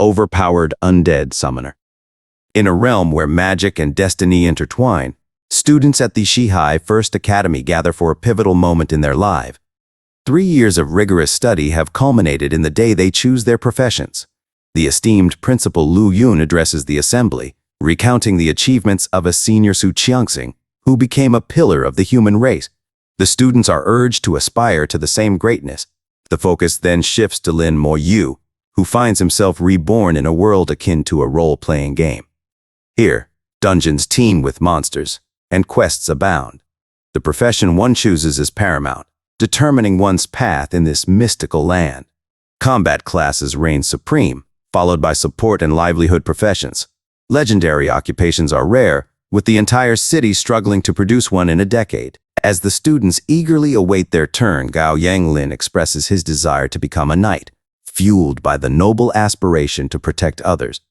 overpowered undead summoner. In a realm where magic and destiny intertwine, students at the Shihai First Academy gather for a pivotal moment in their life. 3 years of rigorous study have culminated in the day they choose their professions. The esteemed Principal Lu Yun addresses the assembly, recounting the achievements of a senior Su Qiangxing, who became a pillar of the human race. The students are urged to aspire to the same greatness. The focus then shifts to Lin Mo Yu, who finds himself reborn in a world akin to a role-playing game. Here, dungeons teem with monsters, and quests abound. The profession one chooses is paramount, determining one's path in this mystical land. Combat classes reign supreme, followed by support and livelihood professions. Legendary occupations are rare, with the entire city struggling to produce one in a decade. As the students eagerly await their turn, Gao Yanglin expresses his desire to become a knight, fueled by the noble aspiration to protect others.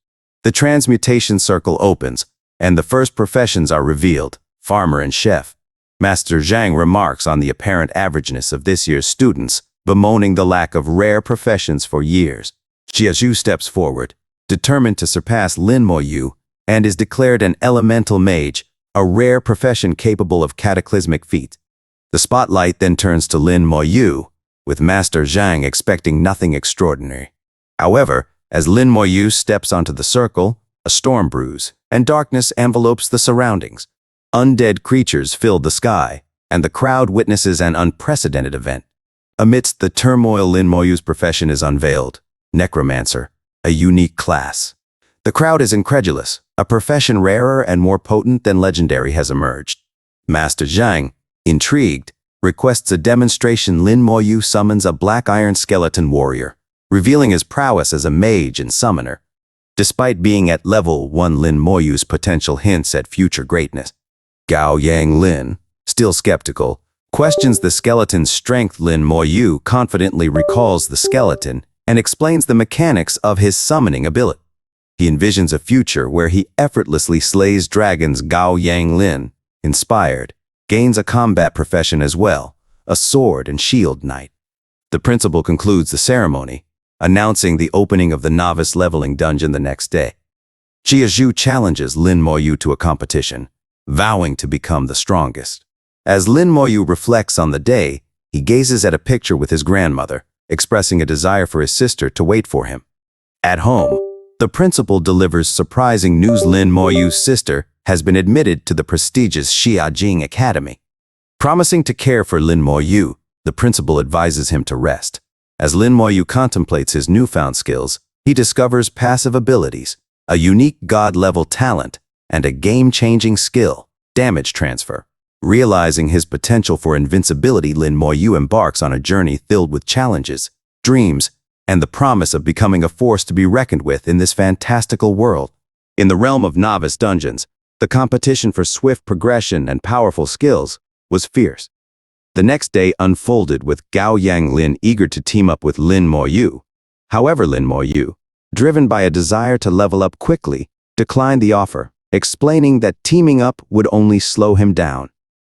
The transmutation circle opens, and the first professions are revealed: farmer and chef. Master Zhang remarks on the apparent averageness of this year's students, bemoaning the lack of rare professions for years. Jiazhu steps forward, determined to surpass Lin Mo Yu, and is declared an elemental mage, a rare profession capable of cataclysmic feats. The spotlight then turns to Lin Mo Yu, with Master Zhang expecting nothing extraordinary. However, as Lin Mo Yu steps onto the circle, a storm brews, and darkness envelopes the surroundings. Undead creatures fill the sky, and the crowd witnesses an unprecedented event. Amidst the turmoil, Lin Mo Yu's profession is unveiled: Necromancer, a unique class. The crowd is incredulous. A profession rarer and more potent than legendary has emerged. Master Zhang, intrigued, requests a demonstration. Lin Mo Yu summons a black iron skeleton warrior, revealing his prowess as a mage and summoner. Despite being at level 1, Lin Mo Yu's potential hints at future greatness. Gao Yanglin, still skeptical, questions the skeleton's strength. Lin Mo Yu confidently recalls the skeleton and explains the mechanics of his summoning ability. He envisions a future where he effortlessly slays dragons. Gao Yanglin, inspired, gains a combat profession as well, a sword and shield knight. The principal concludes the ceremony, announcing the opening of the novice leveling dungeon the next day. Jiazhu challenges Lin Mo Yu to a competition, vowing to become the strongest. As Lin Mo Yu reflects on the day, he gazes at a picture with his grandmother, expressing a desire for his sister to wait for him. At home, the principal delivers surprising news: Lin Mo Yu's sister has been admitted to the prestigious Xiajing Academy. Promising to care for Lin Mo Yu, the principal advises him to rest. As Lin Mo Yu contemplates his newfound skills, he discovers passive abilities, a unique god-level talent, and a game-changing skill: damage transfer. Realizing his potential for invincibility, Lin Mo Yu embarks on a journey filled with challenges, dreams, and the promise of becoming a force to be reckoned with in this fantastical world. In the realm of novice dungeons, the competition for swift progression and powerful skills was fierce. The next day unfolded with Gao Yanglin eager to team up with Lin Mo Yu. However, Lin Mo Yu, driven by a desire to level up quickly, declined the offer, explaining that teaming up would only slow him down.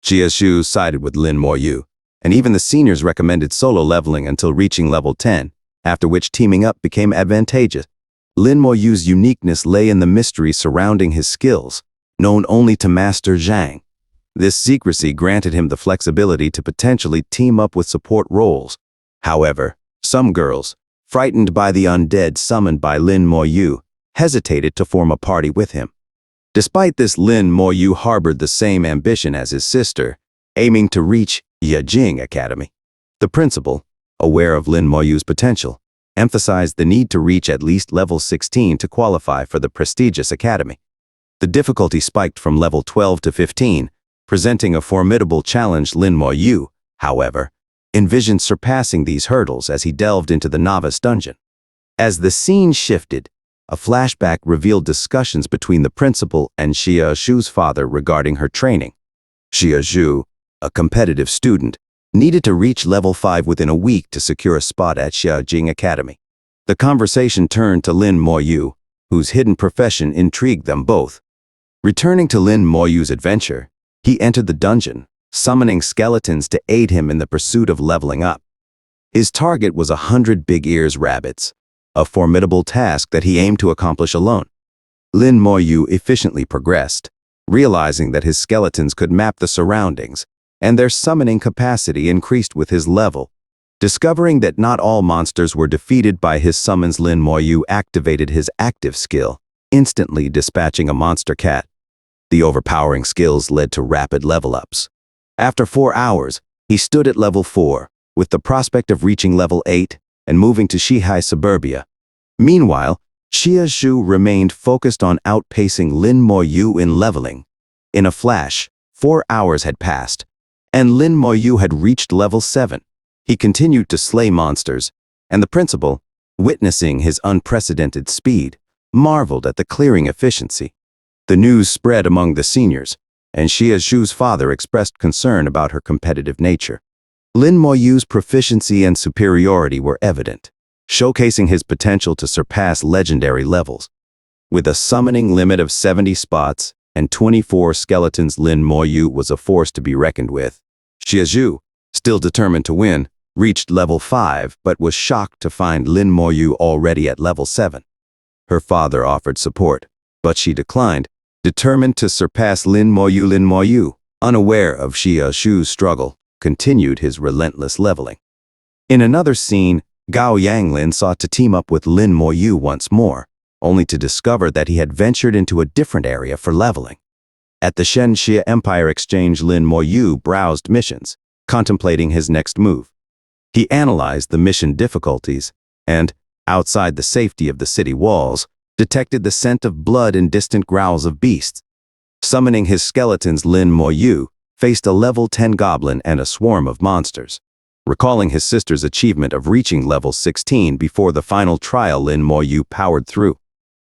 Jiazhu sided with Lin Mo Yu, and even the seniors recommended solo leveling until reaching level 10, after which teaming up became advantageous. Lin Mo Yu's uniqueness lay in the mystery surrounding his skills, known only to Master Zhang. This secrecy granted him the flexibility to potentially team up with support roles. However, some girls, frightened by the undead summoned by Lin Mo Yu, hesitated to form a party with him. Despite this, Lin Mo Yu harbored the same ambition as his sister, aiming to reach Xiajing Academy. The principal, aware of Lin Mo Yu's potential, emphasized the need to reach at least level 16 to qualify for the prestigious academy. The difficulty spiked from level 12 to 15, presenting a formidable challenge. Lin Mo Yu, however, envisioned surpassing these hurdles as he delved into the novice dungeon. As the scene shifted, a flashback revealed discussions between the principal and Xiazhu's father regarding her training. Xiazhu, a competitive student, needed to reach level 5 within a week to secure a spot at Xiajing Academy. The conversation turned to Lin Mo Yu, whose hidden profession intrigued them both. Returning to Lin Mo Yu's adventure, he entered the dungeon, summoning skeletons to aid him in the pursuit of leveling up. His target was 100 big ears rabbits, a formidable task that he aimed to accomplish alone. Lin Moyu efficiently progressed, realizing that his skeletons could map the surroundings, and their summoning capacity increased with his level. Discovering that not all monsters were defeated by his summons, Lin Moyu activated his active skill, instantly dispatching a monster cat. The overpowering skills led to rapid level-ups. After 4 hours, he stood at level 4, with the prospect of reaching level 8 and moving to Shihai suburbia. Meanwhile, Xiazhu remained focused on outpacing Lin Moyu in leveling. In a flash, 4 hours had passed, and Lin Moyu had reached level 7. He continued to slay monsters, and the principal, witnessing his unprecedented speed, marveled at the clearing efficiency. The news spread among the seniors, and Xiazhu's father expressed concern about her competitive nature. Lin Moyu's proficiency and superiority were evident, showcasing his potential to surpass legendary levels. With a summoning limit of 70 spots and 24 skeletons, Lin Moyu was a force to be reckoned with. Xiazhu, still determined to win, reached level 5 but was shocked to find Lin Moyu already at level 7. Her father offered support, but she declined, determined to surpass Lin Moyu. Lin Moyu, unaware of Xiazhu's struggle, continued his relentless leveling. In another scene, Gao Yanglin sought to team up with Lin Moyu once more, only to discover that he had ventured into a different area for leveling. At the Shenxia Empire Exchange, Lin Moyu browsed missions, contemplating his next move. He analyzed the mission difficulties and, outside the safety of the city walls, detected the scent of blood and distant growls of beasts. Summoning his skeletons, Lin Moyu faced a level 10 goblin and a swarm of monsters. Recalling his sister's achievement of reaching level 16 before the final trial, Lin Moyu powered through,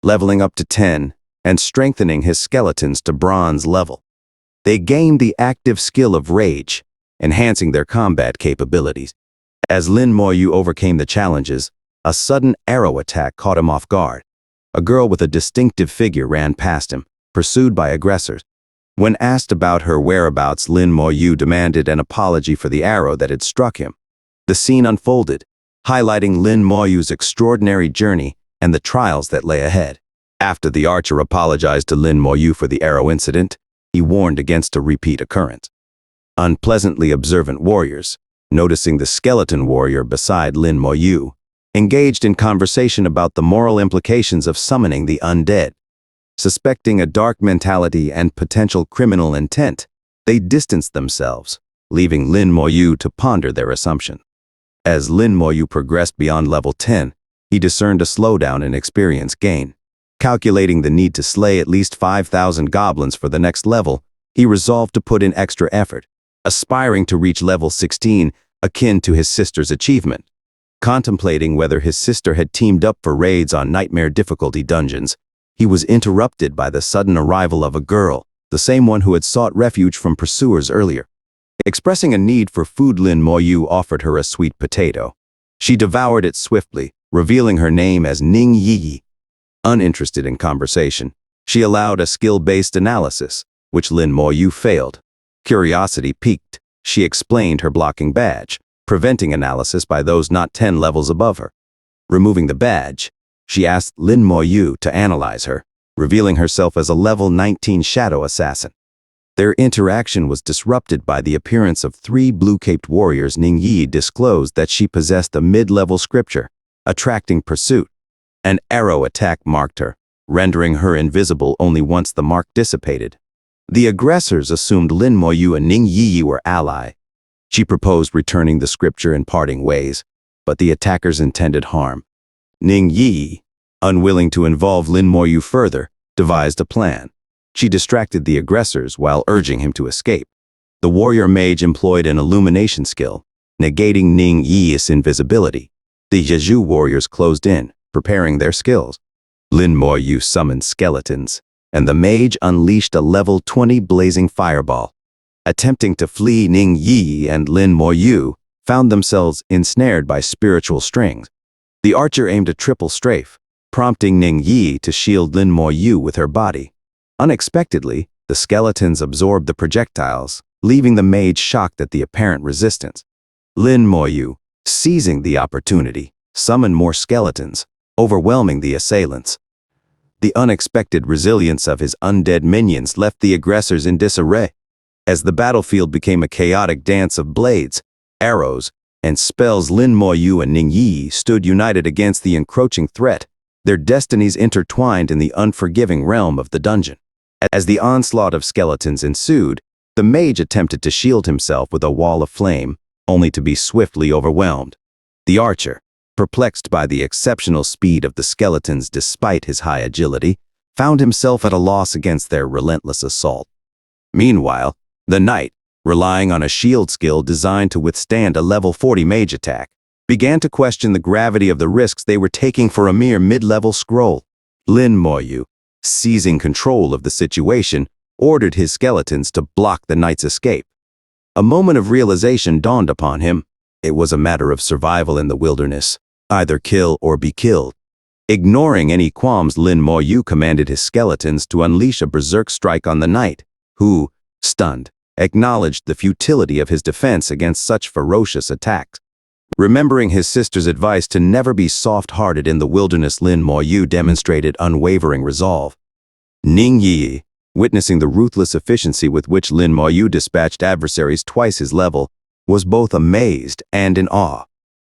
leveling up to 10 and strengthening his skeletons to bronze level. They gained the active skill of rage, enhancing their combat capabilities. As Lin Moyu overcame the challenges, a sudden arrow attack caught him off guard. A girl with a distinctive figure ran past him, pursued by aggressors. When asked about her whereabouts, Lin Moyu demanded an apology for the arrow that had struck him. The scene unfolded, highlighting Lin Moyu's extraordinary journey and the trials that lay ahead. After the archer apologized to Lin Moyu for the arrow incident, he warned against a repeat occurrence. Unpleasantly observant warriors, noticing the skeleton warrior beside Lin Moyu, engaged in conversation about the moral implications of summoning the undead. Suspecting a dark mentality and potential criminal intent, they distanced themselves, leaving Lin Moyu to ponder their assumption. As Lin Moyu progressed beyond level 10, he discerned a slowdown in experience gain. Calculating the need to slay at least 5,000 goblins for the next level, he resolved to put in extra effort, aspiring to reach level 16, akin to his sister's achievement. Contemplating whether his sister had teamed up for raids on nightmare difficulty dungeons, he was interrupted by the sudden arrival of a girl, the same one who had sought refuge from pursuers earlier. Expressing a need for food, Lin Moyu offered her a sweet potato. She devoured it swiftly, revealing her name as Ning Yi. Uninterested in conversation, she allowed a skill-based analysis, which Lin Moyu failed. Curiosity piqued, she explained her blocking badge, preventing analysis by those not 10 levels above her. Removing the badge, she asked Lin Moyu to analyze her, revealing herself as a level 19 shadow assassin. Their interaction was disrupted by the appearance of 3 blue-caped warriors. Ning Yi disclosed that she possessed a mid-level scripture, attracting pursuit. An arrow attack marked her, rendering her invisible only once the mark dissipated. The aggressors assumed Lin Moyu and Ning Yi were allies. She proposed returning the scripture and parting ways, but the attackers intended harm. Ning Yi, unwilling to involve Lin Moyu further, devised a plan. She distracted the aggressors while urging him to escape. The warrior mage employed an illumination skill, negating Ning Yi's invisibility. The Jeju warriors closed in, preparing their skills. Lin Moyu summoned skeletons, and the mage unleashed a level 20 blazing fireball. Attempting to flee, Ning Yi and Lin Moyu found themselves ensnared by spiritual strings. The archer aimed a triple strafe, prompting Ning Yi to shield Lin Moyu with her body. Unexpectedly, the skeletons absorbed the projectiles, leaving the mage shocked at the apparent resistance. Lin Moyu, seizing the opportunity, summoned more skeletons, overwhelming the assailants. The unexpected resilience of his undead minions left the aggressors in disarray. As the battlefield became a chaotic dance of blades, arrows, and spells, Lin Moyu and Ning Yi stood united against the encroaching threat, their destinies intertwined in the unforgiving realm of the dungeon. As the onslaught of skeletons ensued, the mage attempted to shield himself with a wall of flame, only to be swiftly overwhelmed. The archer, perplexed by the exceptional speed of the skeletons despite his high agility, found himself at a loss against their relentless assault. Meanwhile, the knight, relying on a shield skill designed to withstand a level 40 mage attack, began to question the gravity of the risks they were taking for a mere mid-level scroll. Lin Moyu, seizing control of the situation, ordered his skeletons to block the knight's escape. A moment of realization dawned upon him. It was a matter of survival in the wilderness, either kill or be killed. Ignoring any qualms, Lin Moyu commanded his skeletons to unleash a berserk strike on the knight, who, stunned, acknowledged the futility of his defense against such ferocious attacks. Remembering his sister's advice to never be soft-hearted in the wilderness, Lin Moyu demonstrated unwavering resolve. Ning Yi, witnessing the ruthless efficiency with which Lin Moyu dispatched adversaries twice his level, was both amazed and in awe.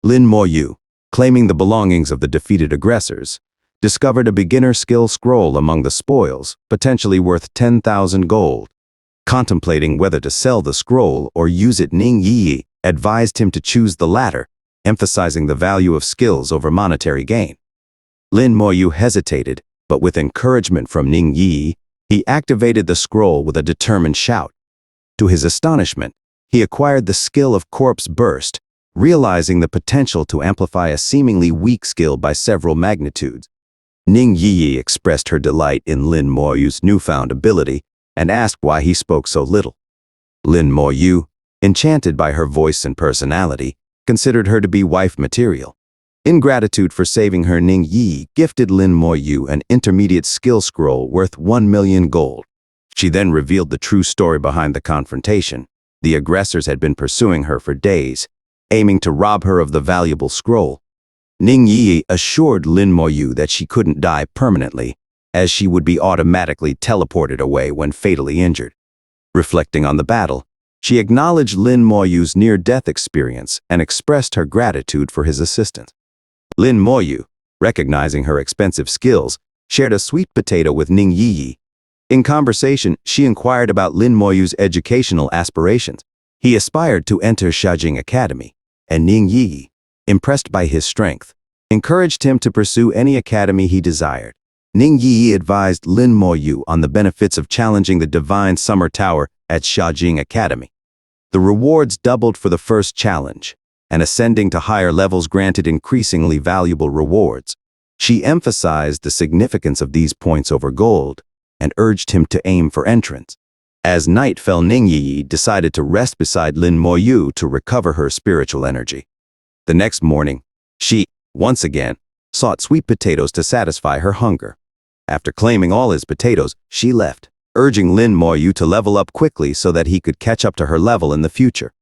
Lin Moyu, claiming the belongings of the defeated aggressors, discovered a beginner skill scroll among the spoils, potentially worth 10,000 gold. Contemplating whether to sell the scroll or use it, Ning Yi advised him to choose the latter, emphasizing the value of skills over monetary gain. Lin Moyu hesitated, but with encouragement from Ning Yi, he activated the scroll with a determined shout. To his astonishment, he acquired the skill of Corpse Burst, realizing the potential to amplify a seemingly weak skill by several magnitudes. Ning Yi expressed her delight in Lin Moyu's newfound ability and asked why he spoke so little. Lin Moyu, enchanted by her voice and personality, considered her to be wife material. In gratitude for saving her, Ning Yi gifted Lin Moyu an intermediate skill scroll worth 1 million gold. She then revealed the true story behind the confrontation. The aggressors had been pursuing her for days, aiming to rob her of the valuable scroll. Ning Yi assured Lin Moyu that she couldn't die permanently, as she would be automatically teleported away when fatally injured. Reflecting on the battle, she acknowledged Lin Moyu's near-death experience and expressed her gratitude for his assistance. Lin Moyu, recognizing her expensive skills, shared a sweet potato with Ning Yi. In conversation, she inquired about Lin Moyu's educational aspirations. He aspired to enter Shajing Academy, and Ning Yi, impressed by his strength, encouraged him to pursue any academy he desired. Ning Yi advised Lin Moyu on the benefits of challenging the Divine Summer Tower at Shajing Academy. The rewards doubled for the first challenge, and ascending to higher levels granted increasingly valuable rewards. She emphasized the significance of these points over gold and urged him to aim for entrance. As night fell, Ning Yi decided to rest beside Lin Moyu to recover her spiritual energy. The next morning, she, once again, sought sweet potatoes to satisfy her hunger. After claiming all his potatoes, she left, urging Lin Moyu to level up quickly so that he could catch up to her level in the future.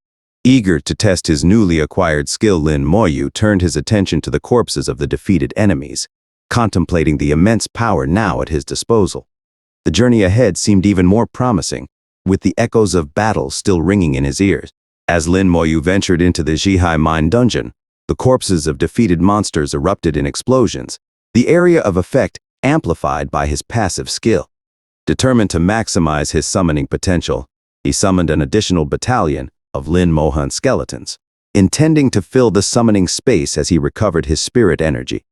Eager to test his newly acquired skill, Lin Moyu turned his attention to the corpses of the defeated enemies, contemplating the immense power now at his disposal. The journey ahead seemed even more promising, with the echoes of battle still ringing in his ears. As Lin Moyu ventured into the Zhihai mine dungeon, the corpses of defeated monsters erupted in explosions, the area of effect amplified by his passive skill. Determined to maximize his summoning potential, he summoned an additional battalion of Lin Mohan skeletons, intending to fill the summoning space as he recovered his spirit energy.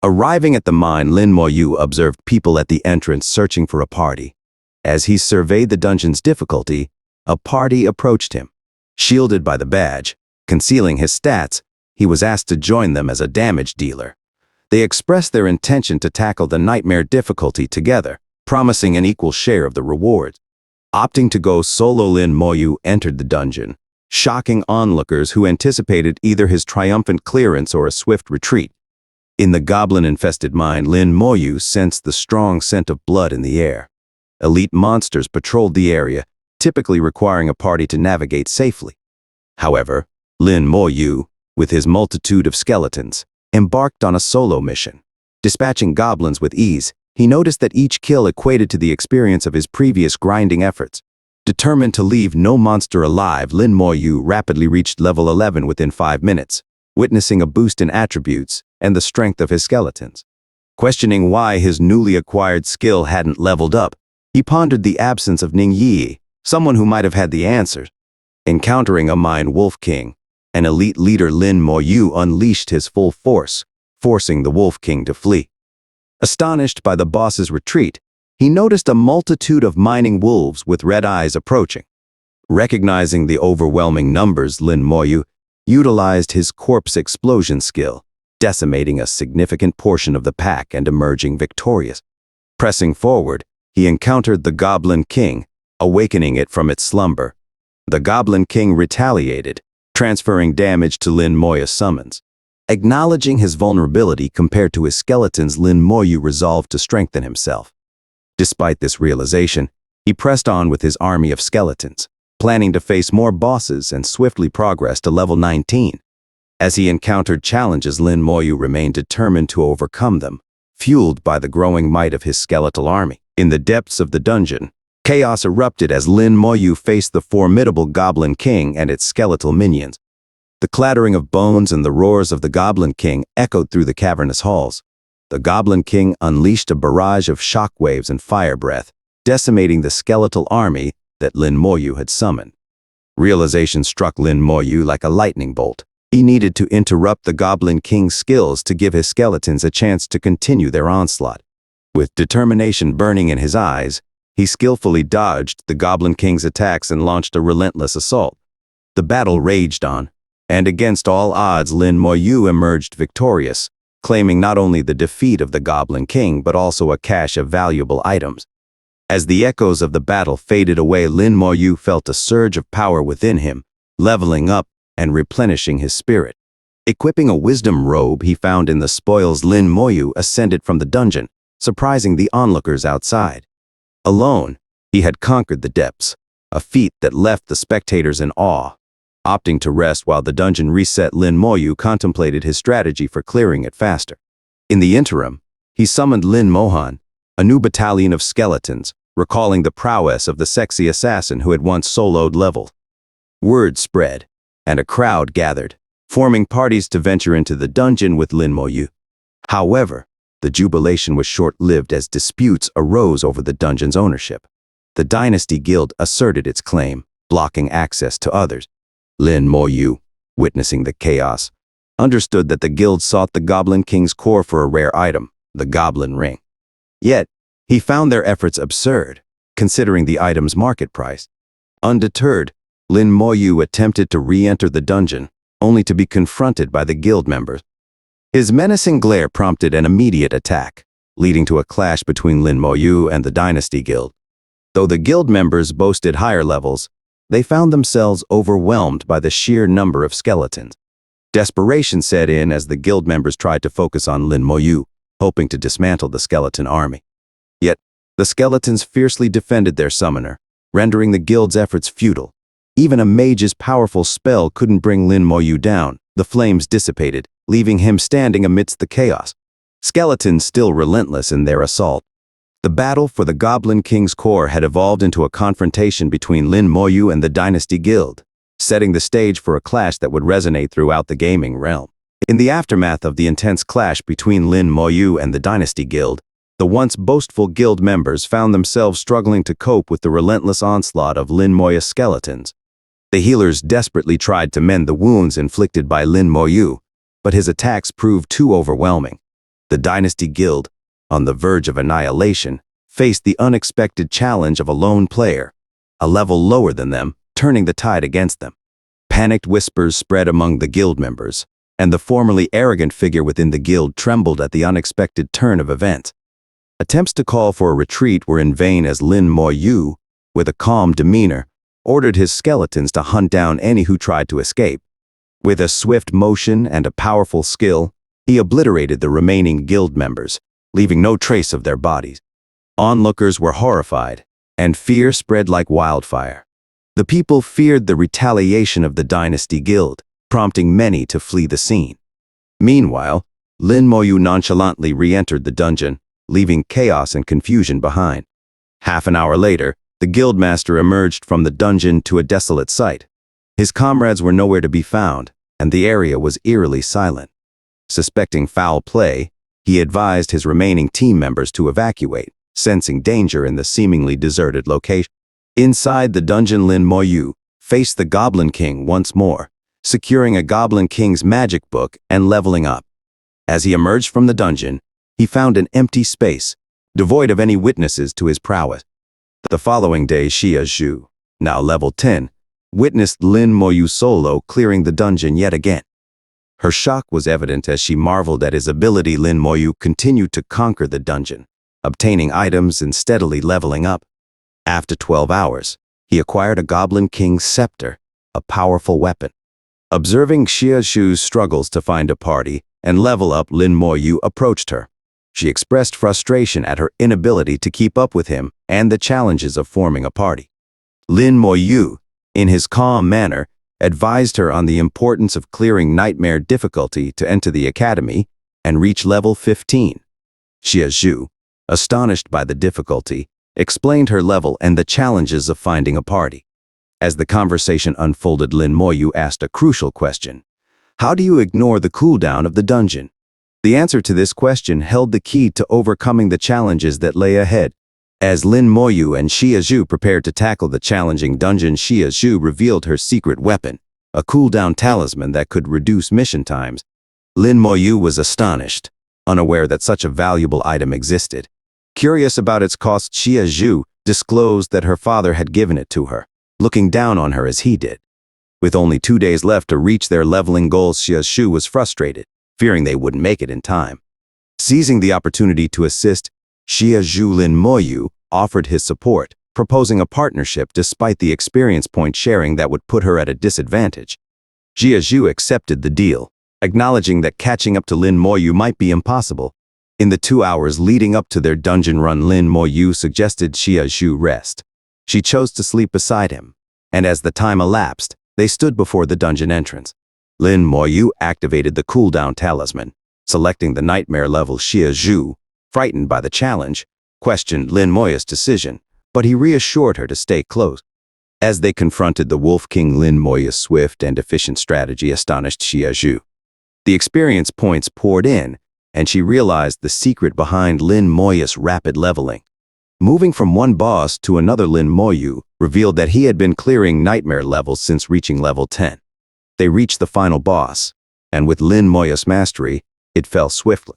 Arriving at the mine, Lin Moyu observed people at the entrance searching for a party. As he surveyed the dungeon's difficulty, a party approached him. Shielded by the badge, concealing his stats, he was asked to join them as a damage dealer. They expressed their intention to tackle the nightmare difficulty together, promising an equal share of the rewards. Opting to go solo, Lin Moyu entered the dungeon, shocking onlookers who anticipated either his triumphant clearance or a swift retreat. In the goblin-infested mine, Lin Moyu sensed the strong scent of blood in the air. Elite monsters patrolled the area, typically requiring a party to navigate safely. However, Lin Moyu, with his multitude of skeletons, embarked on a solo mission. Dispatching goblins with ease, he noticed that each kill equated to the experience of his previous grinding efforts. Determined to leave no monster alive, Lin Moyu rapidly reached level 11 within 5 minutes, witnessing a boost in attributes and the strength of his skeletons. Questioning why his newly acquired skill hadn't leveled up, he pondered the absence of Ning Yi, someone who might have had the answers. Encountering a Mind Wolf King, an elite leader, Lin Moyu unleashed his full force, forcing the Wolf King to flee. Astonished by the boss's retreat, he noticed a multitude of mining wolves with red eyes approaching. Recognizing the overwhelming numbers, Lin Moyu utilized his corpse explosion skill, decimating a significant portion of the pack and emerging victorious. Pressing forward, he encountered the Goblin King, awakening it from its slumber. The Goblin King retaliated, transferring damage to Lin Moyu's summons. Acknowledging his vulnerability compared to his skeletons, Lin Moyu resolved to strengthen himself. Despite this realization, he pressed on with his army of skeletons, planning to face more bosses and swiftly progress to level 19. As he encountered challenges, Lin Moyu remained determined to overcome them, fueled by the growing might of his skeletal army. In the depths of the dungeon, chaos erupted as Lin Moyu faced the formidable Goblin King and its skeletal minions. The clattering of bones and the roars of the Goblin King echoed through the cavernous halls. The Goblin King unleashed a barrage of shockwaves and fire breath, decimating the skeletal army that Lin Moyu had summoned. Realization struck Lin Moyu like a lightning bolt. He needed to interrupt the Goblin King's skills to give his skeletons a chance to continue their onslaught. With determination burning in his eyes, he skillfully dodged the Goblin King's attacks and launched a relentless assault. The battle raged on, and against all odds, Lin Moyu emerged victorious, claiming not only the defeat of the Goblin King but also a cache of valuable items. As the echoes of the battle faded away, Lin Moyu felt a surge of power within him, leveling up and replenishing his spirit. Equipping a wisdom robe he found in the spoils, Lin Moyu ascended from the dungeon, surprising the onlookers outside. Alone, he had conquered the depths, a feat that left the spectators in awe. Opting to rest while the dungeon reset, Lin Moyu contemplated his strategy for clearing it faster. In the interim, he summoned Lin Mohan, a new battalion of skeletons, recalling the prowess of the sexy assassin who had once soloed level. Word spread, and a crowd gathered, forming parties to venture into the dungeon with Lin Moyu. However, the jubilation was short-lived as disputes arose over the dungeon's ownership. The Dynasty Guild asserted its claim, blocking access to others. Lin Moyu, witnessing the chaos, understood that the guild sought the Goblin King's core for a rare item, the Goblin Ring. Yet, he found their efforts absurd, considering the item's market price. Undeterred, Lin Moyu attempted to re-enter the dungeon, only to be confronted by the guild members. His menacing glare prompted an immediate attack, leading to a clash between Lin Moyu and the Dynasty Guild. Though the guild members boasted higher levels, they found themselves overwhelmed by the sheer number of skeletons. Desperation set in as the guild members tried to focus on Lin Moyu, hoping to dismantle the skeleton army. Yet, the skeletons fiercely defended their summoner, rendering the guild's efforts futile. Even a mage's powerful spell couldn't bring Lin Moyu down. The flames dissipated, leaving him standing amidst the chaos. Skeletons still relentless in their assault. The battle for the Goblin King's core had evolved into a confrontation between Lin Moyu and the Dynasty Guild, setting the stage for a clash that would resonate throughout the gaming realm. In the aftermath of the intense clash between Lin Moyu and the Dynasty Guild, the once boastful guild members found themselves struggling to cope with the relentless onslaught of Lin Moyu's skeletons. The healers desperately tried to mend the wounds inflicted by Lin Moyu, but his attacks proved too overwhelming. The Dynasty Guild, on the verge of annihilation, faced the unexpected challenge of a lone player, a level lower than them, turning the tide against them. Panicked whispers spread among the guild members, and the formerly arrogant figure within the guild trembled at the unexpected turn of events. Attempts to call for a retreat were in vain as Lin Moyu, with a calm demeanor, ordered his skeletons to hunt down any who tried to escape. With a swift motion and a powerful skill, he obliterated the remaining guild members, leaving no trace of their bodies. Onlookers were horrified, and fear spread like wildfire. The people feared the retaliation of the Dynasty Guild, prompting many to flee the scene. Meanwhile, Lin Moyu nonchalantly re-entered the dungeon, leaving chaos and confusion behind. Half an hour later, the guildmaster emerged from the dungeon to a desolate site. His comrades were nowhere to be found, and the area was eerily silent. Suspecting foul play, he advised his remaining team members to evacuate, sensing danger in the seemingly deserted location. Inside the dungeon, Lin Moyu faced the Goblin King once more, securing a Goblin King's magic book and leveling up. As he emerged from the dungeon, he found an empty space, devoid of any witnesses to his prowess. The following day, Xia Zhu, now level 10, witnessed Lin Moyu solo clearing the dungeon yet again. Her shock was evident as she marveled at his ability. Lin Moyu continued to conquer the dungeon, obtaining items and steadily leveling up. After 12 hours, he acquired a Goblin King's scepter, a powerful weapon. Observing Xia Zhu's struggles to find a party and level up, Lin Moyu approached her. She expressed frustration at her inability to keep up with him and the challenges of forming a party. Lin Moyu, in his calm manner, advised her on the importance of clearing nightmare difficulty to enter the academy and reach level 15. Xia Zhu, astonished by the difficulty, explained her level and the challenges of finding a party. As the conversation unfolded, Lin Moyu asked a crucial question. How do you ignore the cooldown of the dungeon? The answer to this question held the key to overcoming the challenges that lay ahead. As Lin Moyu and Xia Zhu prepared to tackle the challenging dungeon, Xia Zhu revealed her secret weapon, a cooldown talisman that could reduce mission times. Lin Moyu was astonished, unaware that such a valuable item existed. Curious about its cost, Xia Zhu disclosed that her father had given it to her, looking down on her as he did. With only 2 days left to reach their leveling goals, Xia Zhu was frustrated, fearing they wouldn't make it in time. Seizing the opportunity to assist, Xia Zhu, Lin Moyu offered his support, proposing a partnership despite the experience point sharing that would put her at a disadvantage. Xia Zhu accepted the deal, acknowledging that catching up to Lin Moyu might be impossible. In the 2 hours leading up to their dungeon run, Lin Moyu suggested Xia Zhu rest. She chose to sleep beside him, and as the time elapsed, they stood before the dungeon entrance. Lin Moyu activated the cooldown talisman, selecting the nightmare level. Xia Zhu, frightened by the challenge, questioned Lin Moyu's decision, but he reassured her to stay close. As they confronted the Wolf King, Lin Moyu's swift and efficient strategy astonished Xia Zhu. The experience points poured in, and she realized the secret behind Lin Moyu's rapid leveling. Moving from one boss to another, Lin Moyu revealed that he had been clearing nightmare levels since reaching level 10. They reached the final boss, and with Lin Moyu's mastery, it fell swiftly.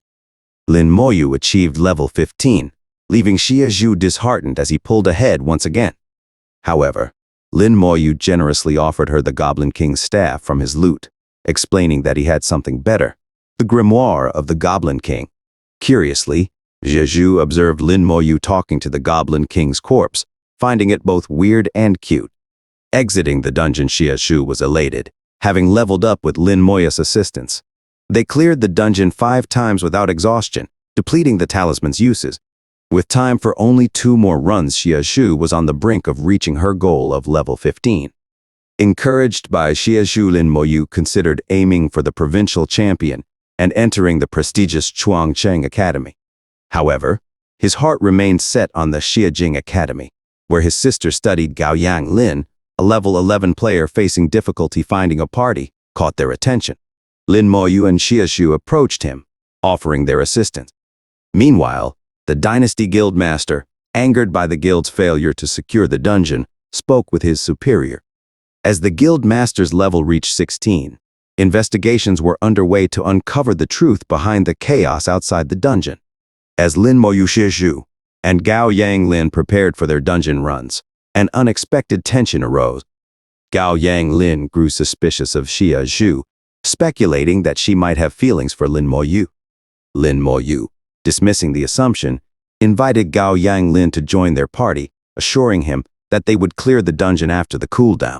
Lin Moyu achieved level 15, leaving Xia Zhu disheartened as he pulled ahead once again. However, Lin Moyu generously offered her the Goblin King's staff from his loot, explaining that he had something better, the grimoire of the Goblin King. Curiously, Xia Zhu observed Lin Moyu talking to the Goblin King's corpse, finding it both weird and cute. Exiting the dungeon, Xia Zhu was elated, having leveled up with Lin Moyu's assistance. They cleared the dungeon 5 times without exhaustion, depleting the talisman's uses. With time for only 2 more runs, Xia Zhu was on the brink of reaching her goal of level 15. Encouraged by Xia Zhu, Lin Moyu considered aiming for the provincial champion and entering the prestigious Chuangcheng Academy. However, his heart remained set on the Xiajing Academy, where his sister studied. Gaoyang Lin, a level 11 player facing difficulty finding a party, caught their attention. Lin Moyu and Xia Zhu approached him, offering their assistance. Meanwhile, the Dynasty Guildmaster, angered by the guild's failure to secure the dungeon, spoke with his superior. As the Guildmaster's level reached 16, investigations were underway to uncover the truth behind the chaos outside the dungeon. As Lin Moyu, Xia Zhu, and Gao Yang Lin prepared for their dungeon runs, an unexpected tension arose. Gao Yang Lin grew suspicious of Xia Zhu, speculating that she might have feelings for Lin Moyu. Lin Moyu, dismissing the assumption, invited Gao Yang Lin to join their party, assuring him that they would clear the dungeon after the cooldown.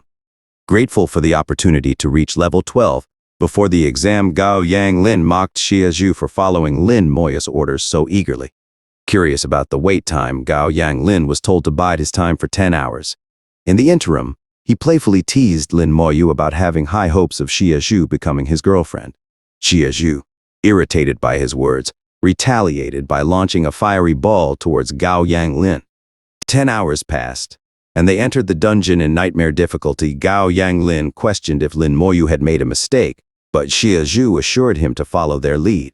Grateful for the opportunity to reach level 12, before the exam, Gao Yang Lin mocked Xia Zhu for following Lin Moyu's orders so eagerly. Curious about the wait time, Gao Yang Lin was told to bide his time for 10 hours. In the interim, he playfully teased Lin Moyu about having high hopes of Xia Zhu becoming his girlfriend. Xia Zhu, irritated by his words, retaliated by launching a fiery ball towards Gao Yanglin. 10 hours passed, and they entered the dungeon in nightmare difficulty. Gao Yanglin questioned if Lin Moyu had made a mistake, but Xia Zhu assured him to follow their lead.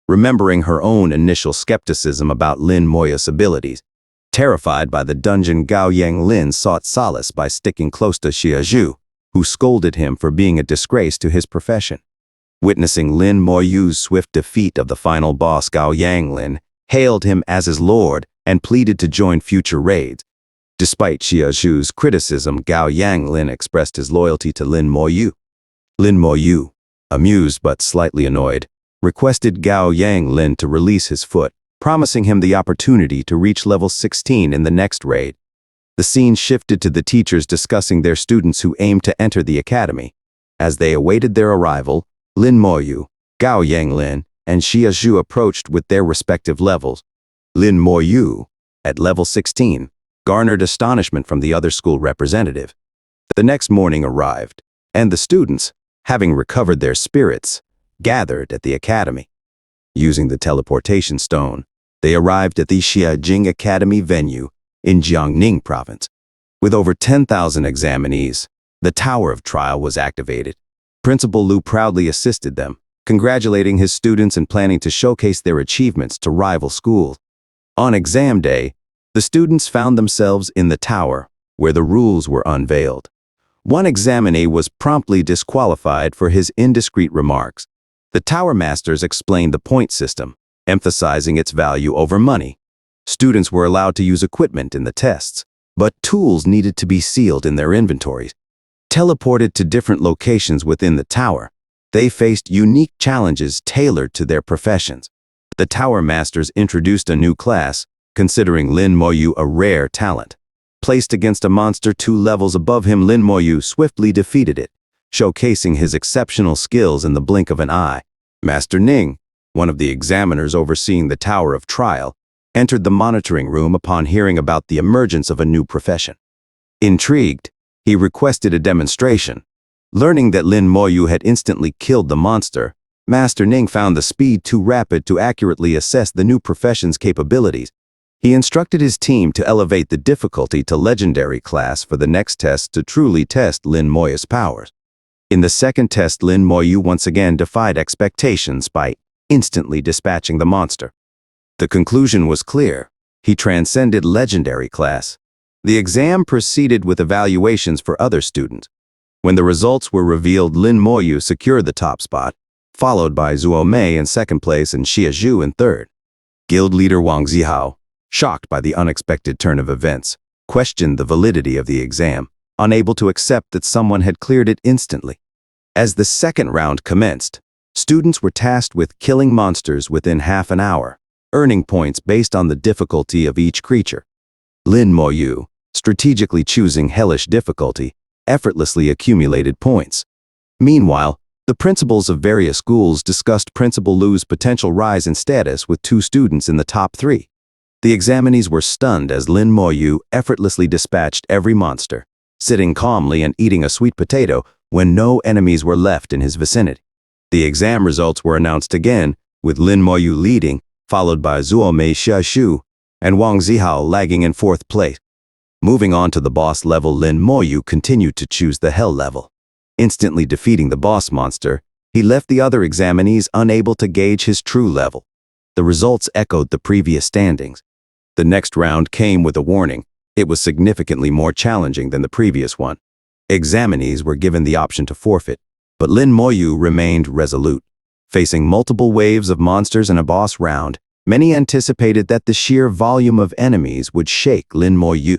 Remembering her own initial skepticism about Lin Moya's abilities, terrified by the dungeon, Gao Yanglin sought solace by sticking close to Xia Zhu, who scolded him for being a disgrace to his profession. Witnessing Lin Moyu's swift defeat of the final boss, Gao Yanglin hailed him as his lord and pleaded to join future raids. Despite Xia Zhu's criticism, Gao Yanglin expressed his loyalty to Lin Moyu. Lin Moyu, amused but slightly annoyed, requested Gao Yanglin to release his foot, promising him the opportunity to reach level 16 in the next raid. The scene shifted to the teachers discussing their students who aimed to enter the academy. As they awaited their arrival, Lin Moyu, Gao Yanglin, and Xia Zhu approached with their respective levels. Lin Moyu, at level 16, garnered astonishment from the other school representative. The next morning arrived, and the students, having recovered their spirits, gathered at the academy. Using the teleportation stone, they arrived at the Xiajing Academy venue in Jiangning province. With over 10,000 examinees, the Tower of Trial was activated. Principal Lu proudly assisted them, congratulating his students and planning to showcase their achievements to rival schools. On exam day, the students found themselves in the tower, where the rules were unveiled. One examinee was promptly disqualified for his indiscreet remarks. The tower masters explained the point system, emphasizing its value over money. Students were allowed to use equipment in the tests, but tools needed to be sealed in their inventories. Teleported to different locations within the tower, they faced unique challenges tailored to their professions. The tower masters introduced a new class, considering Lin Moyu a rare talent. Placed against a monster 2 levels above him, Lin Moyu swiftly defeated it, showcasing his exceptional skills in the blink of an eye. Master Ning, one of the examiners overseeing the Tower of Trial, entered the monitoring room upon hearing about the emergence of a new profession. Intrigued, he requested a demonstration. Learning that Lin Moyu had instantly killed the monster, Master Ning found the speed too rapid to accurately assess the new profession's capabilities. He instructed his team to elevate the difficulty to legendary class for the next test to truly test Lin Moyu's powers. In the second test, Lin Moyu once again defied expectations by instantly dispatching the monster. The conclusion was clear. He transcended legendary class. The exam proceeded with evaluations for other students. When the results were revealed, Lin Moyu secured the top spot, followed by Zhuo Mei in second place and Xia Zhu in third. Guild leader Wang Zihao, shocked by the unexpected turn of events, questioned the validity of the exam, unable to accept that someone had cleared it instantly. As the second round commenced, students were tasked with killing monsters within half an hour, earning points based on the difficulty of each creature. Lin Moyu, strategically choosing hellish difficulty, effortlessly accumulated points. Meanwhile, the principals of various schools discussed Principal Lu's potential rise in status with 2 students in the top 3. The examinees were stunned as Lin Moyu effortlessly dispatched every monster, sitting calmly and eating a sweet potato when no enemies were left in his vicinity. The exam results were announced again, with Lin Moyu leading, followed by Zhuo Mei, Xia Zhu, and Wang Zihao lagging in 4th place. Moving on to the boss level, Lin Moyu continued to choose the hell level. Instantly defeating the boss monster, he left the other examinees unable to gauge his true level. The results echoed the previous standings. The next round came with a warning. It was significantly more challenging than the previous one. Examinees were given the option to forfeit, but Lin Moyu remained resolute. Facing multiple waves of monsters in a boss round, many anticipated that the sheer volume of enemies would shake Lin Moyu.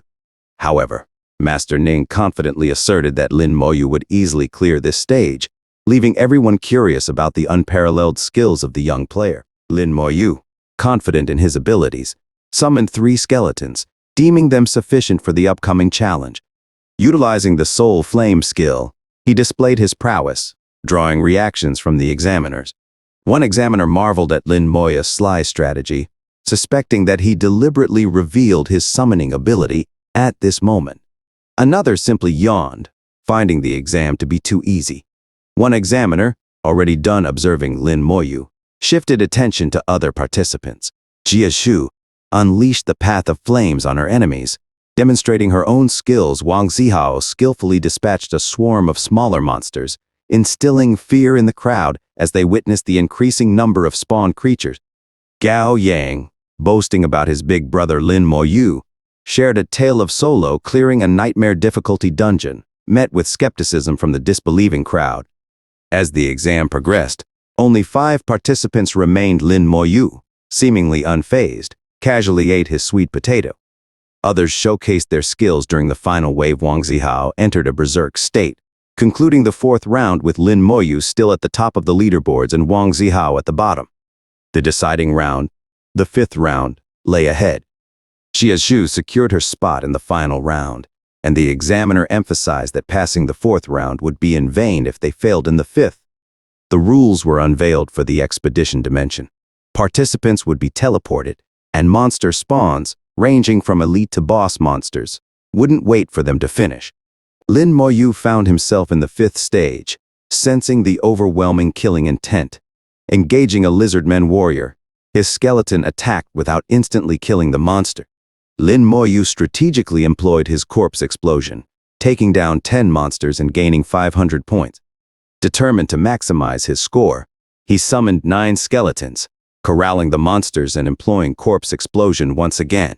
However, Master Ning confidently asserted that Lin Moyu would easily clear this stage, leaving everyone curious about the unparalleled skills of the young player. Lin Moyu, confident in his abilities, summoned 3 skeletons, deeming them sufficient for the upcoming challenge. Utilizing the Soul Flame skill, he displayed his prowess, drawing reactions from the examiners. One examiner marveled at Lin Moya's sly strategy, suspecting that he deliberately revealed his summoning ability at this moment. Another simply yawned, finding the exam to be too easy. One examiner, already done observing Lin Moyu, shifted attention to other participants. Jia Shu unleashed the path of flames on her enemies. Demonstrating her own skills, Wang Zihao skillfully dispatched a swarm of smaller monsters, instilling fear in the crowd as they witnessed the increasing number of spawned creatures. Gao Yang, boasting about his big brother Lin Moyu, shared a tale of solo clearing a nightmare difficulty dungeon, met with skepticism from the disbelieving crowd. As the exam progressed, only 5 participants remained. Lin Moyu, seemingly unfazed, casually ate his sweet potato. Others showcased their skills during the final wave. Wang Zihao entered a berserk state, concluding the 4th round with Lin Moyu still at the top of the leaderboards and Wang Zihao at the bottom. The deciding round, the 5th round, lay ahead. Jia Shu secured her spot in the final round, and the examiner emphasized that passing the 4th round would be in vain if they failed in the 5th. The rules were unveiled for the expedition dimension. Participants would be teleported, and monster spawns, ranging from elite to boss monsters, wouldn't wait for them to finish. Lin Moyu found himself in the 5th stage, sensing the overwhelming killing intent. Engaging a lizardman warrior, his skeleton attacked without instantly killing the monster. Lin Moyu strategically employed his corpse explosion, taking down 10 monsters and gaining 500 points. Determined to maximize his score, he summoned 9 skeletons, corralling the monsters and employing corpse explosion once again.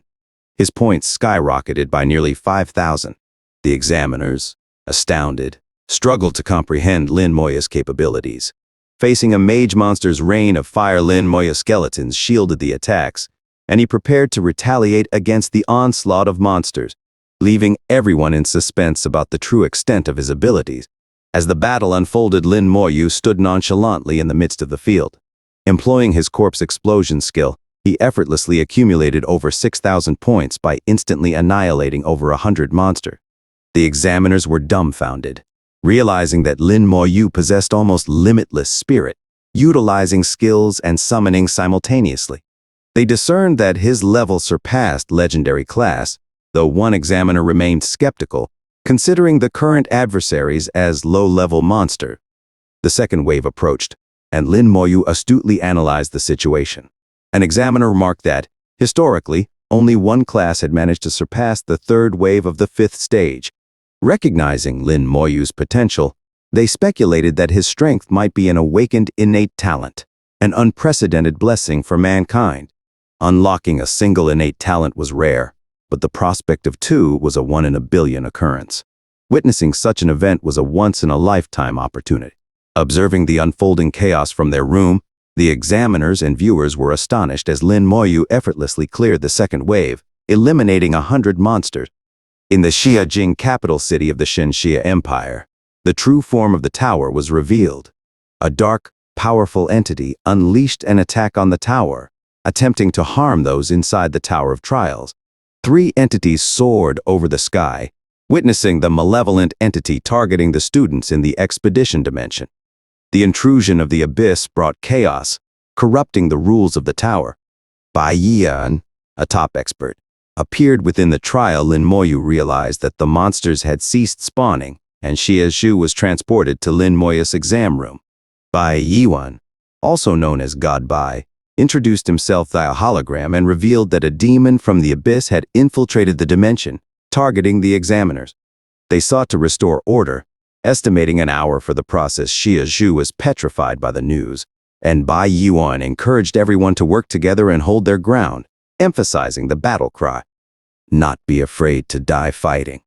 His points skyrocketed by nearly 5,000. The examiners, astounded, struggled to comprehend Lin Moya's capabilities. Facing a mage monster's rain of fire, Lin Moya's skeletons shielded the attacks, and he prepared to retaliate against the onslaught of monsters, leaving everyone in suspense about the true extent of his abilities. As the battle unfolded, Lin Moyu stood nonchalantly in the midst of the field. Employing his corpse explosion skill, he effortlessly accumulated over 6,000 points by instantly annihilating over 100 monsters. The examiners were dumbfounded, realizing that Lin Moyu possessed almost limitless spirit, utilizing skills and summoning simultaneously. They discerned that his level surpassed legendary class, though one examiner remained skeptical, considering the current adversaries as low-level monsters. The second wave approached, and Lin Moyu astutely analyzed the situation. An examiner remarked that, historically, only one class had managed to surpass the 3rd wave of the 5th stage. Recognizing Lin Moyu's potential, they speculated that his strength might be an awakened innate talent, an unprecedented blessing for mankind. Unlocking a single innate talent was rare, but the prospect of 2 was a 1 in a billion occurrence. Witnessing such an event was a once-in-a-lifetime opportunity. Observing the unfolding chaos from their room, the examiners and viewers were astonished as Lin Moyu effortlessly cleared the 2nd wave, eliminating 100 monsters. In the Xiajing capital city of the Xinxia Empire, the true form of the tower was revealed. A dark, powerful entity unleashed an attack on the tower, attempting to harm those inside the Tower of Trials. 3 entities soared over the sky, witnessing the malevolent entity targeting the students in the expedition dimension. The intrusion of the abyss brought chaos, corrupting the rules of the tower. Bai Yian, a top expert, appeared within the trial. Lin Moyu realized that the monsters had ceased spawning, and Jia Shu was transported to Lin Moyu's exam room. Bai Yian, also known as God Bai, introduced himself via hologram and revealed that a demon from the abyss had infiltrated the dimension, targeting the examiners. They sought to restore order, estimating an hour for the process. Jia Shu was petrified by the news, and Bai Yuan encouraged everyone to work together and hold their ground, emphasizing the battle cry, "Not be afraid to die fighting."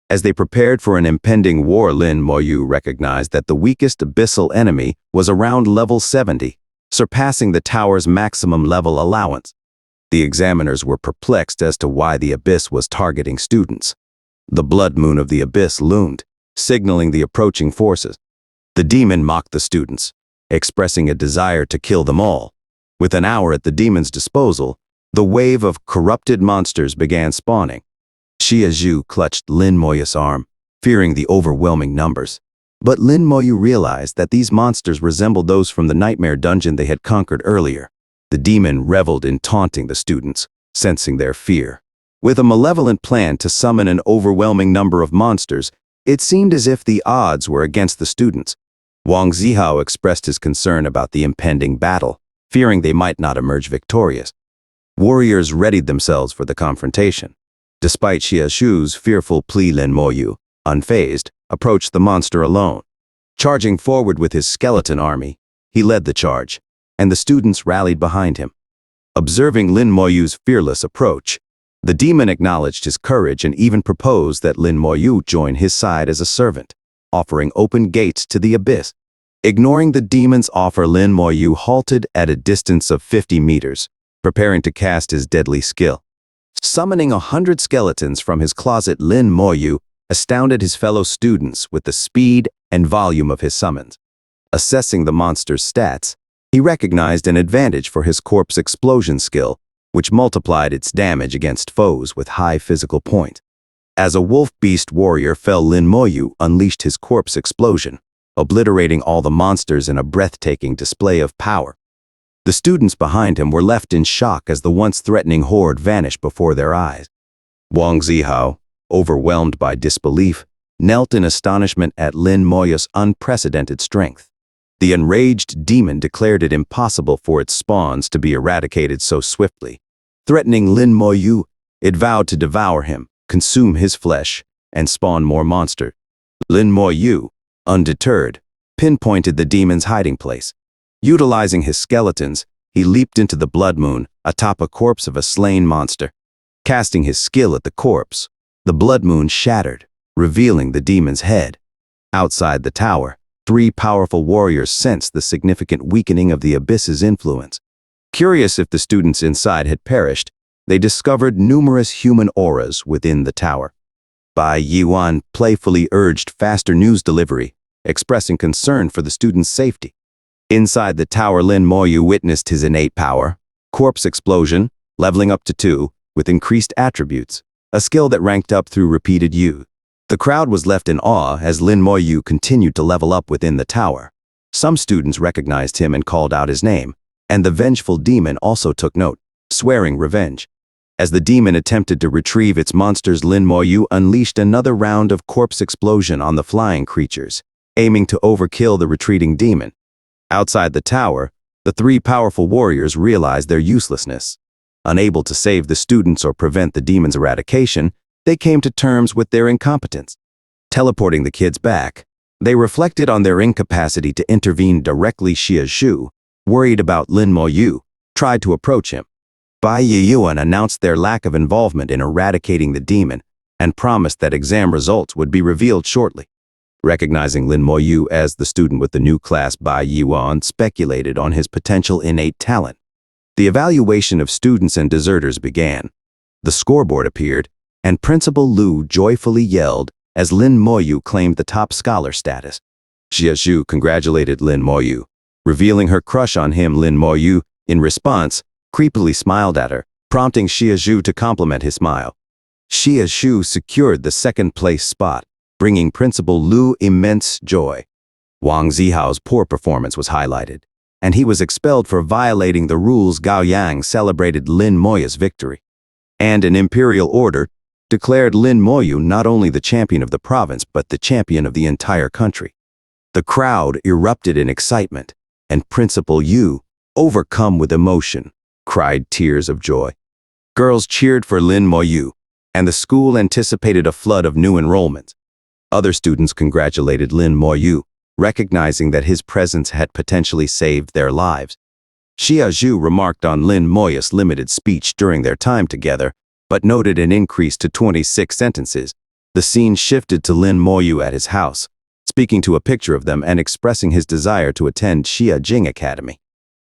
As they prepared for an impending war, Lin Moyu recognized that the weakest abyssal enemy was around level 70, surpassing the tower's maximum level allowance. The examiners were perplexed as to why the abyss was targeting students. The blood moon of the abyss loomed, signaling the approaching forces. The demon mocked the students, expressing a desire to kill them all. With an hour at the demon's disposal, the wave of corrupted monsters began spawning. Jia Shu clutched Lin Moyu's arm, fearing the overwhelming numbers. But Lin Moyu realized that these monsters resembled those from the nightmare dungeon they had conquered earlier. The demon reveled in taunting the students, sensing their fear. With a malevolent plan to summon an overwhelming number of monsters, it seemed as if the odds were against the students. Wang Zihao expressed his concern about the impending battle, fearing they might not emerge victorious. Warriors readied themselves for the confrontation. Despite Xia Shu's fearful plea, Lin Moyu, unfazed, approached the monster alone. Charging forward with his skeleton army, he led the charge, and the students rallied behind him. Observing Lin Moyu's fearless approach, the demon acknowledged his courage and even proposed that Lin Moyu join his side as a servant, offering open gates to the abyss. Ignoring the demon's offer, Lin Moyu halted at a distance of 50 meters, preparing to cast his deadly skill. Summoning 100 skeletons from his closet, Lin Moyu astounded his fellow students with the speed and volume of his summons. Assessing the monster's stats, he recognized an advantage for his corpse explosion skill, which multiplied its damage against foes with high physical point. As a wolf-beast warrior fell, Lin Moyu unleashed his corpse explosion, obliterating all the monsters in a breathtaking display of power. The students behind him were left in shock as the once threatening horde vanished before their eyes. Wang Zihao, overwhelmed by disbelief, knelt in astonishment at Lin Moyu's unprecedented strength. The enraged demon declared it impossible for its spawns to be eradicated so swiftly. Threatening Lin Moyu, it vowed to devour him, consume his flesh, and spawn more monsters. Lin Moyu, undeterred, pinpointed the demon's hiding place. Utilizing his skeletons, he leaped into the blood moon atop a corpse of a slain monster. Casting his skill at the corpse, the blood moon shattered, revealing the demon's head. Outside the tower, 3 powerful warriors sensed the significant weakening of the abyss's influence. Curious if the students inside had perished, they discovered numerous human auras within the tower. Bai Yuan playfully urged faster news delivery, expressing concern for the students' safety. Inside the tower, Lin Moyu witnessed his innate power, corpse explosion, leveling up to 2, with increased attributes, a skill that ranked up through repeated use. The crowd was left in awe as Lin Moyu continued to level up within the tower. Some students recognized him and called out his name, and the vengeful demon also took note, swearing revenge. As the demon attempted to retrieve its monsters, Lin Moyu unleashed another round of corpse explosion on the flying creatures, aiming to overkill the retreating demon. Outside the tower, the 3 powerful warriors realized their uselessness. Unable to save the students or prevent the demon's eradication, they came to terms with their incompetence. Teleporting the kids back, they reflected on their incapacity to intervene directly. Xia Shu, worried about Lin Moyu, tried to approach him. Bai Yuan announced their lack of involvement in eradicating the demon and promised that exam results would be revealed shortly. Recognizing Lin Moyu as the student with the new class, Bai Yuan speculated on his potential innate talent. The evaluation of students and deserters began. The scoreboard appeared, and Principal Lu joyfully yelled as Lin Moyu claimed the top scholar status. Xia Shu congratulated Lin Moyu. Revealing her crush on him, Lin Moyu, in response, creepily smiled at her, prompting Xia Shu to compliment his smile. Xia Shu secured the second-place spot, bringing Principal Lu immense joy. Wang Zihao's poor performance was highlighted, and he was expelled for violating the rules. Gao Yang celebrated Lin Moyu's victory, and an imperial order declared Lin Moyu not only the champion of the province but the champion of the entire country. The crowd erupted in excitement, and Principal Yu, overcome with emotion, cried tears of joy. Girls cheered for Lin Moyu, and the school anticipated a flood of new enrollments. Other students congratulated Lin Moyu, recognizing that his presence had potentially saved their lives. Xia Zhu remarked on Lin Moyu's limited speech during their time together, but noted an increase to 26 sentences. The scene shifted to Lin Moyu at his house, speaking to a picture of them and expressing his desire to attend Xia Jing Academy.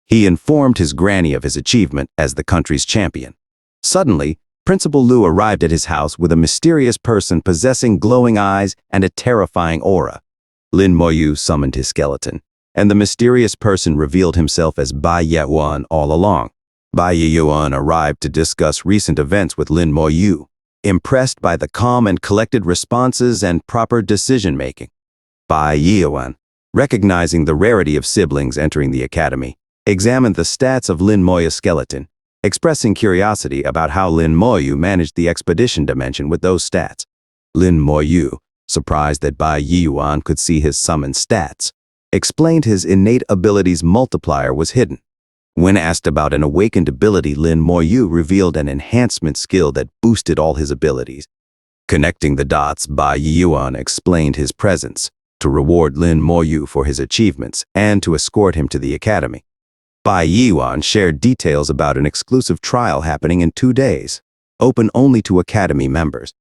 He informed his granny of his achievement as the country's champion. Suddenly, Principal Lu arrived at his house with a mysterious person possessing glowing eyes and a terrifying aura. Lin Moyu summoned his skeleton, and the mysterious person revealed himself as Bai Yuan all along. Bai Yuan arrived to discuss recent events with Lin Moyu, impressed by the calm and collected responses and proper decision-making. Bai Yuan, recognizing the rarity of siblings entering the academy, examined the stats of Lin Moyu's skeleton, expressing curiosity about how Lin Moyu managed the expedition dimension with those stats. Lin Moyu, surprised that Bai Yuan could see his summoned stats, explained his innate abilities multiplier was hidden. When asked about an awakened ability, Lin Moyu revealed an enhancement skill that boosted all his abilities. Connecting the dots, Bai Yuan explained his presence to reward Lin Moyu for his achievements and to escort him to the academy. Bai Yuan shared details about an exclusive trial happening in 2 days, open only to academy members.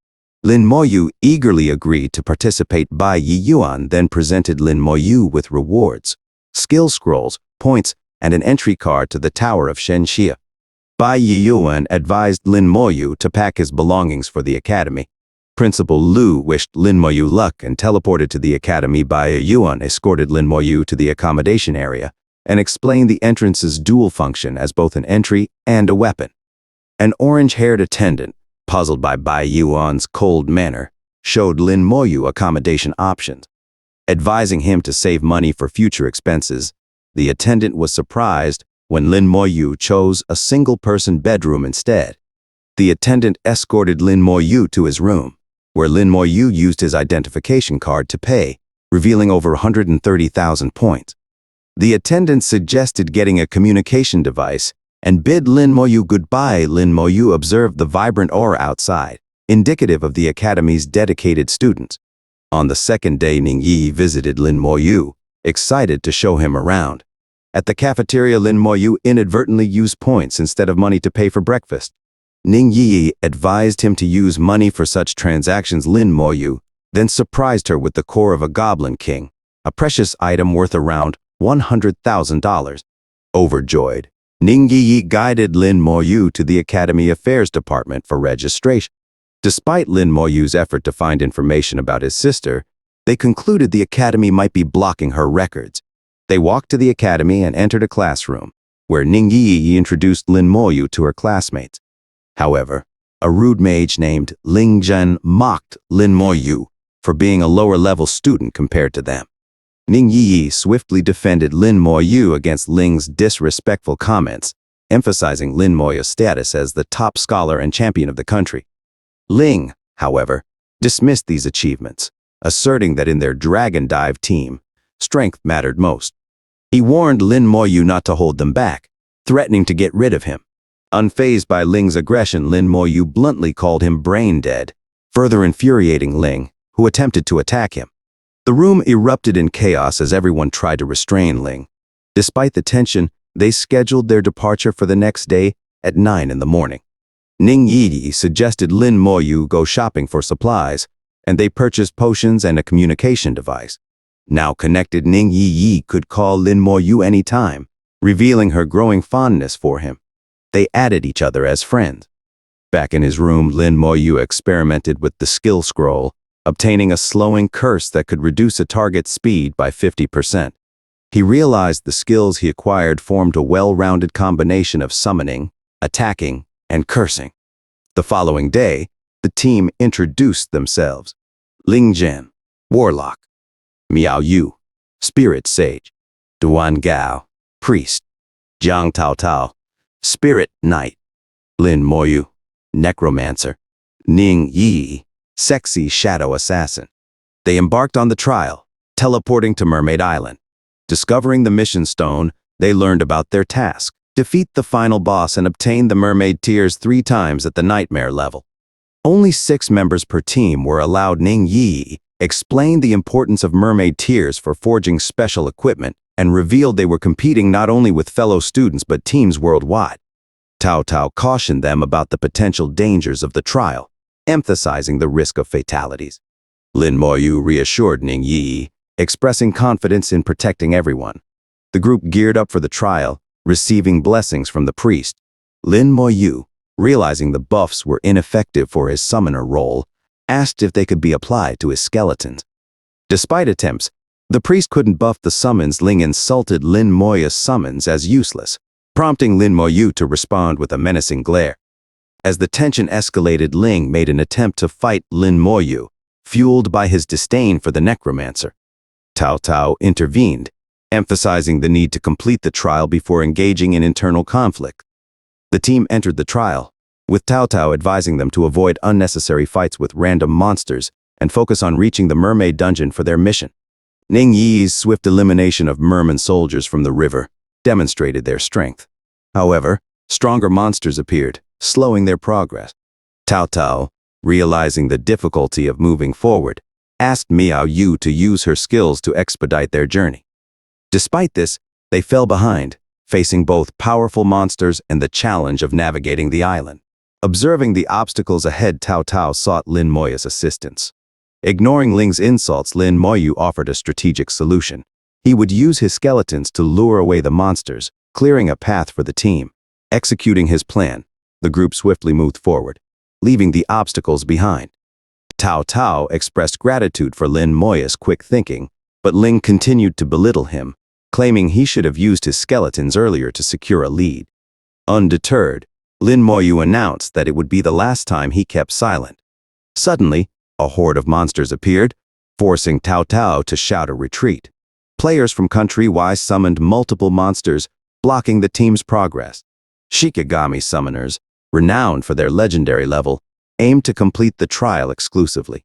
Lin Moyu eagerly agreed to participate. Bai Yuan then presented Lin Moyu with rewards, skill scrolls, points, and an entry card to the Tower of Shenxia. Bai Yuan advised Lin Moyu to pack his belongings for the academy. Principal Lu wished Lin Moyu luck and teleported to the academy. Bai Yuan escorted Lin Moyu to the accommodation area and explained the entrance's dual function as both an entry and a weapon. An orange-haired attendant, puzzled by Bai Yuan's cold manner, showed Lin Moyu accommodation options. Advising him to save money for future expenses, the attendant was surprised when Lin Moyu chose a single-person bedroom instead. The attendant escorted Lin Moyu to his room, where Lin Moyu used his identification card to pay, revealing over 130,000 points. The attendant suggested getting a communication device and bid Lin Moyu goodbye. Lin Moyu observed the vibrant aura outside, indicative of the academy's dedicated students. On the second day, Ning Yi visited Lin Moyu, excited to show him around. At the cafeteria, Lin Moyu inadvertently used points instead of money to pay for breakfast. Ning Yi advised him to use money for such transactions. Lin Moyu then surprised her with the core of a goblin king, a precious item worth around $100,000. Overjoyed, Ning Yi guided Lin Moyu to the Academy Affairs Department for registration. Despite Lin Moyu's effort to find information about his sister, they concluded the academy might be blocking her records. They walked to the academy and entered a classroom, where Ning Yi introduced Lin Moyu to her classmates. However, a rude mage named Ling Zhen mocked Lin Moyu for being a lower-level student compared to them. Ning Yi swiftly defended Lin Moyu against Ling's disrespectful comments, emphasizing Lin Moyu's status as the top scholar and champion of the country. Ling, however, dismissed these achievements, asserting that in their Dragon Dive team, strength mattered most. He warned Lin Moyu not to hold them back, threatening to get rid of him. Unfazed by Ling's aggression, Lin Moyu bluntly called him brain dead, further infuriating Ling, who attempted to attack him. The room erupted in chaos as everyone tried to restrain Ling. Despite the tension, they scheduled their departure for the next day at 9 in the morning. Ning Yi suggested Lin Moyu go shopping for supplies, and they purchased potions and a communication device. Now connected, Ning Yi could call Lin Moyu anytime, revealing her growing fondness for him. They added each other as friends. Back in his room, Lin Moyu experimented with the skill scroll, obtaining a slowing curse that could reduce a target's speed by 50%. He realized the skills he acquired formed a well-rounded combination of summoning, attacking, and cursing. The following day, the team introduced themselves. Ling Zhen, Warlock; Miao Yu, Spirit Sage; Duan Gao, Priest; Jiang Tao Tao, Spirit Knight; Lin Moyu, Necromancer; Ning Yi, Sexy Shadow Assassin. They embarked on the trial, teleporting to Mermaid Island. Discovering the mission stone, they learned about their task: defeat the final boss and obtain the mermaid tiers 3 times at the nightmare level. Only 6 members per team were allowed. Ning Yi explained the importance of mermaid tiers for forging special equipment and revealed they were competing not only with fellow students but teams worldwide. Tao Tao cautioned them about the potential dangers of the trial, emphasizing the risk of fatalities. Lin Moyu reassured Ning Yi, expressing confidence in protecting everyone. The group geared up for the trial, receiving blessings from the priest. Lin Moyu, realizing the buffs were ineffective for his summoner role, asked if they could be applied to his skeletons. Despite attempts, the priest couldn't buff the summons. Ling insulted Lin Moyu's summons as useless, prompting Lin Moyu to respond with a menacing glare. As the tension escalated, Ling made an attempt to fight Lin Moyu, fueled by his disdain for the necromancer. Tao Tao intervened, emphasizing the need to complete the trial before engaging in internal conflict. The team entered the trial, with Tao Tao advising them to avoid unnecessary fights with random monsters and focus on reaching the mermaid dungeon for their mission. Ning Yi's swift elimination of merman soldiers from the river demonstrated their strength. However, stronger monsters appeared, slowing their progress. Tao Tao, realizing the difficulty of moving forward, asked Miao Yu to use her skills to expedite their journey. Despite this, they fell behind, facing both powerful monsters and the challenge of navigating the island. Observing the obstacles ahead, Tao Tao sought Lin Moya's assistance. Ignoring Ling's insults, Lin Moyu offered a strategic solution. He would use his skeletons to lure away the monsters, clearing a path for the team. Executing his plan, the group swiftly moved forward, leaving the obstacles behind. Tao Tao expressed gratitude for Lin Moya's quick thinking, but Ling continued to belittle him, claiming he should have used his skeletons earlier to secure a lead. Undeterred, Lin Moyu announced that it would be the last time he kept silent. Suddenly, a horde of monsters appeared, forcing Tao Tao to shout a retreat. Players from countrywide summoned multiple monsters, blocking the team's progress. Shikigami summoners, renowned for their legendary level, aimed to complete the trial exclusively.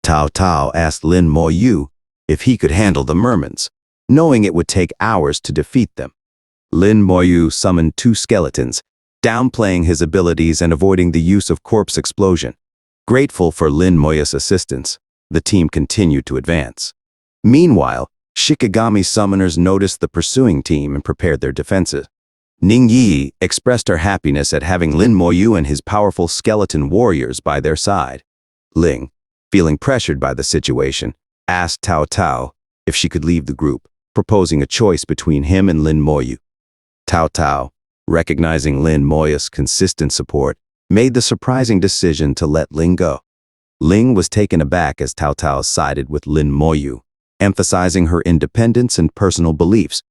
Tao Tao asked Lin Moyu if he could handle the mermaids, knowing it would take hours to defeat them. Lin Moyu summoned 2 skeletons, downplaying his abilities and avoiding the use of corpse explosion. Grateful for Lin Moya's assistance, the team continued to advance. Meanwhile, Shikigami summoners noticed the pursuing team and prepared their defenses. Ning Yi expressed her happiness at having Lin Moyu and his powerful skeleton warriors by their side. Ling, feeling pressured by the situation, asked Tao Tao if she could leave the group, proposing a choice between him and Lin Moyu. Tao Tao, recognizing Lin Moya's consistent support, made the surprising decision to let Ling go. Ling was taken aback as Tao Tao sided with Lin Moyu, emphasizing her independence and personal beliefs.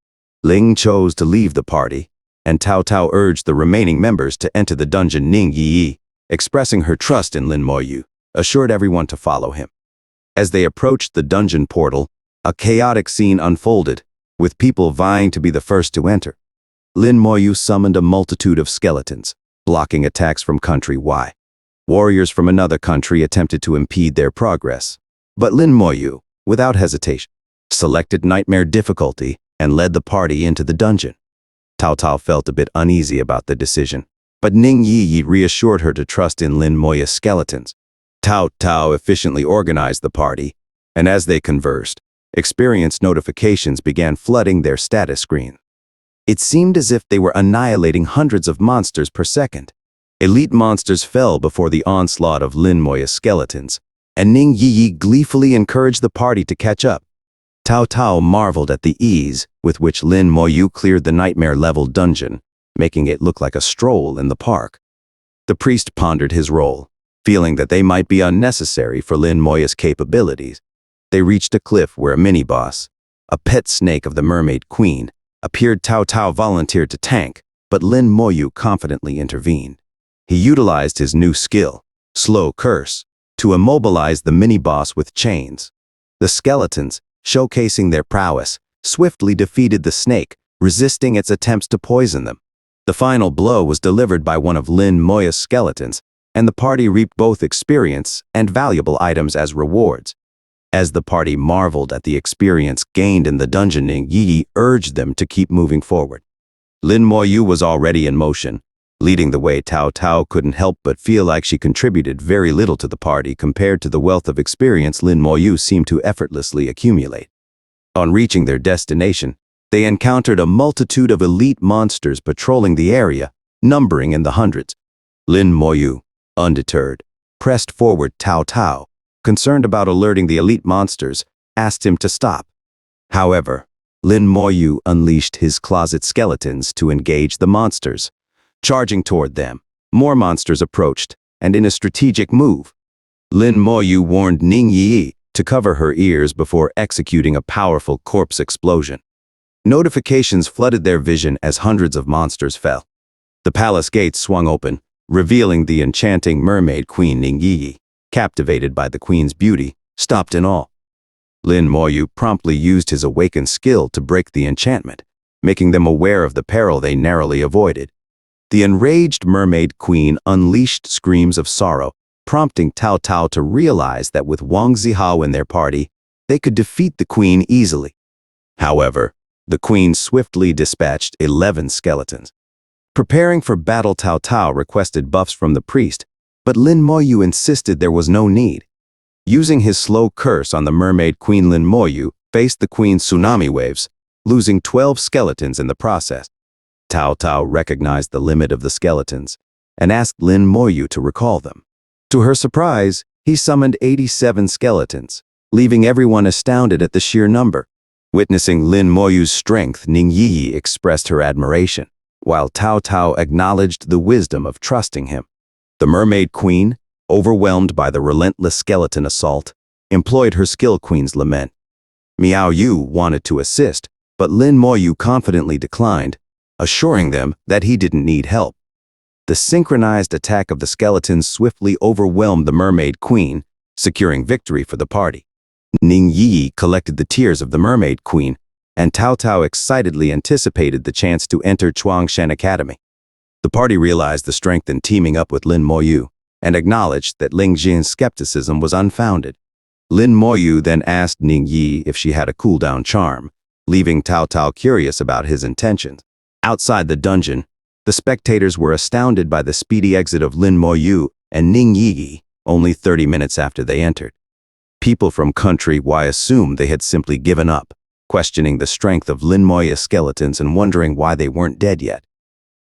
Ling chose to leave the party, and Tao Tao urged the remaining members to enter the dungeon. Ning Yi, expressing her trust in Lin Moyu, assured everyone to follow him. As they approached the dungeon portal, a chaotic scene unfolded, with people vying to be the first to enter. Lin Moyu summoned a multitude of skeletons, blocking attacks from countrywide. Warriors from another country attempted to impede their progress, but Lin Moyu, without hesitation, selected Nightmare difficulty and led the party into the dungeon. Tao Tao felt a bit uneasy about the decision, but Ning Yi reassured her to trust in Lin Moya's skeletons. Tao Tao efficiently organized the party, and as they conversed, experience notifications began flooding their status screen. It seemed as if they were annihilating hundreds of monsters per second. Elite monsters fell before the onslaught of Lin Moya's skeletons, and Ning Yi gleefully encouraged the party to catch up. Tao Tao marveled at the ease with which Lin Moyu cleared the nightmare-level dungeon, making it look like a stroll in the park. The priest pondered his role, feeling that they might be unnecessary for Lin Moya's capabilities. They reached a cliff where a mini-boss, a pet snake of the Mermaid Queen, appeared. Tao Tao volunteered to tank, but Lin Moyu confidently intervened. He utilized his new skill, Slow Curse, to immobilize the mini-boss with chains. The skeletons, showcasing their prowess, swiftly defeated the snake, resisting its attempts to poison them. The final blow was delivered by one of Lin Moya's skeletons, and the party reaped both experience and valuable items as rewards. As the party marveled at the experience gained in the dungeon, Ning Yi urged them to keep moving forward. Lin Moyu was already in motion, leading the way. Tao Tao couldn't help but feel like she contributed very little to the party compared to the wealth of experience Lin Moyu seemed to effortlessly accumulate. On reaching their destination, they encountered a multitude of elite monsters patrolling the area, numbering in the hundreds. Lin Moyu, undeterred, pressed forward. Tao Tao, concerned about alerting the elite monsters, asked him to stop. However, Lin Moyu unleashed his closet skeletons to engage the monsters. Charging toward them, more monsters approached, and in a strategic move, Lin Moyu warned Ning Yi to cover her ears before executing a powerful corpse explosion. Notifications flooded their vision as hundreds of monsters fell. The palace gates swung open, revealing the enchanting mermaid queen. Ning Yi, captivated by the queen's beauty, stopped in awe. Lin Moyu promptly used his awakened skill to break the enchantment, making them aware of the peril they narrowly avoided. The enraged mermaid queen unleashed screams of sorrow, prompting Tao Tao to realize that with Wang Zihao in their party, they could defeat the queen easily. However, the queen swiftly dispatched 11 skeletons. Preparing for battle, Tao Tao requested buffs from the priest, but Lin Moyu insisted there was no need. Using his slow curse on the mermaid queen, Lin Moyu faced the queen's tsunami waves, losing 12 skeletons in the process. Tao Tao recognized the limit of the skeletons and asked Lin Moyu to recall them. To her surprise, he summoned 87 skeletons, leaving everyone astounded at the sheer number. Witnessing Lin Moyu's strength, Ning Yi expressed her admiration, while Tao Tao acknowledged the wisdom of trusting him. The mermaid queen, overwhelmed by the relentless skeleton assault, employed her skill queen's lament. Miao Yu wanted to assist, but Lin Moyu confidently declined, assuring them that he didn't need help. The synchronized attack of the skeletons swiftly overwhelmed the mermaid queen, securing victory for the party. Ning Yi collected the tears of the mermaid queen, and Tao Tao excitedly anticipated the chance to enter Chuangshan Academy. The party realized the strength in teaming up with Lin Moyu, and acknowledged that Ling Jin's skepticism was unfounded. Lin Moyu then asked Ning Yi if she had a cooldown charm, leaving Tao Tao curious about his intentions. Outside the dungeon, the spectators were astounded by the speedy exit of Lin Moyu and Ning Yi only 30 minutes after they entered. People from Country Y assumed they had simply given up, questioning the strength of Lin Moyu's skeletons and wondering why they weren't dead yet.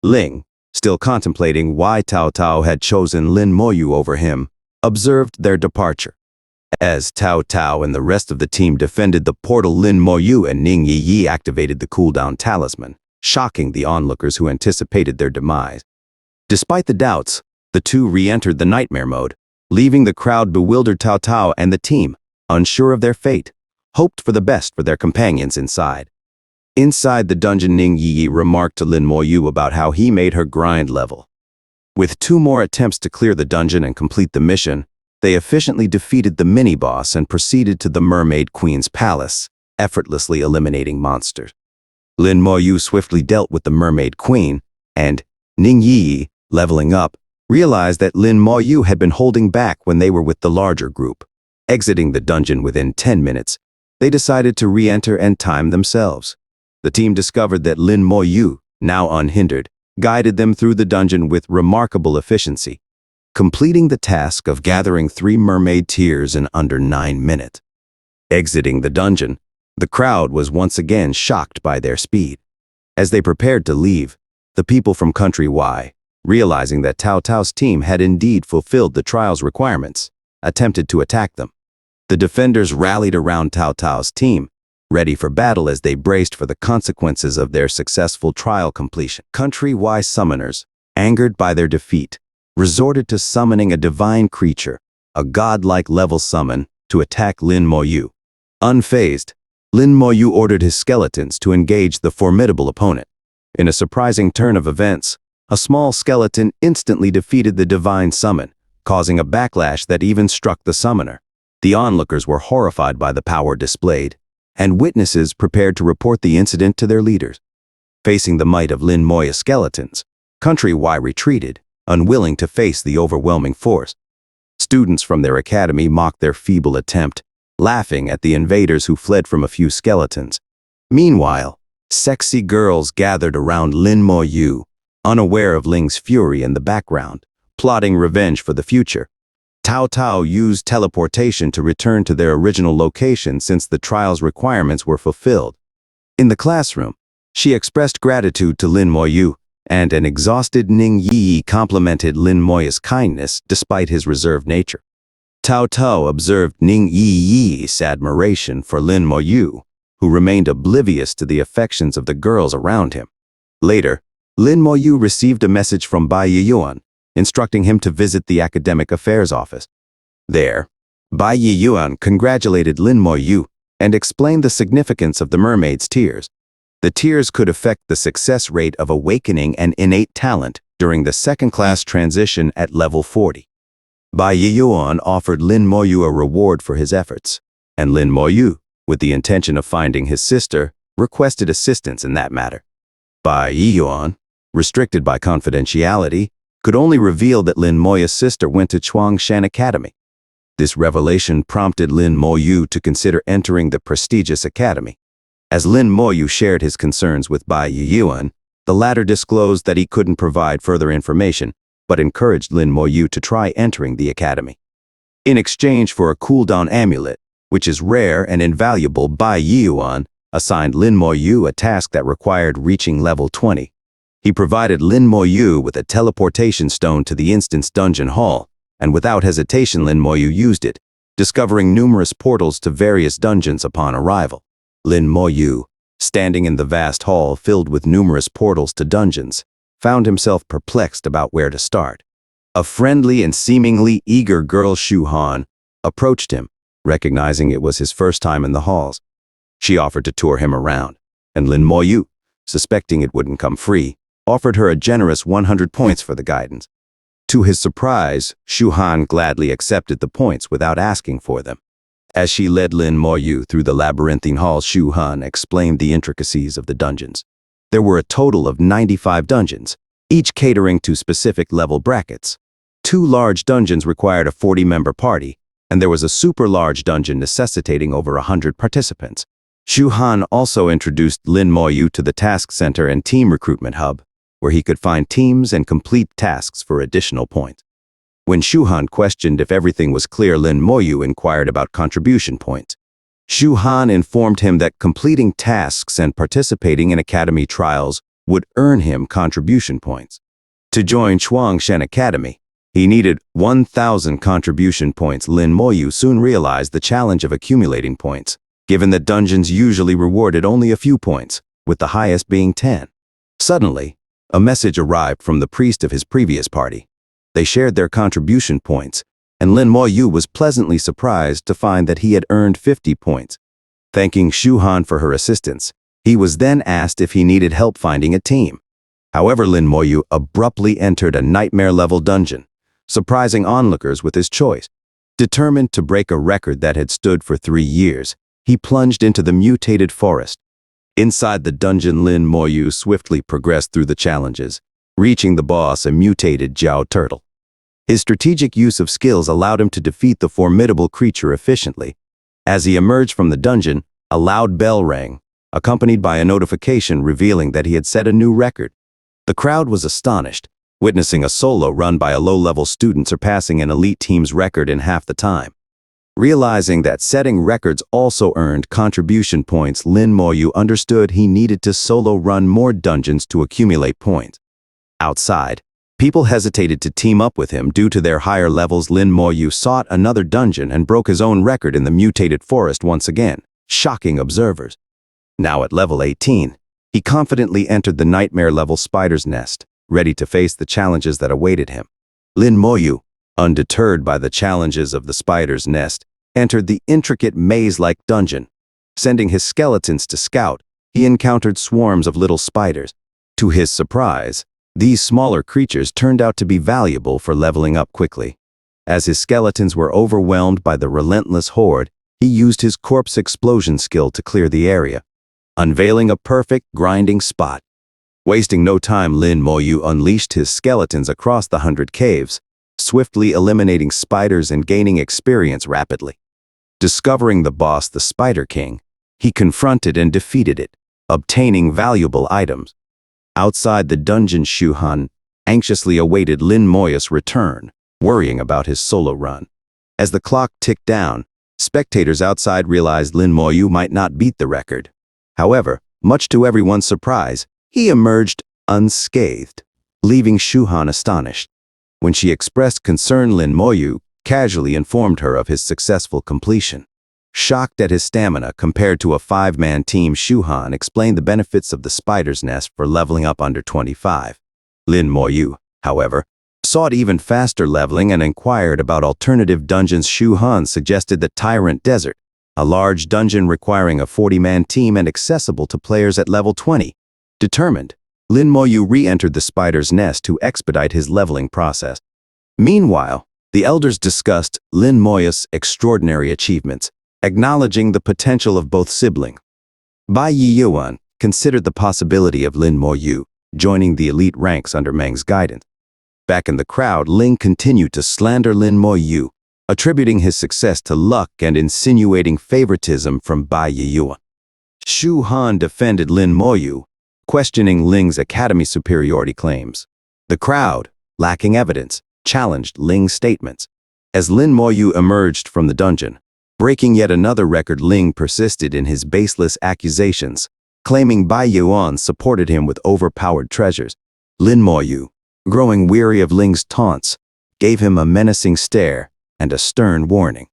Ling, still contemplating why Tao Tao had chosen Lin Moyu over him, observed their departure. As Tao Tao and the rest of the team defended the portal, Lin Moyu and Ning Yi activated the cooldown talisman, shocking the onlookers who anticipated their demise. Despite the doubts, the two re-entered the nightmare mode, leaving the crowd bewildered. Tao Tao and the team, unsure of their fate, hoped for the best for their companions inside. Inside the dungeon, Ning Yi remarked to Lin Moyu about how he made her grind level. With 2 more attempts to clear the dungeon and complete the mission, they efficiently defeated the mini-boss and proceeded to the Mermaid Queen's palace, effortlessly eliminating monsters. Lin Moyu swiftly dealt with the Mermaid Queen, and Ning Yi, leveling up, realized that Lin Moyu had been holding back when they were with the larger group. Exiting the dungeon within 10 minutes, they decided to re-enter and time themselves. The team discovered that Lin Moyu, now unhindered, guided them through the dungeon with remarkable efficiency, completing the task of gathering 3 mermaid tears in under 9 minutes. Exiting the dungeon, the crowd was once again shocked by their speed. As they prepared to leave, the people from Country Y, realizing that Tao Tao's team had indeed fulfilled the trial's requirements, attempted to attack them. The defenders rallied around Tao Tao's team, ready for battle as they braced for the consequences of their successful trial completion. Country Y summoners, angered by their defeat, resorted to summoning a divine creature, a godlike level summon, to attack Lin Moyu. Unfazed, Lin Moyu ordered his skeletons to engage the formidable opponent. In a surprising turn of events, a small skeleton instantly defeated the divine summon, causing a backlash that even struck the summoner. The onlookers were horrified by the power displayed, and witnesses prepared to report the incident to their leaders. Facing the might of Lin Moyu's skeletons, Country Y retreated, unwilling to face the overwhelming force. Students from their academy mocked their feeble attempt, laughing at the invaders who fled from a few skeletons. Meanwhile, sexy girls gathered around Lin Moyu, unaware of Ling's fury in the background, plotting revenge for the future. Tao Tao used teleportation to return to their original location since the trial's requirements were fulfilled. In the classroom, she expressed gratitude to Lin Moyu, and an exhausted Ning Yi complimented Lin Moyu's kindness despite his reserved nature. Tao Tao observed Ning Yi's admiration for Lin Moyu, who remained oblivious to the affections of the girls around him. Later, Lin Moyu received a message from Bai Yiyuan, instructing him to visit the academic affairs office. There, Bai Yiyuan congratulated Lin Moyu and explained the significance of the mermaid's tears. The tears could affect the success rate of awakening an innate talent during the second-class transition at level 40. Bai Yiyuan offered Lin Moyu a reward for his efforts, and Lin Moyu, with the intention of finding his sister, requested assistance in that matter. Bai Yiyuan, restricted by confidentiality, could only reveal that Lin Moyu's sister went to Chuangshan Academy. This revelation prompted Lin Moyu to consider entering the prestigious academy. As Lin Moyu shared his concerns with Bai Yiyuan, The latter disclosed that he couldn't provide further information, but encouraged Lin Moyu to try entering the academy. In exchange for a cooldown amulet, which is rare and invaluable, Bai Yuan assigned Lin Moyu a task that required reaching level 20. He provided Lin Moyu with a teleportation stone to the instance dungeon hall, and without hesitation Lin Moyu used it, discovering numerous portals to various dungeons upon arrival. Lin Moyu, standing in the vast hall filled with numerous portals to dungeons, found himself perplexed about where to start. A friendly and seemingly eager girl, Shu Han, approached him, recognizing it was his first time in the halls. She offered to tour him around, and Lin Moyu, suspecting it wouldn't come free, offered her a generous 100 points for the guidance. To his surprise, Shu Han gladly accepted the points without asking for them. As she led Lin Moyu through the labyrinthine halls, Shu Han explained the intricacies of the dungeons. There were a total of 95 dungeons, each catering to specific level brackets. 2 large dungeons required a 40-member party, and there was a super large dungeon necessitating over 100 participants. Shu Han also introduced Lin Moyu to the task center and team recruitment hub, where he could find teams and complete tasks for additional points. When Shu Han questioned if everything was clear, Lin Moyu inquired about contribution points. Shu Han informed him that completing tasks and participating in academy trials would earn him contribution points. To join Chuangshen Academy, he needed 1,000 contribution points. Lin Moyu soon realized the challenge of accumulating points, given that dungeons usually rewarded only a few points, with the highest being 10. Suddenly, a message arrived from the priest of his previous party. They shared their contribution points, and Lin Moyu was pleasantly surprised to find that he had earned 50 points. Thanking Shu Han for her assistance, he was then asked if he needed help finding a team. However, Lin Moyu abruptly entered a nightmare-level dungeon, surprising onlookers with his choice. Determined to break a record that had stood for 3 years, he plunged into the mutated forest. Inside the dungeon, Lin Moyu swiftly progressed through the challenges, reaching the boss, a mutated Jiao turtle. His strategic use of skills allowed him to defeat the formidable creature efficiently. As he emerged from the dungeon, a loud bell rang, accompanied by a notification revealing that he had set a new record. The crowd was astonished, witnessing a solo run by a low-level student surpassing an elite team's record in half the time. Realizing that setting records also earned contribution points, Lin Moyu understood he needed to solo run more dungeons to accumulate points. Outside, people hesitated to team up with him due to their higher levels. Lin Moyu sought another dungeon and broke his own record in the mutated forest once again, shocking observers. Now at level 18, he confidently entered the nightmare-level spider's nest, ready to face the challenges that awaited him. Lin Moyu, undeterred by the challenges of the spider's nest, entered the intricate maze-like dungeon. Sending his skeletons to scout, he encountered swarms of little spiders. To his surprise, these smaller creatures turned out to be valuable for leveling up quickly. As his skeletons were overwhelmed by the relentless horde, he used his corpse explosion skill to clear the area, unveiling a perfect grinding spot. Wasting no time, Lin Moyu unleashed his skeletons across the 100 caves, swiftly eliminating spiders and gaining experience rapidly. Discovering the boss, the Spider King, he confronted and defeated it, obtaining valuable items. Outside the dungeon, Shu Han anxiously awaited Lin Moyu's return, worrying about his solo run. As the clock ticked down, spectators outside realized Lin Moyu might not beat the record. However, much to everyone's surprise, he emerged unscathed, leaving Shu Han astonished. When she expressed concern, Lin Moyu casually informed her of his successful completion. Shocked at his stamina compared to a 5-man team, Shu Han explained the benefits of the spider's nest for leveling up under 25. Lin Moyu, however, sought even faster leveling and inquired about alternative dungeons. Shu Han suggested the Tyrant Desert, a large dungeon requiring a 40-man team and accessible to players at level 20. Determined, Lin Moyu re-entered the spider's nest to expedite his leveling process. Meanwhile, the elders discussed Lin Moyu's extraordinary achievements, acknowledging the potential of both siblings. Bai Yuan considered the possibility of Lin Moyu joining the elite ranks under Meng's guidance. Back in the crowd, Ling continued to slander Lin Moyu, attributing his success to luck and insinuating favoritism from Bai Yuan. Shu Han defended Lin Moyu, questioning Ling's academy superiority claims. The crowd, lacking evidence, challenged Ling's statements. As Lin Moyu emerged from the dungeon, breaking yet another record, Ling persisted in his baseless accusations, claiming Bai Yuan supported him with overpowered treasures. Lin Moyu, growing weary of Ling's taunts, gave him a menacing stare and a stern warning.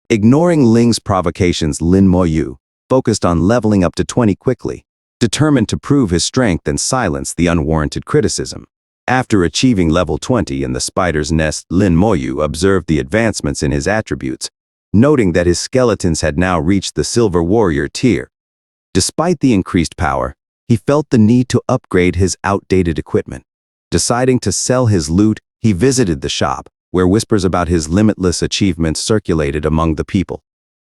Ignoring Ling's provocations, Lin Moyu focused on leveling up to 20 quickly, determined to prove his strength and silence the unwarranted criticism. After achieving level 20 in the spider's nest, Lin Moyu observed the advancements in his attributes, noting that his skeletons had now reached the Silver Warrior tier. Despite the increased power, he felt the need to upgrade his outdated equipment. Deciding to sell his loot, he visited the shop, where whispers about his limitless achievements circulated among the people.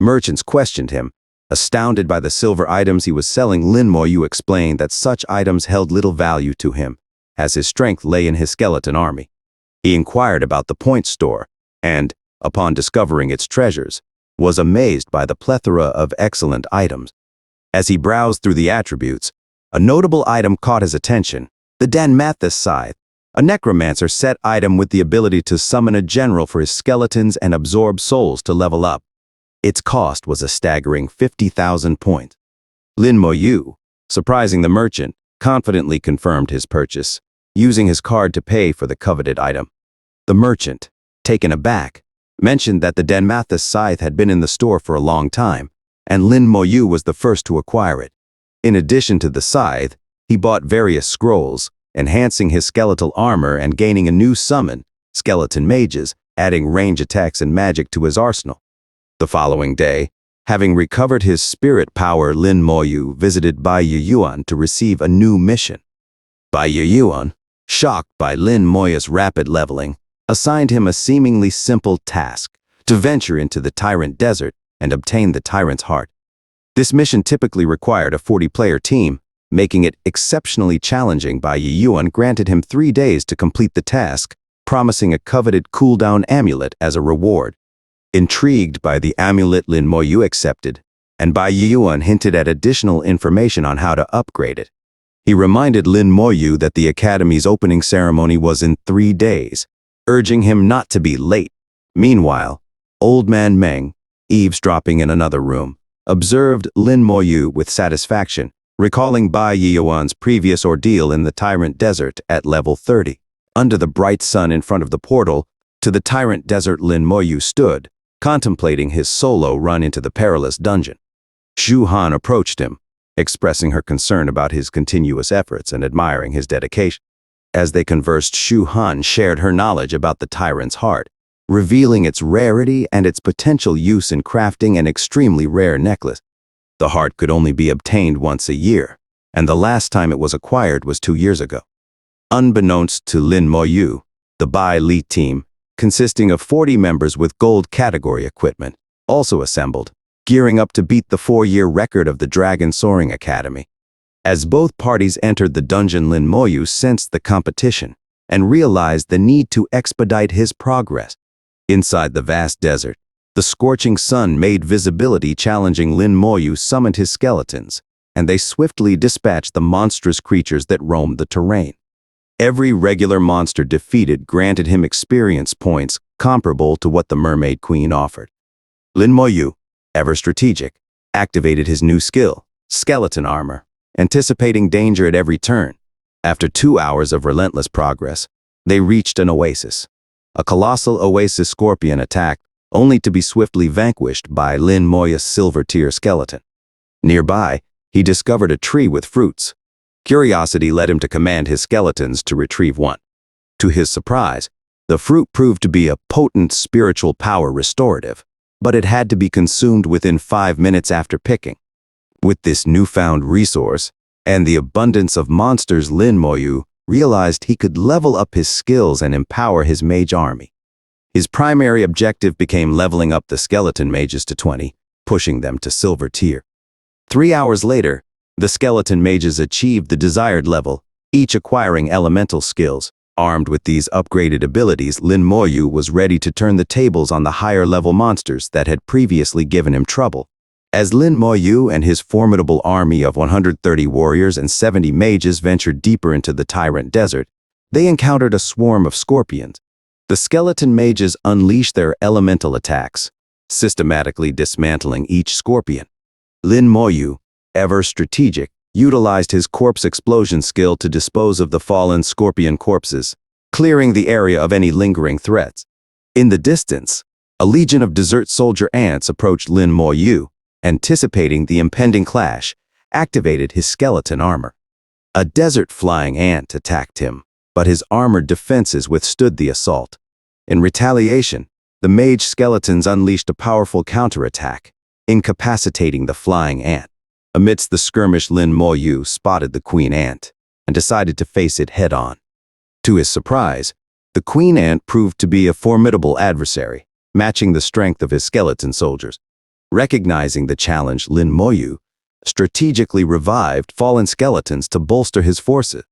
Merchants questioned him. Astounded by the silver items he was selling, Lin Moyu explained that such items held little value to him, as his strength lay in his skeleton army. He inquired about the point store, and, upon discovering its treasures, was amazed by the plethora of excellent items. As he browsed through the attributes, a notable item caught his attention: the Danmathus Scythe, a necromancer set item with the ability to summon a general for his skeletons and absorb souls to level up. Its cost was a staggering 50,000 points. Lin Moyu, surprising the merchant, confidently confirmed his purchase, using his card to pay for the coveted item. The merchant, taken aback, mentioned that the Danmathus Scythe had been in the store for a long time, and Lin Moyu was the first to acquire it. In addition to the scythe, he bought various scrolls, enhancing his skeletal armor and gaining a new summon, skeleton mages, adding range attacks and magic to his arsenal. The following day, having recovered his spirit power, Lin Moyu visited Bai Yuan to receive a new mission. Bai Yuan, shocked by Lin Moyu's rapid leveling, assigned him a seemingly simple task: to venture into the Tyrant Desert and obtain the Tyrant's heart. This mission typically required a 40-player team, making it exceptionally challenging. Bai Yuan granted him 3 days to complete the task, promising a coveted cooldown amulet as a reward. Intrigued by the amulet, Lin Moyu accepted, and Bai Yuan hinted at additional information on how to upgrade it. He reminded Lin Moyu that the academy's opening ceremony was in 3 days, urging him not to be late. Meanwhile, Old Man Meng, eavesdropping in another room, observed Lin Moyu with satisfaction, recalling Bai Yuan's previous ordeal in the Tyrant Desert at level 30. Under the bright sun in front of the portal to the Tyrant Desert, Lin Moyu stood, contemplating his solo run into the perilous dungeon. Xu Han approached him, expressing her concern about his continuous efforts and admiring his dedication. As they conversed, Xu Han shared her knowledge about the Tyrant's heart, revealing its rarity and its potential use in crafting an extremely rare necklace. The heart could only be obtained once a year, and the last time it was acquired was 2 years ago. Unbeknownst to Lin Moyu, the Bai Li team, consisting of 40 members with gold category equipment, also assembled, gearing up to beat the 4-year record of the Dragon Soaring Academy. As both parties entered the dungeon, Lin Moyu sensed the competition and realized the need to expedite his progress. Inside the vast desert, the scorching sun made visibility challenging. Lin Moyu summoned his skeletons, and they swiftly dispatched the monstrous creatures that roamed the terrain. Every regular monster defeated granted him experience points comparable to what the Mermaid Queen offered. Lin Moyu, ever strategic, activated his new skill, skeleton armor, anticipating danger at every turn. After 2 hours of relentless progress, they reached an oasis. A colossal oasis scorpion attacked, only to be swiftly vanquished by Lin Moyu's silver-tier skeleton. Nearby, he discovered a tree with fruits. Curiosity led him to command his skeletons to retrieve one. To his surprise, the fruit proved to be a potent spiritual power restorative, but it had to be consumed within 5 minutes after picking. With this newfound resource, and the abundance of monsters, Lin Moyu realized he could level up his skills and empower his mage army. His primary objective became leveling up the skeleton mages to 20, pushing them to silver tier. 3 hours later, the skeleton mages achieved the desired level, each acquiring elemental skills. Armed with these upgraded abilities, Lin Moyu was ready to turn the tables on the higher-level monsters that had previously given him trouble. As Lin Moyu and his formidable army of 130 warriors and 70 mages ventured deeper into the Tyrant Desert, they encountered a swarm of scorpions. The skeleton mages unleashed their elemental attacks, systematically dismantling each scorpion. Lin Moyu, ever strategic, utilized his corpse explosion skill to dispose of the fallen scorpion corpses, clearing the area of any lingering threats. In the distance, a legion of desert soldier ants approached Lin Moyu, anticipating the impending clash, activated his skeleton armor. A desert flying ant attacked him, but his armored defenses withstood the assault. In retaliation, the mage skeletons unleashed a powerful counterattack, incapacitating the flying ant. Amidst the skirmish, Lin Moyu spotted the queen ant and decided to face it head-on. To his surprise, the queen ant proved to be a formidable adversary, matching the strength of his skeleton soldiers. Recognizing the challenge, Lin Moyu strategically revived fallen skeletons to bolster his forces.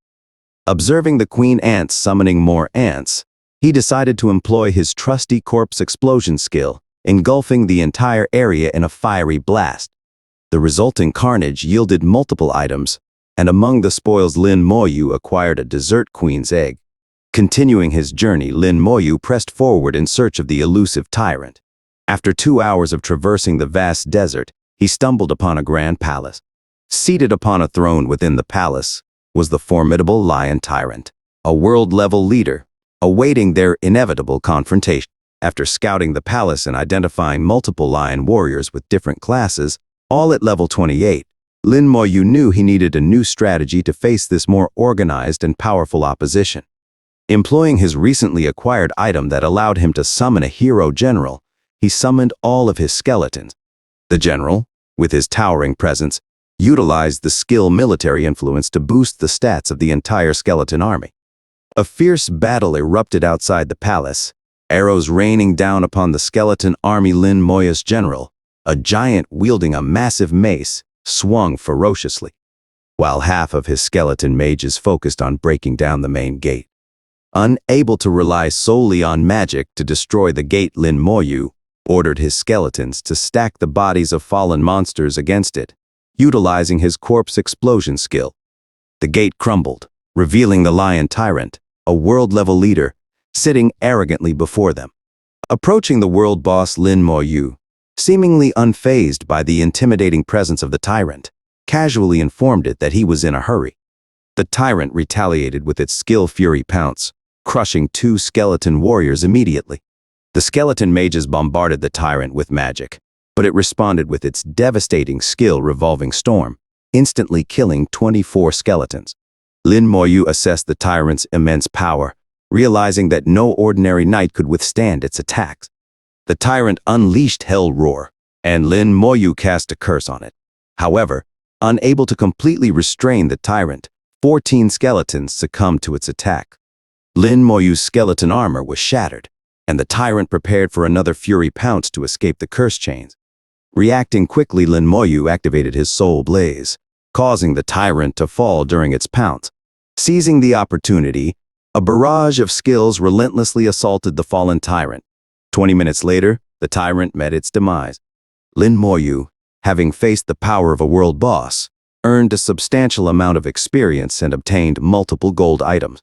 Observing the queen ants summoning more ants, he decided to employ his trusty corpse explosion skill, engulfing the entire area in a fiery blast. The resulting carnage yielded multiple items, and among the spoils Lin Moyu acquired a desert queen's egg. Continuing his journey, Lin Moyu pressed forward in search of the elusive tyrant. After 2 hours of traversing the vast desert, he stumbled upon a grand palace. Seated upon a throne within the palace was the formidable lion tyrant, a world-level leader, awaiting their inevitable confrontation. After scouting the palace and identifying multiple lion warriors with different classes, all at level 28, Lin Moyu knew he needed a new strategy to face this more organized and powerful opposition. Employing his recently acquired item that allowed him to summon a hero general, he summoned all of his skeletons. The general, with his towering presence, utilized the skill military influence to boost the stats of the entire skeleton army. A fierce battle erupted outside the palace, arrows raining down upon the skeleton army. Lin Moyu's general, a giant wielding a massive mace, swung ferociously, while half of his skeleton mages focused on breaking down the main gate. Unable to rely solely on magic to destroy the gate, Lin Moyu ordered his skeletons to stack the bodies of fallen monsters against it, utilizing his corpse explosion skill. The gate crumbled, revealing the lion tyrant, a world-level leader, sitting arrogantly before them. Approaching the world boss, Lin Moyu, seemingly unfazed by the intimidating presence of the tyrant, casually informed it that he was in a hurry. The tyrant retaliated with its skill fury pounce, crushing 2 skeleton warriors immediately. The skeleton mages bombarded the tyrant with magic, but it responded with its devastating skill revolving storm, instantly killing 24 skeletons. Lin Moyu assessed the tyrant's immense power, realizing that no ordinary knight could withstand its attacks. The tyrant unleashed Hell Roar, and Lin Moyu cast a curse on it. However, unable to completely restrain the tyrant, 14 skeletons succumbed to its attack. Lin Moyu's skeleton armor was shattered, and the tyrant prepared for another fury pounce to escape the curse chains. Reacting quickly, Lin Moyu activated his soul blaze, causing the tyrant to fall during its pounce. Seizing the opportunity, a barrage of skills relentlessly assaulted the fallen tyrant. 20 minutes later, the tyrant met its demise. Lin Moyu, having faced the power of a world boss, earned a substantial amount of experience and obtained multiple gold items.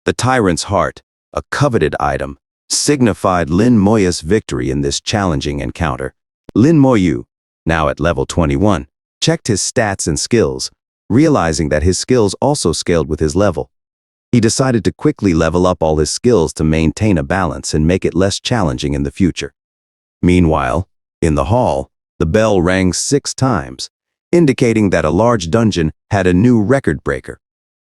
The tyrant's heart, a coveted item, signified Lin Moyu's victory in this challenging encounter. Lin Moyu, now at level 21, checked his stats and skills, realizing that his skills also scaled with his level. He decided to quickly level up all his skills to maintain a balance and make it less challenging in the future. Meanwhile, in the hall, the bell rang 6 times, indicating that a large dungeon had a new record breaker.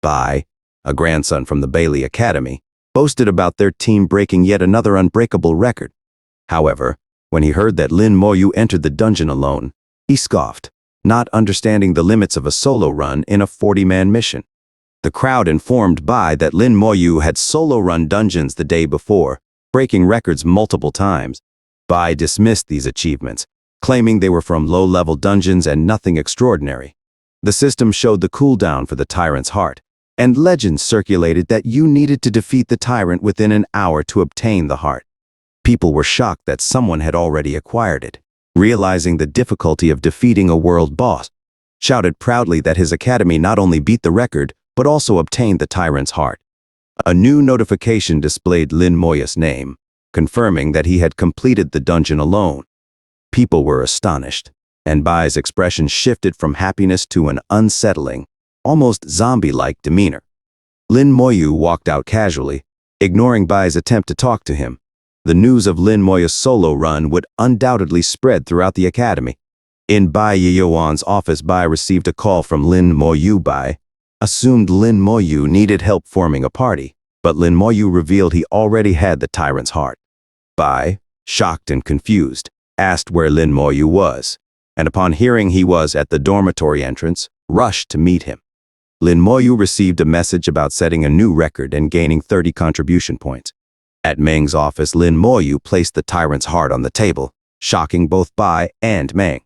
Bai, a grandson from the Bailey Academy, boasted about their team breaking yet another unbreakable record. However, when he heard that Lin Moyu entered the dungeon alone, he scoffed, not understanding the limits of a solo run in a 40-man mission. The crowd informed Bai that Lin Moyu had solo-run dungeons the day before, breaking records multiple times. Bai dismissed these achievements, claiming they were from low-level dungeons and nothing extraordinary. The system showed the cooldown for the tyrant's heart, and legends circulated that you needed to defeat the tyrant within an hour to obtain the heart. People were shocked that someone had already acquired it, realizing the difficulty of defeating a world boss, shouted proudly that his academy not only beat the record, but also obtained the tyrant's heart. A new notification displayed Lin Moya's name, confirming that he had completed the dungeon alone. People were astonished, and Bai's expression shifted from happiness to an unsettling, almost zombie-like demeanor. Lin Moyu walked out casually, ignoring Bai's attempt to talk to him. The news of Lin Moya's solo run would undoubtedly spread throughout the academy. In Bai Yiyuan's office, Bai received a call from Lin Moyu. Bai assumed Lin Moyu needed help forming a party, but Lin Moyu revealed he already had the tyrant's heart. Bai, shocked and confused, asked where Lin Moyu was, and upon hearing he was at the dormitory entrance, rushed to meet him. Lin Moyu received a message about setting a new record and gaining 30 contribution points. At Meng's office, Lin Moyu placed the tyrant's heart on the table, shocking both Bai and Meng.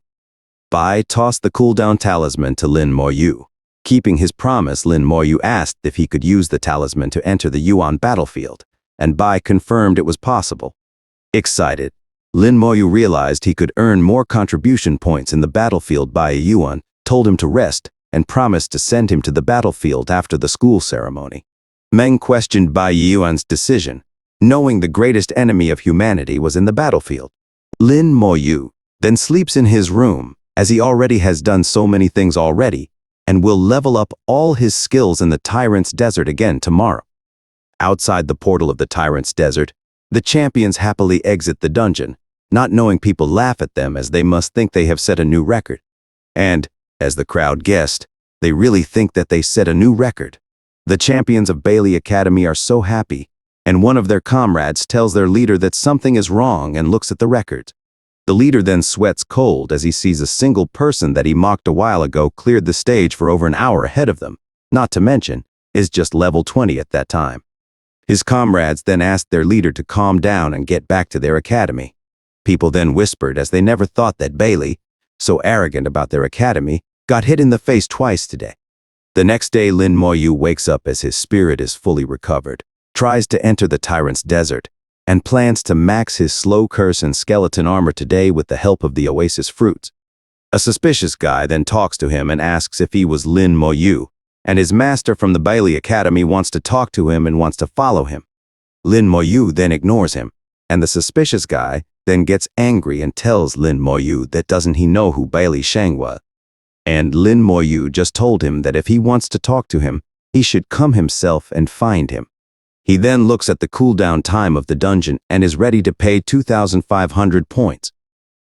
Bai tossed the cooldown talisman to Lin Moyu. Keeping his promise, Lin Moyu asked if he could use the talisman to enter the Yuan battlefield, and Bai confirmed it was possible. Excited, Lin Moyu realized he could earn more contribution points in the battlefield. Bai Yuan told him to rest and promised to send him to the battlefield after the school ceremony. Meng questioned Bai Yuan's decision, knowing the greatest enemy of humanity was in the battlefield. Lin Moyu then sleeps in his room, as he already has done so many things already, and will level up all his skills in the Tyrant's Desert again tomorrow. Outside the portal of the Tyrant's Desert, the champions happily exit the dungeon, not knowing people laugh at them as they must think they have set a new record. And, as the crowd guessed, they really think that they set a new record. The champions of Bailey Academy are so happy, and one of their comrades tells their leader that something is wrong and looks at the records. The leader then sweats cold as he sees a single person that he mocked a while ago cleared the stage for over an hour ahead of them, not to mention, is just level 20 at that time. His comrades then asked their leader to calm down and get back to their academy. People then whispered as they never thought that Bailey, so arrogant about their academy, got hit in the face twice today. The next day, Lin Moyu wakes up as his spirit is fully recovered, tries to enter the Tyrant's Desert, and plans to max his slow curse and skeleton armor today with the help of the oasis fruits. A suspicious guy then talks to him and asks if he was Lin Moyu, and his master from the Bailey Academy wants to talk to him and wants to follow him. Lin Moyu then ignores him, and the suspicious guy then gets angry and tells Lin Moyu that doesn't he know who Bailey Shang was. And Lin Moyu just told him that if he wants to talk to him, he should come himself and find him. He then looks at the cooldown time of the dungeon and is ready to pay 2,500 points.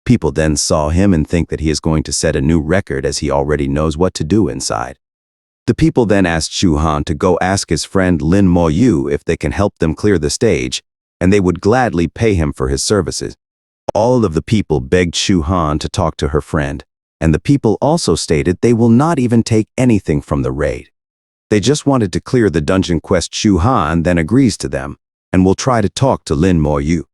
People then saw him and think that he is going to set a new record as he already knows what to do inside. The people then asked Shu Han to go ask his friend Lin Moyu if they can help them clear the stage, and they would gladly pay him for his services. All of the people begged Shu Han to talk to her friend, and the people also stated they will not even take anything from the raid. They just wanted to clear the dungeon quest. Shu Han then agrees to them, and will try to talk to Lin Moyu.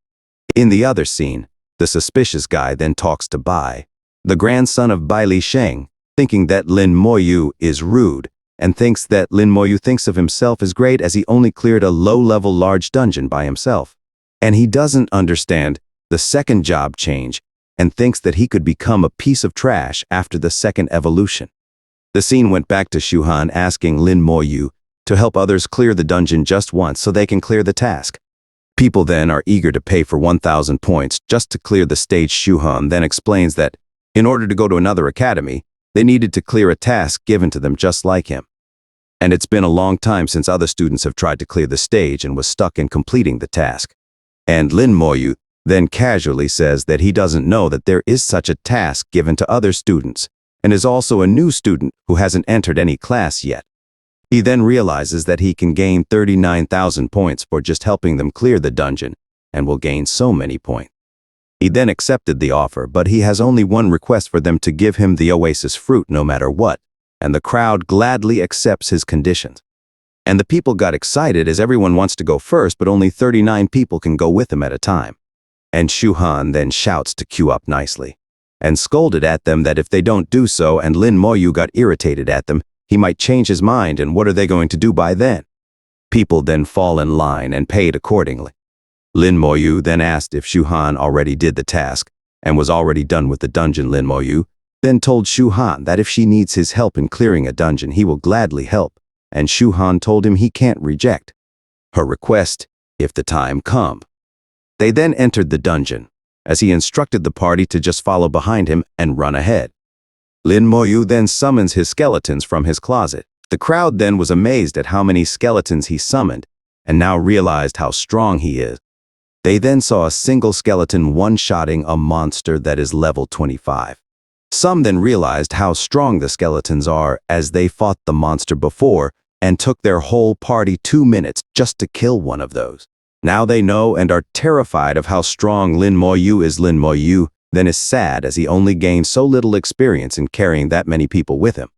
In the other scene, the suspicious guy then talks to Bai, the grandson of Bai Li Sheng, thinking that Lin Moyu is rude, and thinks that Lin Moyu thinks of himself as great as he only cleared a low-level large dungeon by himself. And he doesn't understand the second job change, and thinks that he could become a piece of trash after the second evolution. The scene went back to Shu Han asking Lin Moyu to help others clear the dungeon just once so they can clear the task. People then are eager to pay for 1,000 points just to clear the stage. Shu Han then explains that, in order to go to another academy, they needed to clear a task given to them just like him. And it's been a long time since other students have tried to clear the stage and was stuck in completing the task. And Lin Moyu then casually says that he doesn't know that there is such a task given to other students, and is also a new student who hasn't entered any class yet. He then realizes that he can gain 39,000 points for just helping them clear the dungeon, and will gain so many points. He then accepted the offer, but he has only one request for them to give him the oasis fruit no matter what, and the crowd gladly accepts his conditions. And the people got excited as everyone wants to go first, but only 39 people can go with him at a time. And Shu Han then shouts to queue up nicely, and scolded at them that if they don't do so, and Lin Moyu got irritated at them, he might change his mind, and what are they going to do by then? People then fall in line and paid accordingly. Lin Moyu then asked if Shu Han already did the task, and was already done with the dungeon. Lin Moyu then told Shu Han that if she needs his help in clearing a dungeon, he will gladly help, and Shu Han told him he can't reject her request if the time comes. They then entered the dungeon, as he instructed the party to just follow behind him and run ahead. Lin Moyu then summons his skeletons from his closet. The crowd then was amazed at how many skeletons he summoned, and now realized how strong he is. They then saw a single skeleton one-shotting a monster that is level 25. Some then realized how strong the skeletons are, as they fought the monster before and took their whole party 2 minutes just to kill one of those. Now they know and are terrified of how strong Lin Moyu is. Lin Moyu then is sad as he only gained so little experience in carrying that many people with him.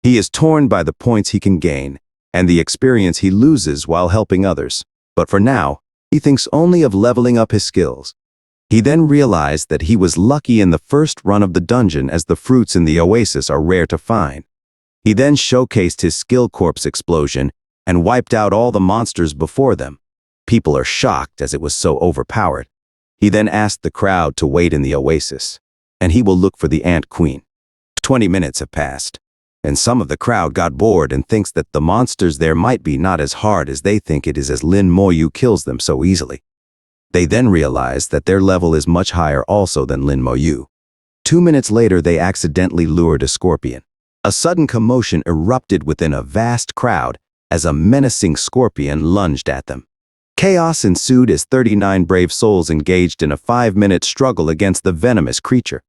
He is torn by the points he can gain and the experience he loses while helping others, but for now, he thinks only of leveling up his skills. He then realized that he was lucky in the first run of the dungeon, as the fruits in the oasis are rare to find. He then showcased his skill corpse explosion and wiped out all the monsters before them. People are shocked as it was so overpowered. He then asked the crowd to wait in the oasis, and he will look for the Ant Queen. 20 minutes have passed, and some of the crowd got bored and thinks that the monsters there might be not as hard as they think it is, as Lin Moyu kills them so easily. They then realize that their level is much higher also than Lin Moyu. 2 minutes later, they accidentally lured a scorpion. A sudden commotion erupted within a vast crowd as a menacing scorpion lunged at them. Chaos ensued as 39 brave souls engaged in a 5-minute struggle against the venomous creature.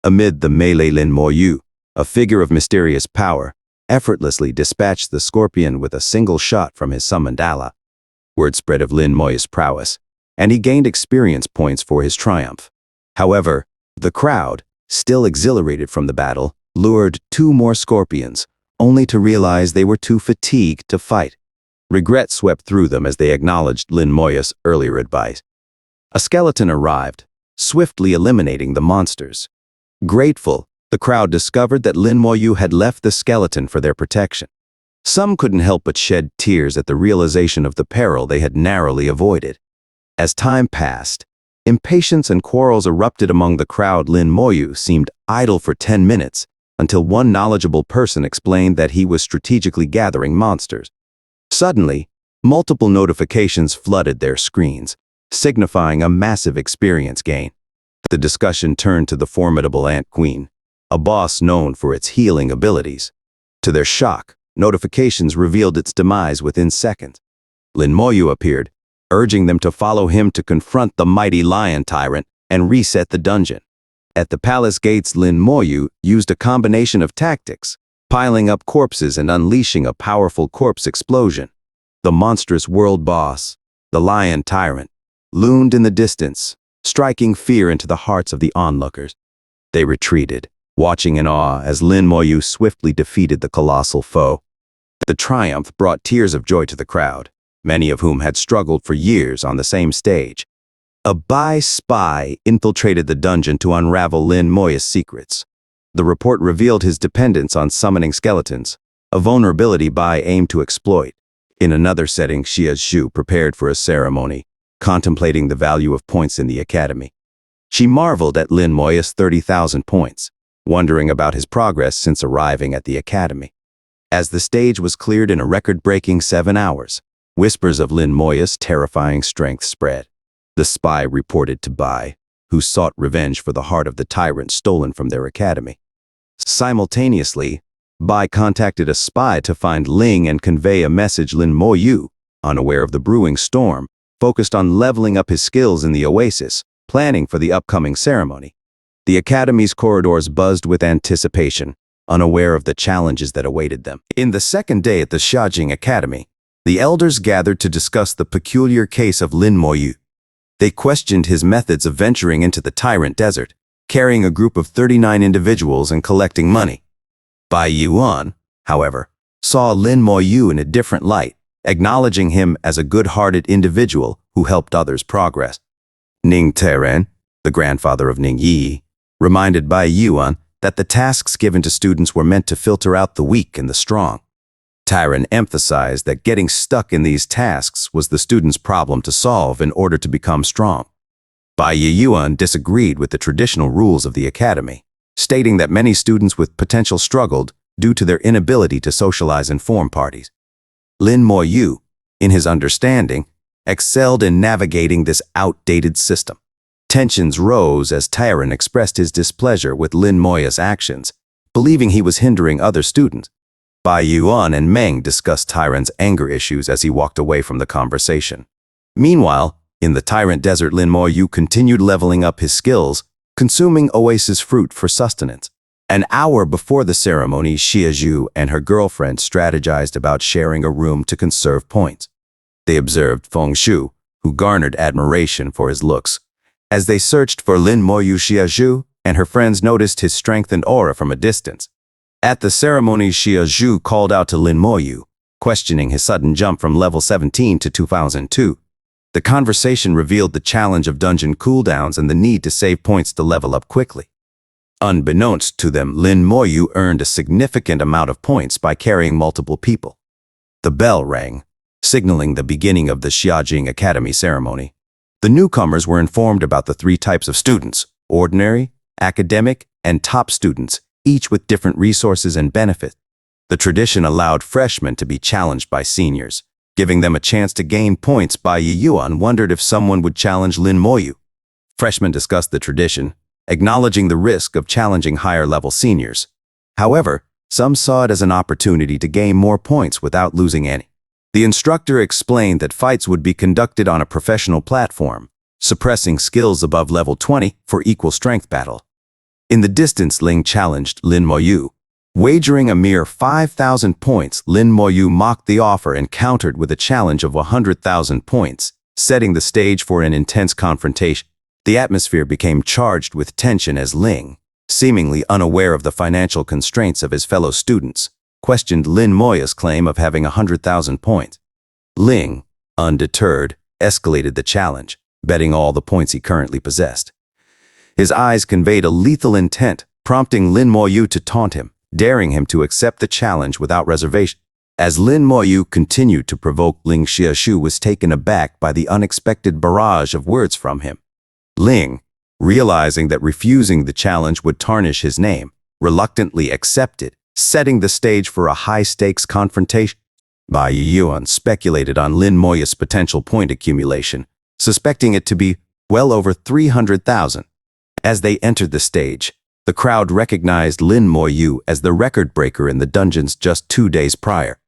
Amid the melee, Lin Moyu, a figure of mysterious power, effortlessly dispatched the scorpion with a single shot from his summoned ally. Word spread of Lin Moyu's prowess, and he gained experience points for his triumph. However, the crowd, still exhilarated from the battle, lured 2 more scorpions, only to realize they were too fatigued to fight. Regret swept through them as they acknowledged Lin Moyu's earlier advice. A skeleton arrived, swiftly eliminating the monsters. Grateful, the crowd discovered that Lin Moyu had left the skeleton for their protection. Some couldn't help but shed tears at the realization of the peril they had narrowly avoided. As time passed, impatience and quarrels erupted among the crowd. Lin Moyu seemed idle for 10 minutes, until one knowledgeable person explained that he was strategically gathering monsters. Suddenly, multiple notifications flooded their screens, signifying a massive experience gain. The discussion turned to the formidable Ant Queen, a boss known for its healing abilities. To their shock, notifications revealed its demise within seconds. Lin Moyu appeared, urging them to follow him to confront the mighty lion tyrant and reset the dungeon. At the palace gates, Lin Moyu used a combination of tactics, piling up corpses and unleashing a powerful corpse explosion. The monstrous world boss, the lion tyrant, loomed in the distance, striking fear into the hearts of the onlookers. They retreated, watching in awe as Lin Moyu swiftly defeated the colossal foe. The triumph brought tears of joy to the crowd, many of whom had struggled for years on the same stage. A spy infiltrated the dungeon to unravel Lin Moyu's secrets. The report revealed his dependence on summoning skeletons, a vulnerability Bai aimed to exploit. In another setting, Xia Zhu prepared for a ceremony, contemplating the value of points in the academy. She marveled at Lin Moyu's 30,000 points, wondering about his progress since arriving at the academy. As the stage was cleared in a record-breaking 7 hours, whispers of Lin Moyu's terrifying strength spread. The spy reported to Bai, who sought revenge for the heart of the tyrant stolen from their academy. Simultaneously, Bai contacted a spy to find Ling and convey a message. Lin Moyu, unaware of the brewing storm, focused on leveling up his skills in the oasis, planning for the upcoming ceremony. The academy's corridors buzzed with anticipation, unaware of the challenges that awaited them. In the second day at the Xiajing Academy, the elders gathered to discuss the peculiar case of Lin Moyu. They questioned his methods of venturing into the Tyrant Desert, carrying a group of 39 individuals and collecting money. Bai Yuan, however, saw Lin Moyu in a different light, acknowledging him as a good-hearted individual who helped others progress. Ning Teren, the grandfather of Ning Yi, reminded Bai Yuan that the tasks given to students were meant to filter out the weak and the strong. Tyron emphasized that getting stuck in these tasks was the student's problem to solve in order to become strong. Bai Yuan disagreed with the traditional rules of the academy, stating that many students with potential struggled due to their inability to socialize and form parties. Lin Moyu, in his understanding, excelled in navigating this outdated system. Tensions rose as Tyron expressed his displeasure with Lin Moya's actions, believing he was hindering other students. Bai Yuan and Meng discussed Tyron's anger issues as he walked away from the conversation. Meanwhile, in the Tyrant Desert, Lin Moyu continued leveling up his skills, consuming oasis fruit for sustenance. An hour before the ceremony, Xiazhu and her girlfriend strategized about sharing a room to conserve points. They observed Feng Shu, who garnered admiration for his looks. As they searched for Lin Moyu, Xiazhu and her friends noticed his strength and aura from a distance. At the ceremony, Xiazhu called out to Lin Moyu, questioning his sudden jump from level 17 to 2002. The conversation revealed the challenge of dungeon cooldowns and the need to save points to level up quickly. Unbeknownst to them, Lin Moyu earned a significant amount of points by carrying multiple people. The bell rang, signaling the beginning of the Xiajing Academy ceremony. The newcomers were informed about the 3 types of students: ordinary, academic, and top students, each with different resources and benefits. The tradition allowed freshmen to be challenged by seniors, giving them a chance to gain points. Bai Yuan wondered if someone would challenge Lin Moyu. Freshmen discussed the tradition, acknowledging the risk of challenging higher-level seniors. However, some saw it as an opportunity to gain more points without losing any. The instructor explained that fights would be conducted on a professional platform, suppressing skills above level 20 for equal strength battle. In the distance, Ling challenged Lin Moyu. Wagering a mere 5,000 points, Lin Moyu mocked the offer and countered with a challenge of 100,000 points, setting the stage for an intense confrontation. The atmosphere became charged with tension as Ling, seemingly unaware of the financial constraints of his fellow students, questioned Lin Moya's claim of having 100,000 points. Ling, undeterred, escalated the challenge, betting all the points he currently possessed. His eyes conveyed a lethal intent, prompting Lin Moyu to taunt him, daring him to accept the challenge without reservation. As Lin Moyu continued to provoke, Ling Xiaoshu was taken aback by the unexpected barrage of words from him. Ling, realizing that refusing the challenge would tarnish his name, reluctantly accepted, setting the stage for a high-stakes confrontation. Bai Yuan speculated on Lin Moya's potential point accumulation, suspecting it to be well over 300,000. As they entered the stage, the crowd recognized Lin Moyu as the record breaker in the dungeons just 2 days prior.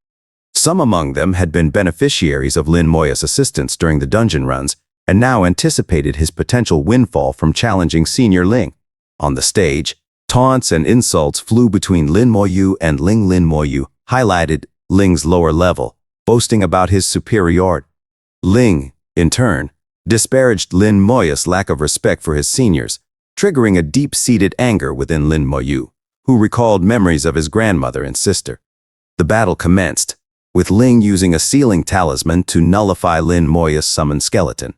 Some among them had been beneficiaries of Lin Moya's assistance during the dungeon runs and now anticipated his potential windfall from challenging Senior Ling. On the stage, taunts and insults flew between Lin Moyu and Ling. Lin Moyu highlighted Ling's lower level, boasting about his superiority. Ling, in turn, disparaged Lin Moya's lack of respect for his seniors, triggering a deep-seated anger within Lin Moyu, who recalled memories of his grandmother and sister. The battle commenced, with Ling using a sealing talisman to nullify Lin Moya's summoned skeleton.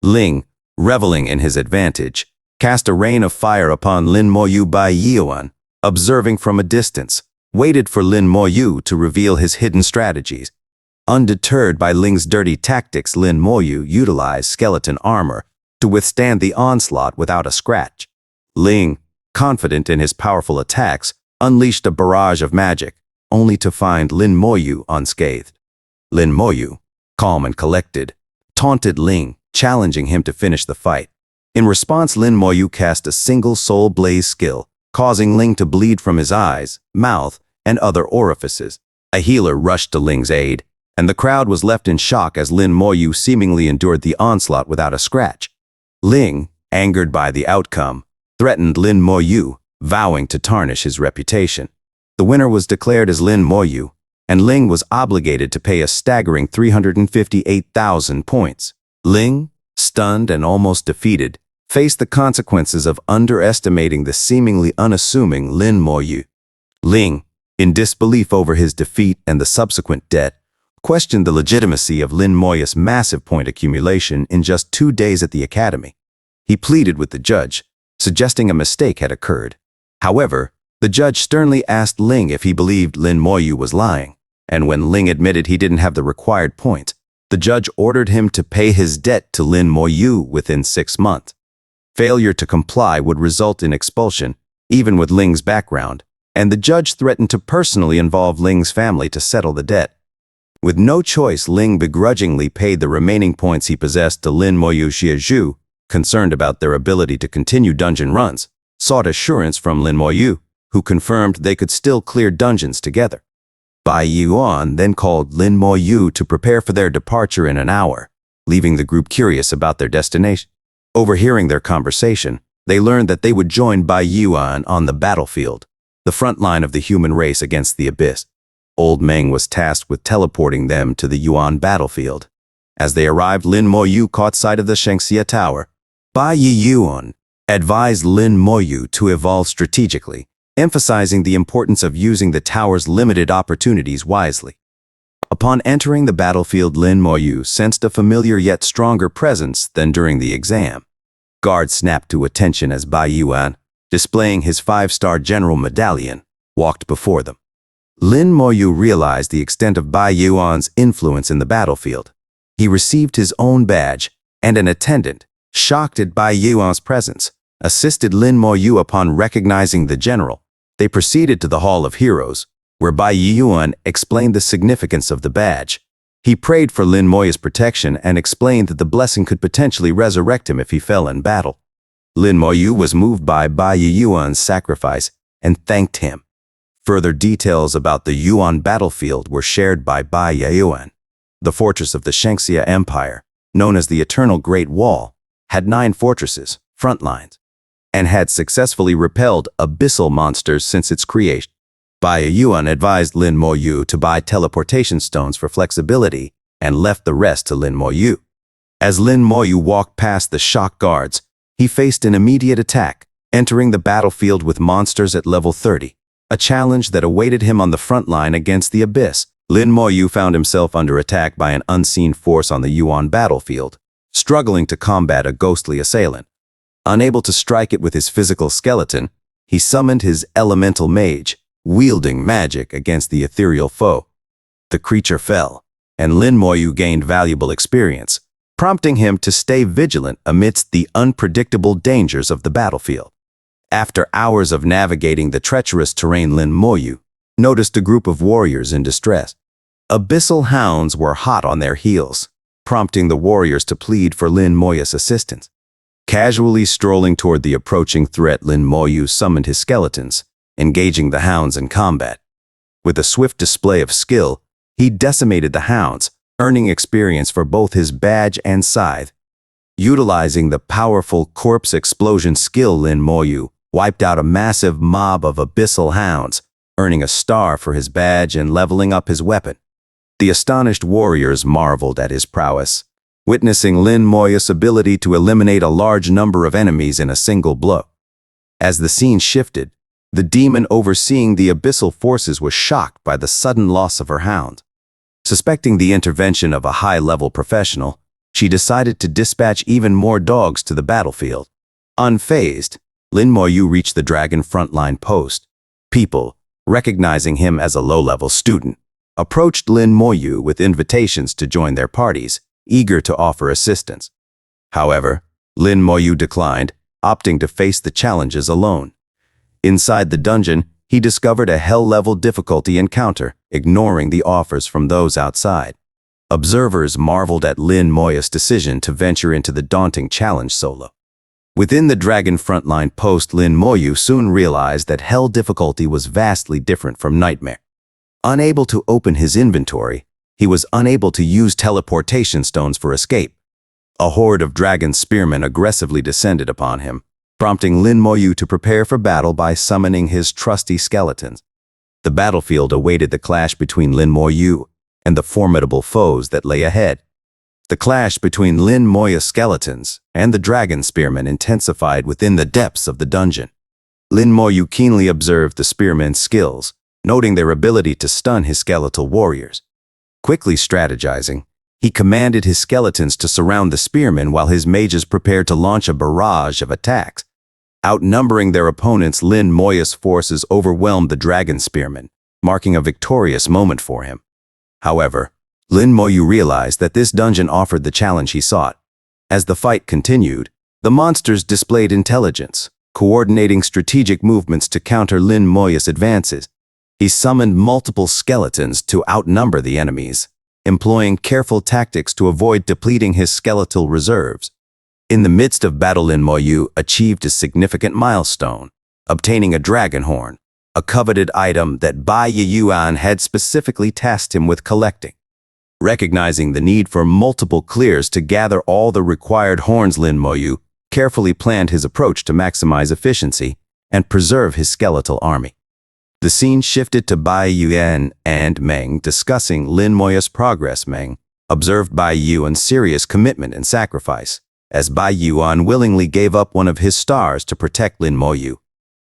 Ling, reveling in his advantage, cast a rain of fire upon Lin Moyu. Bai Yuan, observing from a distance, waited for Lin Moyu to reveal his hidden strategies. Undeterred by Ling's dirty tactics, Lin Moyu utilized skeleton armor to withstand the onslaught without a scratch. Ling, confident in his powerful attacks, unleashed a barrage of magic, only to find Lin Moyu unscathed. Lin Moyu, calm and collected, taunted Ling, challenging him to finish the fight. In response, Lin Moyu cast a single soul blaze skill, causing Ling to bleed from his eyes, mouth, and other orifices. A healer rushed to Ling's aid, and the crowd was left in shock as Lin Moyu seemingly endured the onslaught without a scratch. Ling, angered by the outcome, threatened Lin Moyu, vowing to tarnish his reputation. The winner was declared as Lin Moyu, and Ling was obligated to pay a staggering 358,000 points. Ling, stunned and almost defeated, faced the consequences of underestimating the seemingly unassuming Lin Moyu. Ling, in disbelief over his defeat and the subsequent debt, questioned the legitimacy of Lin Moya's massive point accumulation in just 2 days at the academy. He pleaded with the judge, suggesting a mistake had occurred. However, the judge sternly asked Ling if he believed Lin Moyu was lying, and when Ling admitted he didn't have the required points, the judge ordered him to pay his debt to Lin Moyu within 6 months. Failure to comply would result in expulsion, even with Ling's background, and the judge threatened to personally involve Ling's family to settle the debt. With no choice, Ling begrudgingly paid the remaining points he possessed to Lin Moyu Xiezhu, concerned about their ability to continue dungeon runs, sought assurance from Lin Moyu, who confirmed they could still clear dungeons together. Bai Yuan then called Lin Moyu to prepare for their departure in an hour, leaving the group curious about their destination. Overhearing their conversation, they learned that they would join Bai Yuan on the battlefield, the front line of the human race against the abyss. Old Meng was tasked with teleporting them to the Yuan battlefield. As they arrived, Lin Moyu caught sight of the Shengxia Tower. Bai Yuan advised Lin Moyu to evolve strategically, emphasizing the importance of using the tower's limited opportunities wisely. Upon entering the battlefield, Lin Moyu sensed a familiar yet stronger presence than during the exam. Guards snapped to attention as Bai Yuan, displaying his 5-star general medallion, walked before them. Lin Moyu realized the extent of Bai Yuan's influence in the battlefield. He received his own badge, and an attendant, shocked at Bai Yuan's presence, assisted Lin Moyu upon recognizing the general. They proceeded to the Hall of Heroes, where Bai Yuan explained the significance of the badge. He prayed for Lin Moyu's protection and explained that the blessing could potentially resurrect him if he fell in battle. Lin Moyu was moved by Bai Yuan's sacrifice and thanked him. Further details about the Yuan battlefield were shared by Bai Yuan. The fortress of the Shengxia Empire, known as the Eternal Great Wall, had 9 fortresses, front lines, and had successfully repelled abyssal monsters since its creation. Bai Yuan advised Lin Moyu to buy teleportation stones for flexibility and left the rest to Lin Moyu. As Lin Moyu walked past the shock guards, he faced an immediate attack, entering the battlefield with monsters at level 30, a challenge that awaited him on the front line against the abyss. Lin Moyu found himself under attack by an unseen force on the Yuan battlefield, struggling to combat a ghostly assailant. Unable to strike it with his physical skeleton, he summoned his elemental mage, wielding magic against the ethereal foe. The creature fell, and Lin Moyu gained valuable experience, prompting him to stay vigilant amidst the unpredictable dangers of the battlefield. After hours of navigating the treacherous terrain, Lin Moyu noticed a group of warriors in distress. Abyssal hounds were hot on their heels, prompting the warriors to plead for Lin Moyu's assistance. Casually strolling toward the approaching threat, Lin Moyu summoned his skeletons, engaging the hounds in combat. With a swift display of skill, he decimated the hounds, earning experience for both his badge and scythe. Utilizing the powerful corpse explosion skill, Lin Moyu wiped out a massive mob of abyssal hounds, earning a star for his badge and leveling up his weapon. The astonished warriors marveled at his prowess, witnessing Lin Moyu's ability to eliminate a large number of enemies in a single blow. As the scene shifted, the demon overseeing the abyssal forces was shocked by the sudden loss of her hound. Suspecting the intervention of a high-level professional, she decided to dispatch even more dogs to the battlefield. Unfazed, Lin Moyu reached the dragon frontline post. People, recognizing him as a low-level student, approached Lin Moyu with invitations to join their parties, eager to offer assistance. However, Lin Moyu declined, opting to face the challenges alone. Inside the dungeon, he discovered a hell-level difficulty encounter, ignoring the offers from those outside. Observers marveled at Lin Moyu's decision to venture into the daunting challenge solo. Within the dragon frontline post, Lin Moyu soon realized that hell difficulty was vastly different from nightmare. Unable to open his inventory, he was unable to use teleportation stones for escape. A horde of dragon spearmen aggressively descended upon him, prompting Lin Moyu to prepare for battle by summoning his trusty skeletons. The battlefield awaited the clash between Lin Moyu and the formidable foes that lay ahead. The clash between Lin Moyu's skeletons and the dragon spearmen intensified within the depths of the dungeon. Lin Moyu keenly observed the spearmen's skills, noting their ability to stun his skeletal warriors. Quickly strategizing, he commanded his skeletons to surround the spearmen while his mages prepared to launch a barrage of attacks. Outnumbering their opponents, Lin Moyu's forces overwhelmed the dragon spearmen, marking a victorious moment for him. However, Lin Moyu realized that this dungeon offered the challenge he sought. As the fight continued, The monsters displayed intelligence, coordinating strategic movements to counter Lin Moya's advances. He summoned multiple skeletons to outnumber the enemies, employing careful tactics to avoid depleting his skeletal reserves. In the midst of battle, Lin Moyu achieved a significant milestone, obtaining a dragon horn, a coveted item that Bai Yuan had specifically tasked him with collecting. Recognizing the need for multiple clears to gather all the required horns, Lin Moyu carefully planned his approach to maximize efficiency and preserve his skeletal army. The scene shifted to Bai Yuan and Meng discussing Lin Moya's progress. Meng observed Bai Yuan's serious commitment and sacrifice, as Bai Yuan willingly gave up one of his stars to protect Lin Moyu.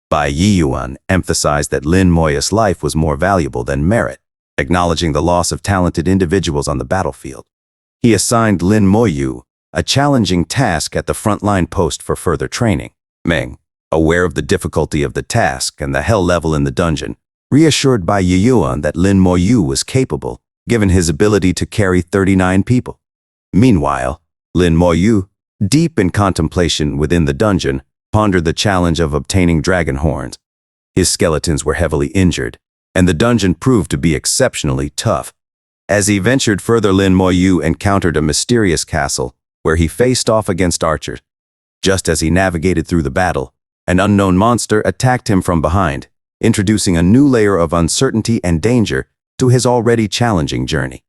Bai Yuan emphasized that Lin Moya's life was more valuable than merit, acknowledging the loss of talented individuals on the battlefield. He assigned Lin Moyu a challenging task at the frontline post for further training. Meng, aware of the difficulty of the task and the hell level in the dungeon, reassured Bai Yuan that Lin Moyu was capable, given his ability to carry 39 people. Meanwhile, Lin Moyu, deep in contemplation within the dungeon, pondered the challenge of obtaining dragon horns. His skeletons were heavily injured, and the dungeon proved to be exceptionally tough. As he ventured further, Lin Moyu encountered a mysterious castle where he faced off against archers. Just as he navigated through the battle, an unknown monster attacked him from behind, introducing a new layer of uncertainty and danger to his already challenging journey.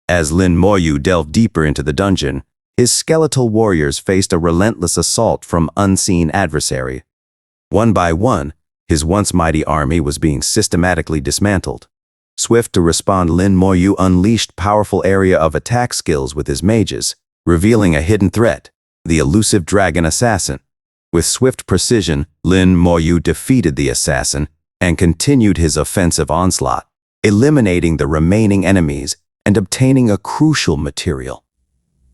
As Lin Moyu delved deeper into the dungeon, his skeletal warriors faced a relentless assault from unseen adversaries. One by one, his once mighty army was being systematically dismantled. Swift to respond, Lin Moyu unleashed powerful area of attack skills with his mages, revealing a hidden threat, the elusive dragon assassin. With swift precision, Lin Moyu defeated the assassin and continued his offensive onslaught, eliminating the remaining enemies and obtaining a crucial material,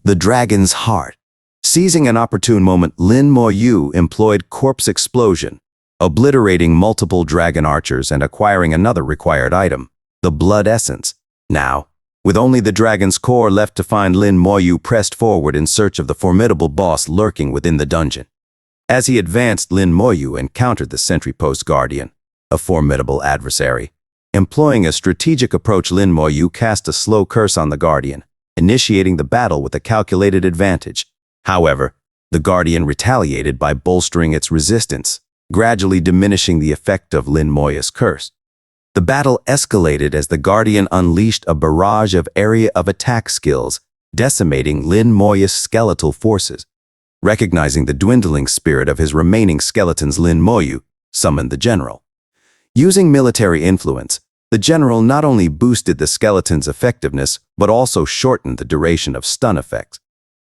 the dragon's heart. Seizing an opportune moment, Lin Moyu employed corpse explosion, obliterating multiple dragon archers and acquiring another required item, the blood essence. Now, with only the dragon's core left to find, Lin Moyu pressed forward in search of the formidable boss lurking within the dungeon. As he advanced, Lin Moyu encountered the sentry post guardian, a formidable adversary. Employing a strategic approach, Lin Moyu cast a slow curse on the guardian, initiating the battle with a calculated advantage. However, the guardian retaliated by bolstering its resistance, gradually diminishing the effect of Lin Moya's curse. The battle escalated as the guardian unleashed a barrage of area of attack skills, decimating Lin Moya's skeletal forces. Recognizing the dwindling spirit of his remaining skeletons, Lin Moyu summoned the general. Using military influence, the general not only boosted the skeleton's effectiveness, but also shortened the duration of stun effects.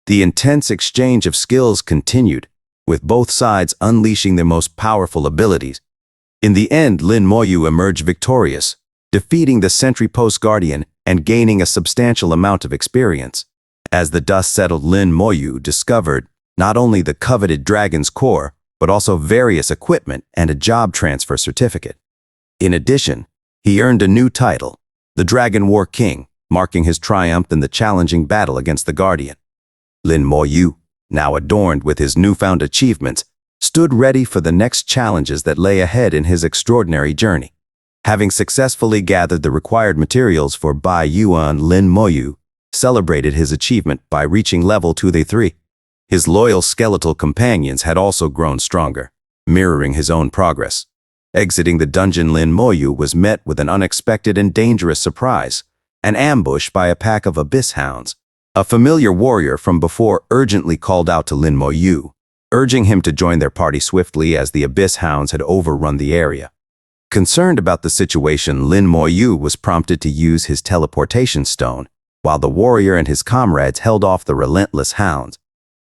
The intense exchange of skills continued, with both sides unleashing their most powerful abilities. In the end, Lin Moyu emerged victorious, defeating the sentry post guardian and gaining a substantial amount of experience. As the dust settled, Lin Moyu discovered not only the coveted dragon's core, but also various equipment and a job transfer certificate. In addition, he earned a new title, the Dragon War King, marking his triumph in the challenging battle against the guardian. Lin Moyu, now adorned with his newfound achievements, stood ready for the next challenges that lay ahead in his extraordinary journey. Having successfully gathered the required materials for Bai Yuan, Lin Moyu celebrated his achievement by reaching level 203. His loyal skeletal companions had also grown stronger, mirroring his own progress. Exiting the dungeon, Lin Moyu was met with an unexpected and dangerous surprise, an ambush by a pack of abyss hounds. A familiar warrior from before urgently called out to Lin Moyu, urging him to join their party swiftly as the abyss hounds had overrun the area. Concerned about the situation, Lin Moyu was prompted to use his teleportation stone, while the warrior and his comrades held off the relentless hounds.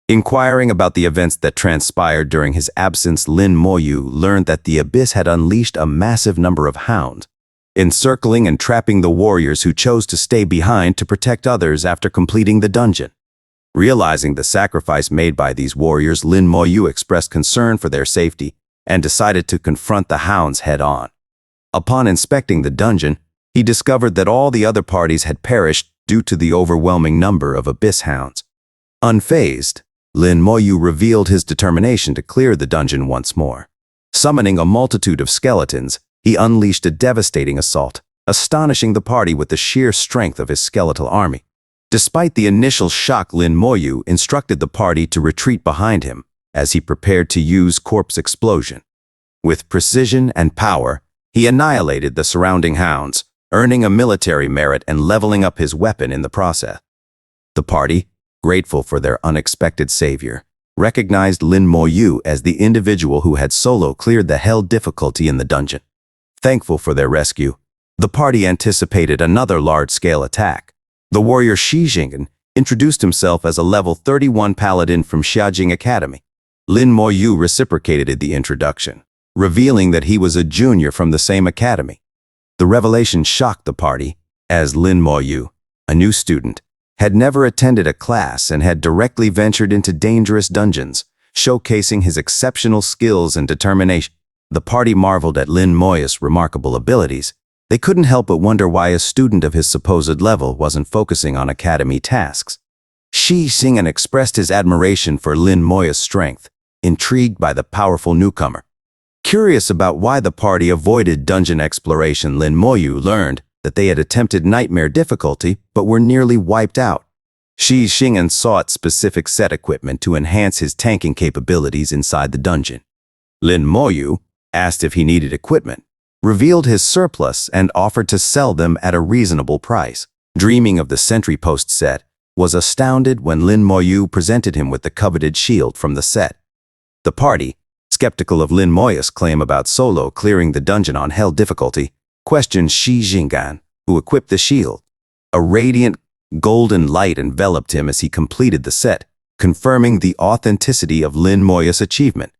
Inquiring about the events that transpired during his absence, Lin Moyu learned that the abyss had unleashed a massive number of hounds, encircling and trapping the warriors who chose to stay behind to protect others after completing the dungeon. Realizing the sacrifice made by these warriors, Lin Moyu expressed concern for their safety and decided to confront the hounds head-on. Upon inspecting the dungeon, he discovered that all the other parties had perished due to the overwhelming number of abyss hounds. Unfazed, Lin Moyu revealed his determination to clear the dungeon once more. Summoning a multitude of skeletons, he unleashed a devastating assault, astonishing the party with the sheer strength of his skeletal army. Despite the initial shock, Lin Moyu instructed the party to retreat behind him as he prepared to use corpse explosion. With precision and power, he annihilated the surrounding hounds, earning a military merit and leveling up his weapon in the process. The party, grateful for their unexpected savior, recognized Lin Moyu as the individual who had solo cleared the hell difficulty in the dungeon. Thankful for their rescue, the party anticipated another large-scale attack. The warrior Shi Jing'an introduced himself as a level 31 paladin from Xiajing Academy. Lin Moyu reciprocated the introduction, revealing that he was a junior from the same academy. The revelation shocked the party, as Lin Moyu, a new student, had never attended a class and had directly ventured into dangerous dungeons, showcasing his exceptional skills and determination. The party marveled at Lin Moyu's remarkable abilities. They couldn't help but wonder why a student of his supposed level wasn't focusing on academy tasks. Shi Jing'an expressed his admiration for Lin Moyu's strength, intrigued by the powerful newcomer. Curious about why the party avoided dungeon exploration, Lin Moyu learned that they had attempted nightmare difficulty but were nearly wiped out. Shi Jing'an sought specific set equipment to enhance his tanking capabilities inside the dungeon. Lin Moyu asked if he needed equipment, revealed his surplus, and offered to sell them at a reasonable price. Dreaming of the sentry post set, was astounded when Lin Moyu presented him with the coveted shield from the set. The party, skeptical of Lin Moyu's claim about solo clearing the dungeon on hell difficulty, questioned Shi Jing'an, who equipped the shield. A radiant, golden light enveloped him as he completed the set, confirming the authenticity of Lin Moyu's achievement.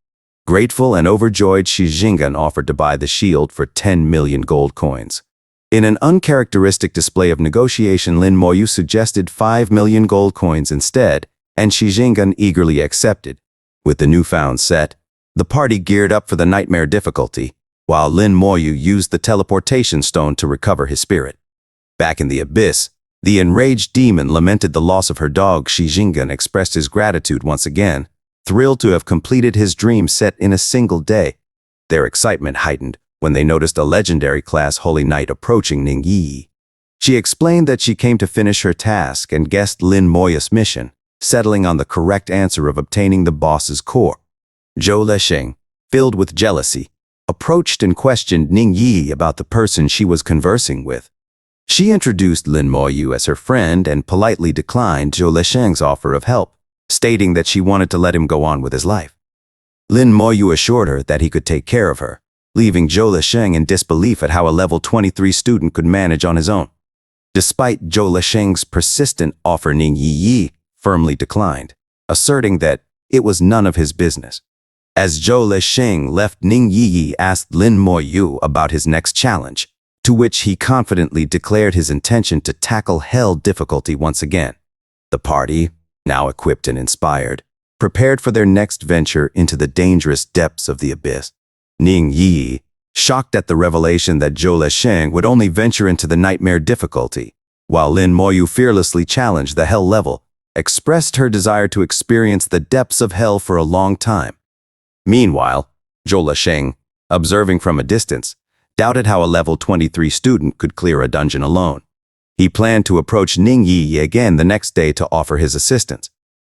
Grateful and overjoyed, Shi Jing'an offered to buy the shield for 10 million gold coins. In an uncharacteristic display of negotiation, Lin Moyu suggested 5 million gold coins instead, and Shi Jing'an eagerly accepted. With the newfound set, the party geared up for the nightmare difficulty, while Lin Moyu used the teleportation stone to recover his spirit. Back in the abyss, the enraged demon lamented the loss of her dog. Shi Jing'an expressed his gratitude once again, thrilled to have completed his dream set in a single day. Their excitement heightened when they noticed a legendary class holy knight approaching Ning Yi. She explained that she came to finish her task and guessed Lin Moyu's mission, settling on the correct answer of obtaining the boss's core. Zhou Lesheng, filled with jealousy, approached and questioned Ning Yi about the person she was conversing with. She introduced Lin Moyu as her friend and politely declined Zhou Lesheng's offer of help, stating that she wanted to let him go on with his life. Lin Moyu assured her that he could take care of her, leaving Zhou Lesheng in disbelief at how a level 23 student could manage on his own. Despite Zhou Lesheng's persistent offer, Ning Yi firmly declined, asserting that it was none of his business. As Zhou Lesheng left, Ning Yi asked Lin Moyu about his next challenge, to which he confidently declared his intention to tackle hell difficulty once again. The party, now equipped and inspired, prepared for their next venture into the dangerous depths of the abyss. Ning Yi, shocked at the revelation that Zhou Lesheng would only venture into the nightmare difficulty, while Lin Moyu fearlessly challenged the hell level, expressed her desire to experience the depths of hell for a long time. Meanwhile, Zhou Lesheng, observing from a distance, doubted how a level 23 student could clear a dungeon alone. He planned to approach Ning Yi again the next day to offer his assistance.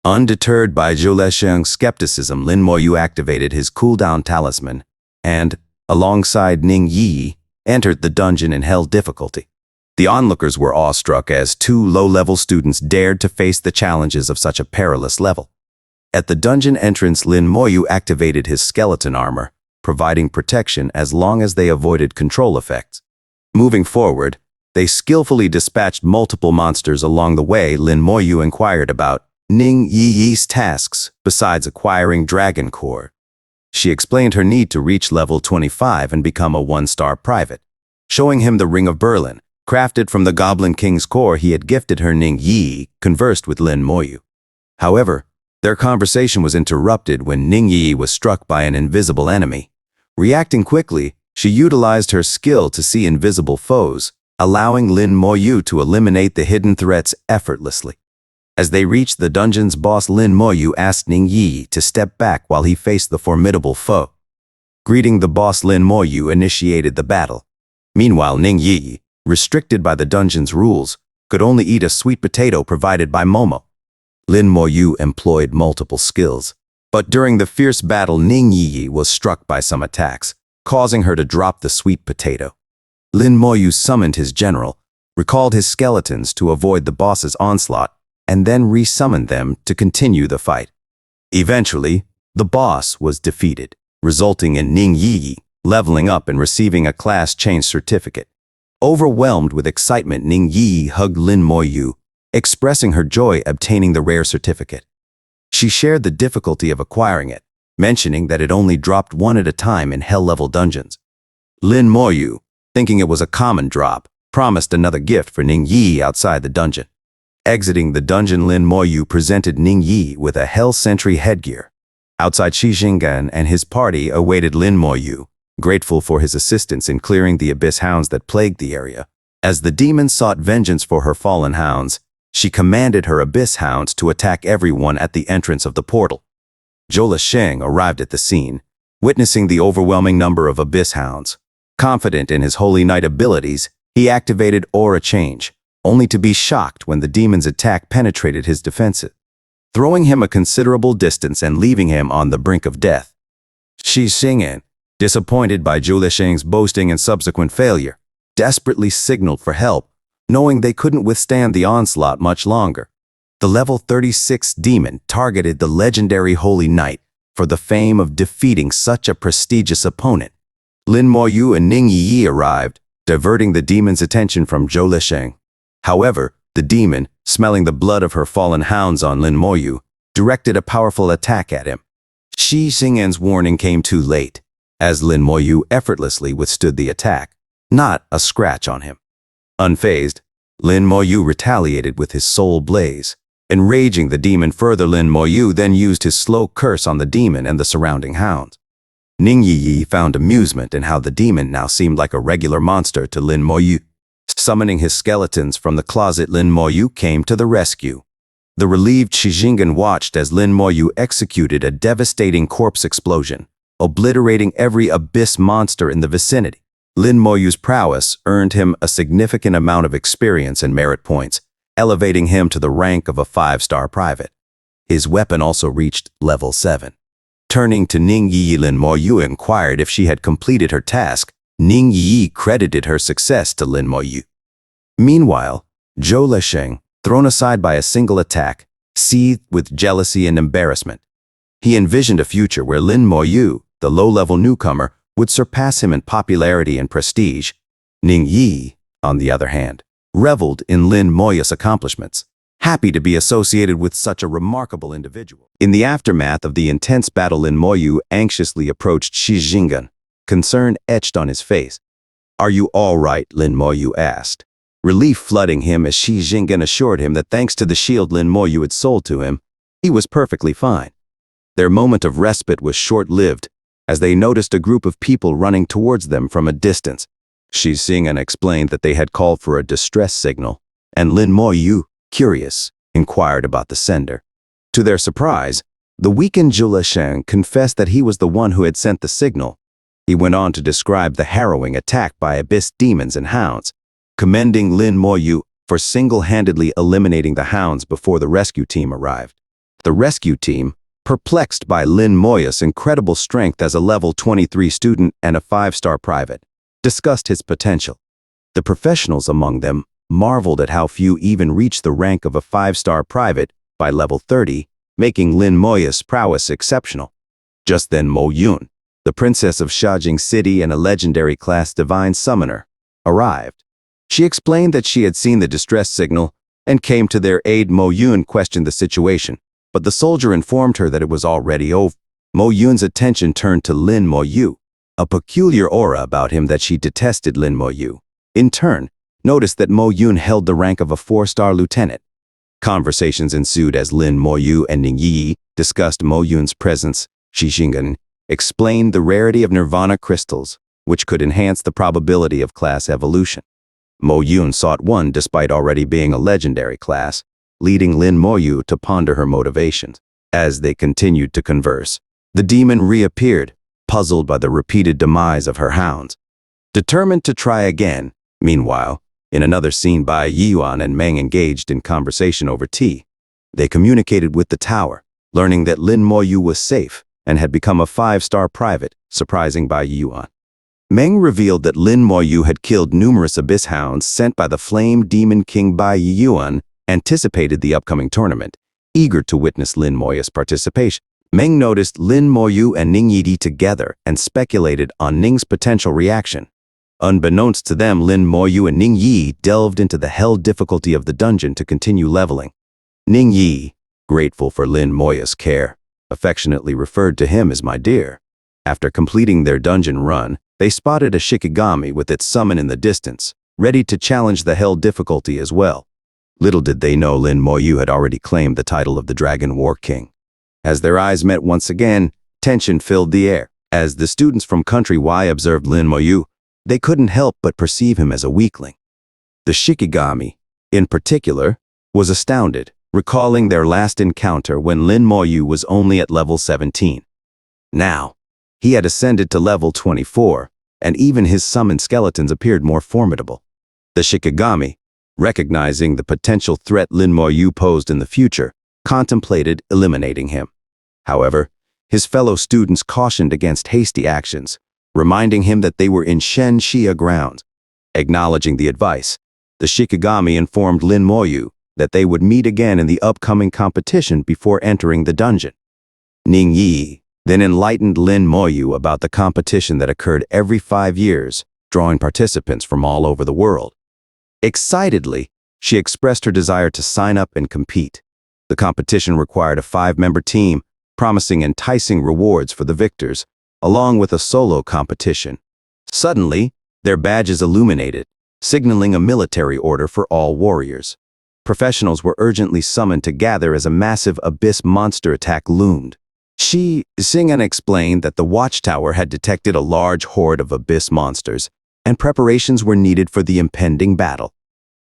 Undeterred by Zhou Lesheng's skepticism, Lin Moyu activated his cooldown talisman and, alongside Ning Yi, entered the dungeon in hell difficulty. The onlookers were awestruck as two low-level students dared to face the challenges of such a perilous level. At the dungeon entrance, Lin Moyu activated his skeleton armor, providing protection as long as they avoided control effects. Moving forward, they skillfully dispatched multiple monsters along the way. Lin Moyu inquired about Ning Yi's tasks besides acquiring dragon core. She explained her need to reach level 25 and become a 1-star private. Showing him the Ring of Berlin, crafted from the Goblin King's core he had gifted her, Ning Yi conversed with Lin Moyu. However, their conversation was interrupted when Ning Yi was struck by an invisible enemy. Reacting quickly, she utilized her skill to see invisible foes, allowing Lin Moyu to eliminate the hidden threats effortlessly. As they reached the dungeon's boss, Lin Moyu asked Ning Yi to step back while he faced the formidable foe. Greeting the boss, Lin Moyu initiated the battle. Meanwhile, Ning Yi, restricted by the dungeon's rules, could only eat a sweet potato provided by Momo. Lin Moyu employed multiple skills, but during the fierce battle, Ning Yi was struck by some attacks, causing her to drop the sweet potato. Lin Moyu summoned his general, recalled his skeletons to avoid the boss's onslaught, and then resummoned them to continue the fight. Eventually, the boss was defeated, resulting in Ning Yi leveling up and receiving a class change certificate. Overwhelmed with excitement, Ning Yi hugged Lin Moyu, expressing her joy obtaining the rare certificate. She shared the difficulty of acquiring it, mentioning that it only dropped one at a time in hell-level dungeons. Lin Moyu, thinking it was a common drop, promised another gift for Ning Yi outside the dungeon. Exiting the dungeon, Lin Moyu presented Ning Yi with a Hell Sentry headgear. Outside, Shi Jinggan and his party awaited Lin Moyu, grateful for his assistance in clearing the abyss hounds that plagued the area. As the demon sought vengeance for her fallen hounds, she commanded her abyss hounds to attack everyone at the entrance of the portal. Zhou Sheng arrived at the scene, witnessing the overwhelming number of abyss hounds. Confident in his Holy Knight abilities, he activated Aura Change, only to be shocked when the demon's attack penetrated his defenses, throwing him a considerable distance and leaving him on the brink of death. Shi Jinggan, disappointed by Zhou Sheng's boasting and subsequent failure, desperately signaled for help, knowing they couldn't withstand the onslaught much longer. The level 36 demon targeted the legendary Holy Knight for the fame of defeating such a prestigious opponent. Lin Moyu and Ning Yi arrived, diverting the demon's attention from Zhou Sheng. However, the demon, smelling the blood of her fallen hounds on Lin Moyu, directed a powerful attack at him. Shi Jinggan's warning came too late, as Lin Moyu effortlessly withstood the attack, not a scratch on him. Unfazed, Lin Moyu retaliated with his soul blaze. Enraging the demon further, Lin Moyu then used his slow curse on the demon and the surrounding hounds. Ning Yi found amusement in how the demon now seemed like a regular monster to Lin Moyu. Summoning his skeletons from the closet, Lin Moyu came to the rescue. The relieved Shi Jinggan watched as Lin Moyu executed a devastating corpse explosion, obliterating every abyss monster in the vicinity. Lin Moyu's prowess earned him a significant amount of experience and merit points, elevating him to the rank of a 5-star private. His weapon also reached level 7. Turning to Ning Yi, Lin Moyu inquired if she had completed her task. Ning Yi credited her success to Lin Moyu. Meanwhile, Zhou Sheng, thrown aside by a single attack, seethed with jealousy and embarrassment. He envisioned a future where Lin Moyu, the low-level newcomer, would surpass him in popularity and prestige. Ning Yi, on the other hand, reveled in Lin Moyu's accomplishments, happy to be associated with such a remarkable individual. In the aftermath of the intense battle, Lin Moyu anxiously approached Shi Jinggan, concern etched on his face. "Are you all right?" Lin Moyu asked, relief flooding him as Shi Jinggan assured him that thanks to the shield Lin Moyu had sold to him, he was perfectly fine. Their moment of respite was short-lived, as they noticed a group of people running towards them from a distance. Shi Jinggan explained that they had called for a distress signal, and Lin Moyu, curious, inquired about the sender. To their surprise, the weakened Zhou Sheng confessed that he was the one who had sent the signal. He went on to describe the harrowing attack by abyss demons and hounds, commending Lin Moyu for single-handedly eliminating the hounds before the rescue team arrived. The rescue team, perplexed by Lin Moyu's incredible strength as a level 23 student and a 5-star private, discussed his potential. The professionals among them marveled at how few even reached the rank of a 5-star private by level 30, making Lin Moyu's prowess exceptional. Just then, Mo Yun, the princess of Shajing City and a legendary class divine summoner, arrived. She explained that she had seen the distress signal and came to their aid. Mo Yun questioned the situation, but the soldier informed her that it was already over. Mo Yun's attention turned to Lin Moyu, a peculiar aura about him that she detested. Lin Moyu, in turn, noticed that Mo Yun held the rank of a 4-star lieutenant. Conversations ensued as Lin Moyu and Ning Yi discussed Mo Yun's presence. Shi Jinggan explained the rarity of nirvana crystals, which could enhance the probability of class evolution. Mo Yun sought one despite already being a legendary class. leading Lin Moyu to ponder her motivations. As they continued to converse, the demon reappeared, puzzled by the repeated demise of her hounds. Determined to try again, meanwhile, in another scene, Bai Yuan and Meng engaged in conversation over tea. They communicated with the tower, learning that Lin Moyu was safe and had become a 5-star private, surprising Bai Yuan. Meng revealed that Lin Moyu had killed numerous abyss hounds sent by the flame demon king Bai Yuan, anticipated the upcoming tournament, eager to witness Lin Moyu's participation. Meng noticed Lin Moyu and Ning Yidi together and speculated on Ning's potential reaction. Unbeknownst to them, Lin Moyu and Ning Yi delved into the hell difficulty of the dungeon to continue leveling. Ning Yi, grateful for Lin Moyu's care, affectionately referred to him as my dear. After completing their dungeon run, they spotted a Shikigami with its summon in the distance, ready to challenge the hell difficulty as well. Little did they know Lin Moyu had already claimed the title of the Dragon War King. As their eyes met once again, tension filled the air. As the students from Country Y observed Lin Moyu, they couldn't help but perceive him as a weakling. The Shikigami, in particular, was astounded, recalling their last encounter when Lin Moyu was only at level 17. Now, he had ascended to level 24, and even his summoned skeletons appeared more formidable. The Shikigami, recognizing the potential threat Lin Moyu posed in the future, contemplated eliminating him. However, his fellow students cautioned against hasty actions, reminding him that they were in Shen Xia grounds. Acknowledging the advice, the Shikigami informed Lin Moyu that they would meet again in the upcoming competition before entering the dungeon. Ning Yi then enlightened Lin Moyu about the competition that occurred every 5 years, drawing participants from all over the world. Excitedly, she expressed her desire to sign up and compete. The competition required a 5-member team, promising enticing rewards for the victors, along with a solo competition. Suddenly, their badges illuminated, signaling a military order for all warriors. Professionals were urgently summoned to gather as a massive abyss monster attack loomed. Xing'an explained that the watchtower had detected a large horde of abyss monsters, and preparations were needed for the impending battle.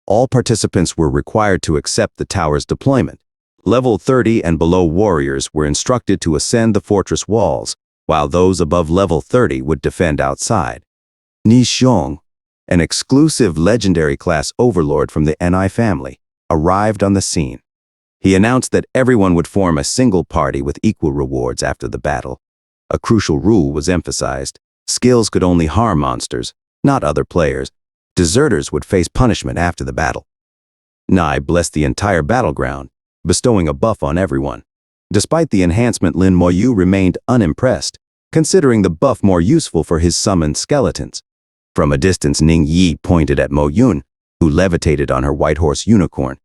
All participants were required to accept the tower's deployment. Level 30 and below warriors were instructed to ascend the fortress walls, while those above level 30 would defend outside. Ni Xiong, an exclusive legendary class overlord from the Ni family, arrived on the scene. He announced that everyone would form a single party with equal rewards after the battle. A crucial rule was emphasized: skills could only harm monsters, not other players. Deserters would face punishment after the battle. Nai blessed the entire battleground, bestowing a buff on everyone. Despite the enhancement, Lin Moyu remained unimpressed, considering the buff more useful for his summoned skeletons. From a distance, Ning Yi pointed at Mo Yun, who levitated on her white horse unicorn.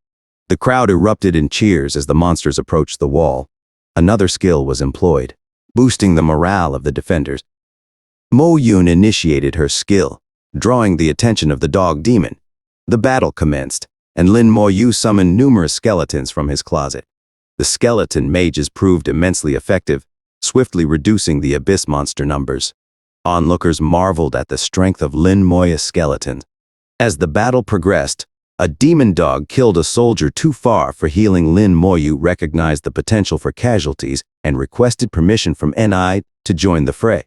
The crowd erupted in cheers as the monsters approached the wall. Another skill was employed, boosting the morale of the defenders. Mo Yun initiated her skill, drawing the attention of the dog demon. The battle commenced, and Lin Moyu summoned numerous skeletons from his closet. The skeleton mages proved immensely effective, swiftly reducing the abyss monster numbers. Onlookers marveled at the strength of Lin Moyu's skeletons. As the battle progressed, a demon dog killed a soldier too far for healing. Lin Moyu recognized the potential for casualties and requested permission from Ni to join the fray.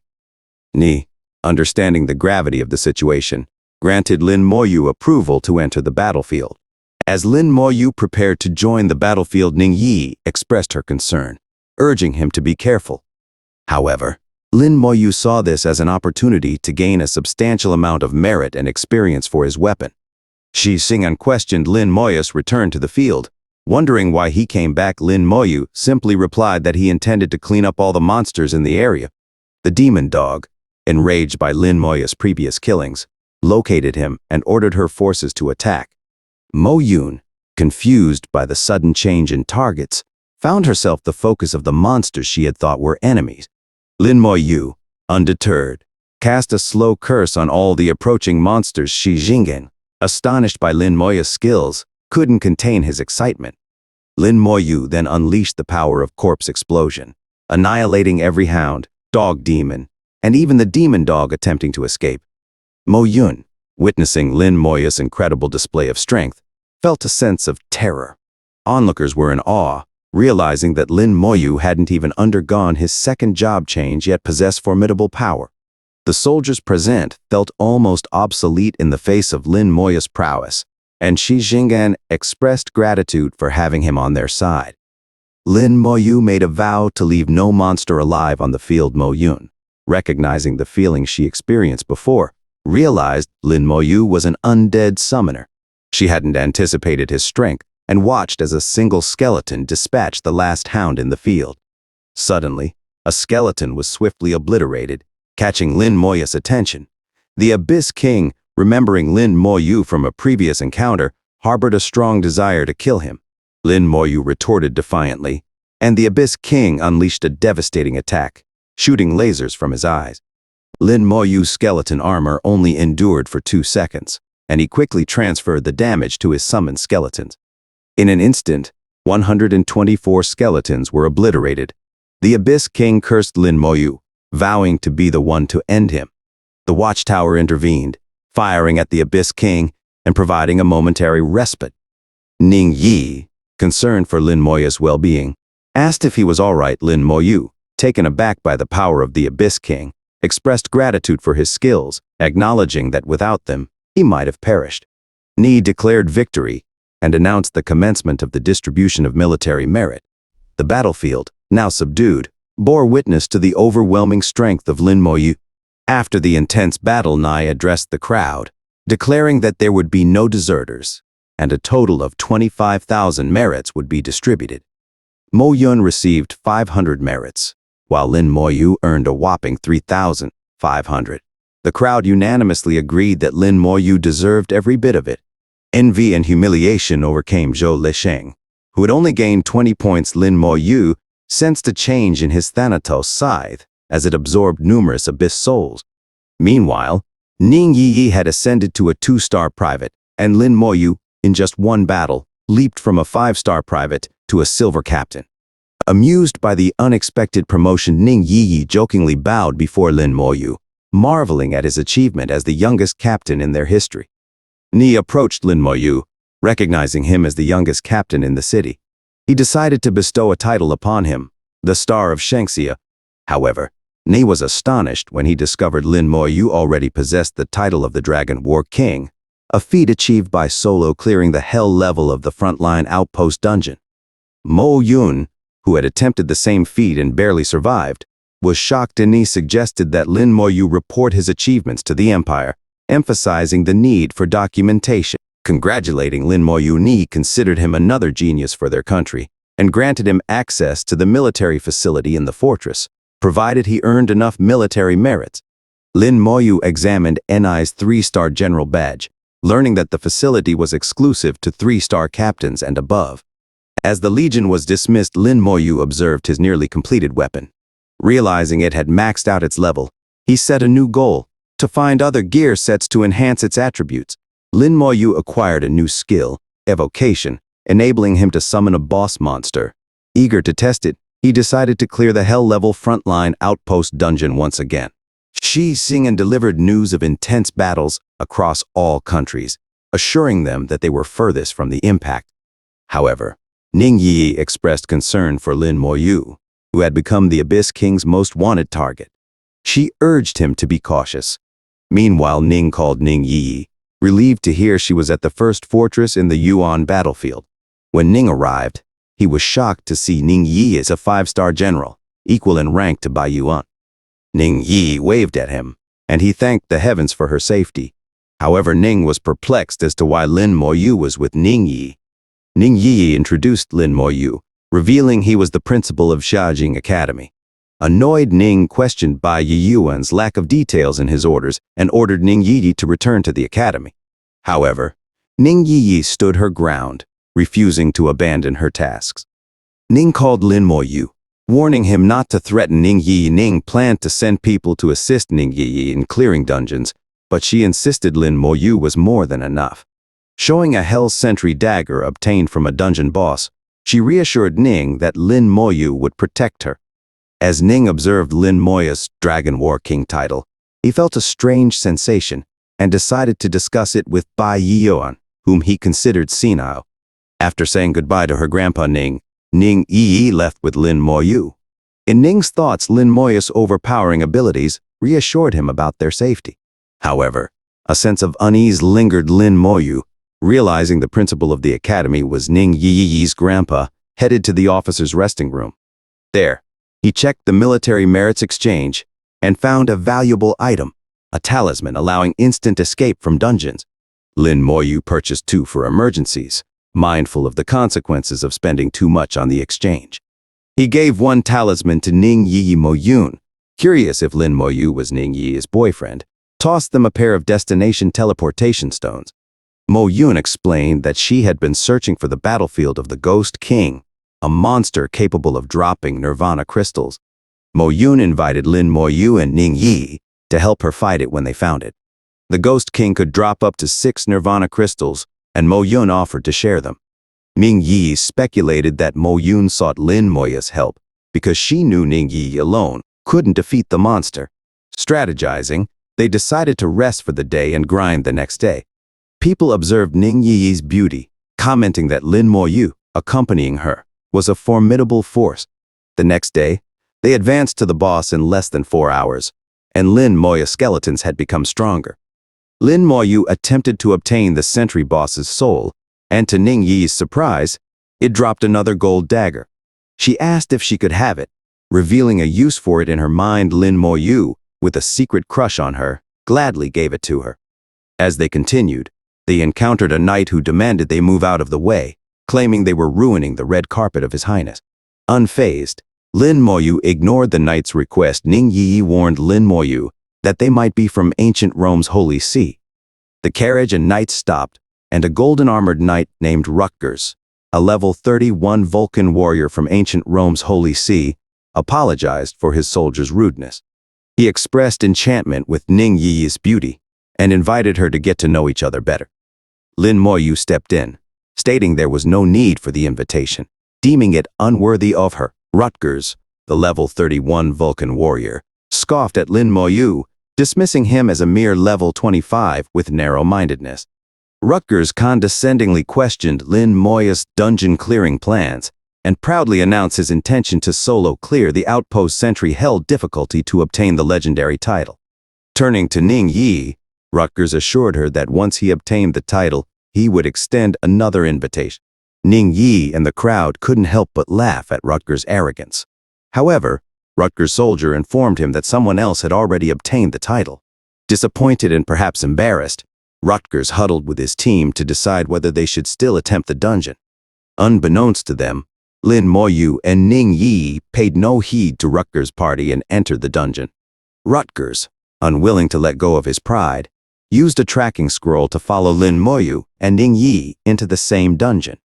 Ni, understanding the gravity of the situation, granted Lin Moyu approval to enter the battlefield. As Lin Moyu prepared to join the battlefield, Ning Yi expressed her concern, urging him to be careful. However, Lin Moyu saw this as an opportunity to gain a substantial amount of merit and experience for his weapon. Xing'an questioned Lin Moyu's return to the field. Wondering why he came back, Lin Moyu simply replied that he intended to clean up all the monsters in the area. The demon dog, enraged by Lin Moyu's previous killings, located him and ordered her forces to attack. Mo Yun, confused by the sudden change in targets, found herself the focus of the monsters she had thought were enemies. Lin Moyu, undeterred, cast a slow curse on all the approaching monsters. Xing'an, astonished by Lin Moyu's skills, couldn't contain his excitement. Lin Moyu then unleashed the power of corpse explosion, annihilating every hound, dog demon, and even the demon dog attempting to escape. Mo Yun, witnessing Lin Moyu's incredible display of strength, felt a sense of terror. Onlookers were in awe, realizing that Lin Moyu hadn't even undergone his second job change yet possessed formidable power. The soldiers present felt almost obsolete in the face of Lin Moyu's prowess, and Shi Jing'an expressed gratitude for having him on their side. Lin Moyu made a vow to leave no monster alive on the field. Mo Yun, recognizing the feeling she experienced before, realized Lin Moyu was an undead summoner. She hadn't anticipated his strength and watched as a single skeleton dispatched the last hound in the field. Suddenly, a skeleton was swiftly obliterated, catching Lin Moyu's attention. The Abyss King, remembering Lin Moyu from a previous encounter, harbored a strong desire to kill him. Lin Moyu retorted defiantly, and the Abyss King unleashed a devastating attack, shooting lasers from his eyes. Lin Moyu's skeleton armor only endured for 2 seconds, and he quickly transferred the damage to his summoned skeletons. In an instant, 124 skeletons were obliterated. The Abyss King cursed Lin Moyu, vowing to be the one to end him. The Watchtower intervened, firing at the Abyss King and providing a momentary respite. Ning Yi, concerned for Lin Moyu's well-being, asked if he was all right. Lin Moyu, taken aback by the power of the Abyss King, expressed gratitude for his skills, acknowledging that without them, he might have perished. Ni declared victory and announced the commencement of the distribution of military merit. The battlefield, now subdued, bore witness to the overwhelming strength of Lin Moyu. After the intense battle, Ni addressed the crowd, declaring that there would be no deserters, and a total of 25,000 merits would be distributed. Mo Yun received 500 merits, while Lin Moyu earned a whopping 3,500. The crowd unanimously agreed that Lin Moyu deserved every bit of it. Envy and humiliation overcame Zhou Lisheng, who had only gained 20 points. Lin Moyu sensed a change in his Thanatos scythe as it absorbed numerous abyss souls. Meanwhile, Ning Yi had ascended to a 2-star private, and Lin Moyu, in just one battle, leaped from a 5-star private to a silver captain. Amused by the unexpected promotion, Ning Yi jokingly bowed before Lin Moyu, marveling at his achievement as the youngest captain in their history. Ni approached Lin Moyu, recognizing him as the youngest captain in the city. He decided to bestow a title upon him, the Star of Shangxia. However, Ni was astonished when he discovered Lin Moyu already possessed the title of the Dragon War King, a feat achieved by solo clearing the hell level of the frontline outpost dungeon. Mo Yun, who had attempted the same feat and barely survived, was shocked, and Ni suggested that Lin Moyu report his achievements to the Empire, emphasizing the need for documentation. Congratulating Lin Moyu, Ni considered him another genius for their country and granted him access to the military facility in the fortress, provided he earned enough military merits. Lin Moyu examined Ni's 3-star general badge, learning that the facility was exclusive to 3-star captains and above. As the Legion was dismissed, Lin Moyu observed his nearly completed weapon. Realizing it had maxed out its level, he set a new goal: to find other gear sets to enhance its attributes. Lin Moyu acquired a new skill, evocation, enabling him to summon a boss monster. Eager to test it, he decided to clear the hell-level frontline outpost dungeon once again. Shi Jing'an delivered news of intense battles across all countries, assuring them that they were furthest from the impact. However, Ning Yi expressed concern for Lin Moyu, who had become the Abyss King's most wanted target. She urged him to be cautious. Meanwhile, Ning called Ning Yi, relieved to hear she was at the first fortress in the Yuan battlefield. When Ning arrived, he was shocked to see Ning Yi as a 5-star general, equal in rank to Bai Yuan. Ning Yi waved at him, and he thanked the heavens for her safety. However, Ning was perplexed as to why Lin Moyu was with Ning Yi. Ning Yi introduced Lin Moyu, revealing he was the principal of Xiajing Academy. Annoyed, Ning questioned Bai Yuan's lack of details in his orders and ordered Ning Yi to return to the academy. However, Ning Yi stood her ground, refusing to abandon her tasks. Ning called Lin Moyu, warning him not to threaten Ning Yi. Ning planned to send people to assist Ning Yi in clearing dungeons, but she insisted Lin Moyu was more than enough. Showing a Hell Sentry dagger obtained from a dungeon boss, she reassured Ning that Lin Moyu would protect her. As Ning observed Lin Moyu's Dragon War King title, he felt a strange sensation and decided to discuss it with Bai Yuan, whom he considered senile. After saying goodbye to her grandpa Ning, Ning Yi left with Lin Moyu. In Ning's thoughts, Lin Moyu's overpowering abilities reassured him about their safety. However, a sense of unease lingered. Lin Moyu, realizing the principal of the academy was Ning Yi's grandpa, headed to the officer's resting room. There, he checked the military merits exchange and found a valuable item, a talisman allowing instant escape from dungeons. Lin Moyu purchased 2 for emergencies, mindful of the consequences of spending too much on the exchange. He gave 1 talisman to Ning Yi Moyun, curious if Lin Moyu was Ning Yi's boyfriend, tossed them a pair of destination teleportation stones. Moyun explained that she had been searching for the battlefield of the Ghost King, a monster capable of dropping nirvana crystals. Moyun invited Lin Moyu and Ning Yi to help her fight it when they found it. The Ghost King could drop up to 6 nirvana crystals, and Moyun offered to share them. Ning Yi speculated that Moyun sought Lin Moyu's help because she knew Ning Yi alone couldn't defeat the monster. Strategizing, they decided to rest for the day and grind the next day. People observed Ning Yi's beauty, commenting that Lin Moyu, accompanying her, was a formidable force. The next day, they advanced to the boss in less than 4 hours, and Lin Moyu's skeletons had become stronger. Lin Moyu attempted to obtain the sentry boss's soul, and to Ning Yi's surprise, it dropped another gold dagger. She asked if she could have it, revealing a use for it in her mind. Lin Moyu, with a secret crush on her, gladly gave it to her. As they continued, they encountered a knight who demanded they move out of the way, claiming they were ruining the red carpet of his highness. Unfazed, Lin Moyu ignored the knight's request. Ning Yi warned Lin Moyu that they might be from ancient Rome's Holy See. The carriage and knights stopped, and a golden-armored knight named Rutgers, a level 31 Vulcan warrior from ancient Rome's Holy See, apologized for his soldier's rudeness. He expressed enchantment with Ning Yi's beauty and invited her to get to know each other better. Lin Moyu stepped in, stating there was no need for the invitation, deeming it unworthy of her. Rutgers, the level 31 Vulcan warrior, scoffed at Lin Moyu, dismissing him as a mere level 25 with narrow-mindedness. Rutgers condescendingly questioned Lin Moyu's dungeon-clearing plans and proudly announced his intention to solo clear the outpost sentry held difficulty to obtain the legendary title. Turning to Ning Yi, Rutgers assured her that once he obtained the title, he would extend another invitation. Ning Yi and the crowd couldn't help but laugh at Rutgers' arrogance. However, Rutgers' soldier informed him that someone else had already obtained the title. Disappointed and perhaps embarrassed, Rutgers huddled with his team to decide whether they should still attempt the dungeon. Unbeknownst to them, Lin Moyu and Ning Yi paid no heed to Rutgers' party and entered the dungeon. Rutgers, unwilling to let go of his pride, used a tracking scroll to follow Lin Moyu and Ning Yi into the same dungeon.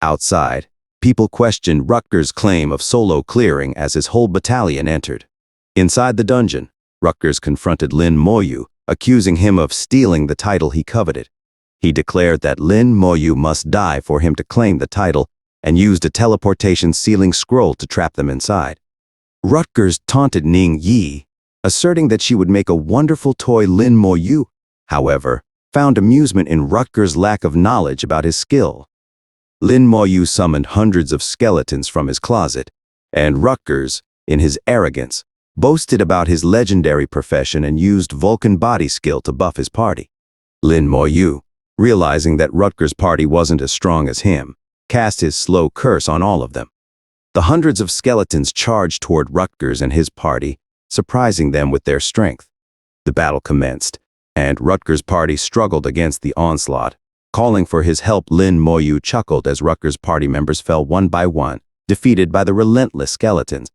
Outside, people questioned Rutgers' claim of solo clearing as his whole battalion entered. Inside the dungeon, Rutgers confronted Lin Moyu, accusing him of stealing the title he coveted. He declared that Lin Moyu must die for him to claim the title and used a teleportation sealing scroll to trap them inside. Rutgers taunted Ning Yi, asserting that she would make a wonderful toy. Lin Moyu, however, found amusement in Rutgers' lack of knowledge about his skill. Lin Moyu summoned hundreds of skeletons from his closet, and Rutgers, in his arrogance, boasted about his legendary profession and used Vulcan body skill to buff his party. Lin Moyu, realizing that Rutgers' party wasn't as strong as him, cast his slow curse on all of them. The hundreds of skeletons charged toward Rutgers and his party, surprising them with their strength. The battle commenced, and Rutgers' party struggled against the onslaught. Calling for his help, Lin Moyu chuckled as Rutgers' party members fell one by one, defeated by the relentless skeletons.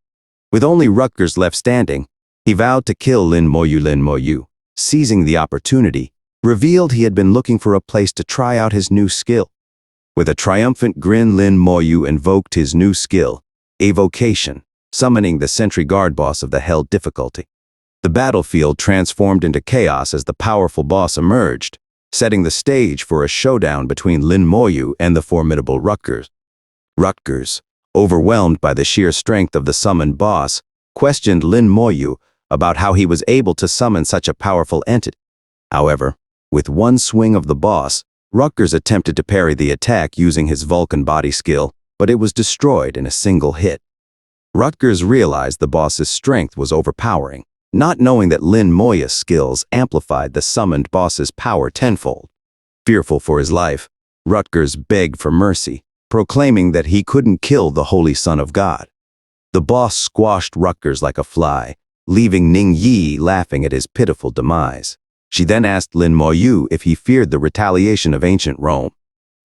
With only Rutgers left standing, he vowed to kill Lin Moyu. Lin Moyu, seizing the opportunity, revealed he had been looking for a place to try out his new skill. With a triumphant grin, Lin Moyu invoked his new skill, Evocation, summoning the sentry guard boss of the held difficulty. The battlefield transformed into chaos as the powerful boss emerged, setting the stage for a showdown between Lin Moyu and the formidable Rutgers. Rutgers, overwhelmed by the sheer strength of the summoned boss, questioned Lin Moyu about how he was able to summon such a powerful entity. However, with one swing of the boss, Rutgers attempted to parry the attack using his Vulcan body skill, but it was destroyed in a single hit. Rutgers realized the boss's strength was overpowering, not knowing that Lin Moya's skills amplified the summoned boss's power tenfold. Fearful for his life, Rutgers begged for mercy, proclaiming that he couldn't kill the Holy Son of God. The boss squashed Rutgers like a fly, leaving Ning Yi laughing at his pitiful demise. She then asked Lin Moyu if he feared the retaliation of ancient Rome.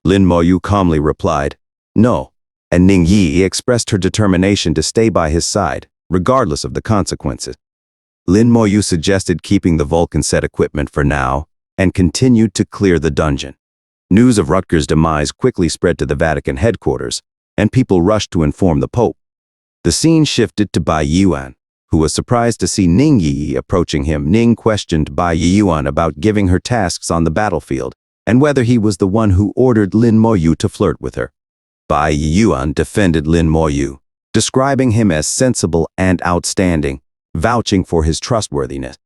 Lin Moyu calmly replied, "No," and Ning Yi expressed her determination to stay by his side, regardless of the consequences. Lin Moyu suggested keeping the Vulcan set equipment for now, and continued to clear the dungeon. News of Rutgers' demise quickly spread to the Vatican headquarters, and people rushed to inform the Pope. The scene shifted to Bai Yuan, who was surprised to see Ning Yi approaching him. Ning questioned Bai Yuan about giving her tasks on the battlefield, and whether he was the one who ordered Lin Moyu to flirt with her. Bai Yuan defended Lin Moyu, describing him as sensible and outstanding, vouching for his trustworthiness.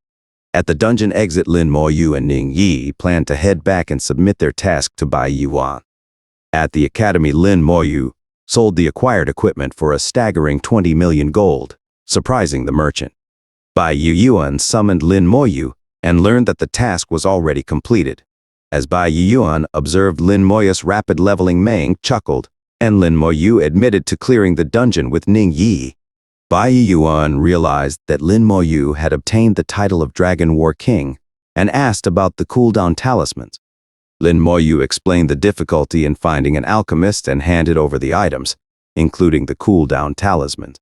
At the dungeon exit, Lin Moyu and Ning Yi planned to head back and submit their task to Bai Yuan. At the academy, Lin Moyu sold the acquired equipment for a staggering 20 million gold, surprising the merchant. Bai Yuan summoned Lin Moyu and learned that the task was already completed. As Bai Yuan observed Lin Moya's rapid leveling, Mang chuckled, and Lin Moyu admitted to clearing the dungeon with Ning Yi. Bai Yuan realized that Lin Moyu had obtained the title of Dragon War King and asked about the cooldown talismans. Lin Moyu explained the difficulty in finding an alchemist and handed over the items, including the cooldown talismans.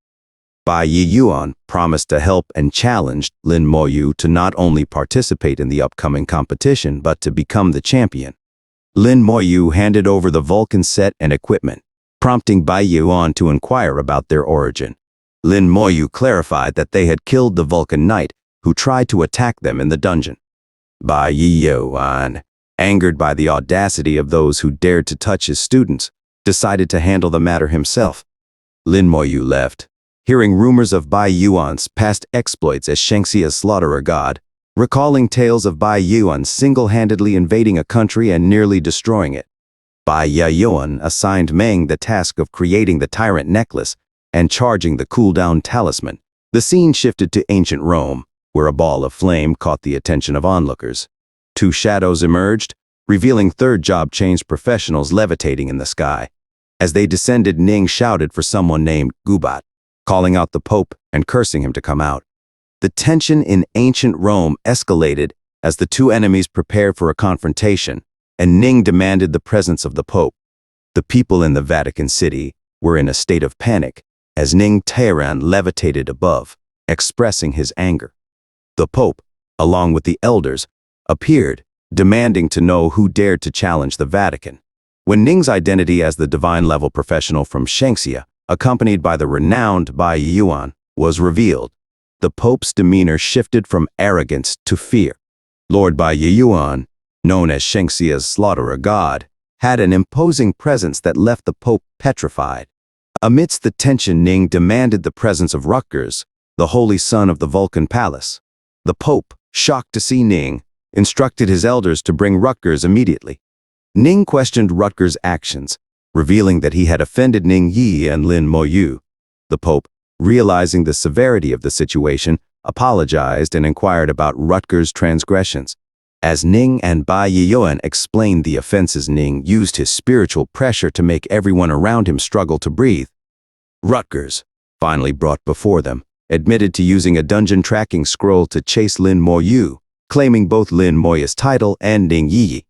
Bai Yuan promised to help and challenged Lin Moyu to not only participate in the upcoming competition but to become the champion. Lin Moyu handed over the Vulcan set and equipment, prompting Bai Yuan to inquire about their origin. Lin Moyu clarified that they had killed the Vulcan knight who tried to attack them in the dungeon. Bai Yuan, angered by the audacity of those who dared to touch his students, decided to handle the matter himself. Lin Moyu left, hearing rumors of Bai Yuan's past exploits as Shangxia's slaughterer god, recalling tales of Bai Yuan single-handedly invading a country and nearly destroying it. Bai Yuan assigned Meng the task of creating the tyrant necklace and charging the cooldown talisman. The scene shifted to ancient Rome, where a ball of flame caught the attention of onlookers. Two shadows emerged, revealing third-job change professionals levitating in the sky. As they descended, Ning shouted for someone named Gubat, calling out the Pope and cursing him to come out. The tension in ancient Rome escalated as the two enemies prepared for a confrontation, and Ning demanded the presence of the Pope. The people in the Vatican City were in a state of panic as Ning Tehran levitated above, expressing his anger. The Pope, along with the elders, appeared, demanding to know who dared to challenge the Vatican. When Ning's identity as the divine-level professional from Shangxia, accompanied by the renowned Bai Yuan, was revealed, the Pope's demeanor shifted from arrogance to fear. Lord Bai Yuan, known as Shangxia's slaughterer god, had an imposing presence that left the Pope petrified. Amidst the tension, Ning demanded the presence of Rutgers, the holy son of the Vulcan palace. The Pope, shocked to see Ning, instructed his elders to bring Rutgers immediately. Ning questioned Rutgers' actions, revealing that he had offended Ning Yi and Lin Moyu. The Pope, realizing the severity of the situation, apologized and inquired about Rutgers' transgressions. As Ning and Bai Yuan explained the offenses, Ning used his spiritual pressure to make everyone around him struggle to breathe. Rutgers, finally brought before them, admitted to using a dungeon tracking scroll to chase Lin Moyu, claiming both Lin Moya's title and Ning Yi.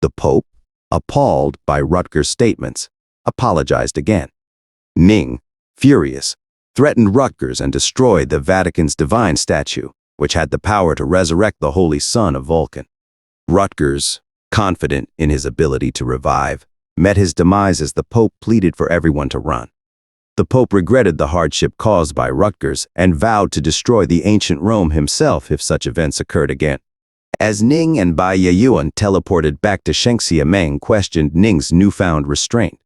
The Pope, appalled by Rutgers' statements, apologized again. Ning, furious, threatened Rutgers and destroyed the Vatican's divine statue, which had the power to resurrect the Holy Son of Vulcan. Rutgers, confident in his ability to revive, met his demise as the Pope pleaded for everyone to run. The Pope regretted the hardship caused by Rutgers and vowed to destroy the ancient Rome himself if such events occurred again. As Ning and Bai Yuan teleported back to Shangxia, Meng questioned Ning's newfound restraint.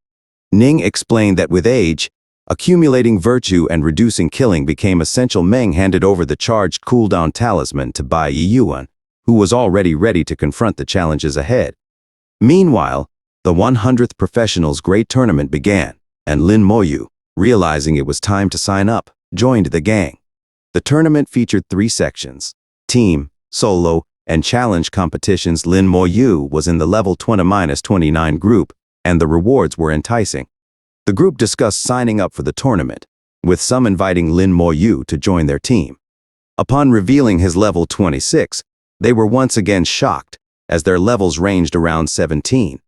Ning explained that with age, accumulating virtue and reducing killing became essential. Meng handed over the charged cooldown talisman to Bai Yuan, who was already ready to confront the challenges ahead. Meanwhile, the 100th Professionals Great Tournament began, and Lin Moyu, realizing it was time to sign up, joined the gang. The tournament featured 3 sections: team, solo, and challenge competitions. Lin Moyu was in the level 20-29 group, and the rewards were enticing. The group discussed signing up for the tournament, with some inviting Lin Moyu to join their team. Upon revealing his level 26, they were once again shocked, as their levels ranged around 17.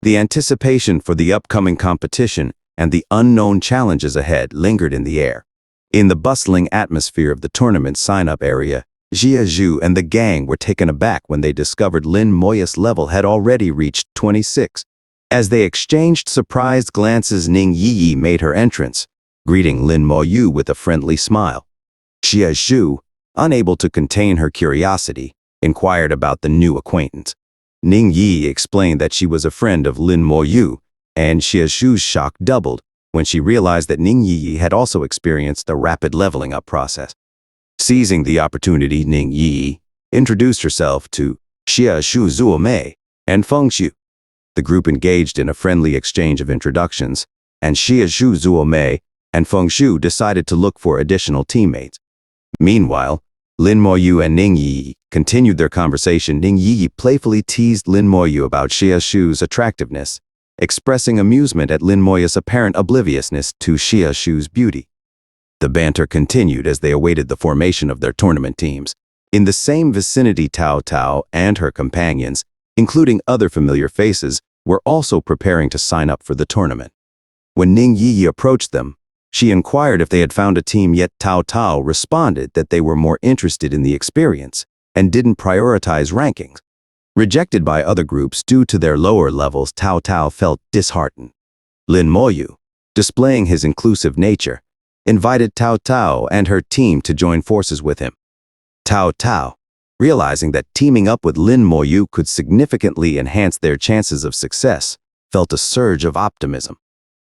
The anticipation for the upcoming competition and the unknown challenges ahead lingered in the air. In the bustling atmosphere of the tournament sign-up area, Jia Zhu and the gang were taken aback when they discovered Lin Moyu's level had already reached 26. As they exchanged surprised glances, Ning Yi made her entrance, greeting Lin Moyu with a friendly smile. Jia Zhu, unable to contain her curiosity, inquired about the new acquaintance. Ning Yi explained that she was a friend of Lin Moyu, and Jia Zhu's shock doubled when she realized that Ning Yi had also experienced a rapid leveling up process. Seizing the opportunity, Ning Yi introduced herself to Jia Zhu Zuomei and Feng Xu. The group engaged in a friendly exchange of introductions, and Jia Zhu Zuomei and Feng Xu decided to look for additional teammates. Meanwhile, Lin Moyu and Ning Yi continued their conversation. Ning Yi playfully teased Lin Moyu about Jia Zhu's attractiveness, expressing amusement at Lin Moyu's apparent obliviousness to Jia Zhu's beauty. The banter continued as they awaited the formation of their tournament teams. In the same vicinity, Tao Tao and her companions, including other familiar faces, were also preparing to sign up for the tournament. When Ning Yi approached them, she inquired if they had found a team, yet Tao Tao responded that they were more interested in the experience and didn't prioritize rankings. Rejected by other groups due to their lower levels, Tao Tao felt disheartened. Lin Moyu, displaying his inclusive nature, invited Tao Tao and her team to join forces with him. Tao Tao, realizing that teaming up with Lin Moyu could significantly enhance their chances of success, felt a surge of optimism.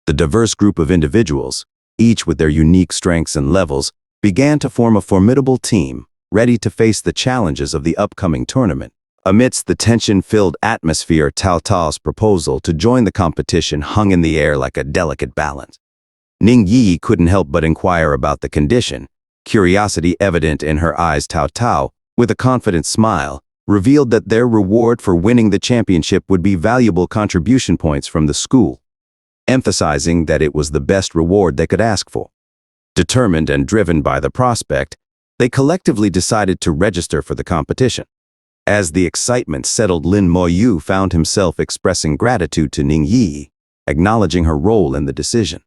The diverse group of individuals, each with their unique strengths and levels, began to form a formidable team, ready to face the challenges of the upcoming tournament. Amidst the tension-filled atmosphere, Tao Tao's proposal to join the competition hung in the air like a delicate balance. Ning Yi couldn't help but inquire about the condition, curiosity evident in her eyes. Tao Tao, with a confident smile, revealed that their reward for winning the championship would be valuable contribution points from the school, emphasizing that it was the best reward they could ask for. Determined and driven by the prospect, they collectively decided to register for the competition. As the excitement settled, Lin Moyu found himself expressing gratitude to Ning Yi, acknowledging her role in the decision.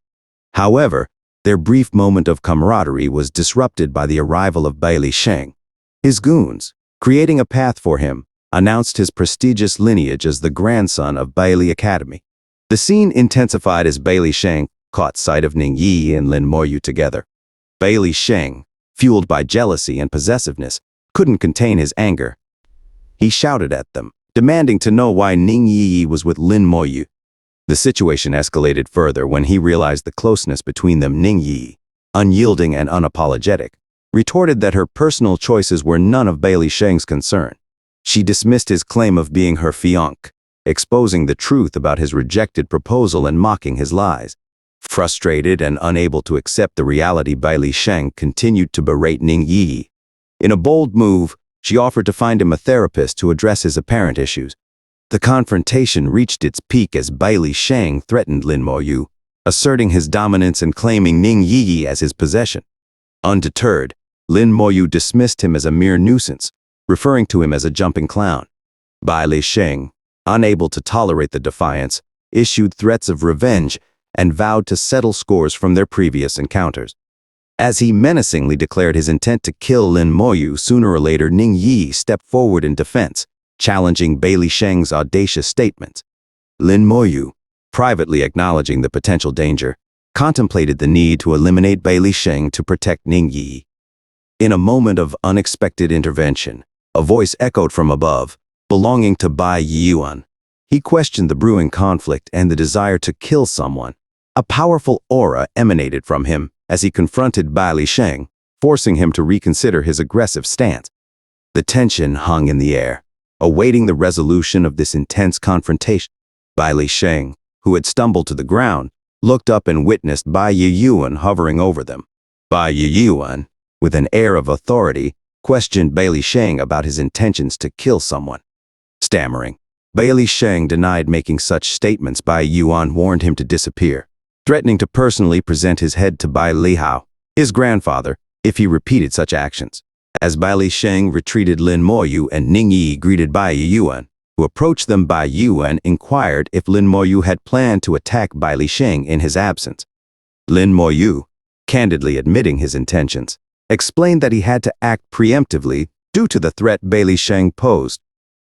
However, their brief moment of camaraderie was disrupted by the arrival of Bai Li Sheng. His goons, creating a path for him, announced his prestigious lineage as the grandson of Bai Li Academy. The scene intensified as Bai Li Sheng caught sight of Ning Yi and Lin Moyu together. Bai Li Sheng, fueled by jealousy and possessiveness, couldn't contain his anger. He shouted at them, demanding to know why Ning Yi was with Lin Moyu. The situation escalated further when he realized the closeness between them. Ning Yi, unyielding and unapologetic, retorted that her personal choices were none of Bai Li Sheng's concern. She dismissed his claim of being her fiancé, exposing the truth about his rejected proposal and mocking his lies. Frustrated and unable to accept the reality, Bai Li Sheng continued to berate Ning Yi. In a bold move, she offered to find him a therapist to address his apparent issues. The confrontation reached its peak as Bai Li Sheng threatened Lin Moyu, asserting his dominance and claiming Ning Yi as his possession. Undeterred, Lin Moyu dismissed him as a mere nuisance, referring to him as a jumping clown. Bai Li Sheng, unable to tolerate the defiance, issued threats of revenge and vowed to settle scores from their previous encounters. As he menacingly declared his intent to kill Lin Moyu, sooner or later Ning Yi stepped forward in defense, challenging Bai Li Sheng's audacious statements. Lin Moyu, privately acknowledging the potential danger, contemplated the need to eliminate Bai Li Sheng to protect Ning Yi. In a moment of unexpected intervention, a voice echoed from above, belonging to Bai Yuan. He questioned the brewing conflict and the desire to kill someone. A powerful aura emanated from him as he confronted Bai Li Sheng, forcing him to reconsider his aggressive stance. The tension hung in the air, awaiting the resolution of this intense confrontation. Bai Li Sheng, who had stumbled to the ground, looked up and witnessed Bai Yuan hovering over them. Bai Yuan, with an air of authority, questioned Bai Li Sheng about his intentions to kill someone. Stammering, Bai Li Sheng denied making such statements. Bai Yuan warned him to disappear, threatening to personally present his head to Bai Li Hao, his grandfather, if he repeated such actions. As Bai Li Sheng retreated, Lin Moyu and Ning Yi greeted Bai Yuan, who approached them. Bai Yuan inquired if Lin Moyu had planned to attack Bai Li Sheng in his absence. Lin Moyu, candidly admitting his intentions, explained that he had to act preemptively due to the threat Bai Li Sheng posed.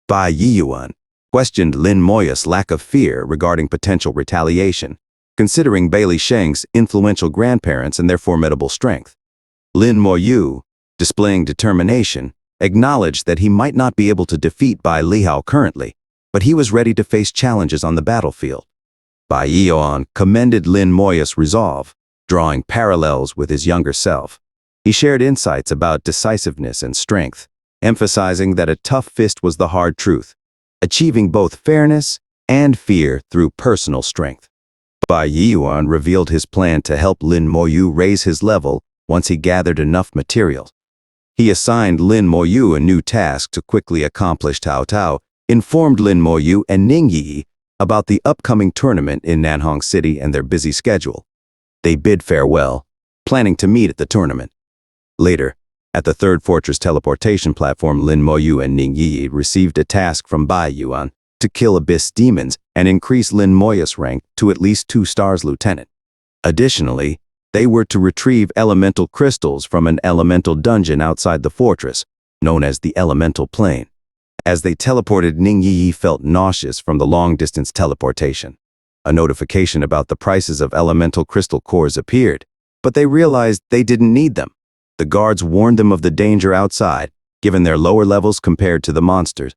Bai Yuan questioned Lin Moyu's lack of fear regarding potential retaliation, considering Bai Li Sheng's influential grandparents and their formidable strength. Lin Moyu, displaying determination, acknowledged that he might not be able to defeat Bai Li Hao currently, but he was ready to face challenges on the battlefield. Bai Yuan commended Lin Moyu's resolve, drawing parallels with his younger self. He shared insights about decisiveness and strength, emphasizing that a tough fist was the hard truth, achieving both fairness and fear through personal strength. Bai Yuan revealed his plan to help Lin Moyu raise his level once he gathered enough materials. He assigned Lin Moyu a new task to quickly accomplish. Tao informed Lin Moyu and Ning Yi about the upcoming tournament in Nanhong City and their busy schedule. They bid farewell, planning to meet at the tournament. Later, at the Third Fortress teleportation platform, Lin Moyu and Ning Yi received a task from Bai Yuan to kill abyss demons and increase Lin Moyu's rank to at least 2 stars lieutenant. Additionally, they were to retrieve elemental crystals from an elemental dungeon outside the fortress, known as the Elemental Plane. As they teleported, Ning Yi felt nauseous from the long-distance teleportation. A notification about the prices of elemental crystal cores appeared, but they realized they didn't need them. The guards warned them of the danger outside, given their lower levels compared to the monsters.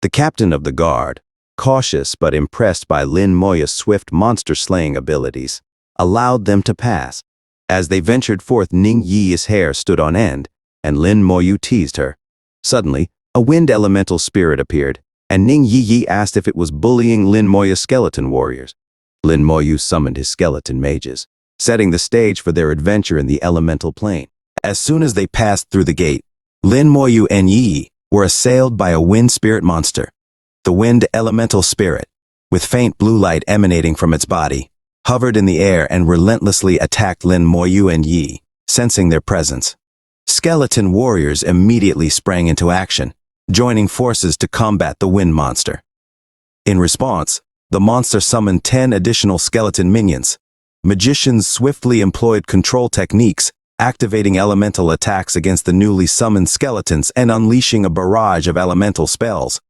The captain of the guard, cautious but impressed by Lin Moyu's swift monster-slaying abilities, allowed them to pass. As they ventured forth, Ning Yi's hair stood on end, and Lin Moyu teased her. Suddenly, a wind elemental spirit appeared, and Ning Yi asked if it was bullying Lin Moyu's skeleton warriors. Lin Moyu summoned his skeleton mages, setting the stage for their adventure in the elemental plane. As soon as they passed through the gate, Lin Moyu and Yi were assailed by a wind spirit monster. The wind elemental spirit, with faint blue light emanating from its body, hovered in the air and relentlessly attacked Lin Moyu and Yi, sensing their presence. Skeleton warriors immediately sprang into action, joining forces to combat the wind monster. In response, the monster summoned 10 additional skeleton minions. Magicians swiftly employed control techniques, activating elemental attacks against the newly summoned skeletons and unleashing a barrage of elemental spells.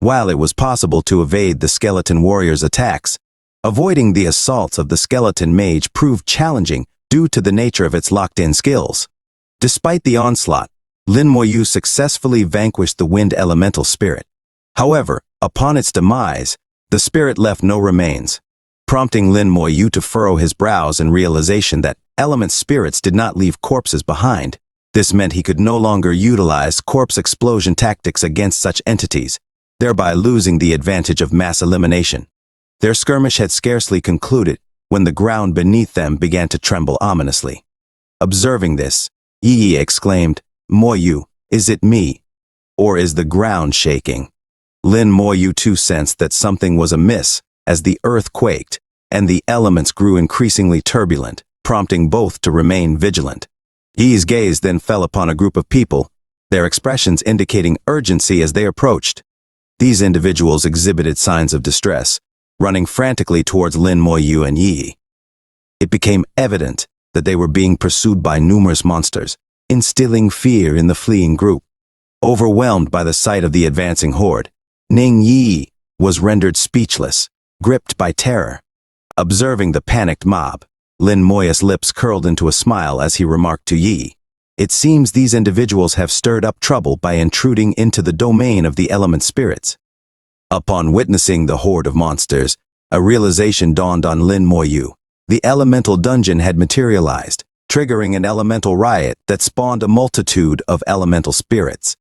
While it was possible to evade the skeleton warriors' attacks, avoiding the assaults of the skeleton mage proved challenging due to the nature of its locked-in skills. Despite the onslaught, Lin Moyu successfully vanquished the wind elemental spirit. However, upon its demise, the spirit left no remains, prompting Lin Moyu to furrow his brows in realization that element spirits did not leave corpses behind. This meant he could no longer utilize corpse explosion tactics against such entities, thereby losing the advantage of mass elimination. Their skirmish had scarcely concluded when the ground beneath them began to tremble ominously. Observing this, Yi exclaimed, "Moyu, is it me? Or is the ground shaking?" Lin Moyu too sensed that something was amiss as the earth quaked and the elements grew increasingly turbulent, prompting both to remain vigilant. Yi's gaze then fell upon a group of people, their expressions indicating urgency as they approached. These individuals exhibited signs of distress, running frantically towards Lin Moyu and Yi. It became evident that they were being pursued by numerous monsters, instilling fear in the fleeing group. Overwhelmed by the sight of the advancing horde, Ning Yi was rendered speechless, gripped by terror. Observing the panicked mob, Lin Moyu's lips curled into a smile as he remarked to Yi, "It seems these individuals have stirred up trouble by intruding into the domain of the element spirits." Upon witnessing the horde of monsters, a realization dawned on Lin Moyu. The elemental dungeon had materialized, triggering an elemental riot that spawned a multitude of elemental spirits.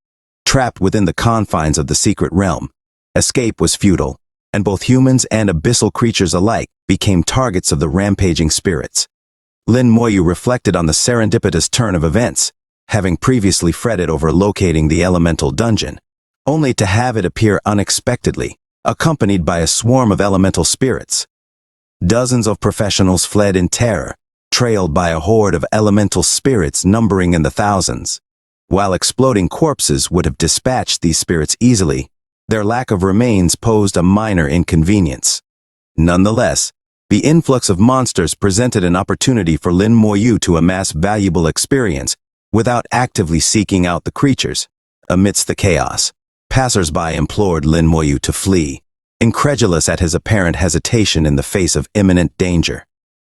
Trapped within the confines of the secret realm, escape was futile, and both humans and abyssal creatures alike became targets of the rampaging spirits. Lin Moyu reflected on the serendipitous turn of events, having previously fretted over locating the elemental dungeon, only to have it appear unexpectedly, accompanied by a swarm of elemental spirits. Dozens of professionals fled in terror, trailed by a horde of elemental spirits numbering in the thousands. While exploding corpses would have dispatched these spirits easily, their lack of remains posed a minor inconvenience. Nonetheless, the influx of monsters presented an opportunity for Lin Moyu to amass valuable experience without actively seeking out the creatures. Amidst the chaos, passers-by implored Lin Moyu to flee, incredulous at his apparent hesitation in the face of imminent danger.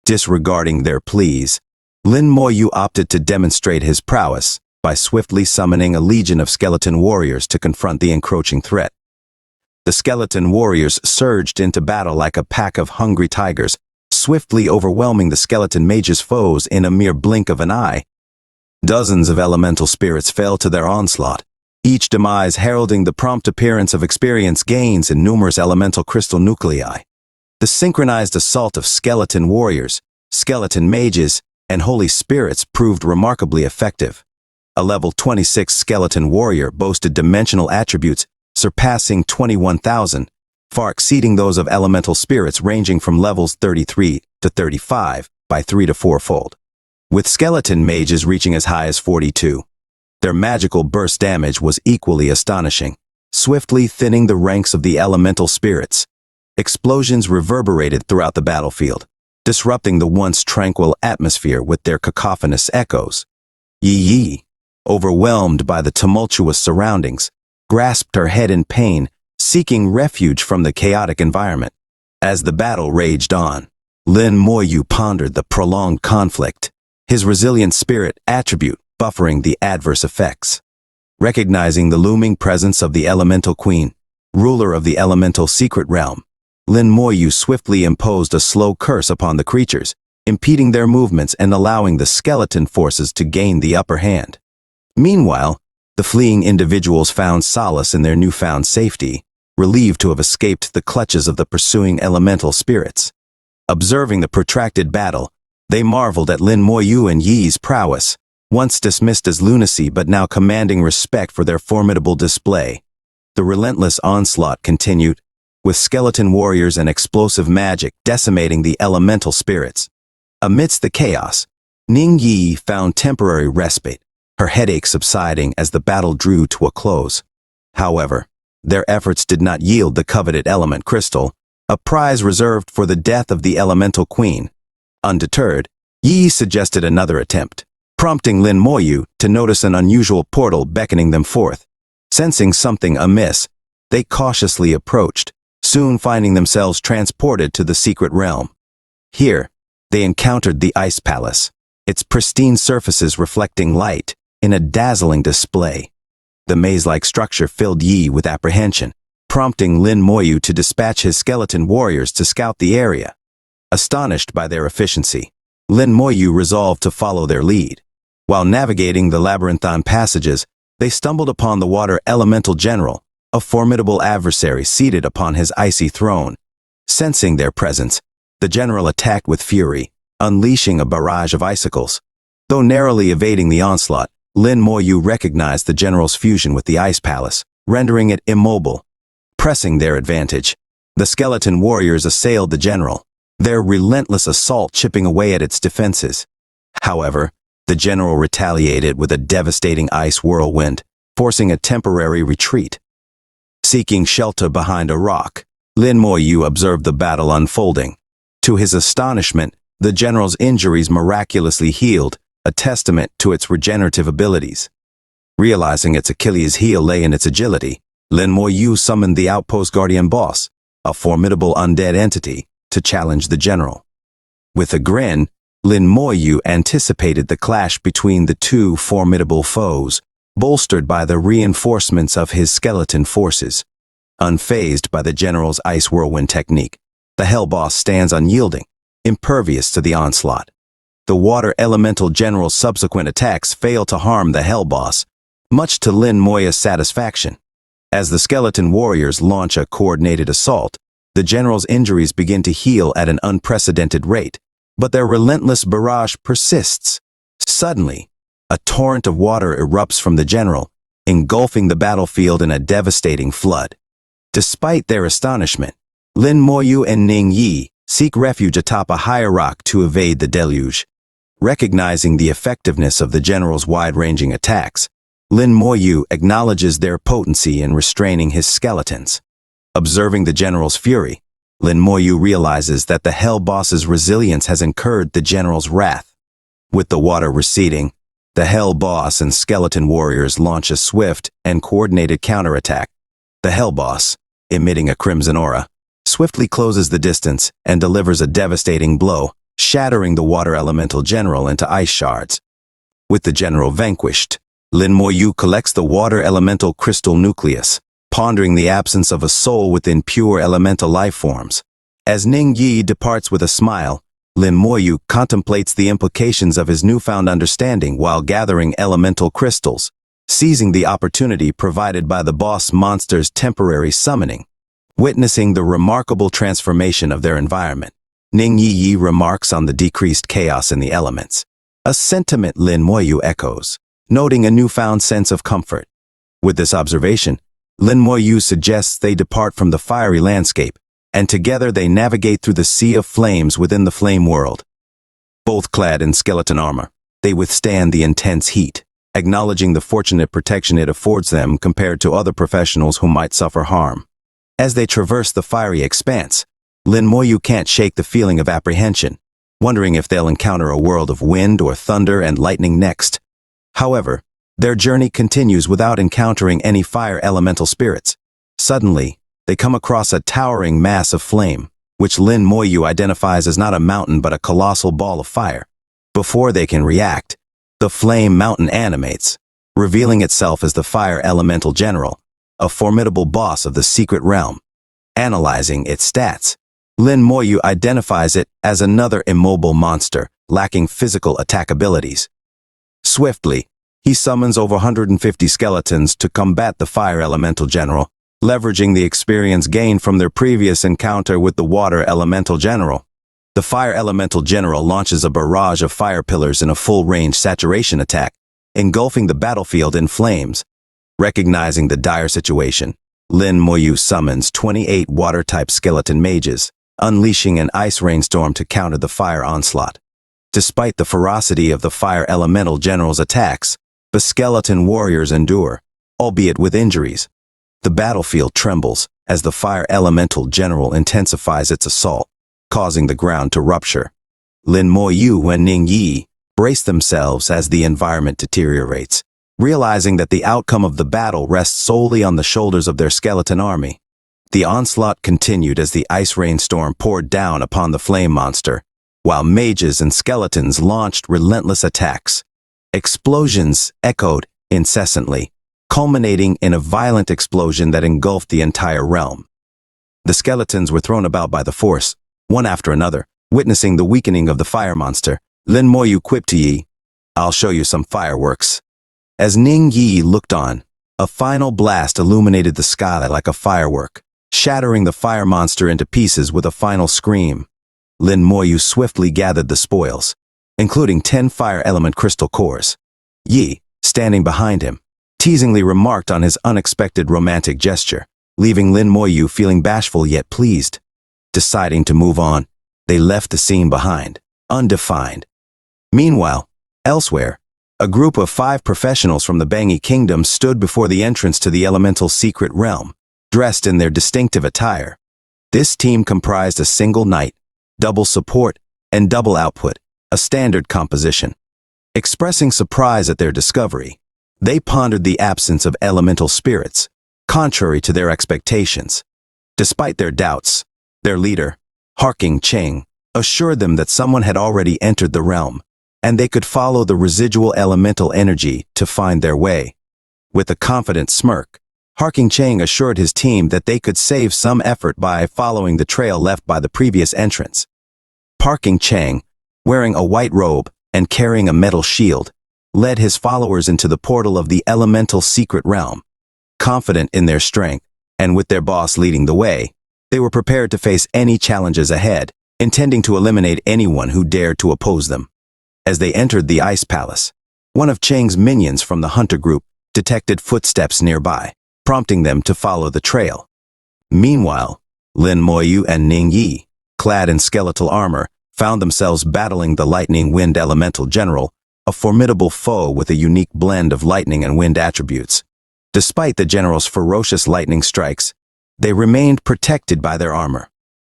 Disregarding their pleas, Lin Moyu opted to demonstrate his prowess by swiftly summoning a legion of skeleton warriors to confront the encroaching threat. The skeleton warriors surged into battle like a pack of hungry tigers, swiftly overwhelming the skeleton mage's foes in a mere blink of an eye. Dozens of elemental spirits fell to their onslaught, each demise heralding the prompt appearance of experience gains in numerous elemental crystal nuclei. The synchronized assault of skeleton warriors, skeleton mages, and holy spirits proved remarkably effective. A level 26 skeleton warrior boasted dimensional attributes surpassing 21,000, far exceeding those of elemental spirits ranging from levels 33 to 35 by 3 to 4-fold, with skeleton mages reaching as high as 42. Their magical burst damage was equally astonishing, swiftly thinning the ranks of the elemental spirits. Explosions reverberated throughout the battlefield, disrupting the once tranquil atmosphere with their cacophonous echoes. Yi, overwhelmed by the tumultuous surroundings, grasped her head in pain, seeking refuge from the chaotic environment. As the battle raged on, Lin Moyu pondered the prolonged conflict, his resilient spirit attribute buffering the adverse effects. Recognizing the looming presence of the Elemental Queen, ruler of the elemental secret realm, Lin Moyu swiftly imposed a slow curse upon the creatures, impeding their movements and allowing the skeleton forces to gain the upper hand. Meanwhile, the fleeing individuals found solace in their newfound safety, relieved to have escaped the clutches of the pursuing elemental spirits. Observing the protracted battle, they marveled at Lin Moyu and Yi's prowess, once dismissed as lunacy but now commanding respect for their formidable display. The relentless onslaught continued, with skeleton warriors and explosive magic decimating the elemental spirits. Amidst the chaos, Ning Yi found temporary respite, her headache subsiding as the battle drew to a close. However, their efforts did not yield the coveted element crystal, a prize reserved for the death of the elemental queen. Undeterred, Yi suggested another attempt, prompting Lin Moyu to notice an unusual portal beckoning them forth. Sensing something amiss, they cautiously approached, soon finding themselves transported to the secret realm. Here, they encountered the Ice Palace, its pristine surfaces reflecting light in a dazzling display. The maze-like structure filled Yi with apprehension, prompting Lin Moyu to dispatch his skeleton warriors to scout the area. Astonished by their efficiency, Lin Moyu resolved to follow their lead. While navigating the labyrinthine passages, they stumbled upon the water elemental general, a formidable adversary seated upon his icy throne. Sensing their presence, the general attacked with fury, unleashing a barrage of icicles. Though narrowly evading the onslaught, Lin Moyu recognized the general's fusion with the Ice Palace, rendering it immobile. Pressing their advantage, the skeleton warriors assailed the general, their relentless assault chipping away at its defenses. However, the general retaliated with a devastating ice whirlwind, forcing a temporary retreat. Seeking shelter behind a rock, Lin Moyu observed the battle unfolding. To his astonishment, the general's injuries miraculously healed, a testament to its regenerative abilities. Realizing its Achilles' heel lay in its agility, Lin Moyu summoned the outpost guardian boss, a formidable undead entity, to challenge the general. With a grin, Lin Moyu anticipated the clash between the two formidable foes, bolstered by the reinforcements of his skeleton forces. Unfazed by the general's ice whirlwind technique, the Hell Boss stands unyielding, impervious to the onslaught. The water elemental general's subsequent attacks fail to harm the Hell Boss, much to Lin Moya's satisfaction. As the skeleton warriors launch a coordinated assault, the general's injuries begin to heal at an unprecedented rate, but their relentless barrage persists. Suddenly, a torrent of water erupts from the general, engulfing the battlefield in a devastating flood. Despite their astonishment, Lin Moyu and Ning Yi seek refuge atop a higher rock to evade the deluge. Recognizing the effectiveness of the general's wide-ranging attacks, Lin Moyu acknowledges their potency in restraining his skeletons. Observing the general's fury, Lin Moyu realizes that the Hell Boss's resilience has incurred the general's wrath. With the water receding, the Hell Boss and skeleton warriors launch a swift and coordinated counterattack. The Hell Boss, emitting a crimson aura, swiftly closes the distance and delivers a devastating blow, shattering the water elemental general into ice shards. With the general vanquished, Lin Moyu collects the water elemental crystal nucleus, pondering the absence of a soul within pure elemental life forms. As Ning Yi departs with a smile, Lin Moyu contemplates the implications of his newfound understanding while gathering elemental crystals, seizing the opportunity provided by the boss monster's temporary summoning. Witnessing the remarkable transformation of their environment, Ning Yi remarks on the decreased chaos in the elements, a sentiment Lin Moyu echoes, noting a newfound sense of comfort. With this observation, Lin Moyu suggests they depart from the fiery landscape, and together they navigate through the sea of flames within the flame world. Both clad in skeleton armor, they withstand the intense heat, acknowledging the fortunate protection it affords them compared to other professionals who might suffer harm. As they traverse the fiery expanse, Lin Moyu can't shake the feeling of apprehension, wondering if they'll encounter a world of wind or thunder and lightning next. However, their journey continues without encountering any fire elemental spirits. Suddenly, they come across a towering mass of flame, which Lin Moyu identifies as not a mountain but a colossal ball of fire. Before they can react, the flame mountain animates, revealing itself as the fire elemental general, a formidable boss of the secret realm. Analyzing its stats, Lin Moyu identifies it as another immobile monster, lacking physical attack abilities. Swiftly, he summons over 150 skeletons to combat the fire elemental general, leveraging the experience gained from their previous encounter with the water elemental general. The fire elemental general launches a barrage of fire pillars in a full-range saturation attack, engulfing the battlefield in flames. Recognizing the dire situation, Lin Moyu summons 28 water-type skeleton mages, unleashing an ice rainstorm to counter the fire onslaught. Despite the ferocity of the fire elemental general's attacks, the skeleton warriors endure, albeit with injuries. The battlefield trembles as the fire elemental general intensifies its assault, causing the ground to rupture. Lin Moyu and Ning Yi brace themselves as the environment deteriorates, realizing that the outcome of the battle rests solely on the shoulders of their skeleton army. The onslaught continued as the ice rainstorm poured down upon the flame monster, while mages and skeletons launched relentless attacks. Explosions echoed incessantly, culminating in a violent explosion that engulfed the entire realm. The skeletons were thrown about by the force, one after another. Witnessing the weakening of the fire monster, Lin Moyu quipped to Yi, "I'll show you some fireworks." As Ning Yi looked on, a final blast illuminated the sky like a firework, shattering the fire monster into pieces with a final scream. Lin Moyu swiftly gathered the spoils, including 10 fire element crystal cores. Yi, standing behind him, teasingly remarked on his unexpected romantic gesture, leaving Lin Moyu feeling bashful yet pleased. Deciding to move on, they left the scene behind, undefined. Meanwhile, elsewhere, a group of 5 professionals from the Bangi Kingdom stood before the entrance to the elemental secret realm, dressed in their distinctive attire. This team comprised a single knight, double support, and double output, a standard composition. Expressing surprise at their discovery, they pondered the absence of elemental spirits, contrary to their expectations. Despite their doubts, their leader, Harking Cheng, assured them that someone had already entered the realm, and they could follow the residual elemental energy to find their way. With a confident smirk, Harking Cheng assured his team that they could save some effort by following the trail left by the previous entrance. Harking Cheng, wearing a white robe and carrying a metal shield, led his followers into the portal of the elemental secret realm. Confident in their strength, and with their boss leading the way, they were prepared to face any challenges ahead, intending to eliminate anyone who dared to oppose them. As they entered the Ice Palace, one of Chang's minions from the hunter group detected footsteps nearby, prompting them to follow the trail. Meanwhile, Lin Moyu and Ning Yi, clad in skeletal armor, found themselves battling the Lightning Wind Elemental General, a formidable foe with a unique blend of lightning and wind attributes. Despite the general's ferocious lightning strikes, they remained protected by their armor.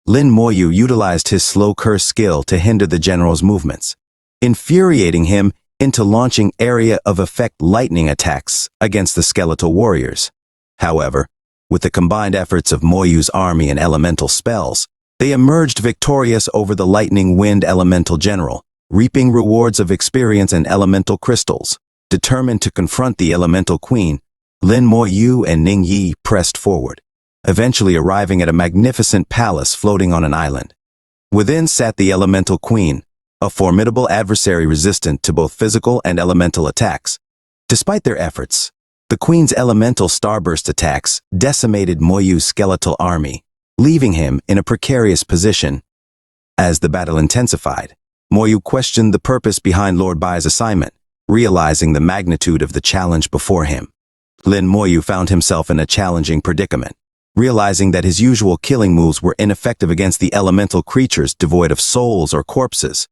Lin Moyu utilized his slow curse skill to hinder the general's movements, infuriating him into launching area of effect lightning attacks against the skeletal warriors. However, with the combined efforts of Moyu's army and elemental spells, they emerged victorious over the Lightning Wind Elemental General, reaping rewards of experience and elemental crystals. Determined to confront the Elemental Queen, Lin Moyu and Ning Yi pressed forward, eventually arriving at a magnificent palace floating on an island. Within sat the Elemental Queen, a formidable adversary resistant to both physical and elemental attacks. Despite their efforts, the Queen's elemental starburst attacks decimated Moyu's skeletal army, leaving him in a precarious position. As the battle intensified, Moyu questioned the purpose behind Lord Bai's assignment, realizing the magnitude of the challenge before him. Lin Moyu found himself in a challenging predicament, realizing that his usual killing moves were ineffective against the elemental creatures devoid of souls or corpses.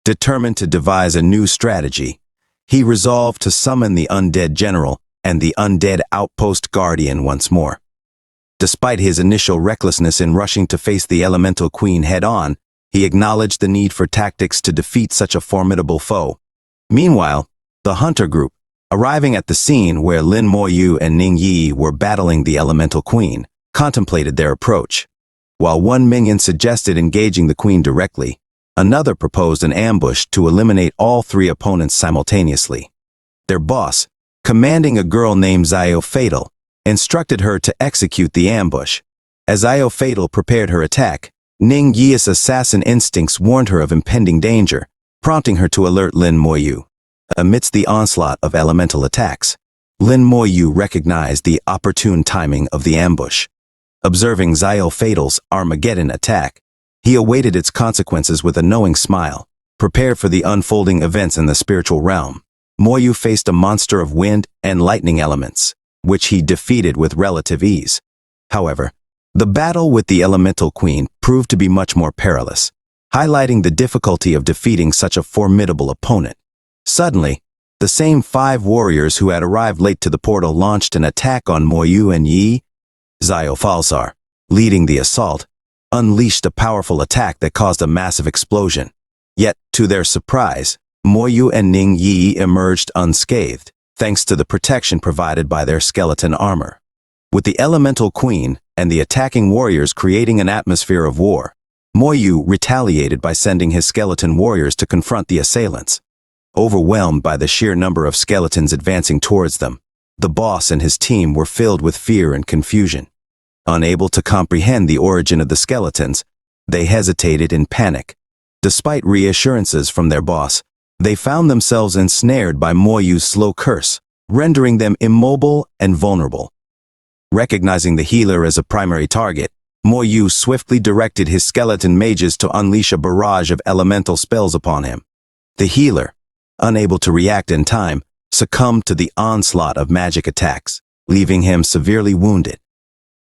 Determined to devise a new strategy, he resolved to summon the Undead General and the Undead Outpost Guardian once more. Despite his initial recklessness in rushing to face the Elemental Queen head-on, he acknowledged the need for tactics to defeat such a formidable foe. Meanwhile, the Hunter Group, arriving at the scene where Lin Moyu and Ning Yi were battling the Elemental Queen, contemplated their approach. While one minion suggested engaging the Queen directly, another proposed an ambush to eliminate all three opponents simultaneously. Their boss, commanding a girl named Zio Fatal, instructed her to execute the ambush. As Zio Fatal prepared her attack, Ning Yi's assassin instincts warned her of impending danger, prompting her to alert Lin Moyu. Amidst the onslaught of elemental attacks, Lin Moyu recognized the opportune timing of the ambush. Observing Zio Fatal's Armageddon attack, he awaited its consequences with a knowing smile, prepared for the unfolding events in the spiritual realm. Moyu faced a monster of wind and lightning elements, which he defeated with relative ease. However, the battle with the Elemental Queen proved to be much more perilous, highlighting the difficulty of defeating such a formidable opponent. Suddenly, the same 5 warriors who had arrived late to the portal launched an attack on Moyu and Yi. Zio Falsar, leading the assault, unleashed a powerful attack that caused a massive explosion. Yet, to their surprise, Moyu and Ning Yi emerged unscathed, thanks to the protection provided by their skeleton armor. With the Elemental Queen and the attacking warriors creating an atmosphere of war, Moyu retaliated by sending his skeleton warriors to confront the assailants. Overwhelmed by the sheer number of skeletons advancing towards them, the boss and his team were filled with fear and confusion. Unable to comprehend the origin of the skeletons, they hesitated in panic. Despite reassurances from their boss, they found themselves ensnared by Moyu's slow curse, rendering them immobile and vulnerable. Recognizing the healer as a primary target, Moyu swiftly directed his skeleton mages to unleash a barrage of elemental spells upon him. The healer, unable to react in time, succumbed to the onslaught of magic attacks, leaving him severely wounded.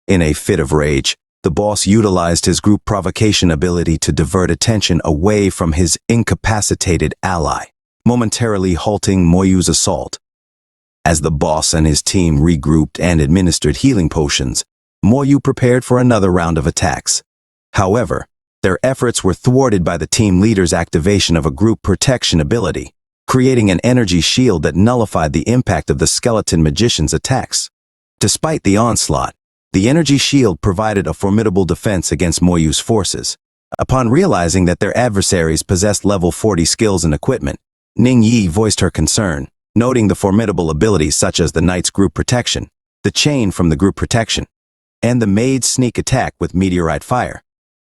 In a fit of rage, the boss utilized his group provocation ability to divert attention away from his incapacitated ally, momentarily halting Moyu's assault. As the boss and his team regrouped and administered healing potions, Moyu prepared for another round of attacks. However, their efforts were thwarted by the team leader's activation of a group protection ability, creating an energy shield that nullified the impact of the skeleton magician's attacks. Despite the onslaught, the energy shield provided a formidable defense against Moyu's forces. Upon realizing that their adversaries possessed level 40 skills and equipment, Ning Yi voiced her concern, noting the formidable abilities such as the Knight's group protection, the chain from the group protection, and the maid's sneak attack with meteorite fire.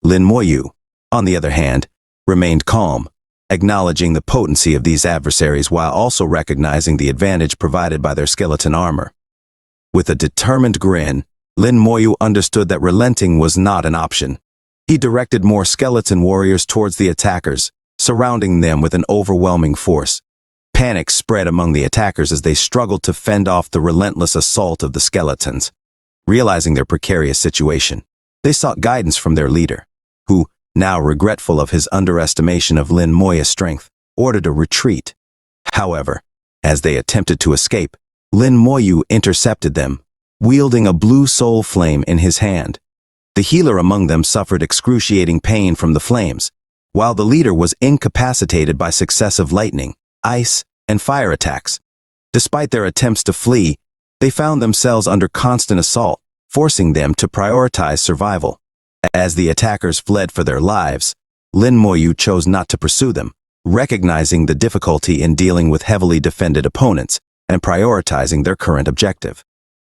Lin Moyu, on the other hand, remained calm, acknowledging the potency of these adversaries while also recognizing the advantage provided by their skeleton armor. With a determined grin, Lin Moyu understood that relenting was not an option. He directed more skeleton warriors towards the attackers, surrounding them with an overwhelming force. Panic spread among the attackers as they struggled to fend off the relentless assault of the skeletons. Realizing their precarious situation, they sought guidance from their leader, who, now regretful of his underestimation of Lin Moya's strength, ordered a retreat. However, as they attempted to escape, Lin Moyu intercepted them, wielding a blue soul flame in his hand. The healer among them suffered excruciating pain from the flames, while the leader was incapacitated by successive lightning, ice, and fire attacks. Despite their attempts to flee, they found themselves under constant assault, forcing them to prioritize survival. As the attackers fled for their lives, Lin Moyu chose not to pursue them, recognizing the difficulty in dealing with heavily defended opponents and prioritizing their current objective.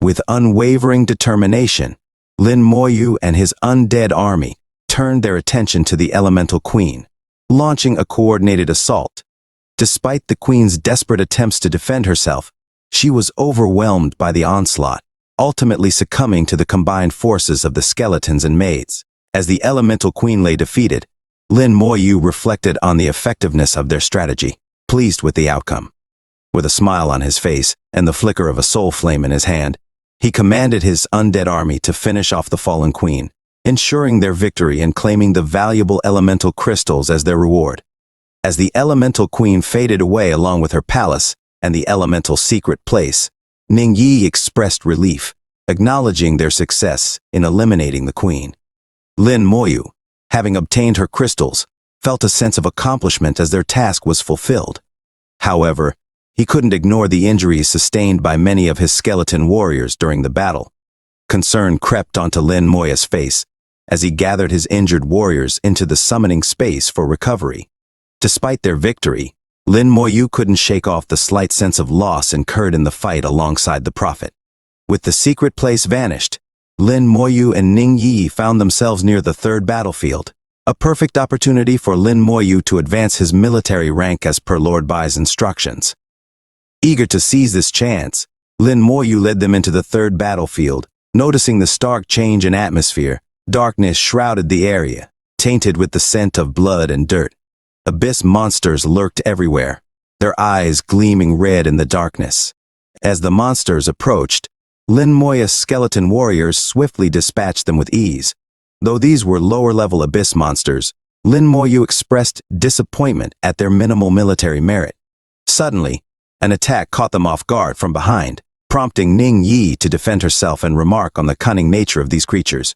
With unwavering determination, Lin Moyu and his undead army turned their attention to the Elemental Queen, launching a coordinated assault. Despite the Queen's desperate attempts to defend herself, she was overwhelmed by the onslaught, ultimately succumbing to the combined forces of the skeletons and maids. As the Elemental Queen lay defeated, Lin Moyu reflected on the effectiveness of their strategy, pleased with the outcome. With a smile on his face and the flicker of a soul flame in his hand, he commanded his undead army to finish off the fallen queen, ensuring their victory and claiming the valuable elemental crystals as their reward. As the Elemental Queen faded away along with her palace and the elemental secret place, Ningyi expressed relief, acknowledging their success in eliminating the queen. Lin Moyu, having obtained her crystals, felt a sense of accomplishment as their task was fulfilled. However, he couldn't ignore the injuries sustained by many of his skeleton warriors during the battle. Concern crept onto Lin Moya's face as he gathered his injured warriors into the summoning space for recovery. Despite their victory, Lin Moyu couldn't shake off the slight sense of loss incurred in the fight alongside the prophet. With the secret place vanished, Lin Moyu and Ning Yi found themselves near the third battlefield, a perfect opportunity for Lin Moyu to advance his military rank as per Lord Bai's instructions. Eager to seize this chance, Lin Moyu led them into the third battlefield. Noticing the stark change in atmosphere, darkness shrouded the area, tainted with the scent of blood and dirt. Abyss monsters lurked everywhere, their eyes gleaming red in the darkness. As the monsters approached, Lin Moya's skeleton warriors swiftly dispatched them with ease. Though these were lower-level abyss monsters, Lin Moyu expressed disappointment at their minimal military merit. Suddenly, an attack caught them off guard from behind, prompting Ning Yi to defend herself and remark on the cunning nature of these creatures.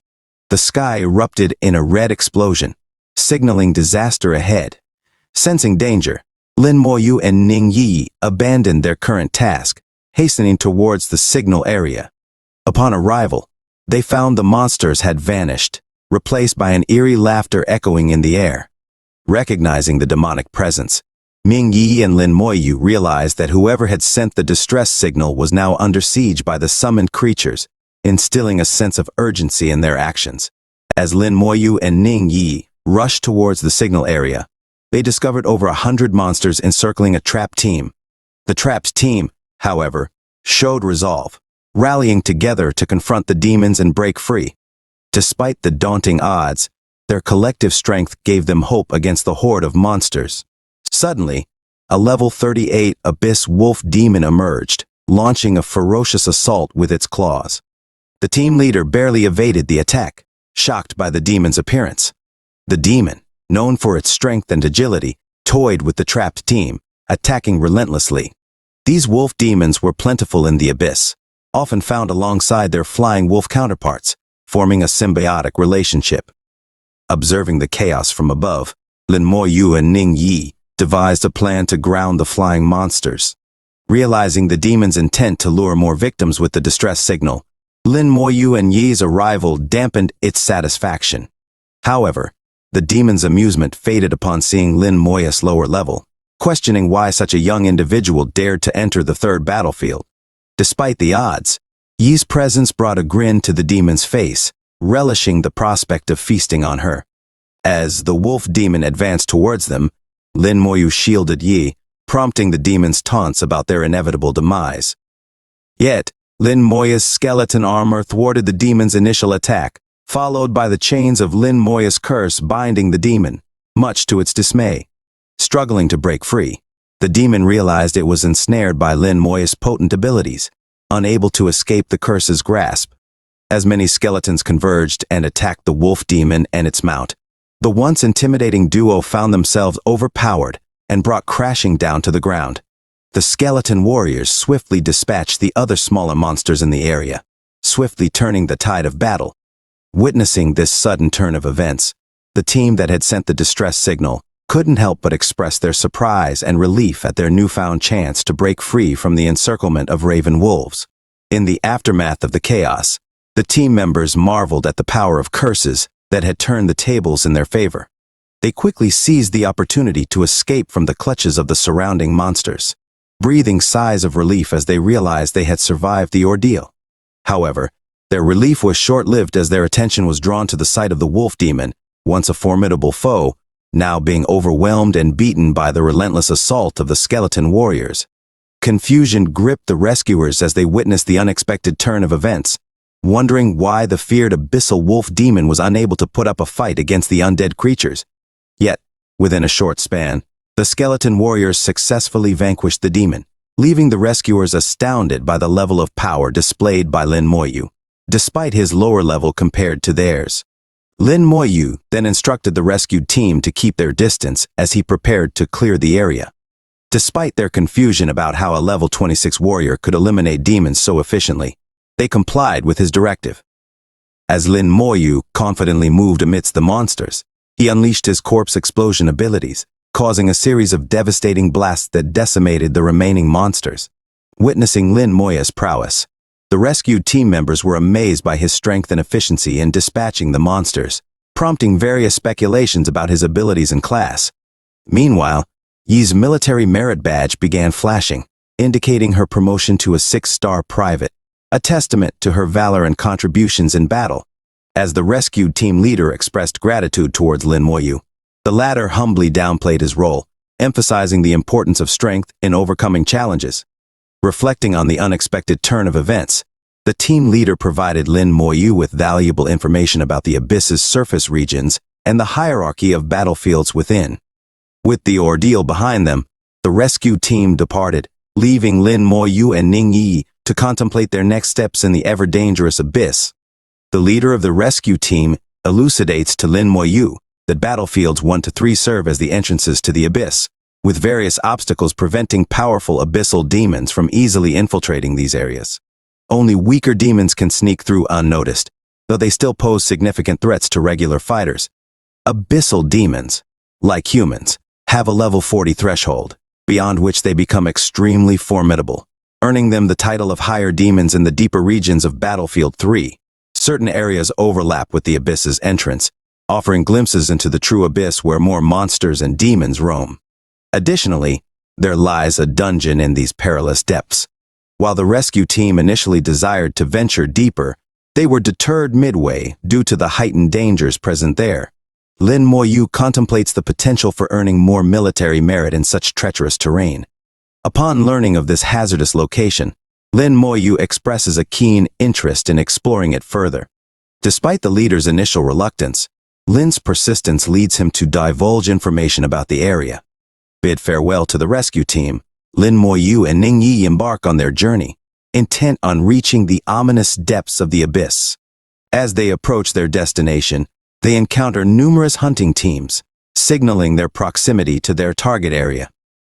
The sky erupted in a red explosion, signaling disaster ahead. Sensing danger, Lin Moyu and Ning Yi abandoned their current task, hastening towards the signal area. Upon arrival, they found the monsters had vanished, replaced by an eerie laughter echoing in the air. Recognizing the demonic presence, Ming Yi and Lin Moyu realized that whoever had sent the distress signal was now under siege by the summoned creatures, instilling a sense of urgency in their actions. As Lin Moyu and Ning Yi rushed towards the signal area, they discovered over 100 monsters encircling a trap team. The trapped team, however, showed resolve, rallying together to confront the demons and break free. Despite the daunting odds, their collective strength gave them hope against the horde of monsters. Suddenly, a level 38 abyss wolf demon emerged, launching a ferocious assault with its claws. The team leader barely evaded the attack, shocked by the demon's appearance. The demon, known for its strength and agility, toyed with the trapped team, attacking relentlessly. These wolf demons were plentiful in the abyss, often found alongside their flying wolf counterparts, forming a symbiotic relationship. Observing the chaos from above, Lin Moyu and Ning Yi devised a plan to ground the flying monsters. Realizing the demon's intent to lure more victims with the distress signal, Lin Moyu and Yi's arrival dampened its satisfaction. However, the demon's amusement faded upon seeing Lin Moya's lower level, questioning why such a young individual dared to enter the third battlefield. Despite the odds, Yi's presence brought a grin to the demon's face, relishing the prospect of feasting on her. As the wolf demon advanced towards them, Lin Moyu shielded Yi, prompting the demon's taunts about their inevitable demise. Yet, Lin Moya's skeleton armor thwarted the demon's initial attack, followed by the chains of Lin Moya's curse binding the demon, much to its dismay. Struggling to break free, the demon realized it was ensnared by Lin Moya's potent abilities, unable to escape the curse's grasp. As many skeletons converged and attacked the wolf demon and its mount, the once intimidating duo found themselves overpowered and brought crashing down to the ground. The skeleton warriors swiftly dispatched the other smaller monsters in the area, swiftly turning the tide of battle. Witnessing this sudden turn of events, the team that had sent the distress signal couldn't help but express their surprise and relief at their newfound chance to break free from the encirclement of raven wolves. In the aftermath of the chaos, the team members marveled at the power of curses that had turned the tables in their favor. They quickly seized the opportunity to escape from the clutches of the surrounding monsters, breathing sighs of relief as they realized they had survived the ordeal. However, their relief was short-lived as their attention was drawn to the sight of the wolf demon, once a formidable foe, now being overwhelmed and beaten by the relentless assault of the skeleton warriors. Confusion gripped the rescuers as they witnessed the unexpected turn of events, wondering why the feared abyssal wolf demon was unable to put up a fight against the undead creatures. Yet, within a short span, the skeleton warriors successfully vanquished the demon, leaving the rescuers astounded by the level of power displayed by Lin Moyu, despite his lower level compared to theirs. Lin Moyu then instructed the rescued team to keep their distance as he prepared to clear the area. Despite their confusion about how a level 26 warrior could eliminate demons so efficiently, they complied with his directive. As Lin Moyu confidently moved amidst the monsters, he unleashed his corpse explosion abilities, causing a series of devastating blasts that decimated the remaining monsters. Witnessing Lin Moya's prowess, the rescued team members were amazed by his strength and efficiency in dispatching the monsters, prompting various speculations about his abilities and class. Meanwhile, Yi's military merit badge began flashing, indicating her promotion to a 6-star private, a testament to her valor and contributions in battle. As the rescued team leader expressed gratitude towards Lin Moyu, the latter humbly downplayed his role, emphasizing the importance of strength in overcoming challenges. Reflecting on the unexpected turn of events, the team leader provided Lin Moyu with valuable information about the abyss's surface regions and the hierarchy of battlefields within. With the ordeal behind them, the rescue team departed, leaving Lin Moyu and Ning Yi to contemplate their next steps in the ever-dangerous abyss. The leader of the rescue team elucidates to Lin Moyu that battlefields 1 to 3 serve as the entrances to the abyss, with various obstacles preventing powerful abyssal demons from easily infiltrating these areas. Only weaker demons can sneak through unnoticed, though they still pose significant threats to regular fighters. Abyssal demons, like humans, have a level 40 threshold, beyond which they become extremely formidable, earning them the title of higher demons in the deeper regions of Battlefield 3. Certain areas overlap with the abyss's entrance, offering glimpses into the true abyss where more monsters and demons roam. Additionally, there lies a dungeon in these perilous depths. While the rescue team initially desired to venture deeper, they were deterred midway due to the heightened dangers present there. Lin Moyu contemplates the potential for earning more military merit in such treacherous terrain. Upon learning of this hazardous location, Lin Moyu expresses a keen interest in exploring it further. Despite the leader's initial reluctance, Lin's persistence leads him to divulge information about the area. Bid farewell to the rescue team, Lin Moyu and Ning Yi embark on their journey, intent on reaching the ominous depths of the abyss. As they approach their destination, they encounter numerous hunting teams, signaling their proximity to their target area.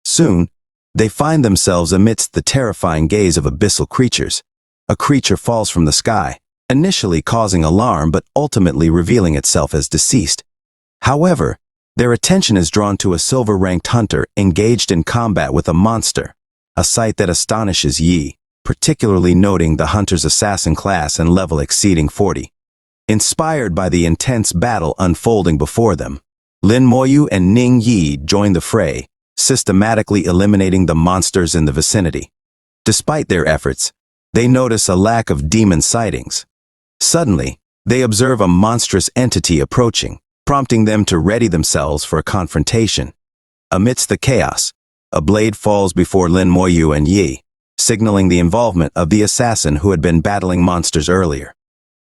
Soon, they find themselves amidst the terrifying gaze of abyssal creatures. A creature falls from the sky, initially causing alarm but ultimately revealing itself as deceased. However, their attention is drawn to a silver-ranked hunter engaged in combat with a monster, a sight that astonishes Yi, particularly noting the hunter's assassin class and level exceeding 40. Inspired by the intense battle unfolding before them, Lin Moyu and Ning Yi join the fray, systematically eliminating the monsters in the vicinity. Despite their efforts, they notice a lack of demon sightings. Suddenly, they observe a monstrous entity approaching, prompting them to ready themselves for a confrontation. Amidst the chaos, a blade falls before Lin Moyu and Yi, signaling the involvement of the assassin who had been battling monsters earlier.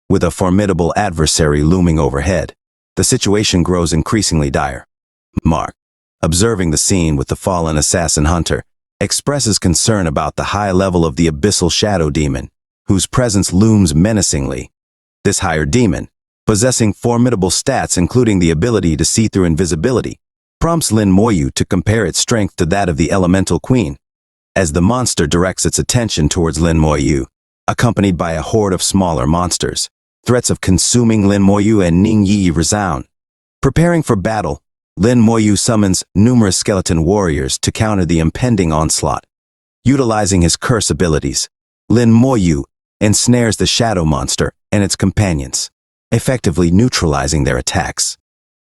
With a formidable adversary looming overhead, the situation grows increasingly dire. Mark, observing the scene with the fallen assassin hunter, expresses concern about the high level of the abyssal shadow demon, whose presence looms menacingly. This higher demon, possessing formidable stats including the ability to see through invisibility, prompts Lin Moyu to compare its strength to that of the elemental queen. As the monster directs its attention towards Lin Moyu, accompanied by a horde of smaller monsters, threats of consuming Lin Moyu and Ning Yi resound. Preparing for battle, Lin Moyu summons numerous skeleton warriors to counter the impending onslaught. Utilizing his curse abilities, Lin Moyu ensnares the shadow monster and its companions, effectively neutralizing their attacks.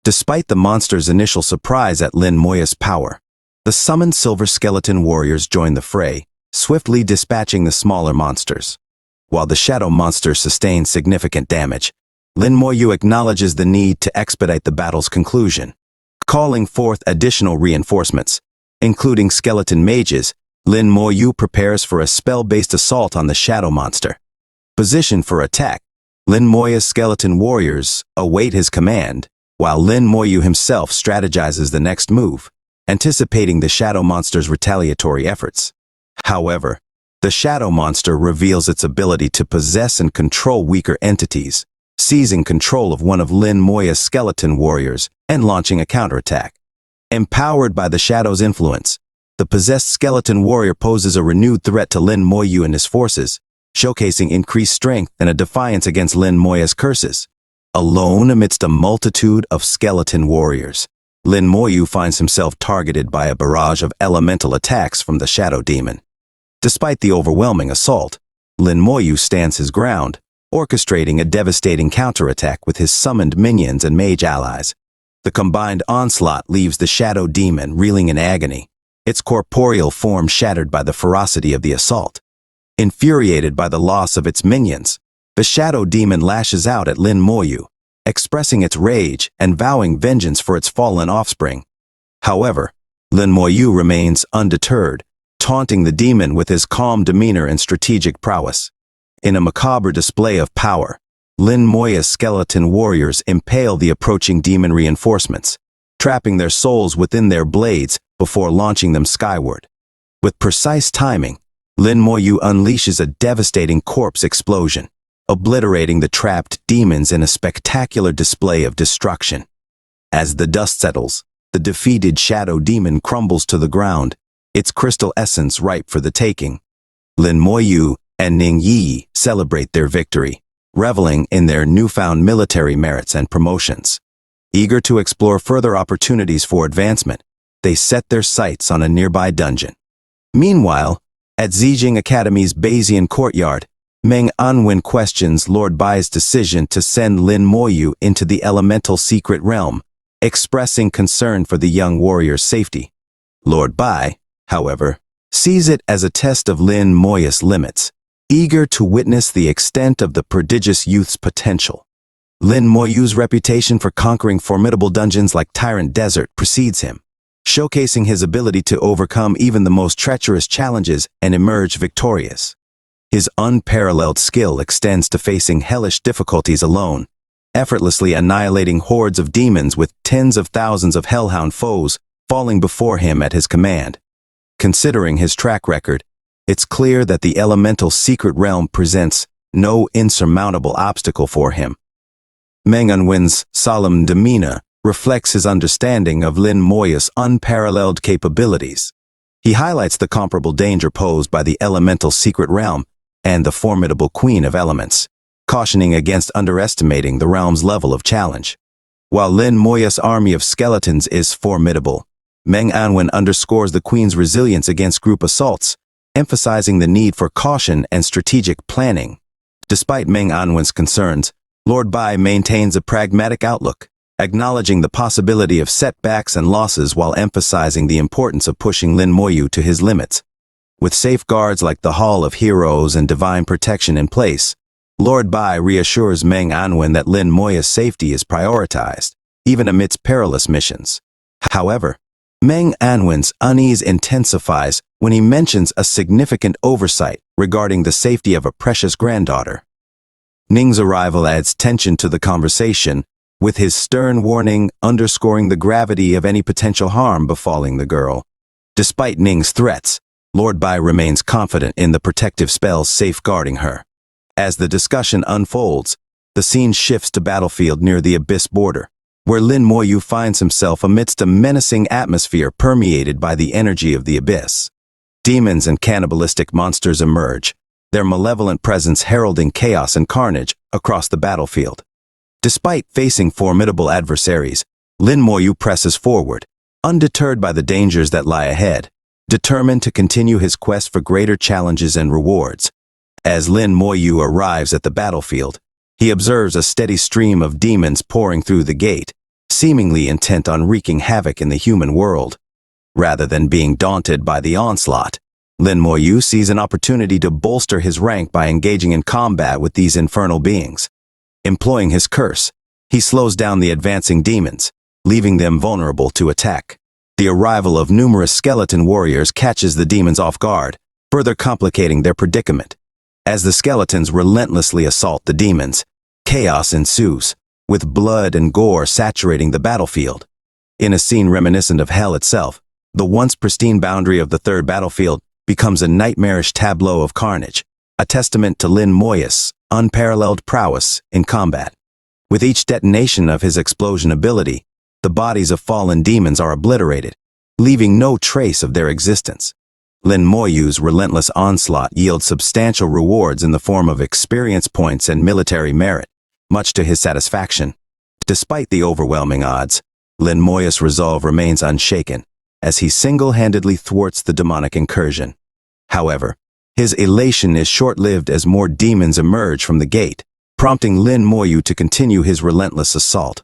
Despite the monster's initial surprise at Lin Moyu's power, the summoned silver skeleton warriors join the fray, swiftly dispatching the smaller monsters. While the shadow monster sustains significant damage, Lin Moyu acknowledges the need to expedite the battle's conclusion. Calling forth additional reinforcements, including skeleton mages, Lin Moyu prepares for a spell-based assault on the shadow monster. Positioned for attack, Lin Moyu's skeleton warriors await his command, while Lin Moyu himself strategizes the next move, anticipating the shadow monster's retaliatory efforts. However, the shadow monster reveals its ability to possess and control weaker entities, seizing control of one of Lin Moyu's skeleton warriors and launching a counterattack. Empowered by the shadow's influence, the possessed skeleton warrior poses a renewed threat to Lin Moyu and his forces, showcasing increased strength and a defiance against Lin Moyu's curses. Alone amidst a multitude of skeleton warriors, Lin Moyu finds himself targeted by a barrage of elemental attacks from the shadow demon. Despite the overwhelming assault, Lin Moyu stands his ground, orchestrating a devastating counterattack with his summoned minions and mage allies. The combined onslaught leaves the shadow demon reeling in agony, its corporeal form shattered by the ferocity of the assault. Infuriated by the loss of its minions, the shadow demon lashes out at Lin Moyu, expressing its rage and vowing vengeance for its fallen offspring. However, Lin Moyu remains undeterred, taunting the demon with his calm demeanor and strategic prowess. In a macabre display of power, Lin Moyu's skeleton warriors impale the approaching demon reinforcements, trapping their souls within their blades before launching them skyward. With precise timing, Lin Moyu unleashes a devastating corpse explosion, obliterating the trapped demons in a spectacular display of destruction. As the dust settles, the defeated shadow demon crumbles to the ground, its crystal essence ripe for the taking. Lin Moyu and Ning Yi celebrate their victory, reveling in their newfound military merits and promotions. Eager to explore further opportunities for advancement, they set their sights on a nearby dungeon. Meanwhile, at Zijing Academy's Bayesian courtyard, Meng Anwen questions Lord Bai's decision to send Lin Moyu into the elemental secret realm, expressing concern for the young warrior's safety. Lord Bai, however, sees it as a test of Lin Moyu's limits, eager to witness the extent of the prodigious youth's potential. Lin Moyu's reputation for conquering formidable dungeons like Tyrant Desert precedes him, showcasing his ability to overcome even the most treacherous challenges and emerge victorious. His unparalleled skill extends to facing hellish difficulties alone, effortlessly annihilating hordes of demons with tens of thousands of hellhound foes falling before him at his command. Considering his track record, it's clear that the elemental secret realm presents no insurmountable obstacle for him. Meng Anwen's solemn demeanor reflects his understanding of Lin Moyu's unparalleled capabilities. He highlights the comparable danger posed by the elemental secret realm and the formidable Queen of Elements, cautioning against underestimating the realm's level of challenge. While Lin Moyu's army of skeletons is formidable, Meng Anwen underscores the Queen's resilience against group assaults, emphasizing the need for caution and strategic planning. Despite Meng Anwen's concerns, Lord Bai maintains a pragmatic outlook, acknowledging the possibility of setbacks and losses while emphasizing the importance of pushing Lin Moyu to his limits. With safeguards like the Hall of Heroes and divine protection in place, Lord Bai reassures Meng Anwen that Lin Moyu's safety is prioritized, even amidst perilous missions. However, Meng Anwen's unease intensifies when he mentions a significant oversight regarding the safety of a precious granddaughter. Ning's arrival adds tension to the conversation, with his stern warning underscoring the gravity of any potential harm befalling the girl. Despite Ning's threats, Lord Bai remains confident in the protective spells safeguarding her. As the discussion unfolds, the scene shifts to battlefield near the Abyss border, where Lin Moyu finds himself amidst a menacing atmosphere permeated by the energy of the Abyss. Demons and cannibalistic monsters emerge, their malevolent presence heralding chaos and carnage across the battlefield. Despite facing formidable adversaries, Lin Moyu presses forward, undeterred by the dangers that lie ahead, determined to continue his quest for greater challenges and rewards. As Lin Moyu arrives at the battlefield, he observes a steady stream of demons pouring through the gate, seemingly intent on wreaking havoc in the human world. Rather than being daunted by the onslaught, Lin Moyu sees an opportunity to bolster his rank by engaging in combat with these infernal beings. Employing his curse, he slows down the advancing demons, leaving them vulnerable to attack. The arrival of numerous skeleton warriors catches the demons off guard, further complicating their predicament. As the skeletons relentlessly assault the demons, chaos ensues, with blood and gore saturating the battlefield. In a scene reminiscent of hell itself, the once pristine boundary of the third battlefield becomes a nightmarish tableau of carnage, a testament to Lin Moyu's unparalleled prowess in combat. With each detonation of his explosion ability, the bodies of fallen demons are obliterated, leaving no trace of their existence. Lin Moyu's relentless onslaught yields substantial rewards in the form of experience points and military merit, much to his satisfaction. Despite the overwhelming odds, Lin Moyu's resolve remains unshaken, as he single-handedly thwarts the demonic incursion. However, his elation is short-lived as more demons emerge from the gate, prompting Lin Moyu to continue his relentless assault.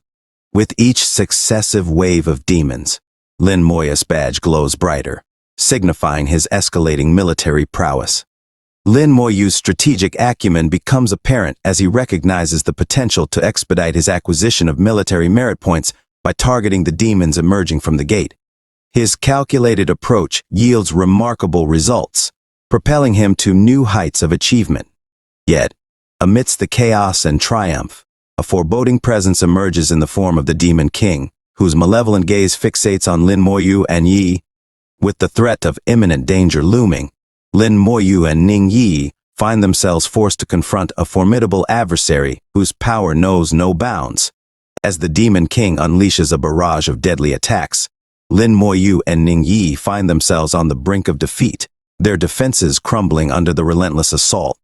With each successive wave of demons, Lin Moyu's badge glows brighter, signifying his escalating military prowess. Lin Moyu's strategic acumen becomes apparent as he recognizes the potential to expedite his acquisition of military merit points by targeting the demons emerging from the gate. His calculated approach yields remarkable results, propelling him to new heights of achievement. Yet, amidst the chaos and triumph, a foreboding presence emerges in the form of the Demon King, whose malevolent gaze fixates on Lin Moyu and Yi. With the threat of imminent danger looming, Lin Moyu and Ning Yi find themselves forced to confront a formidable adversary whose power knows no bounds. As the Demon King unleashes a barrage of deadly attacks, Lin Moyu and Ning Yi find themselves on the brink of defeat, their defenses crumbling under the relentless assault.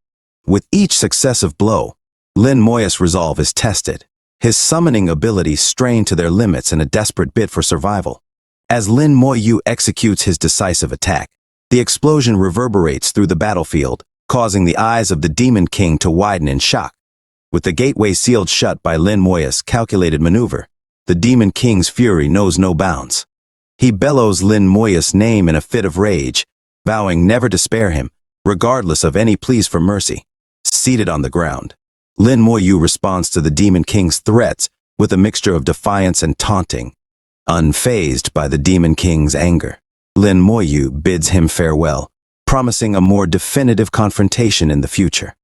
With each successive blow, Lin Moyu's resolve is tested, his summoning abilities strained to their limits in a desperate bid for survival. As Lin Moyu executes his decisive attack, the explosion reverberates through the battlefield, causing the eyes of the Demon King to widen in shock. With the gateway sealed shut by Lin Moyu's calculated maneuver, the Demon King's fury knows no bounds. He bellows Lin Moyu's name in a fit of rage, vowing never to spare him, regardless of any pleas for mercy. Seated on the ground, Lin Moyu responds to the Demon King's threats with a mixture of defiance and taunting. Unfazed by the Demon King's anger, Lin Moyu bids him farewell, promising a more definitive confrontation in the future.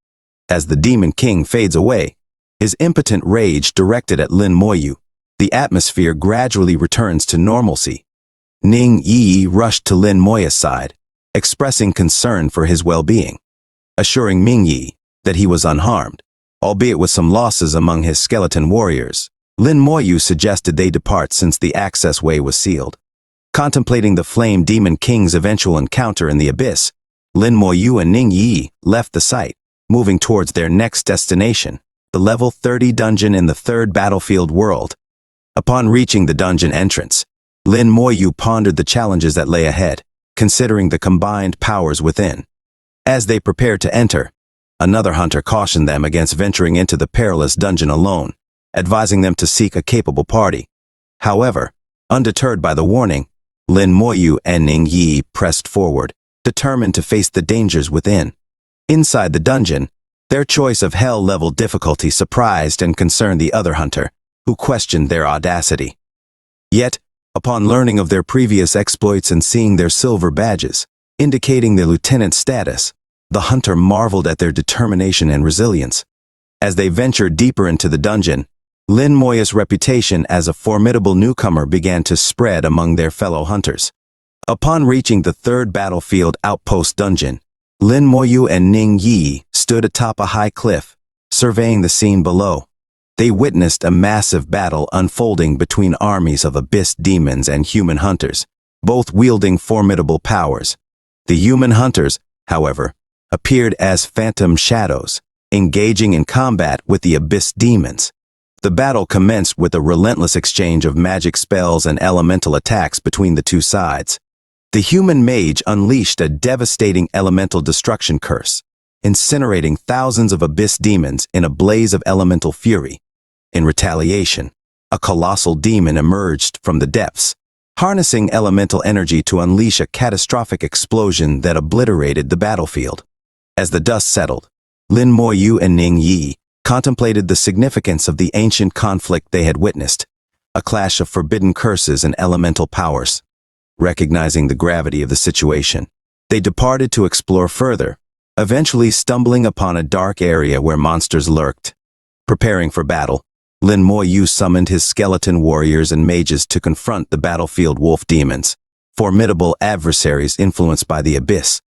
As the Demon King fades away, his impotent rage directed at Lin Moyu, the atmosphere gradually returns to normalcy. Ning Yi rushed to Lin Moyu's side, expressing concern for his well-being. Assuring Ming Yi that he was unharmed, albeit with some losses among his skeleton warriors, Lin Moyu suggested they depart since the access way was sealed. Contemplating the Flame Demon King's eventual encounter in the Abyss, Lin Moyu and Ning Yi left the site, moving towards their next destination, the level 30 dungeon in the third battlefield world. Upon reaching the dungeon entrance, Lin Moyu pondered the challenges that lay ahead, considering the combined powers within. As they prepared to enter, another hunter cautioned them against venturing into the perilous dungeon alone, advising them to seek a capable party. However, undeterred by the warning, Lin Moyu and Ning Yi pressed forward, determined to face the dangers within. Inside the dungeon, their choice of hell-level difficulty surprised and concerned the other hunter, who questioned their audacity. Yet, Upon learning of their previous exploits and seeing their silver badges, indicating their lieutenant status, the hunter marveled at their determination and resilience. As they ventured deeper into the dungeon, Lin Moya's reputation as a formidable newcomer began to spread among their fellow hunters. Upon reaching the third battlefield outpost dungeon, Lin Moyu and Ning Yi stood atop a high cliff, surveying the scene below. They witnessed a massive battle unfolding between armies of abyss demons and human hunters, both wielding formidable powers. The human hunters, however, appeared as phantom shadows, engaging in combat with the abyss demons. The battle commenced with a relentless exchange of magic spells and elemental attacks between the two sides. The human mage unleashed a devastating elemental destruction curse, incinerating thousands of abyss demons in a blaze of elemental fury. In retaliation, a colossal demon emerged from the depths, harnessing elemental energy to unleash a catastrophic explosion that obliterated the battlefield. As the dust settled, Lin Moyu and Ning Yi contemplated the significance of the ancient conflict they had witnessed, a clash of forbidden curses and elemental powers. Recognizing the gravity of the situation, they departed to explore further, eventually stumbling upon a dark area where monsters lurked. Preparing for battle, Lin Moyu summoned his skeleton warriors and mages to confront the battlefield wolf demons, formidable adversaries influenced by the abyss.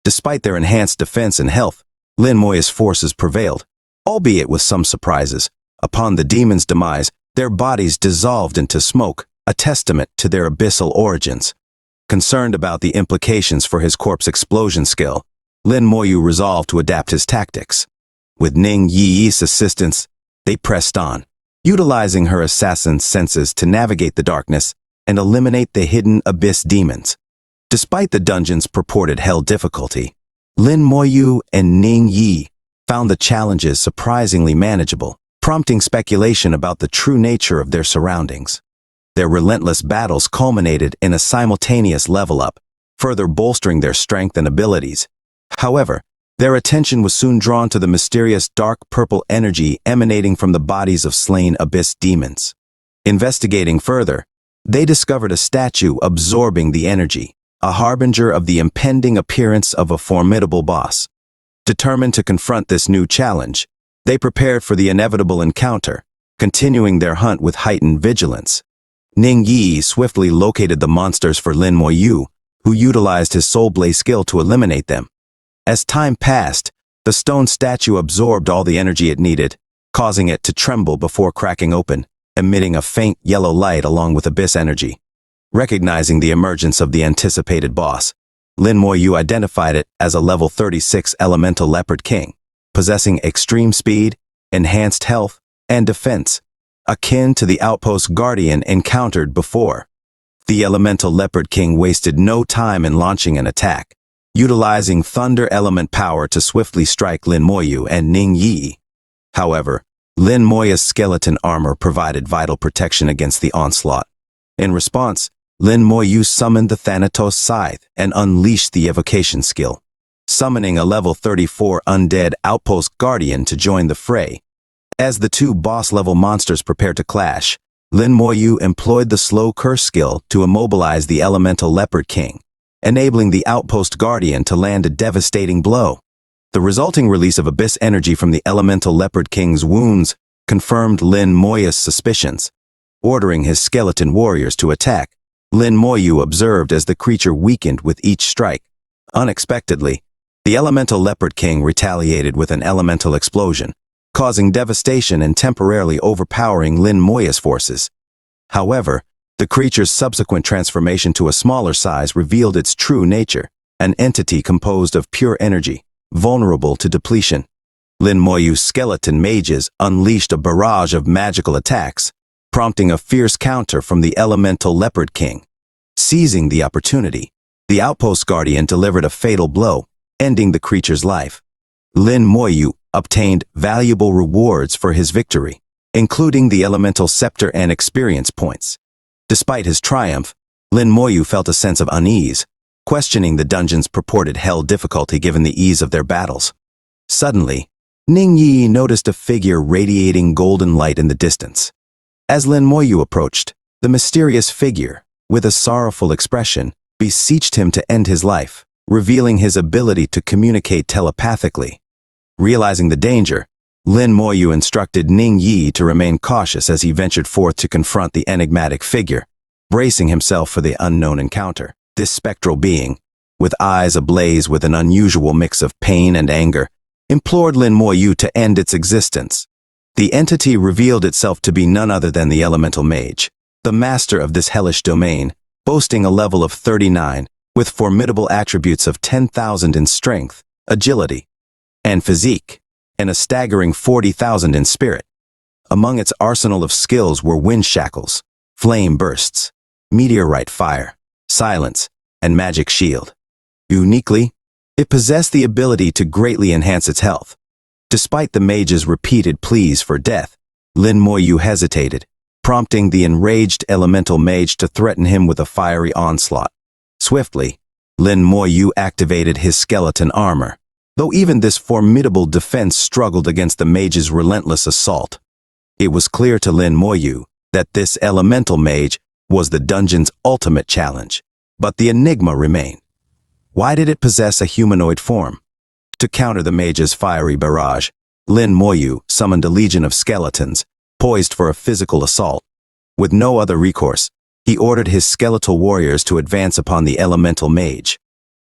Despite their enhanced defense and health, Lin Moya's forces prevailed, albeit with some surprises. Upon the demons' demise, their bodies dissolved into smoke, a testament to their abyssal origins. Concerned about the implications for his corpse explosion skill, Lin Moyu resolved to adapt his tactics. With Ning Yi's assistance, they pressed on, utilizing her assassin's senses to navigate the darkness and eliminate the hidden abyss demons. Despite the dungeon's purported hell difficulty, Lin Moyu and Ning Yi found the challenges surprisingly manageable, prompting speculation about the true nature of their surroundings. Their relentless battles culminated in a simultaneous level up, further bolstering their strength and abilities. However, their attention was soon drawn to the mysterious dark purple energy emanating from the bodies of slain abyss demons. Investigating further, they discovered a statue absorbing the energy, a harbinger of the impending appearance of a formidable boss. Determined to confront this new challenge, they prepared for the inevitable encounter, continuing their hunt with heightened vigilance. Ning Yi swiftly located the monsters for Lin Moyu, who utilized his soul blaze skill to eliminate them. As time passed, the stone statue absorbed all the energy it needed, causing it to tremble before cracking open, emitting a faint yellow light along with abyss energy. Recognizing the emergence of the anticipated boss, Lin Moyu identified it as a level 36 elemental leopard king, possessing extreme speed, enhanced health, and defense, akin to the outpost guardian encountered before. The elemental leopard king wasted no time in launching an attack, utilizing thunder element power to swiftly strike Lin Moyu and Ning Yi. However, Lin Moya's skeleton armor provided vital protection against the onslaught. In response, Lin Moyu summoned the Thanatos Scythe and unleashed the evocation skill, summoning a level 34 undead outpost guardian to join the fray. As the two boss-level monsters prepared to clash, Lin Moyu employed the slow curse skill to immobilize the elemental leopard king, enabling the outpost guardian to land a devastating blow. The resulting release of abyss energy from the elemental leopard king's wounds confirmed Lin Moya's suspicions. Ordering his skeleton warriors to attack, Lin Moyu observed as the creature weakened with each strike. Unexpectedly, the elemental leopard king retaliated with an elemental explosion, causing devastation and temporarily overpowering Lin Moya's forces. However, the creature's subsequent transformation to a smaller size revealed its true nature, an entity composed of pure energy, vulnerable to depletion. Lin Moyu's skeleton mages unleashed a barrage of magical attacks, prompting a fierce counter from the elemental leopard king. Seizing the opportunity, the outpost guardian delivered a fatal blow, ending the creature's life. Lin Moyu obtained valuable rewards for his victory, including the elemental scepter and experience points. Despite his triumph, Lin Moyu felt a sense of unease, questioning the dungeon's purported hell difficulty given the ease of their battles. Suddenly, Ning Yi noticed a figure radiating golden light in the distance. As Lin Moyu approached, the mysterious figure, with a sorrowful expression, beseeched him to end his life, revealing his ability to communicate telepathically. Realizing the danger, Lin Moyu instructed Ning Yi to remain cautious as he ventured forth to confront the enigmatic figure, bracing himself for the unknown encounter. This spectral being, with eyes ablaze with an unusual mix of pain and anger, implored Lin Moyu to end its existence. The entity revealed itself to be none other than the elemental mage, the master of this hellish domain, boasting a level of 39, with formidable attributes of 10,000 in strength, agility, and physique, and a staggering 40,000 in spirit. Among its arsenal of skills were wind shackles, flame bursts, meteorite fire, silence, and magic shield. Uniquely, it possessed the ability to greatly enhance its health. Despite the mage's repeated pleas for death, Lin Moyu hesitated, prompting the enraged elemental mage to threaten him with a fiery onslaught. Swiftly, Lin Moyu activated his skeleton armor, though even this formidable defense struggled against the mage's relentless assault. It was clear to Lin Moyu that this elemental mage was the dungeon's ultimate challenge, but the enigma remained. Why did it possess a humanoid form? To counter the mage's fiery barrage, Lin Moyu summoned a legion of skeletons, poised for a physical assault. With no other recourse, he ordered his skeletal warriors to advance upon the elemental mage.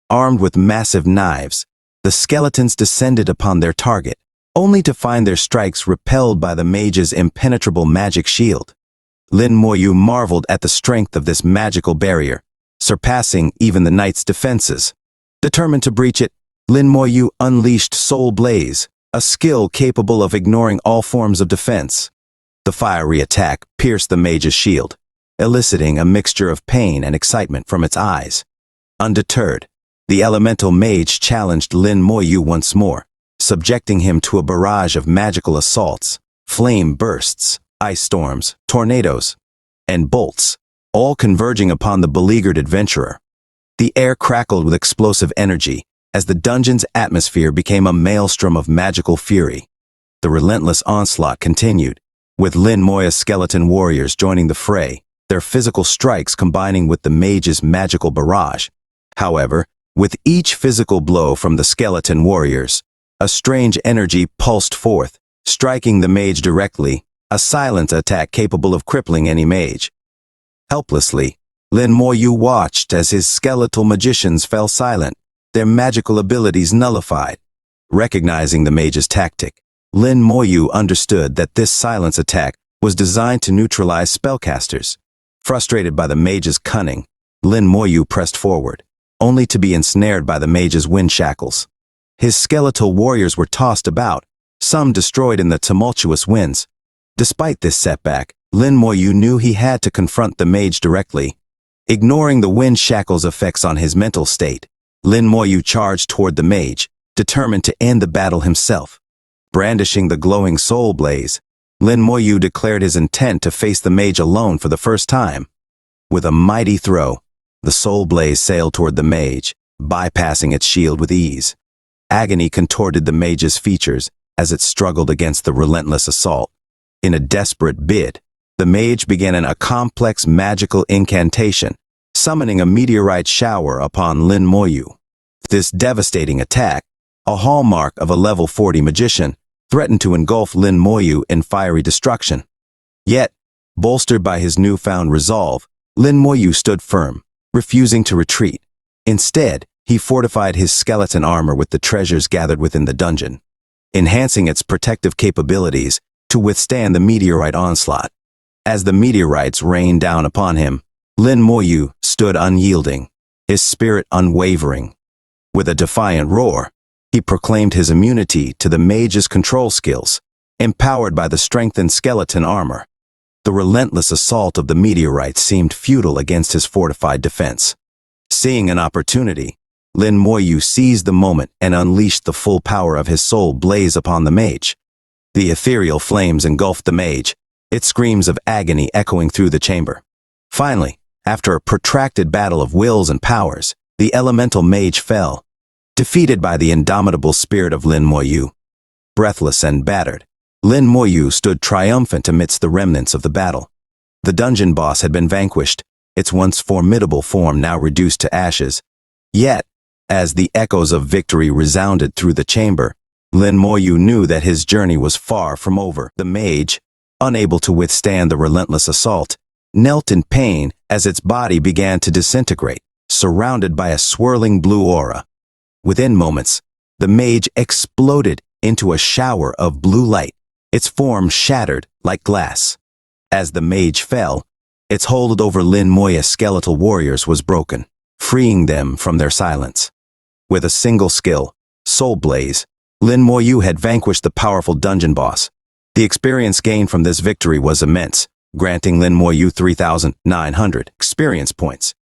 Armed with massive knives, the skeletons descended upon their target, only to find their strikes repelled by the mage's impenetrable magic shield. Lin Moyu marveled at the strength of this magical barrier, surpassing even the knight's defenses. Determined to breach it, Lin Moyu unleashed Soul Blaze, a skill capable of ignoring all forms of defense. The fiery attack pierced the mage's shield, eliciting a mixture of pain and excitement from its eyes. Undeterred, the elemental mage challenged Lin Moyu once more, subjecting him to a barrage of magical assaults, flame bursts, ice storms, tornadoes, and bolts, all converging upon the beleaguered adventurer. The air crackled with explosive energy as the dungeon's atmosphere became a maelstrom of magical fury. The relentless onslaught continued, with Lin Moyu's skeleton warriors joining the fray, their physical strikes combining with the mage's magical barrage. However, with each physical blow from the skeleton warriors, a strange energy pulsed forth, striking the mage directly, a silent attack capable of crippling any mage. Helplessly, Lin Moyu watched as his skeletal magicians fell silent, their magical abilities nullified. Recognizing the mage's tactic, Lin Moyu understood that this silence attack was designed to neutralize spellcasters. Frustrated by the mage's cunning, Lin Moyu pressed forward, only to be ensnared by the mage's wind shackles. His skeletal warriors were tossed about, some destroyed in the tumultuous winds. Despite this setback, Lin Moyu knew he had to confront the mage directly. Ignoring the wind shackles' effects on his mental state, Lin Moyu charged toward the mage, determined to end the battle himself. Brandishing the glowing soul blaze, Lin Moyu declared his intent to face the mage alone for the first time. With a mighty throw, the soul blaze sailed toward the mage, bypassing its shield with ease. Agony contorted the mage's features as it struggled against the relentless assault. In a desperate bid, the mage began a complex magical incantation, summoning a meteorite shower upon Lin Moyu. This devastating attack, a hallmark of a level 40 magician, threatened to engulf Lin Moyu in fiery destruction. Yet, bolstered by his newfound resolve, Lin Moyu stood firm, refusing to retreat. Instead, he fortified his skeleton armor with the treasures gathered within the dungeon, enhancing its protective capabilities to withstand the meteorite onslaught. As the meteorites rained down upon him, Lin Moyu stood unyielding, his spirit unwavering. With a defiant roar, he proclaimed his immunity to the mage's control skills, empowered by the strengthened skeleton armor. The relentless assault of the meteorites seemed futile against his fortified defense. Seeing an opportunity, Lin Moyu seized the moment and unleashed the full power of his soul blaze upon the mage. The ethereal flames engulfed the mage, its screams of agony echoing through the chamber. Finally, after a protracted battle of wills and powers, the elemental mage fell, defeated by the indomitable spirit of Lin Moyu. Breathless and battered, Lin Moyu stood triumphant amidst the remnants of the battle. The dungeon boss had been vanquished, its once formidable form now reduced to ashes. Yet, as the echoes of victory resounded through the chamber, Lin Moyu knew that his journey was far from over. The mage, unable to withstand the relentless assault, knelt in pain as its body began to disintegrate, surrounded by a swirling blue aura. Within moments, the mage exploded into a shower of blue light, its form shattered like glass. As the mage fell, its hold over Lin Moya's skeletal warriors was broken, freeing them from their silence. With a single skill, Soul Blaze, Lin Moyu had vanquished the powerful dungeon boss. The experience gained from this victory was immense, granting Lin Moyu 3,900 experience points.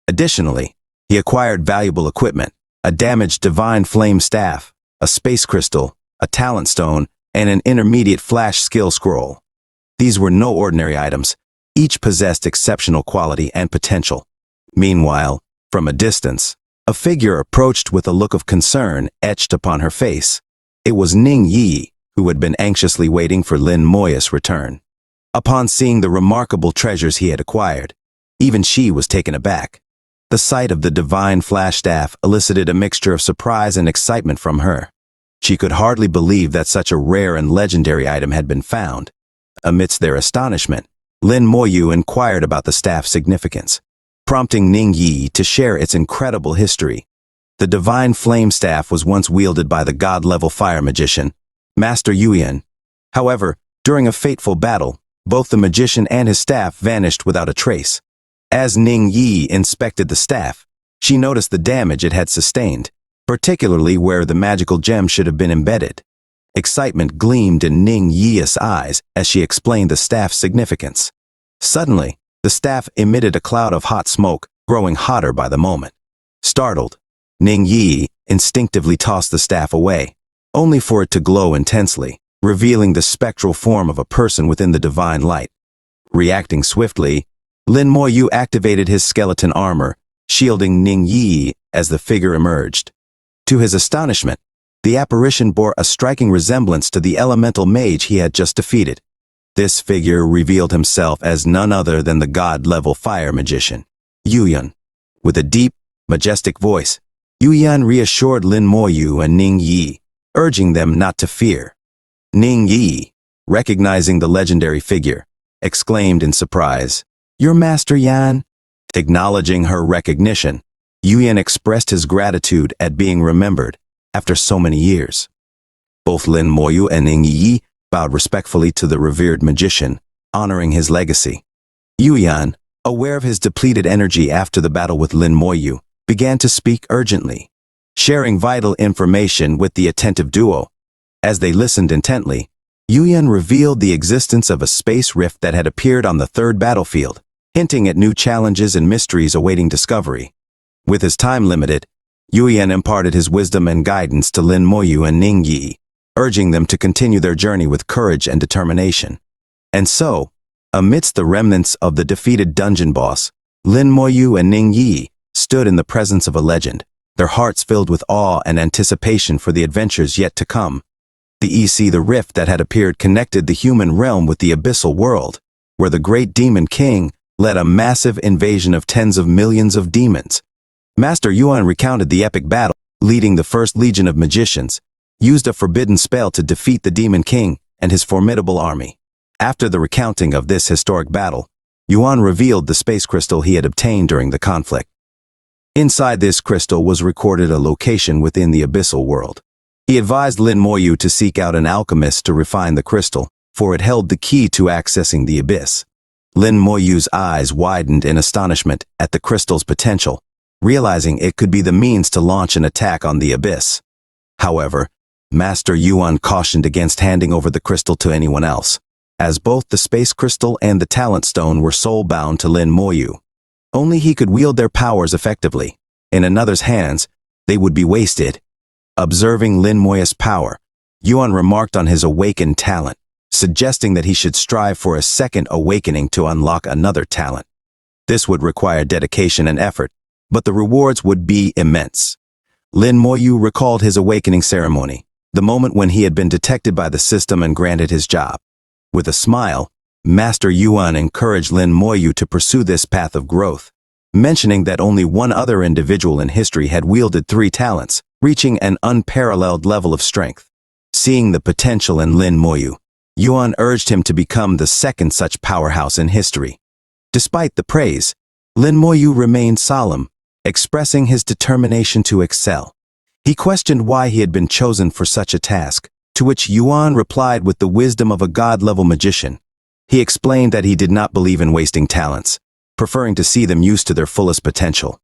Additionally, he acquired valuable equipment, a damaged divine flame staff, a space crystal, a talent stone, and an intermediate flash skill scroll. These were no ordinary items. Each possessed exceptional quality and potential. Meanwhile, from a distance, a figure approached with a look of concern etched upon her face. It was Ning Yi, who had been anxiously waiting for Lin Moya's return. Upon seeing the remarkable treasures he had acquired, even she was taken aback. The sight of the divine flash staff elicited a mixture of surprise and excitement from her. She could hardly believe that such a rare and legendary item had been found. Amidst their astonishment, Lin Moyu inquired about the staff's significance, prompting Ning Yi to share its incredible history. The divine flame staff was once wielded by the god-level fire magician, Master Yuyan. However, during a fateful battle, both the magician and his staff vanished without a trace. As Ning Yi inspected the staff, she noticed the damage it had sustained, particularly where the magical gem should have been embedded. Excitement gleamed in Ning Yi's eyes as she explained the staff's significance. Suddenly, the staff emitted a cloud of hot smoke, growing hotter by the moment. Startled, Ning Yi instinctively tossed the staff away, only for it to glow intensely, revealing the spectral form of a person within the divine light. Reacting swiftly, Lin Moyu activated his skeleton armor, shielding Ning Yi as the figure emerged. To his astonishment, the apparition bore a striking resemblance to the elemental mage he had just defeated. This figure revealed himself as none other than the god-level fire magician, Yuyan. With a deep, majestic voice, Yuyan reassured Lin Moyu and Ning Yi, urging them not to fear. Ning Yi, recognizing the legendary figure, exclaimed in surprise, "Your Master Yan?" Acknowledging her recognition, Yuyan expressed his gratitude at being remembered after so many years. Both Lin Moyu and Ning Yi bowed respectfully to the revered magician, honoring his legacy. Yuyan, aware of his depleted energy after the battle with Lin Moyu, began to speak urgently, sharing vital information with the attentive duo. As they listened intently, Yuyan revealed the existence of a space rift that had appeared on the third battlefield, hinting at new challenges and mysteries awaiting discovery. With his time limited, Yuyan imparted his wisdom and guidance to Lin Moyu and Ning Yi, urging them to continue their journey with courage and determination. And so, amidst the remnants of the defeated dungeon boss, Lin Moyu and Ning Yi stood in the presence of a legend, their hearts filled with awe and anticipation for the adventures yet to come. The rift that had appeared connected the human realm with the abyssal world, where the great demon king led a massive invasion of tens of millions of demons. Master Yuan recounted the epic battle, leading the first legion of magicians, used a forbidden spell to defeat the demon king and his formidable army. After the recounting of this historic battle, Yuan revealed the space crystal he had obtained during the conflict. Inside this crystal was recorded a location within the abyssal world. He advised Lin Moyu to seek out an alchemist to refine the crystal, for it held the key to accessing the abyss. Lin Moyu's eyes widened in astonishment at the crystal's potential, realizing it could be the means to launch an attack on the abyss. However, Master Yuan cautioned against handing over the crystal to anyone else, as both the space crystal and the talent stone were soul-bound to Lin Moyu. Only he could wield their powers effectively. In another's hands, they would be wasted. Observing Lin Moya's power, Yuan remarked on his awakened talent, suggesting that he should strive for a second awakening to unlock another talent. This would require dedication and effort, but the rewards would be immense. Lin Moyu recalled his awakening ceremony, the moment when he had been detected by the system and granted his job. With a smile, Master Yuan encouraged Lin Moyu to pursue this path of growth, mentioning that only one other individual in history had wielded 3 talents, reaching an unparalleled level of strength. Seeing the potential in Lin Moyu, Yuan urged him to become the second such powerhouse in history. Despite the praise, Lin Moyu remained solemn, expressing his determination to excel. He questioned why he had been chosen for such a task, to which Yuan replied with the wisdom of a god-level magician. He explained that he did not believe in wasting talents, preferring to see them used to their fullest potential.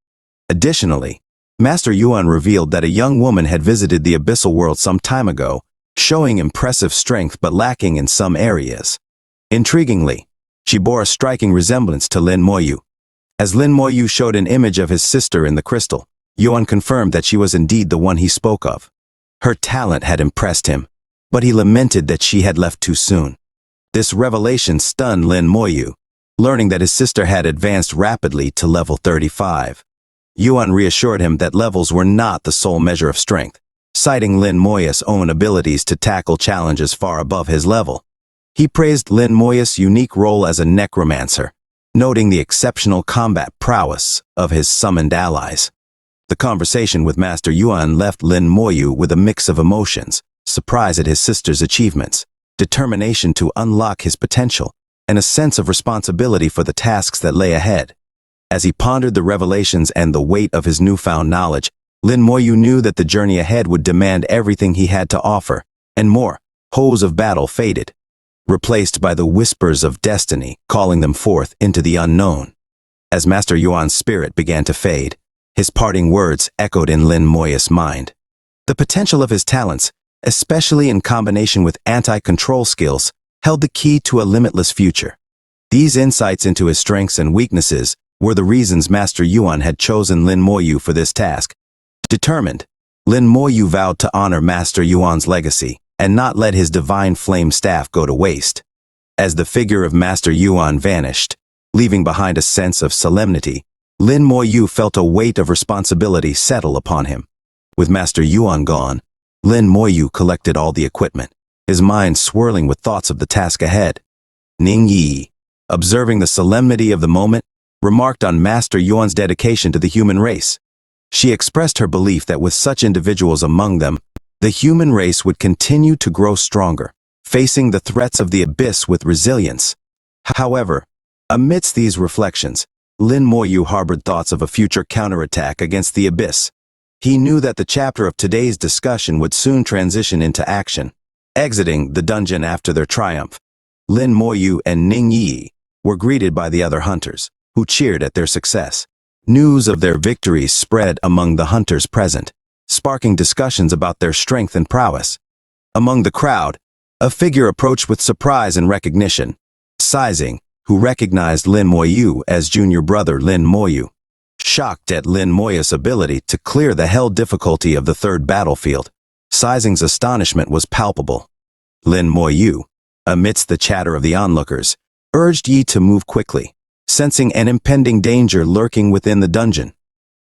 Additionally, Master Yuan revealed that a young woman had visited the abyssal world some time ago, showing impressive strength but lacking in some areas. Intriguingly, she bore a striking resemblance to Lin Moyu. As Lin Moyu showed an image of his sister in the crystal, Yuan confirmed that she was indeed the one he spoke of. Her talent had impressed him, but he lamented that she had left too soon. This revelation stunned Lin Moyu, learning that his sister had advanced rapidly to level 35. Yuan reassured him that levels were not the sole measure of strength, citing Lin Moyu's own abilities to tackle challenges far above his level. He praised Lin Moyu's unique role as a necromancer, noting the exceptional combat prowess of his summoned allies. The conversation with Master Yuan left Lin Moyu with a mix of emotions: surprise at his sister's achievements, determination to unlock his potential, and a sense of responsibility for the tasks that lay ahead. As he pondered the revelations and the weight of his newfound knowledge, Lin Moyu knew that the journey ahead would demand everything he had to offer, and more. Hoes of battle faded, replaced by the whispers of destiny, calling them forth into the unknown. As Master Yuan's spirit began to fade, his parting words echoed in Lin Moyu's mind. The potential of his talents, especially in combination with anti-control skills, held the key to a limitless future. These insights into his strengths and weaknesses were the reasons Master Yuan had chosen Lin Moyu for this task. Determined, Lin Moyu vowed to honor Master Yuan's legacy and not let his divine flame staff go to waste. As the figure of Master Yuan vanished, leaving behind a sense of solemnity, Lin Moyu felt a weight of responsibility settle upon him. With Master Yuan gone, Lin Moyu collected all the equipment, his mind swirling with thoughts of the task ahead. Ning Yi, observing the solemnity of the moment, remarked on Master Yuan's dedication to the human race. She expressed her belief that with such individuals among them, the human race would continue to grow stronger, facing the threats of the abyss with resilience. However, amidst these reflections, Lin Moyu harbored thoughts of a future counterattack against the abyss. He knew that the chapter of today's discussion would soon transition into action. Exiting the dungeon after their triumph, Lin Moyu and Ning Yi were greeted by the other hunters, who cheered at their success. News of their victories spread among the hunters present, sparking discussions about their strength and prowess. Among the crowd, a figure approached with surprise and recognition. Sizing, who recognized Lin Moyu as junior brother Lin Moyu. Shocked at Lin Moyu's ability to clear the hell difficulty of the third battlefield, Sizing's astonishment was palpable. Lin Moyu, amidst the chatter of the onlookers, urged Yi to move quickly, sensing an impending danger lurking within the dungeon.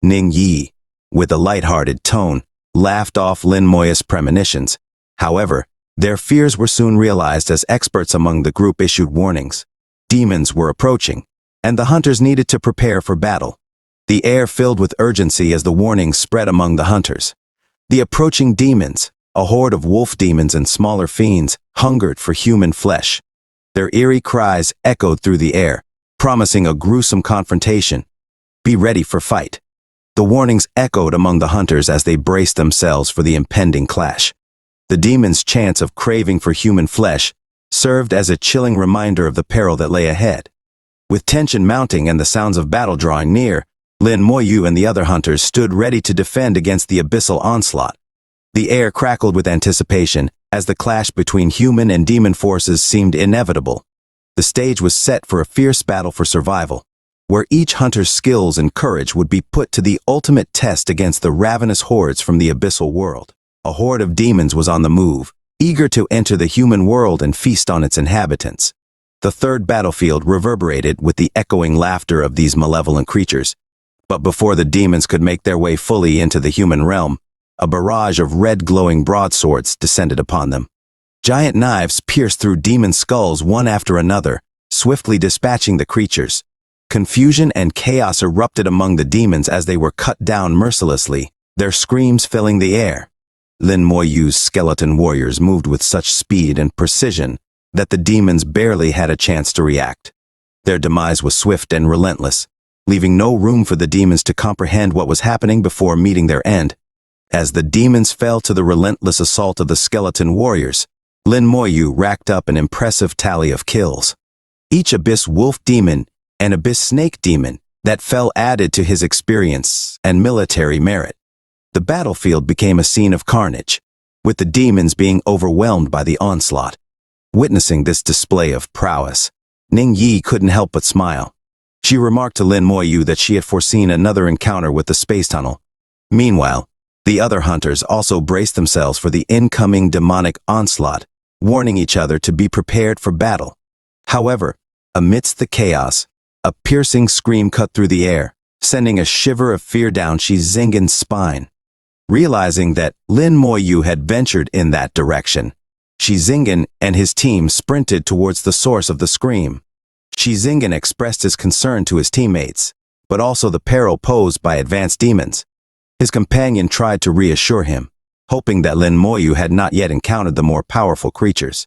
Ning Yi, with a lighthearted tone, laughed off Lin Moyu's premonitions. However, their fears were soon realized as experts among the group issued warnings. Demons were approaching, and the hunters needed to prepare for battle. The air filled with urgency as the warnings spread among the hunters. The approaching demons, a horde of wolf demons and smaller fiends, hungered for human flesh. Their eerie cries echoed through the air, promising a gruesome confrontation. Be ready for fight. The warnings echoed among the hunters as they braced themselves for the impending clash. The demons' chants of craving for human flesh served as a chilling reminder of the peril that lay ahead. With tension mounting and the sounds of battle drawing near, Lin Moyu and the other hunters stood ready to defend against the abyssal onslaught. The air crackled with anticipation as the clash between human and demon forces seemed inevitable. The stage was set for a fierce battle for survival, where each hunter's skills and courage would be put to the ultimate test against the ravenous hordes from the abyssal world. A horde of demons was on the move, eager to enter the human world and feast on its inhabitants. The third battlefield reverberated with the echoing laughter of these malevolent creatures. But before the demons could make their way fully into the human realm, a barrage of red glowing broadswords descended upon them. Giant knives pierced through demon skulls one after another, swiftly dispatching the creatures. Confusion and chaos erupted among the demons as they were cut down mercilessly, their screams filling the air. Lin Moyu's skeleton warriors moved with such speed and precision that the demons barely had a chance to react. Their demise was swift and relentless, leaving no room for the demons to comprehend what was happening before meeting their end. As the demons fell to the relentless assault of the skeleton warriors, Lin Moyu racked up an impressive tally of kills. Each abyss wolf demon and abyss snake demon that fell added to his experience and military merit. The battlefield became a scene of carnage, with the demons being overwhelmed by the onslaught. Witnessing this display of prowess, Ning Yi couldn't help but smile. She remarked to Lin Moyu that she had foreseen another encounter with the space tunnel. Meanwhile, the other hunters also braced themselves for the incoming demonic onslaught, warning each other to be prepared for battle. However, amidst the chaos, a piercing scream cut through the air, sending a shiver of fear down Shi Zingen's spine. Realizing that Lin Moyu had ventured in that direction, Shi Zingen and his team sprinted towards the source of the scream. Shi Zingen expressed his concern to his teammates, but also the peril posed by advanced demons. His companion tried to reassure him, hoping that Lin Moyu had not yet encountered the more powerful creatures.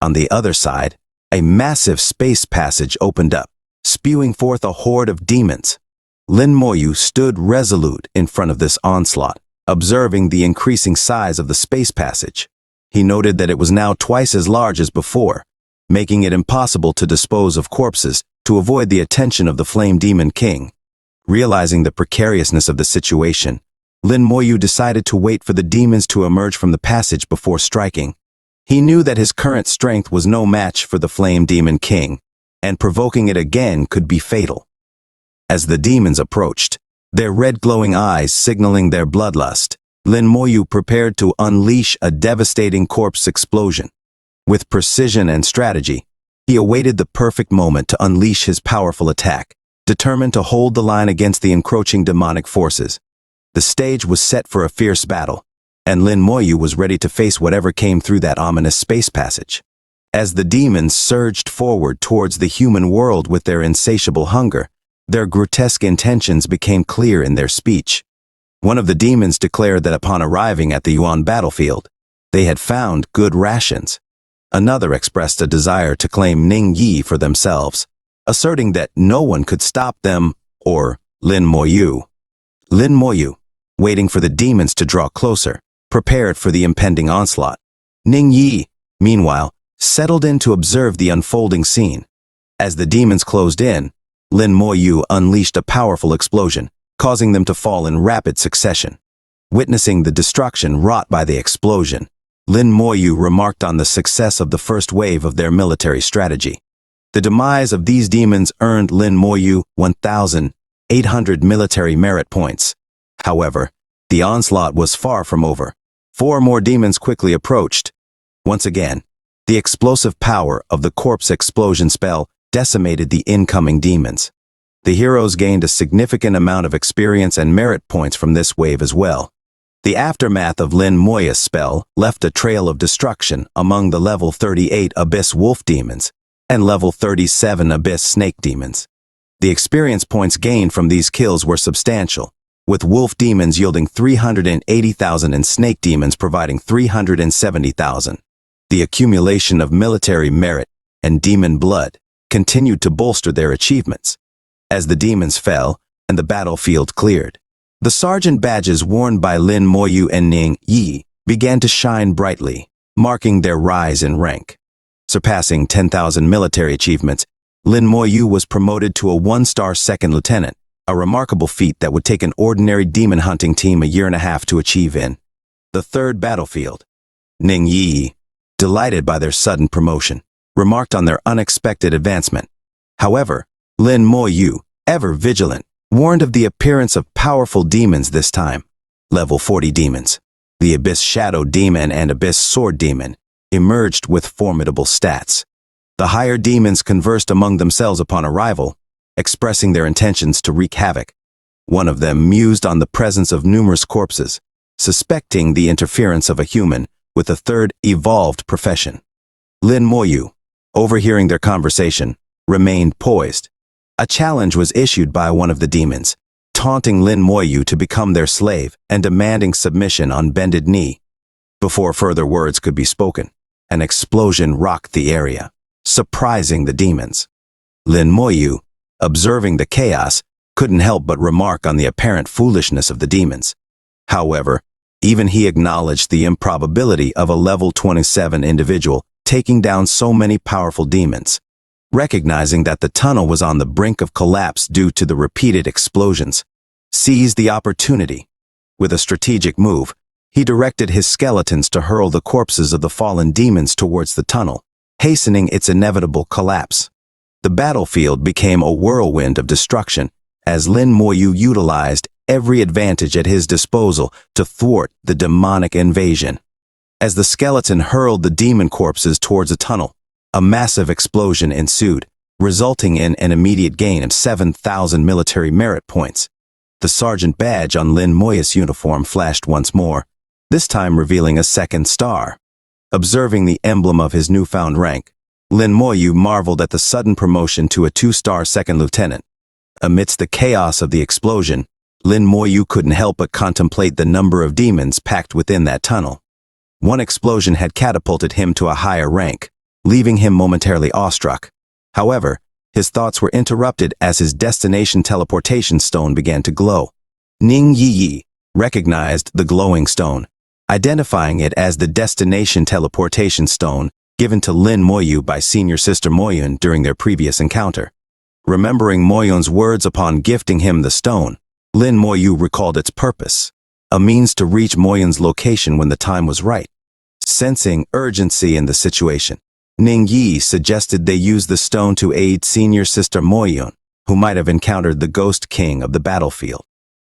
On the other side, a massive space passage opened up, spewing forth a horde of demons. Lin Moyu stood resolute in front of this onslaught, observing the increasing size of the space passage. He noted that it was now twice as large as before, making it impossible to dispose of corpses to avoid the attention of the Flame Demon King. Realizing the precariousness of the situation, Lin Moyu decided to wait for the demons to emerge from the passage before striking. He knew that his current strength was no match for the Flame Demon King, and provoking it again could be fatal. As the demons approached, their red glowing eyes signaling their bloodlust, Lin Moyu prepared to unleash a devastating corpse explosion. With precision and strategy, he awaited the perfect moment to unleash his powerful attack, determined to hold the line against the encroaching demonic forces. The stage was set for a fierce battle, and Lin Moyu was ready to face whatever came through that ominous space passage. As the demons surged forward towards the human world with their insatiable hunger, their grotesque intentions became clear in their speech. One of the demons declared that upon arriving at the Yuan battlefield, they had found good rations. Another expressed a desire to claim Ning Yi for themselves, asserting that no one could stop them or Lin Moyu. Lin Moyu, waiting for the demons to draw closer, prepared for the impending onslaught. Ning Yi, meanwhile, settled in to observe the unfolding scene. As the demons closed in, Lin Moyu unleashed a powerful explosion, causing them to fall in rapid succession. Witnessing the destruction wrought by the explosion, Lin Moyu remarked on the success of the first wave of their military strategy. The demise of these demons earned Lin Moyu 1,800 military merit points. However, the onslaught was far from over. 4 more demons quickly approached. Once again, the explosive power of the corpse explosion spell decimated the incoming demons. The heroes gained a significant amount of experience and merit points from this wave as well. The aftermath of Lin Moya's spell left a trail of destruction among the level 38 Abyss Wolf Demons and level 37 Abyss Snake Demons. The experience points gained from these kills were substantial, with Wolf Demons yielding 380,000 and Snake Demons providing 370,000. The accumulation of military merit and demon blood continued to bolster their achievements. As the demons fell and the battlefield cleared, the sergeant badges worn by Lin Moyu and Ning Yi began to shine brightly, marking their rise in rank. Surpassing 10,000 military achievements, Lin Moyu was promoted to a 1-star second lieutenant, a remarkable feat that would take an ordinary demon hunting team a year and a half to achieve in the third battlefield. Ning Yi, delighted by their sudden promotion, remarked on their unexpected advancement. However, Lin Moyu, ever vigilant, warned of the appearance of powerful demons this time. Level 40 demons, the Abyss Shadow Demon and Abyss Sword Demon, emerged with formidable stats. The higher demons conversed among themselves upon arrival, expressing their intentions to wreak havoc. One of them mused on the presence of numerous corpses, suspecting the interference of a human with a third evolved profession. Lin Moyu, overhearing their conversation, remained poised. A challenge was issued by one of the demons, taunting Lin Moyu to become their slave and demanding submission on bended knee. Before further words could be spoken, an explosion rocked the area, surprising the demons. Lin Moyu, observing the chaos, couldn't help but remark on the apparent foolishness of the demons. However, even he acknowledged the improbability of a level 27 individual taking down so many powerful demons. Recognizing that the tunnel was on the brink of collapse due to the repeated explosions, seized the opportunity. With a strategic move, he directed his skeletons to hurl the corpses of the fallen demons towards the tunnel, hastening its inevitable collapse. The battlefield became a whirlwind of destruction, as Lin Moyu utilized every advantage at his disposal to thwart the demonic invasion. As the skeleton hurled the demon corpses towards a tunnel, a massive explosion ensued, resulting in an immediate gain of 7,000 military merit points. The sergeant badge on Lin Moyu's uniform flashed once more, this time revealing a second star. Observing the emblem of his newfound rank, Lin Moyu marveled at the sudden promotion to a 2-star second lieutenant. Amidst the chaos of the explosion, Lin Moyu couldn't help but contemplate the number of demons packed within that tunnel. One explosion had catapulted him to a higher rank, leaving him momentarily awestruck. However, his thoughts were interrupted as his destination teleportation stone began to glow. Ning Yi recognized the glowing stone, identifying it as the destination teleportation stone given to Lin Moyu by senior sister Moyun during their previous encounter. Remembering Moyun's words upon gifting him the stone, Lin Moyu recalled its purpose, a means to reach Moyun's location when the time was right. Sensing urgency in the situation, Ning Yi suggested they use the stone to aid senior sister Moyun, who might have encountered the Ghost King of the battlefield.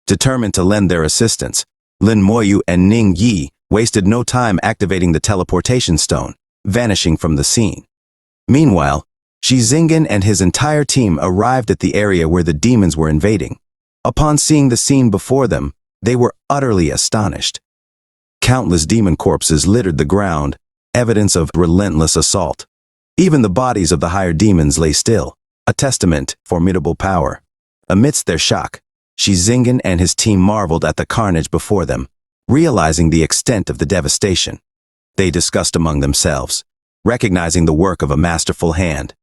Determined to lend their assistance, Lin Moyu and Ning Yi wasted no time activating the teleportation stone, vanishing from the scene. Meanwhile, Shi Zingen and his entire team arrived at the area where the demons were invading. Upon seeing the scene before them, they were utterly astonished. Countless demon corpses littered the ground, evidence of relentless assault. Even the bodies of the higher demons lay still, a testament to formidable power. Amidst their shock, Shi Zingen and his team marveled at the carnage before them, realizing the extent of the devastation. They discussed among themselves, recognizing the work of a masterful hand.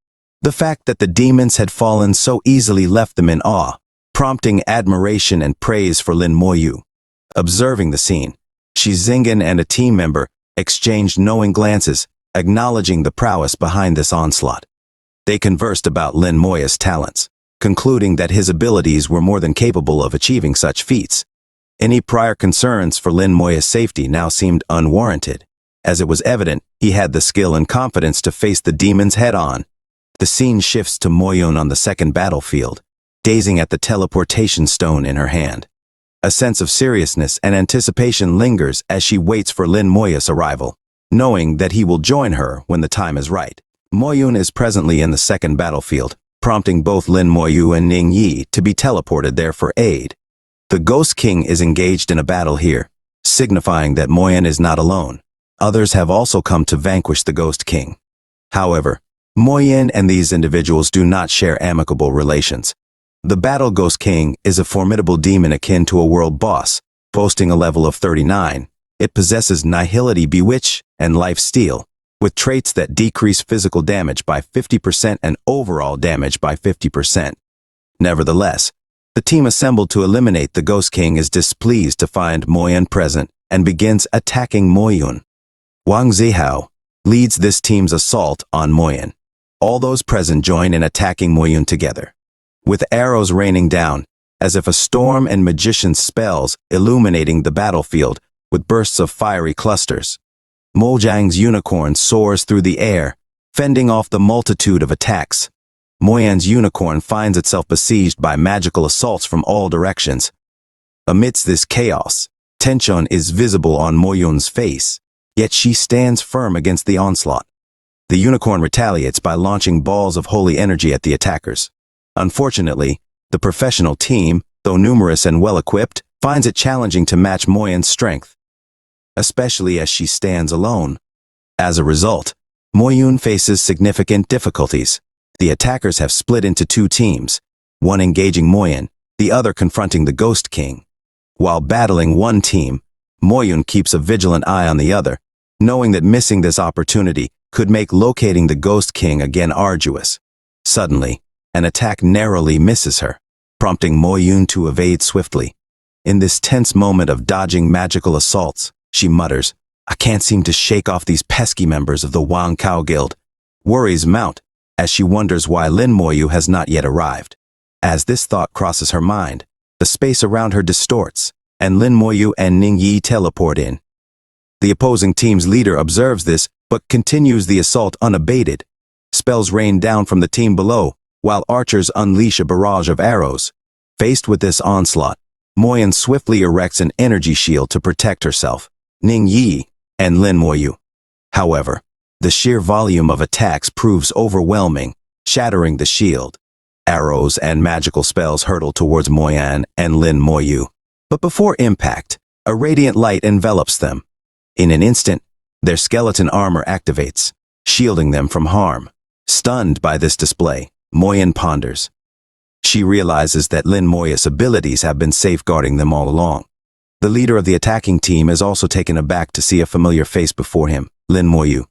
The fact that the demons had fallen so easily left them in awe, prompting admiration and praise for Lin Moyu. Observing the scene, Shi Zingen and a team member exchanged knowing glances, acknowledging the prowess behind this onslaught. They conversed about Lin Moyu's talents, concluding that his abilities were more than capable of achieving such feats. Any prior concerns for Lin Moyu's safety now seemed unwarranted, as it was evident he had the skill and confidence to face the demons head-on. The scene shifts to Moyun on the second battlefield, gazing at the teleportation stone in her hand. A sense of seriousness and anticipation lingers as she waits for Lin Moyu's arrival, knowing that he will join her when the time is right. Moyun is presently in the second battlefield, prompting both Lin Moyu and Ning Yi to be teleported there for aid. The Ghost King is engaged in a battle here, signifying that Moyun is not alone. Others have also come to vanquish the Ghost King. However, Moyun and these individuals do not share amicable relations. The Battle Ghost King is a formidable demon akin to a world boss, boasting a level of 39. It possesses Nihility Bewitch and Life Steal, with traits that decrease physical damage by 50% and overall damage by 50%. Nevertheless, the team assembled to eliminate the Ghost King is displeased to find Moyun present and begins attacking Moyun. Wang Zihao leads this team's assault on Moyun. All those present join in attacking Moyun together, with arrows raining down, as if a storm and magician's spells illuminating the battlefield with bursts of fiery clusters. Mojang's unicorn soars through the air, fending off the multitude of attacks. Moyan's unicorn finds itself besieged by magical assaults from all directions. Amidst this chaos, tension is visible on Moyun's face, yet she stands firm against the onslaught. The unicorn retaliates by launching balls of holy energy at the attackers. Unfortunately, the professional team, though numerous and well-equipped, finds it challenging to match Moyun's strength, especially as she stands alone. As a result, Moyun faces significant difficulties. The attackers have split into two teams, one engaging Moyun, the other confronting the Ghost King. While battling one team, Moyun keeps a vigilant eye on the other, knowing that missing this opportunity could make locating the Ghost King again arduous. Suddenly, an attack narrowly misses her, prompting Moyun to evade swiftly. In this tense moment of dodging magical assaults, she mutters, "I can't seem to shake off these pesky members of the Wang Kao Guild." Worries mount as she wonders why Lin Moyu has not yet arrived. As this thought crosses her mind, the space around her distorts, and Lin Moyu and Ning Yi teleport in. The opposing team's leader observes this, but continues the assault unabated. Spells rain down from the team below, while archers unleash a barrage of arrows. Faced with this onslaught, Moyun swiftly erects an energy shield to protect herself, Ning Yi, and Lin Moyu. However, the sheer volume of attacks proves overwhelming, shattering the shield. Arrows and magical spells hurtle towards Moyun and Lin Moyu. But before impact, a radiant light envelops them. In an instant, their skeleton armor activates, shielding them from harm. Stunned by this display, Moyun ponders. She realizes that Lin Moyu's abilities have been safeguarding them all along. The leader of the attacking team is also taken aback to see a familiar face before him, Lin Moyu.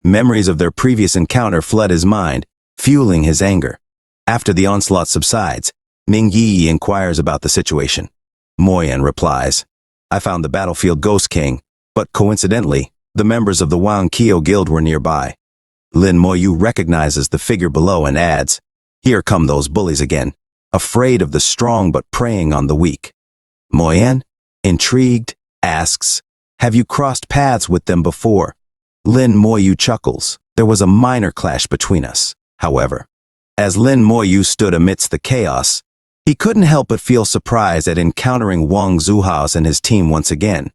Memories of their previous encounter flood his mind, fueling his anger. After the onslaught subsides, Ning Yi inquires about the situation. Moyun replies, "I found the battlefield Ghost King, but coincidentally, the members of the Wang Kao Guild were nearby." Lin Moyu recognizes the figure below and adds, "Here come those bullies again, afraid of the strong but preying on the weak." Moyun, intrigued, asks, "Have you crossed paths with them before?" Lin Moyu chuckles. "There was a minor clash between us, however." As Lin Moyu stood amidst the chaos, he couldn't help but feel surprise at encountering Wang Zuhao's and his team once again.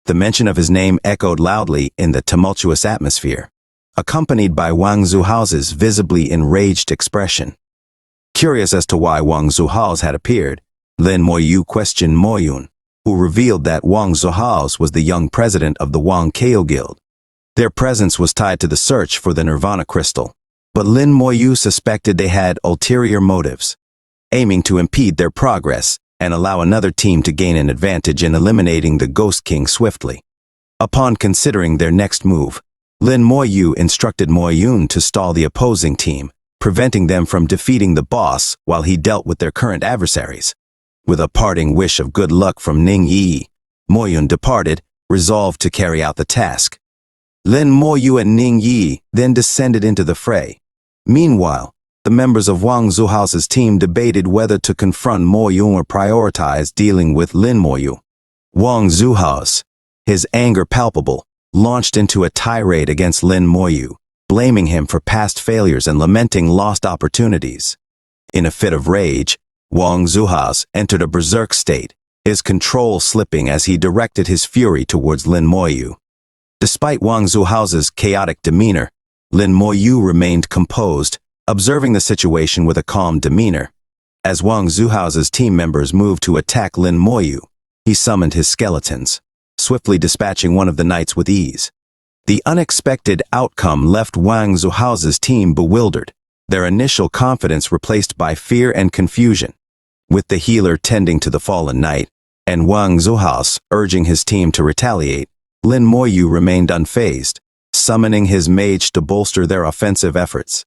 The mention of his name echoed loudly in the tumultuous atmosphere, accompanied by Wang Zuhao's visibly enraged expression. Curious as to why Wang Zuhao's had appeared, Lin Moyu questioned Moyun, who revealed that Wang Zuhao's was the young president of the Wang Kao Guild. Their presence was tied to the search for the Nirvana crystal, but Lin Moyu suspected they had ulterior motives, aiming to impede their progress and allow another team to gain an advantage in eliminating the Ghost King swiftly. Upon considering their next move, Lin Moyu instructed Moyun to stall the opposing team, preventing them from defeating the boss while he dealt with their current adversaries. With a parting wish of good luck from Ning Yi, Moyun departed, resolved to carry out the task. Lin Moyu and Ning Yi then descended into the fray. Meanwhile, the members of Wang Zuhao's team debated whether to confront Moyun or prioritize dealing with Lin Moyu. Wang Zuhao's, his anger palpable, launched into a tirade against Lin Moyu, blaming him for past failures and lamenting lost opportunities. In a fit of rage, Wang Zuhao's entered a berserk state, his control slipping as he directed his fury towards Lin Moyu. Despite Wang Zuhao's chaotic demeanor, Lin Moyu remained composed, observing the situation with a calm demeanor. As Wang Zuhao's team members moved to attack Lin Moyu, he summoned his skeletons, swiftly dispatching one of the knights with ease. The unexpected outcome left Wang Zuhao's team bewildered, their initial confidence replaced by fear and confusion. With the healer tending to the fallen knight, and Wang Zuhao's urging his team to retaliate, Lin Moyu remained unfazed, summoning his mage to bolster their offensive efforts.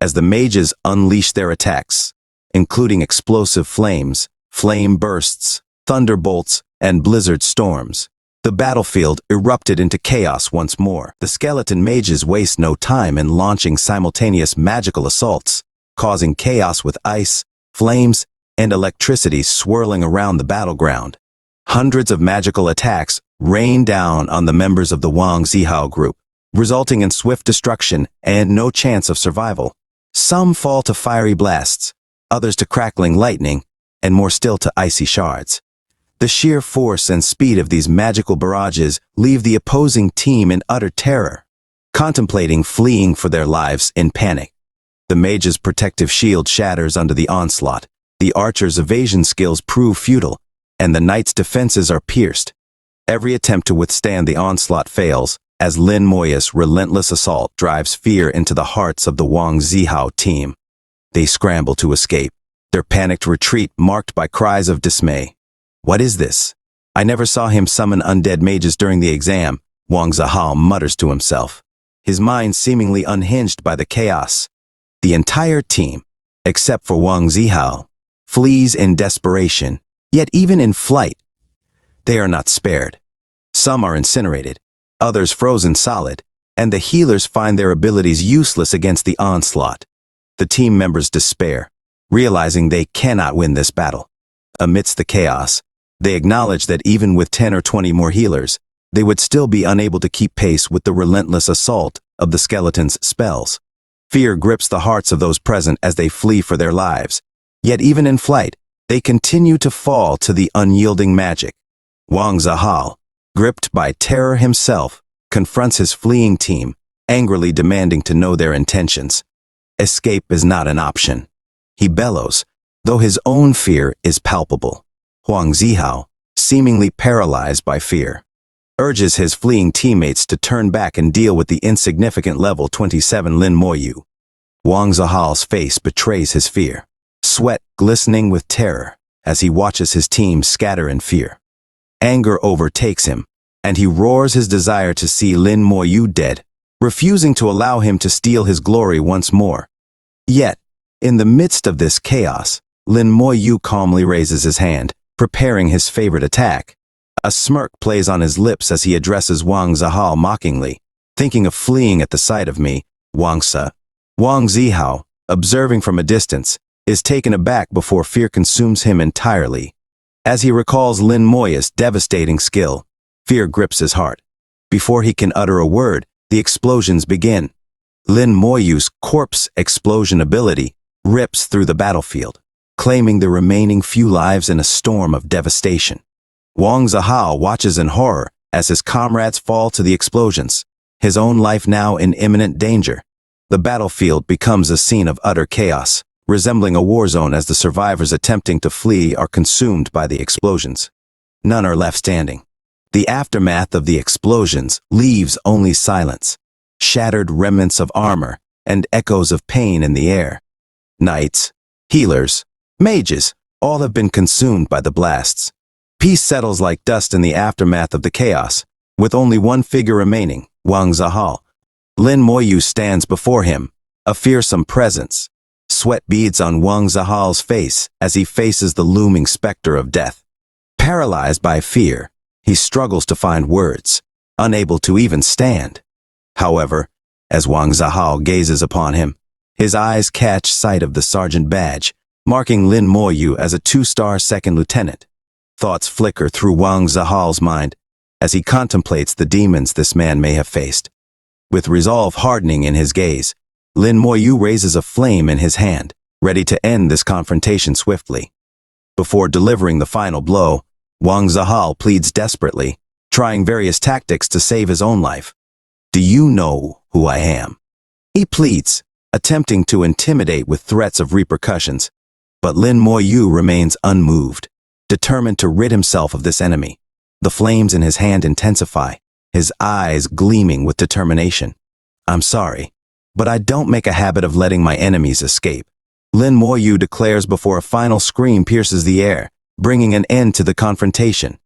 As the mages unleashed their attacks, including explosive flames, flame bursts, thunderbolts, and blizzard storms, the battlefield erupted into chaos once more. The skeleton mages waste no time in launching simultaneous magical assaults, causing chaos with ice, flames, and electricity swirling around the battleground. Hundreds of magical attacks rain down on the members of the Wang Zihao group, resulting in swift destruction and no chance of survival. Some fall to fiery blasts, others to crackling lightning, and more still to icy shards. The sheer force and speed of these magical barrages leave the opposing team in utter terror, contemplating fleeing for their lives in panic. The mage's protective shield shatters under the onslaught, the archer's evasion skills prove futile, and the knight's defenses are pierced. Every attempt to withstand the onslaught fails, as Lin Moyu's relentless assault drives fear into the hearts of the Wang Zihao team. They scramble to escape, their panicked retreat marked by cries of dismay. What is this? I never saw him summon undead mages during the exam, Wang Zihao mutters to himself, his mind seemingly unhinged by the chaos. The entire team, except for Wang Zihao, flees in desperation, yet even in flight, they are not spared. Some are incinerated, others frozen solid, and the healers find their abilities useless against the onslaught. The team members despair, realizing they cannot win this battle. Amidst the chaos, they acknowledge that even with 10 or 20 more healers, they would still be unable to keep pace with the relentless assault of the skeleton's spells. Fear grips the hearts of those present as they flee for their lives. Yet even in flight, they continue to fall to the unyielding magic. Wang Zihao, gripped by terror himself, confronts his fleeing team, angrily demanding to know their intentions. Escape is not an option. He bellows, though his own fear is palpable. Wang Zihao, seemingly paralyzed by fear, urges his fleeing teammates to turn back and deal with the insignificant level 27 Lin Moyu. Wang Zihao's face betrays his fear, sweat glistening with terror as he watches his team scatter in fear. Anger overtakes him, and he roars his desire to see Lin Moyu dead, refusing to allow him to steal his glory once more. Yet, in the midst of this chaos, Lin Moyu calmly raises his hand, preparing his favorite attack. A smirk plays on his lips as he addresses Wang Zihao mockingly. Thinking of fleeing at the sight of me, Wang Zihao, observing from a distance, is taken aback before fear consumes him entirely. As he recalls Lin Moyu's devastating skill, fear grips his heart. Before he can utter a word, the explosions begin. Lin Moyu's corpse explosion ability rips through the battlefield, claiming the remaining few lives in a storm of devastation. Wang Zihao watches in horror as his comrades fall to the explosions, his own life now in imminent danger. The battlefield becomes a scene of utter chaos, resembling a war zone as the survivors attempting to flee are consumed by the explosions. None are left standing. The aftermath of the explosions leaves only silence, shattered remnants of armor, and echoes of pain in the air. Knights, healers, mages, all have been consumed by the blasts. Peace settles like dust in the aftermath of the chaos, with only one figure remaining, Wang Zihao. Lin Moyu stands before him, a fearsome presence. Sweat beads on Wang Zihao's face as he faces the looming specter of death. Paralyzed by fear, he struggles to find words, unable to even stand. However, as Wang Zihao gazes upon him, his eyes catch sight of the sergeant badge, marking Lin Moyu as a 2-star second lieutenant. Thoughts flicker through Wang Zihao's mind as he contemplates the demons this man may have faced. With resolve hardening in his gaze, Lin Moyu raises a flame in his hand, ready to end this confrontation swiftly. Before delivering the final blow, Wang Zihao pleads desperately, trying various tactics to save his own life. "Do you know who I am?" he pleads, attempting to intimidate with threats of repercussions. But Lin Moyu remains unmoved, determined to rid himself of this enemy. The flames in his hand intensify, his eyes gleaming with determination. "I'm sorry, but I don't make a habit of letting my enemies escape," Lin Moyu declares before a final scream pierces the air, bringing an end to the confrontation.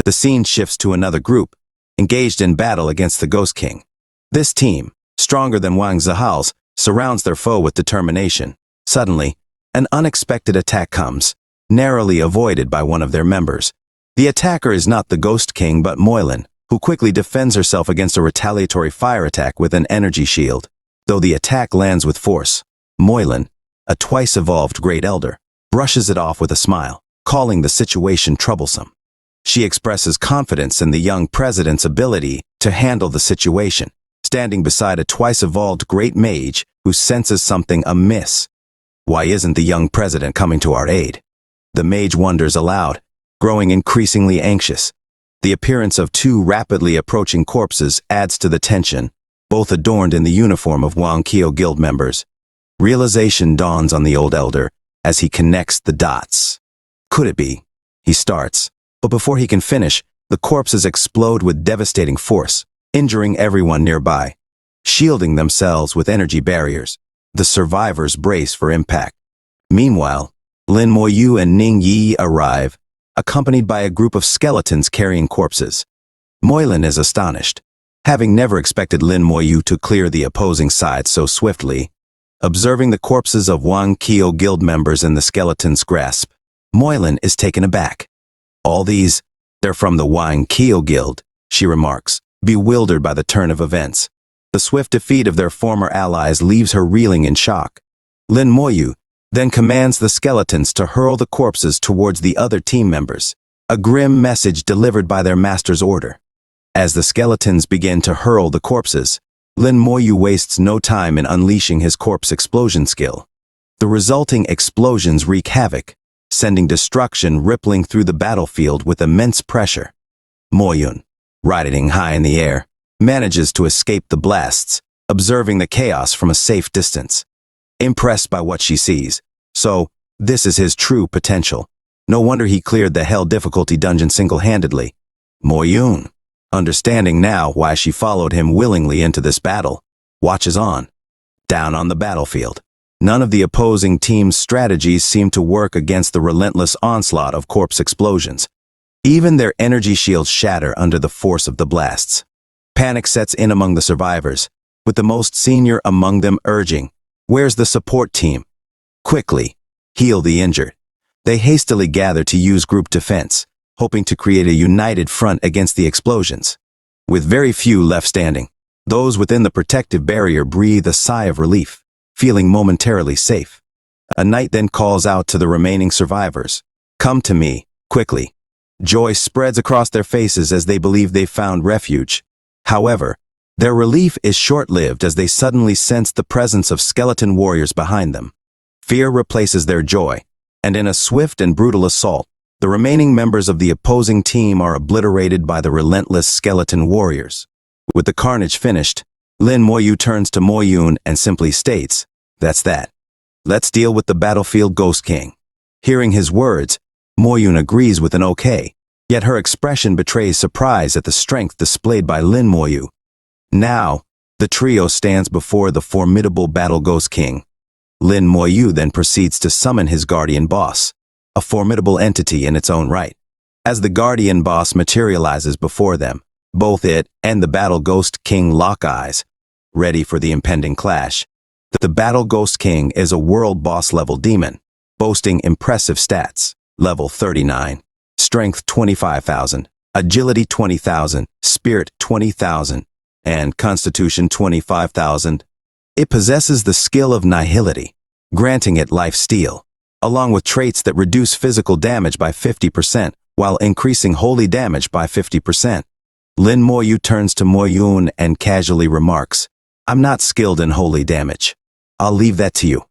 The scene shifts to another group, engaged in battle against the Ghost King. This team, stronger than Wang Zihao's, surrounds their foe with determination. Suddenly, an unexpected attack comes, narrowly avoided by one of their members. The attacker is not the Ghost King but Moylin, who quickly defends herself against a retaliatory fire attack with an energy shield. Though the attack lands with force, Moylin, a twice-evolved Great Elder, brushes it off with a smile, calling the situation troublesome. She expresses confidence in the young president's ability to handle the situation, standing beside a twice-evolved Great Mage who senses something amiss. Why isn't the young president coming to our aid? The mage wonders aloud, growing increasingly anxious. The appearance of two rapidly approaching corpses adds to the tension, both adorned in the uniform of Wang Kyo Guild members. Realization dawns on the old elder as he connects the dots. Could it be? He starts, but before he can finish, the corpses explode with devastating force, injuring everyone nearby. Shielding themselves with energy barriers, the survivors brace for impact. Meanwhile, Lin Moyu and Ning Yi arrive, accompanied by a group of skeletons carrying corpses. Moylin is astonished, having never expected Lin Moyu to clear the opposing side so swiftly. Observing the corpses of Wang Kyo guild members in the skeleton's grasp, Moylin is taken aback. All these, they're from the Wang Kyo guild, she remarks, bewildered by the turn of events. The swift defeat of their former allies leaves her reeling in shock. Lin Moyu then commands the skeletons to hurl the corpses towards the other team members, a grim message delivered by their master's order. As the skeletons begin to hurl the corpses, Lin Moyu wastes no time in unleashing his corpse explosion skill. The resulting explosions wreak havoc, sending destruction rippling through the battlefield with immense pressure. Moyun, riding high in the air, manages to escape the blasts, observing the chaos from a safe distance. Impressed by what she sees, so this is his true potential. No wonder he cleared the Hell difficulty dungeon single-handedly. Moyun, understanding now why she followed him willingly into this battle, watches on. Down on the battlefield, none of the opposing team's strategies seem to work against the relentless onslaught of corpse explosions. Even their energy shields shatter under the force of the blasts. Panic sets in among the survivors, with the most senior among them urging, "Where's the support team? Quickly, heal the injured." They hastily gather to use group defense, hoping to create a united front against the explosions. With very few left standing, those within the protective barrier breathe a sigh of relief, feeling momentarily safe. A knight then calls out to the remaining survivors, "Come to me, quickly." Joy spreads across their faces as they believe they've found refuge. However, their relief is short-lived as they suddenly sense the presence of skeleton warriors behind them. Fear replaces their joy, and in a swift and brutal assault, the remaining members of the opposing team are obliterated by the relentless skeleton warriors. With the carnage finished, Lin Moyu turns to Moyun and simply states, "That's that. Let's deal with the battlefield Ghost King." Hearing his words, Moyun agrees with an okay, yet her expression betrays surprise at the strength displayed by Lin Moyu. Now, the trio stands before the formidable battle Ghost King. Lin Moyu then proceeds to summon his guardian boss, a formidable entity in its own right. As the guardian boss materializes before them, both it and the battle Ghost King lock eyes, ready for the impending clash. The battle Ghost King is a world boss level demon, boasting impressive stats, level 39, strength 25,000, agility 20,000, spirit 20,000, and constitution 25,000. It possesses the skill of nihility, granting it life steal, along with traits that reduce physical damage by 50% while increasing holy damage by 50%. Lin Moyu turns to Moyun and casually remarks, "I'm not skilled in holy damage. I'll leave that to you."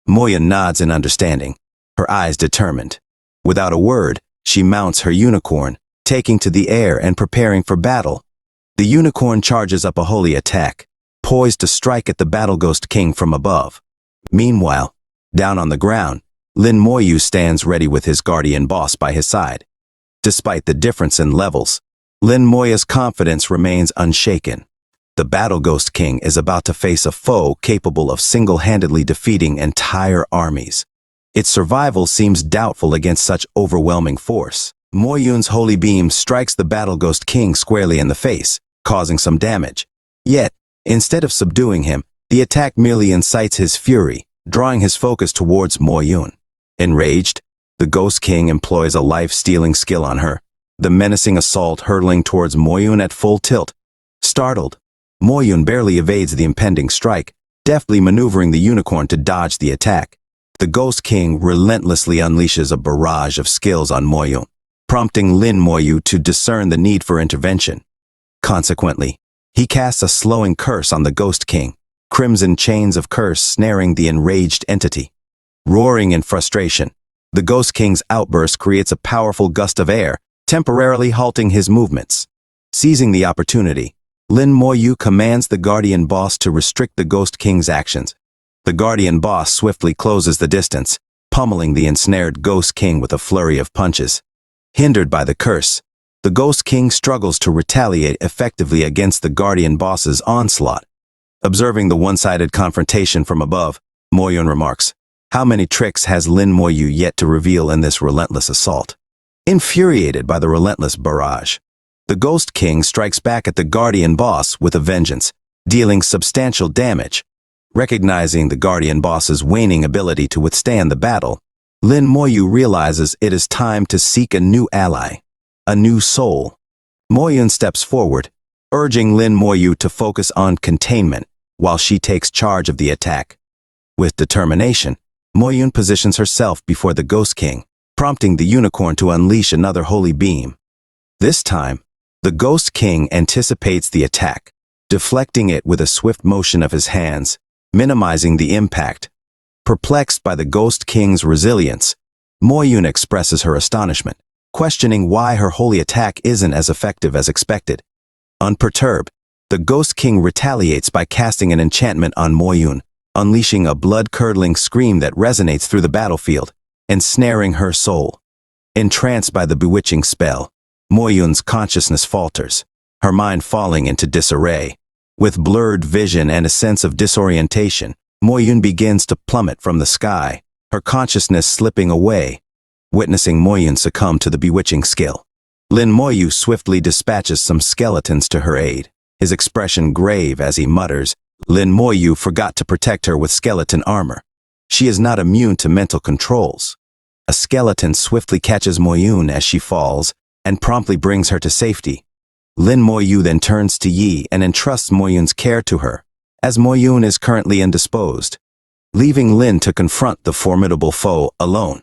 Moyun nods in understanding, her eyes determined. Without a word, she mounts her unicorn, taking to the air and preparing for battle. The unicorn charges up a holy attack, poised to strike at the battle Ghost King from above. Meanwhile, down on the ground, Lin Moyu stands ready with his guardian boss by his side. Despite the difference in levels, Lin Moyu's confidence remains unshaken. The battle Ghost King is about to face a foe capable of single-handedly defeating entire armies. Its survival seems doubtful against such overwhelming force. Moyun's holy beam strikes the battle Ghost King squarely in the face, causing some damage. Yet, instead of subduing him, the attack merely incites his fury, drawing his focus towards Moyun. Enraged, the Ghost King employs a life-stealing skill on her, the menacing assault hurtling towards Moyun at full tilt. Startled, Moyun barely evades the impending strike, deftly maneuvering the unicorn to dodge the attack. The Ghost King relentlessly unleashes a barrage of skills on Moyun, prompting Lin Moyu to discern the need for intervention. Consequently, he casts a slowing curse on the Ghost King, crimson chains of curse snaring the enraged entity. Roaring in frustration, the Ghost King's outburst creates a powerful gust of air, temporarily halting his movements. Seizing the opportunity, Lin Moyu commands the Guardian Boss to restrict the Ghost King's actions. The Guardian Boss swiftly closes the distance, pummeling the ensnared Ghost King with a flurry of punches. Hindered by the curse, the Ghost King struggles to retaliate effectively against the Guardian Boss's onslaught. Observing the one-sided confrontation from above, Moyun remarks, How many tricks has Lin Moyu yet to reveal in this relentless assault? Infuriated by the relentless barrage, the Ghost King strikes back at the Guardian Boss with a vengeance, dealing substantial damage. Recognizing the Guardian Boss's waning ability to withstand the battle, Lin Moyu realizes it is time to seek a new ally, a new soul. Moyun steps forward, urging Lin Moyu to focus on containment while she takes charge of the attack. With determination, Moyun positions herself before the Ghost King, prompting the unicorn to unleash another holy beam. This time, the Ghost King anticipates the attack, deflecting it with a swift motion of his hands, minimizing the impact. Perplexed by the Ghost King's resilience, Moyun expresses her astonishment, questioning why her holy attack isn't as effective as expected. Unperturbed, the Ghost King retaliates by casting an enchantment on Moyun, unleashing a blood-curdling scream that resonates through the battlefield, ensnaring her soul. Entranced by the bewitching spell, Moyun's consciousness falters, her mind falling into disarray. With blurred vision and a sense of disorientation, Moyun begins to plummet from the sky, her consciousness slipping away. Witnessing Moyun succumb to the bewitching skill, Lin Moyu swiftly dispatches some skeletons to her aid, his expression grave as he mutters, Lin Moyu forgot to protect her with skeleton armor. She is not immune to mental controls. A skeleton swiftly catches Moyun as she falls and promptly brings her to safety. Lin Moyu then turns to Yi and entrusts Moyun's care to her, as Moyun is currently indisposed, leaving Lin to confront the formidable foe alone.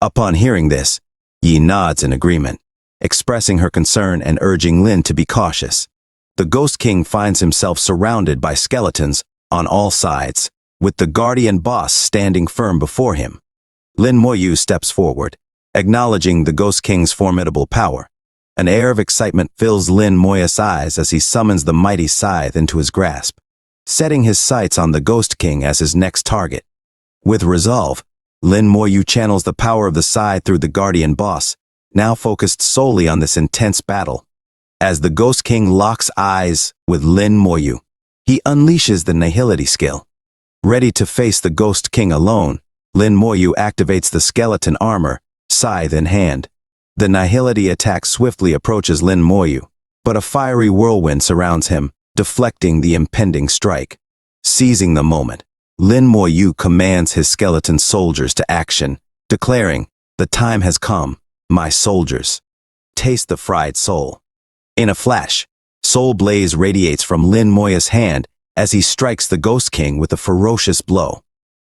Upon hearing this, Yi nods in agreement, expressing her concern and urging Lin to be cautious. The Ghost King finds himself surrounded by skeletons on all sides, with the Guardian Boss standing firm before him. Lin Moyu steps forward, acknowledging the Ghost King's formidable power. An air of excitement fills Lin Moyu's eyes as he summons the mighty scythe into his grasp, setting his sights on the Ghost King as his next target. With resolve, Lin Moyu channels the power of the scythe through the Guardian Boss, now focused solely on this intense battle. As the Ghost King locks eyes with Lin Moyu, he unleashes the Nihility skill. Ready to face the Ghost King alone, Lin Moyu activates the skeleton armor, scythe in hand. The Nihility attack swiftly approaches Lin Moyu, but a fiery whirlwind surrounds him, deflecting the impending strike. Seizing the moment, Lin Moyu commands his skeleton soldiers to action, declaring, "The time has come, my soldiers. Taste the fried soul." In a flash, soul blaze radiates from Lin Moyu's hand as he strikes the Ghost King with a ferocious blow.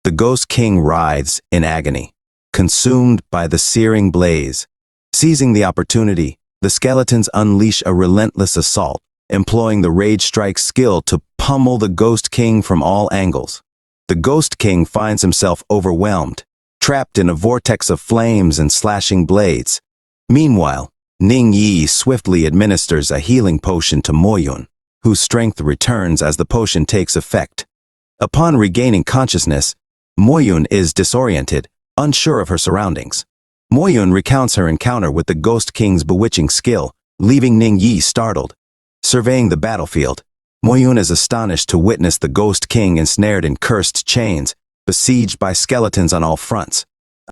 The Ghost King writhes in agony, consumed by the searing blaze. Seizing the opportunity, the skeletons unleash a relentless assault, employing the Rage Strike skill to pummel the Ghost King from all angles. The Ghost King finds himself overwhelmed, trapped in a vortex of flames and slashing blades. Meanwhile, Ning Yi swiftly administers a healing potion to Moyun, whose strength returns as the potion takes effect. Upon regaining consciousness, Moyun is disoriented, unsure of her surroundings. Moyun recounts her encounter with the Ghost King's bewitching skill, leaving Ning Yi startled. Surveying the battlefield, Moyun is astonished to witness the Ghost King ensnared in cursed chains, besieged by skeletons on all fronts.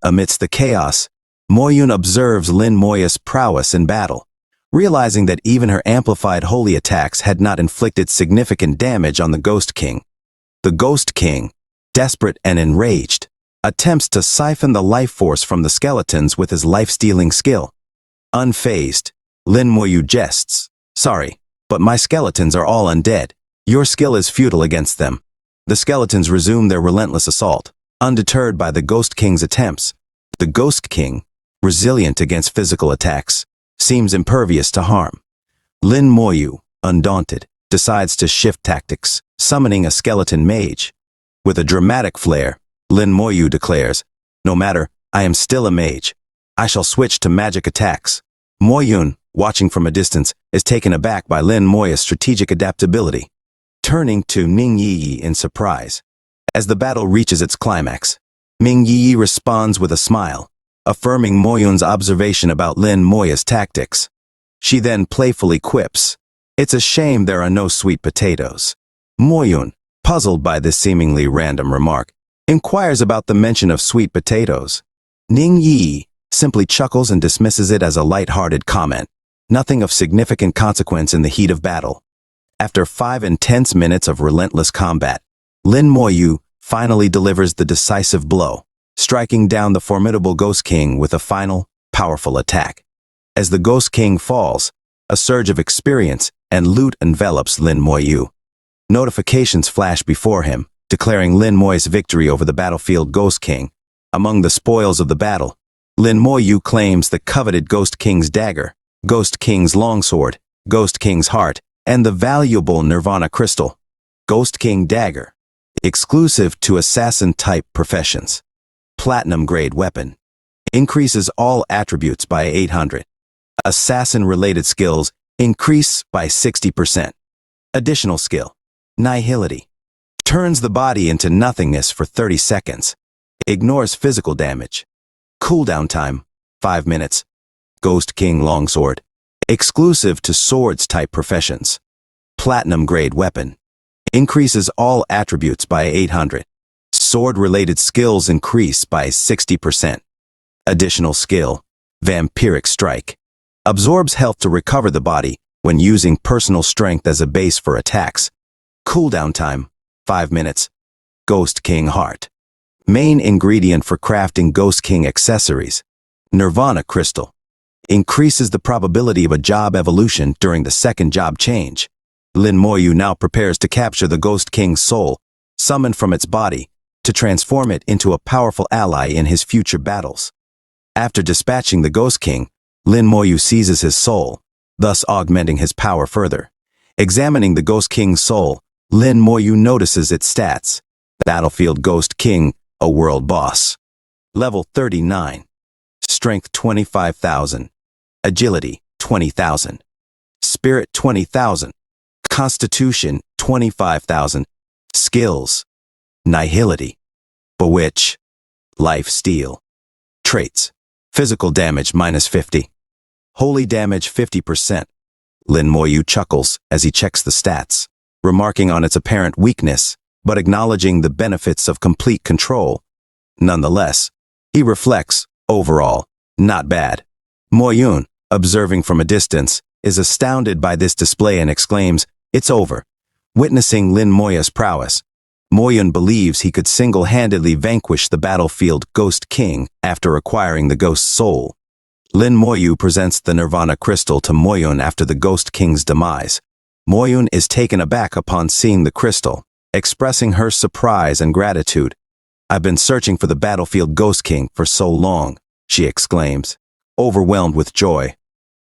Amidst the chaos, Moyun observes Lin Moyu's prowess in battle, realizing that even her amplified holy attacks had not inflicted significant damage on the Ghost King. The Ghost King, desperate and enraged, attempts to siphon the life force from the skeletons with his life-stealing skill. Unfazed, Lin Moyu jests, "Sorry, but my skeletons are all undead. Your skill is futile against them." The skeletons resume their relentless assault, undeterred by the Ghost King's attempts. The Ghost King, resilient against physical attacks, seems impervious to harm. Lin Moyu, undaunted, decides to shift tactics, summoning a skeleton mage. With a dramatic flair, Lin Moyu declares, "No matter, I am still a mage. I shall switch to magic attacks." Moyun, watching from a distance, is taken aback by Lin Moyu's strategic adaptability. Turning to Ning Yi in surprise. As the battle reaches its climax, Ning Yi responds with a smile, affirming Moyun's observation about Lin Moyu's tactics. She then playfully quips, "It's a shame there are no sweet potatoes." Moyun, puzzled by this seemingly random remark, inquires about the mention of sweet potatoes. Ning Yi simply chuckles and dismisses it as a lighthearted comment, nothing of significant consequence in the heat of battle. After 5 intense minutes of relentless combat, Lin Moyu finally delivers the decisive blow, striking down the formidable Ghost King with a final, powerful attack. As the Ghost King falls, a surge of experience and loot envelops Lin Moyu. Notifications flash before him, declaring Lin Moyu's victory over the battlefield Ghost King. Among the spoils of the battle, Lin Moyu claims the coveted Ghost King's dagger, Ghost King's longsword, Ghost King's heart, and the valuable Nirvana crystal. Ghost King dagger, exclusive to assassin-type professions. Platinum-grade weapon, increases all attributes by 800. Assassin-related skills increase by 60%. Additional skill, nihility, turns the body into nothingness for 30 seconds. Ignores physical damage. Cooldown time, 5 minutes. Ghost King longsword, exclusive to swords-type professions. Platinum-grade weapon, increases all attributes by 800. Sword-related skills increase by 60%. Additional skill, vampiric strike, absorbs health to recover the body when using personal strength as a base for attacks. Cooldown time, 5 minutes. Ghost King heart, main ingredient for crafting Ghost King accessories. Nirvana crystal, increases the probability of a job evolution during the second job change. Lin Moyu now prepares to capture the Ghost King's soul, summoned from its body, to transform it into a powerful ally in his future battles. After dispatching the Ghost King, Lin Moyu seizes his soul, thus augmenting his power further. Examining the Ghost King's soul, Lin Moyu notices its stats. Battlefield Ghost King, a world boss. Level 39. Strength 25,000. Agility 20,000. Spirit 20,000. Constitution 25,000. Skills: nihility, bewitch, life steal. Traits: physical damage -50. Holy damage 50%. Lin Moyu chuckles as he checks the stats, remarking on its apparent weakness, but acknowledging the benefits of complete control. Nonetheless, he reflects, overall, not bad. Moyun, observing from a distance, is astounded by this display and exclaims, "It's over." Witnessing Lin Moya's prowess, Moyun believes he could single-handedly vanquish the battlefield Ghost King after acquiring the Ghost Soul. Lin Moyu presents the Nirvana crystal to Moyun after the Ghost King's demise. Moyun is taken aback upon seeing the crystal, expressing her surprise and gratitude. "I've been searching for the battlefield Ghost King for so long," she exclaims, overwhelmed with joy.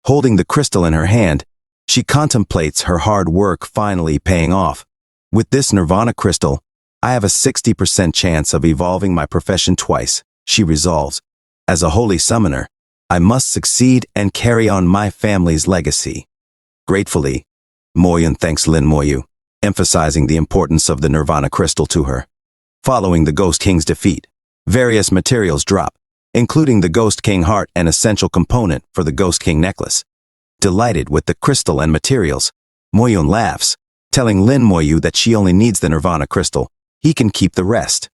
Holding the crystal in her hand, she contemplates her hard work finally paying off. "With this Nirvana crystal, I have a 60% chance of evolving my profession twice," she resolves. "As a holy summoner, I must succeed and carry on my family's legacy." Gratefully, Moyun thanks Lin Moyu, emphasizing the importance of the Nirvana crystal to her. Following the Ghost King's defeat, various materials drop, including the Ghost King heart, an essential component for the Ghost King necklace. Delighted with the crystal and materials, Moyun laughs, telling Lin Moyu that she only needs the Nirvana crystal. He can keep the rest.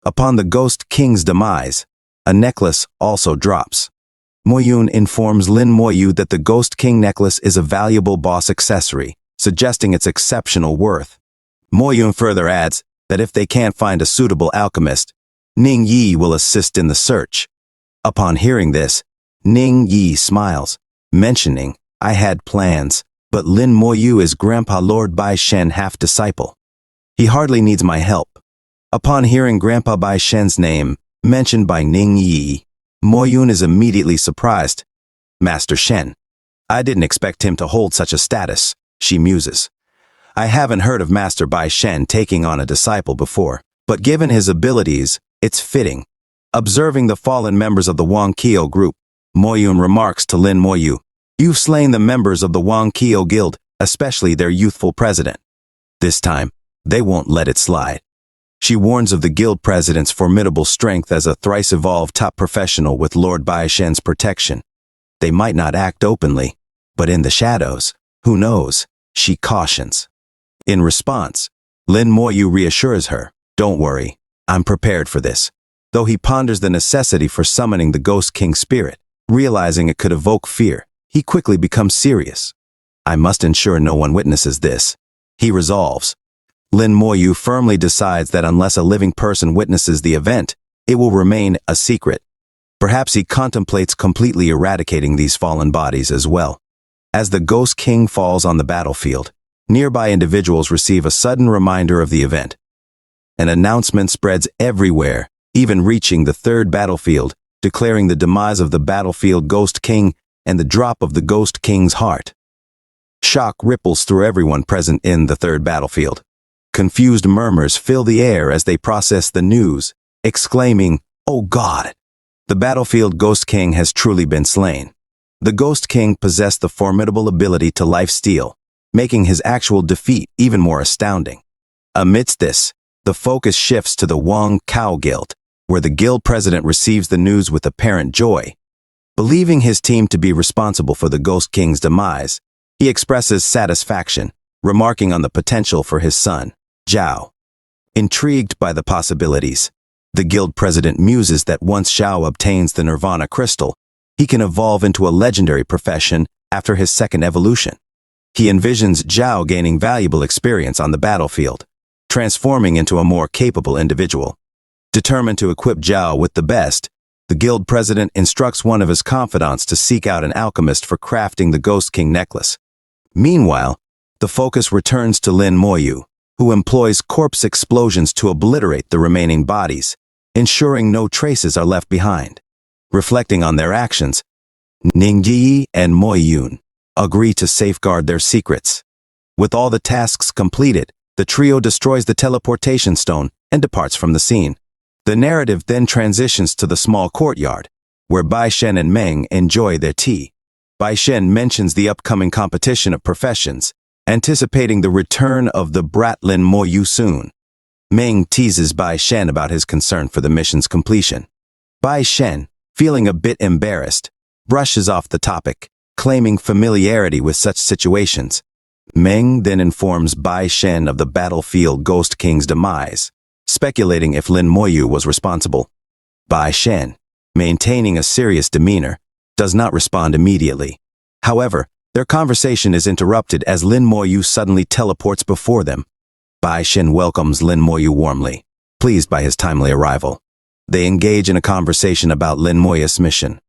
Upon the Ghost King's demise, a necklace also drops. Moyun informs Lin Moyu that the Ghost King necklace is a valuable boss accessory, suggesting its exceptional worth. Moyun further adds that if they can't find a suitable alchemist, Ning Yi will assist in the search. Upon hearing this, Ning Yi smiles, mentioning, "I had plans, but Lin Moyu is Grandpa Lord Bai Shen half-disciple. He hardly needs my help." Upon hearing Grandpa Bai Shen's name mentioned by Ning Yi, Moyun is immediately surprised. "Master Shen, I didn't expect him to hold such a status," she muses. "I haven't heard of Master Bai Shen taking on a disciple before, but given his abilities, it's fitting." Observing the fallen members of the Wang Kyo group, Moyun remarks to Lin Moyu, "You've slain the members of the Wang Kyo Guild, especially their youthful president. This time, they won't let it slide." She warns of the guild president's formidable strength as a thrice-evolved top professional with Lord Bai Shen's protection. They might not act openly, but in the shadows, who knows, she cautions. In response, Lin Moyu reassures her, "Don't worry, I'm prepared for this. Though he ponders the necessity for summoning the Ghost King's spirit, realizing it could evoke fear, he quickly becomes serious. I must ensure no one witnesses this. He resolves. Lin Moyu firmly decides that unless a living person witnesses the event, it will remain a secret. Perhaps he contemplates completely eradicating these fallen bodies as well. As the Ghost King falls on the battlefield, nearby individuals receive a sudden reminder of the event. An announcement spreads everywhere, even reaching the third battlefield, declaring the demise of the battlefield Ghost King and the drop of the Ghost King's heart. Shock ripples through everyone present in the third battlefield. Confused murmurs fill the air as they process the news, exclaiming, "Oh God!" The battlefield Ghost King has truly been slain. The Ghost King possessed the formidable ability to life-steal, making his actual defeat even more astounding. Amidst this, the focus shifts to the Wang Cow Guild, where the guild president receives the news with apparent joy. Believing his team to be responsible for the Ghost King's demise, he expresses satisfaction, remarking on the potential for his son, Zhao. Intrigued by the possibilities, the guild president muses that once Zhao obtains the Nirvana crystal, he can evolve into a legendary profession after his second evolution. He envisions Zhao gaining valuable experience on the battlefield, transforming into a more capable individual. Determined to equip Zhao with the best, the guild president instructs one of his confidants to seek out an alchemist for crafting the Ghost King necklace. Meanwhile, the focus returns to Lin Moyu, who employs corpse explosions to obliterate the remaining bodies, ensuring no traces are left behind. Reflecting on their actions, Ningyi and Moyun agree to safeguard their secrets. With all the tasks completed, the trio destroys the teleportation stone and departs from the scene. The narrative then transitions to the small courtyard, where Bai Shen and Meng enjoy their tea. Bai Shen mentions the upcoming competition of professions, anticipating the return of the brat Lin Moyu soon. Meng teases Bai Shen about his concern for the mission's completion. Bai Shen, feeling a bit embarrassed, brushes off the topic, claiming familiarity with such situations. Meng then informs Bai Shen of the battlefield Ghost King's demise, speculating if Lin Moyu was responsible. Bai Shen, maintaining a serious demeanor, does not respond immediately. However, their conversation is interrupted as Lin Moyu suddenly teleports before them. Bai Shen welcomes Lin Moyu warmly, pleased by his timely arrival. They engage in a conversation about Lin Moyu's mission.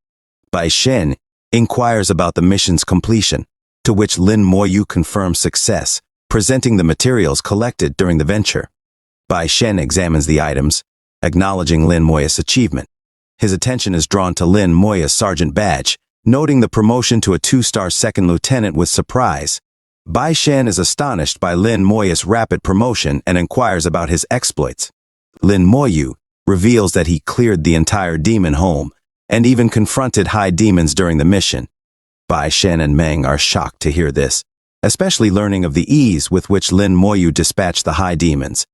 Bai Shen inquires about the mission's completion, to which Lin Moyu confirms success, presenting the materials collected during the venture. Bai Shen examines the items, acknowledging Lin Moyu's achievement. His attention is drawn to Lin Moyu's sergeant badge, noting the promotion to a 2-star second lieutenant with surprise. Bai Shen is astonished by Lin Moyu's rapid promotion and inquires about his exploits. Lin Moyu reveals that he cleared the entire demon home and even confronted high demons during the mission. Bai Shen and Meng are shocked to hear this, especially learning of the ease with which Lin Moyu dispatched the high demons.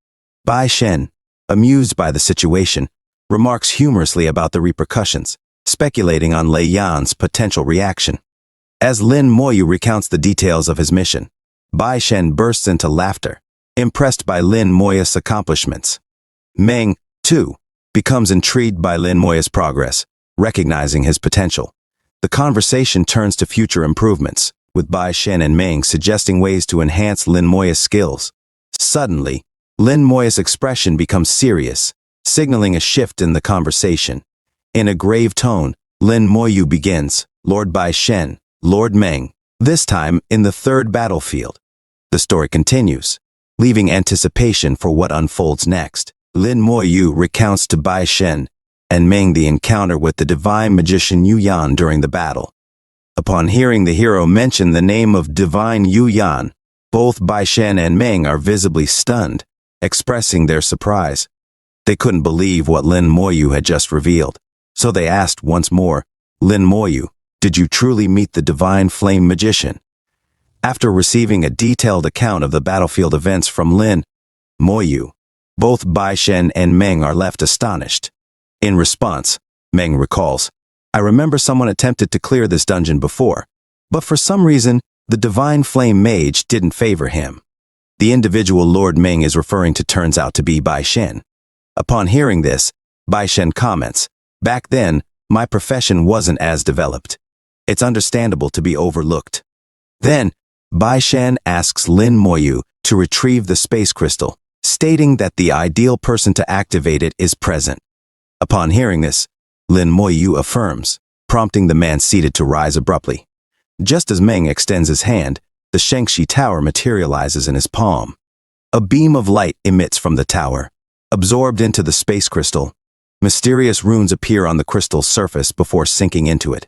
Bai Shen, amused by the situation, remarks humorously about the repercussions, speculating on Lei Yan's potential reaction. As Lin Moyu recounts the details of his mission, Bai Shen bursts into laughter, impressed by Lin Moyu's accomplishments. Meng, too, becomes intrigued by Lin Moyu's progress, recognizing his potential. The conversation turns to future improvements, with Bai Shen and Meng suggesting ways to enhance Lin Moyu's skills. Suddenly, Lin Moyu's expression becomes serious, signaling a shift in the conversation. In a grave tone, Lin Moyu begins, "Lord Bai Shen, Lord Meng," this time in the third battlefield. The story continues, leaving anticipation for what unfolds next. Lin Moyu recounts to Bai Shen and Meng the encounter with the divine magician Yu Yan during the battle. Upon hearing the hero mention the name of divine Yu Yan, both Bai Shen and Meng are visibly stunned, expressing their surprise. They couldn't believe what Lin Moyu had just revealed, so they asked once more, "Lin Moyu, did you truly meet the divine flame magician?" After receiving a detailed account of the battlefield events from Lin Moyu, both Bai Shen and Meng are left astonished. In response, Meng recalls, "I remember someone attempted to clear this dungeon before, but for some reason, the divine flame mage didn't favor him." The individual Lord Meng is referring to turns out to be Bai Shen. Upon hearing this, Bai Shen comments, "Back then, my profession wasn't as developed. It's understandable to be overlooked." Then, Bai Shen asks Lin Moyu to retrieve the space crystal, stating that the ideal person to activate it is present. Upon hearing this, Lin Moyu affirms, prompting the man seated to rise abruptly. Just as Meng extends his hand, the Shengxi Tower materializes in his palm. A beam of light emits from the tower, absorbed into the space crystal. Mysterious runes appear on the crystal's surface before sinking into it.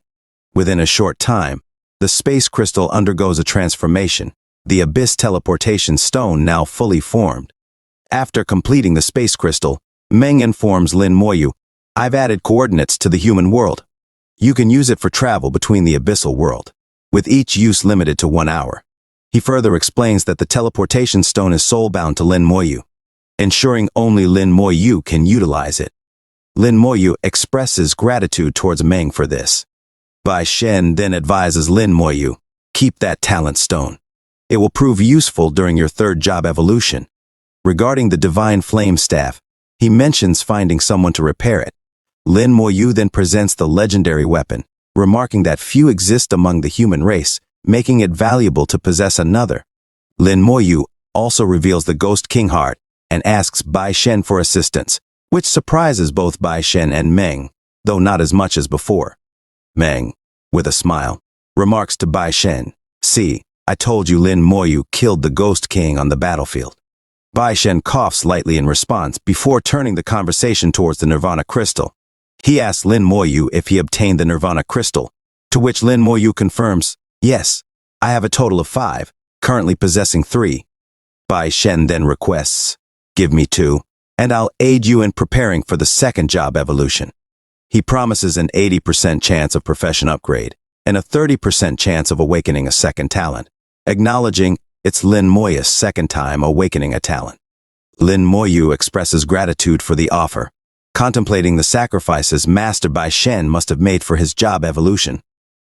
Within a short time, the space crystal undergoes a transformation, the Abyss Teleportation Stone now fully formed. After completing the space crystal, Meng informs Lin Moyu, "I've added coordinates to the human world. You can use it for travel between the abyssal world, with each use limited to 1 hour." He further explains that the teleportation stone is soul-bound to Lin Moyu, ensuring only Lin Moyu can utilize it. Lin Moyu expresses gratitude towards Meng for this. Bai Shen then advises Lin Moyu, "Keep that talent stone. It will prove useful during your third job evolution." Regarding the Divine Flame Staff, he mentions finding someone to repair it. Lin Moyu then presents the legendary weapon, remarking that few exist among the human race, making it valuable to possess another. Lin Moyu also reveals the Ghost King Heart and asks Bai Shen for assistance, which surprises both Bai Shen and Meng, though not as much as before. Meng, with a smile, remarks to Bai Shen, "See, I told you Lin Moyu killed the Ghost King on the battlefield." Bai Shen coughs lightly in response before turning the conversation towards the Nirvana Crystal. He asks Lin Moyu if he obtained the Nirvana Crystal, to which Lin Moyu confirms, "Yes, I have a total of 5, currently possessing 3. Bai Shen then requests, "Give me 2, and I'll aid you in preparing for the second job evolution." He promises an 80% chance of profession upgrade and a 30% chance of awakening a second talent, acknowledging it's Lin Moyu's second time awakening a talent. Lin Moyu expresses gratitude for the offer, contemplating the sacrifices Master Bai Shen must have made for his job evolution.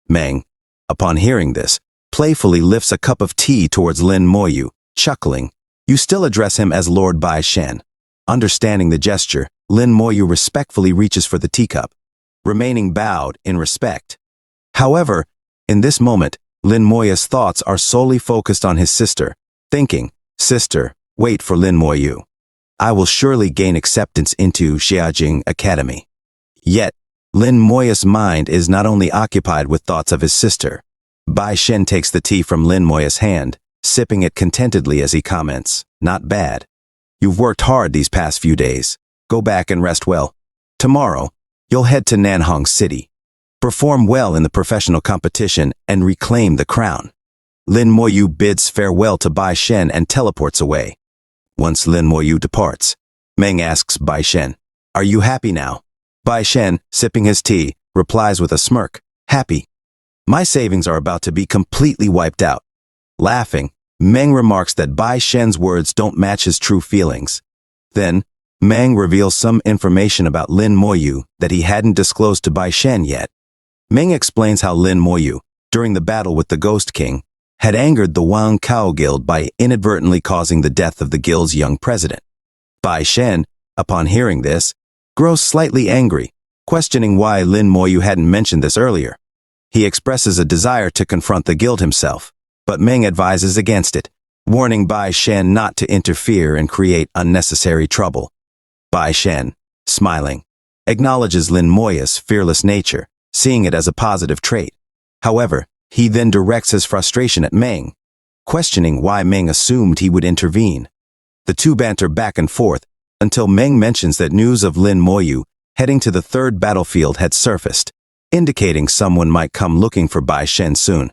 Meng, upon hearing this, playfully lifts a cup of tea towards Lin Moyu, chuckling, "You still address him as Lord Bai Shen." Understanding the gesture, Lin Moyu respectfully reaches for the teacup, remaining bowed in respect. However, in this moment, Lin Moyu's thoughts are solely focused on his sister, thinking, "Sister, wait for Lin Moyu. I will surely gain acceptance into Xiajing Academy." Yet, Lin Moyu's mind is not only occupied with thoughts of his sister. Bai Shen takes the tea from Lin Moyu's hand, sipping it contentedly as he comments, "Not bad. You've worked hard these past few days. Go back and rest well. Tomorrow, you'll head to Nanhong City. Perform well in the professional competition and reclaim the crown." Lin Moyu bids farewell to Bai Shen and teleports away. Once Lin Moyu departs, Meng asks Bai Shen, "Are you happy now?" Bai Shen, sipping his tea, replies with a smirk, "Happy. My savings are about to be completely wiped out." Laughing, Meng remarks that Bai Shen's words don't match his true feelings. Then, Meng reveals some information about Lin Moyu that he hadn't disclosed to Bai Shen yet. Meng explains how Lin Moyu, during the battle with the Ghost King, had angered the Wang Kao Guild by inadvertently causing the death of the guild's young president. Bai Shen, upon hearing this, grows slightly angry, questioning why Lin Moyu hadn't mentioned this earlier. He expresses a desire to confront the guild himself, but Meng advises against it, warning Bai Shen not to interfere and create unnecessary trouble. Bai Shen, smiling, acknowledges Lin Moyu's fearless nature, seeing it as a positive trait. However, he then directs his frustration at Meng, questioning why Meng assumed he would intervene. The two banter back and forth until Meng mentions that news of Lin Moyu heading to the third battlefield had surfaced, indicating someone might come looking for Bai Shen soon.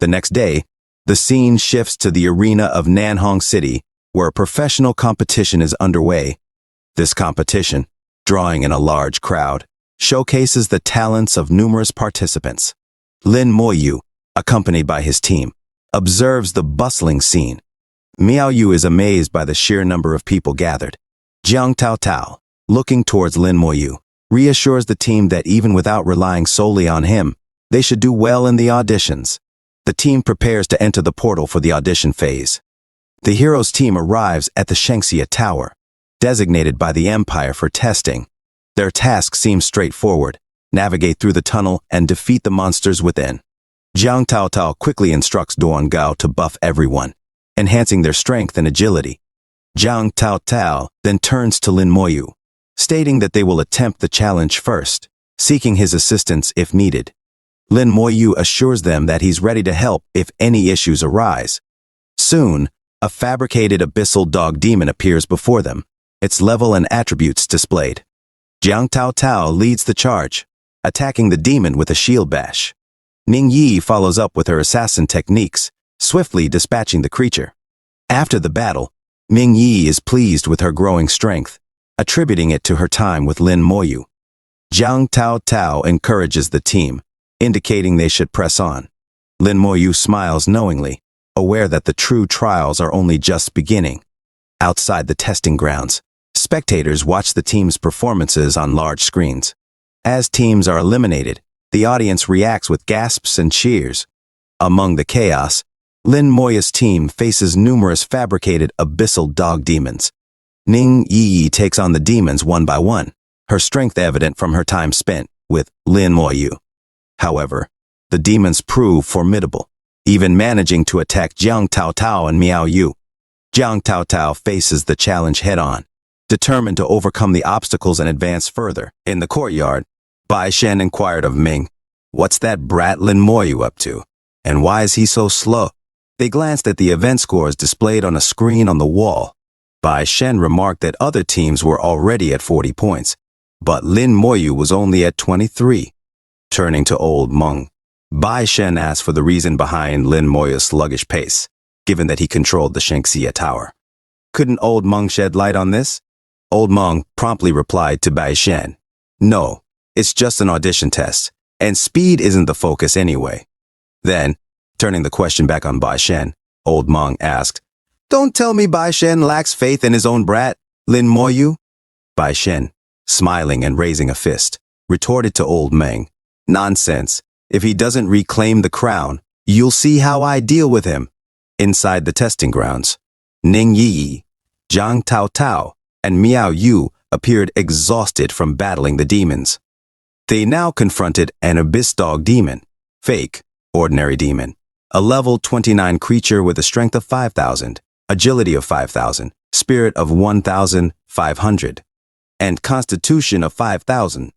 The next day, the scene shifts to the arena of Nanhong City, where a professional competition is underway. This competition, drawing in a large crowd, showcases the talents of numerous participants. Lin Moyu, accompanied by his team, observes the bustling scene. Miao Yu is amazed by the sheer number of people gathered. Jiang Tao Tao, looking towards Lin Moyu, reassures the team that even without relying solely on him, they should do well in the auditions. The team prepares to enter the portal for the audition phase. The hero's team arrives at the Shengxia Tower. designated by the Empire for testing. Their task seems straightforward: navigate through the tunnel and defeat the monsters within. Jiang Taotao quickly instructs Duan Gao to buff everyone, enhancing their strength and agility. Jiang Taotao then turns to Lin Moyu, stating that they will attempt the challenge first, seeking his assistance if needed. Lin Moyu assures them that he's ready to help if any issues arise. Soon, a fabricated abyssal dog demon appears before them, its level and attributes displayed. Jiang Taotao leads the charge, attacking the demon with a shield bash. Ning Yi follows up with her assassin techniques, swiftly dispatching the creature. After the battle, Ming Yi is pleased with her growing strength, attributing it to her time with Lin Moyu. Jiang Taotao encourages the team, indicating they should press on. Lin Moyu smiles knowingly, aware that the true trials are only just beginning. Outside the testing grounds, spectators watch the team's performances on large screens. As teams are eliminated, the audience reacts with gasps and cheers. Among the chaos, Lin Moya's team faces numerous fabricated abyssal dog demons. Ning Yi takes on the demons one by one, her strength evident from her time spent with Lin Moyu. However, the demons prove formidable, even managing to attack Jiang Taotao and Miao Yu. Jiang Taotao faces the challenge head-on, determined to overcome the obstacles and advance further. In the courtyard, Bai Shen inquired of Ming, "What's that brat Lin Moyu up to? And why is he so slow?" They glanced at the event scores displayed on a screen on the wall. Bai Shen remarked that other teams were already at 40 points, but Lin Moyu was only at 23. Turning to Old Meng, Bai Shen asked for the reason behind Lin Moya's sluggish pace, given that he controlled the Shengxia Tower. Couldn't Old Meng shed light on this? Old Meng promptly replied to Bai Shen, "No, it's just an audition test, and speed isn't the focus anyway." Then, turning the question back on Bai Shen, Old Meng asked, "Don't tell me Bai Shen lacks faith in his own brat, Lin Moyu?" Bai Shen, smiling and raising a fist, retorted to Old Meng, "Nonsense. If he doesn't reclaim the crown, you'll see how I deal with him." Inside the testing grounds, Ning Yi, Jiang Taotao, and Miao Yu appeared exhausted from battling the demons. They now confronted an abyss dog demon, fake, ordinary demon, a level 29 creature with a strength of 5,000, agility of 5,000, spirit of 1,500, and constitution of 5,000.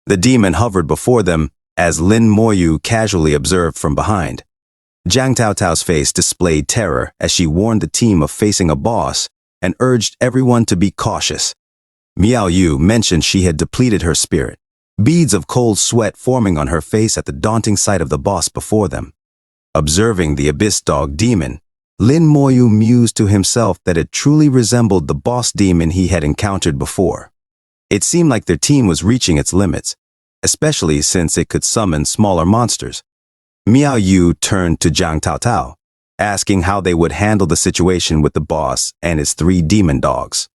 The demon hovered before them as Lin Moyu casually observed from behind. Jiang Taotao's face displayed terror as she warned the team of facing a boss and urged everyone to be cautious. Miao Yu mentioned she had depleted her spirit, beads of cold sweat forming on her face at the daunting sight of the boss before them. Observing the abyss dog demon, Lin Moyu mused to himself that it truly resembled the boss demon he had encountered before. It seemed like their team was reaching its limits, especially since it could summon smaller monsters. Miao Yu turned to Jiang Taotao, asking how they would handle the situation with the boss and his 3 demon dogs.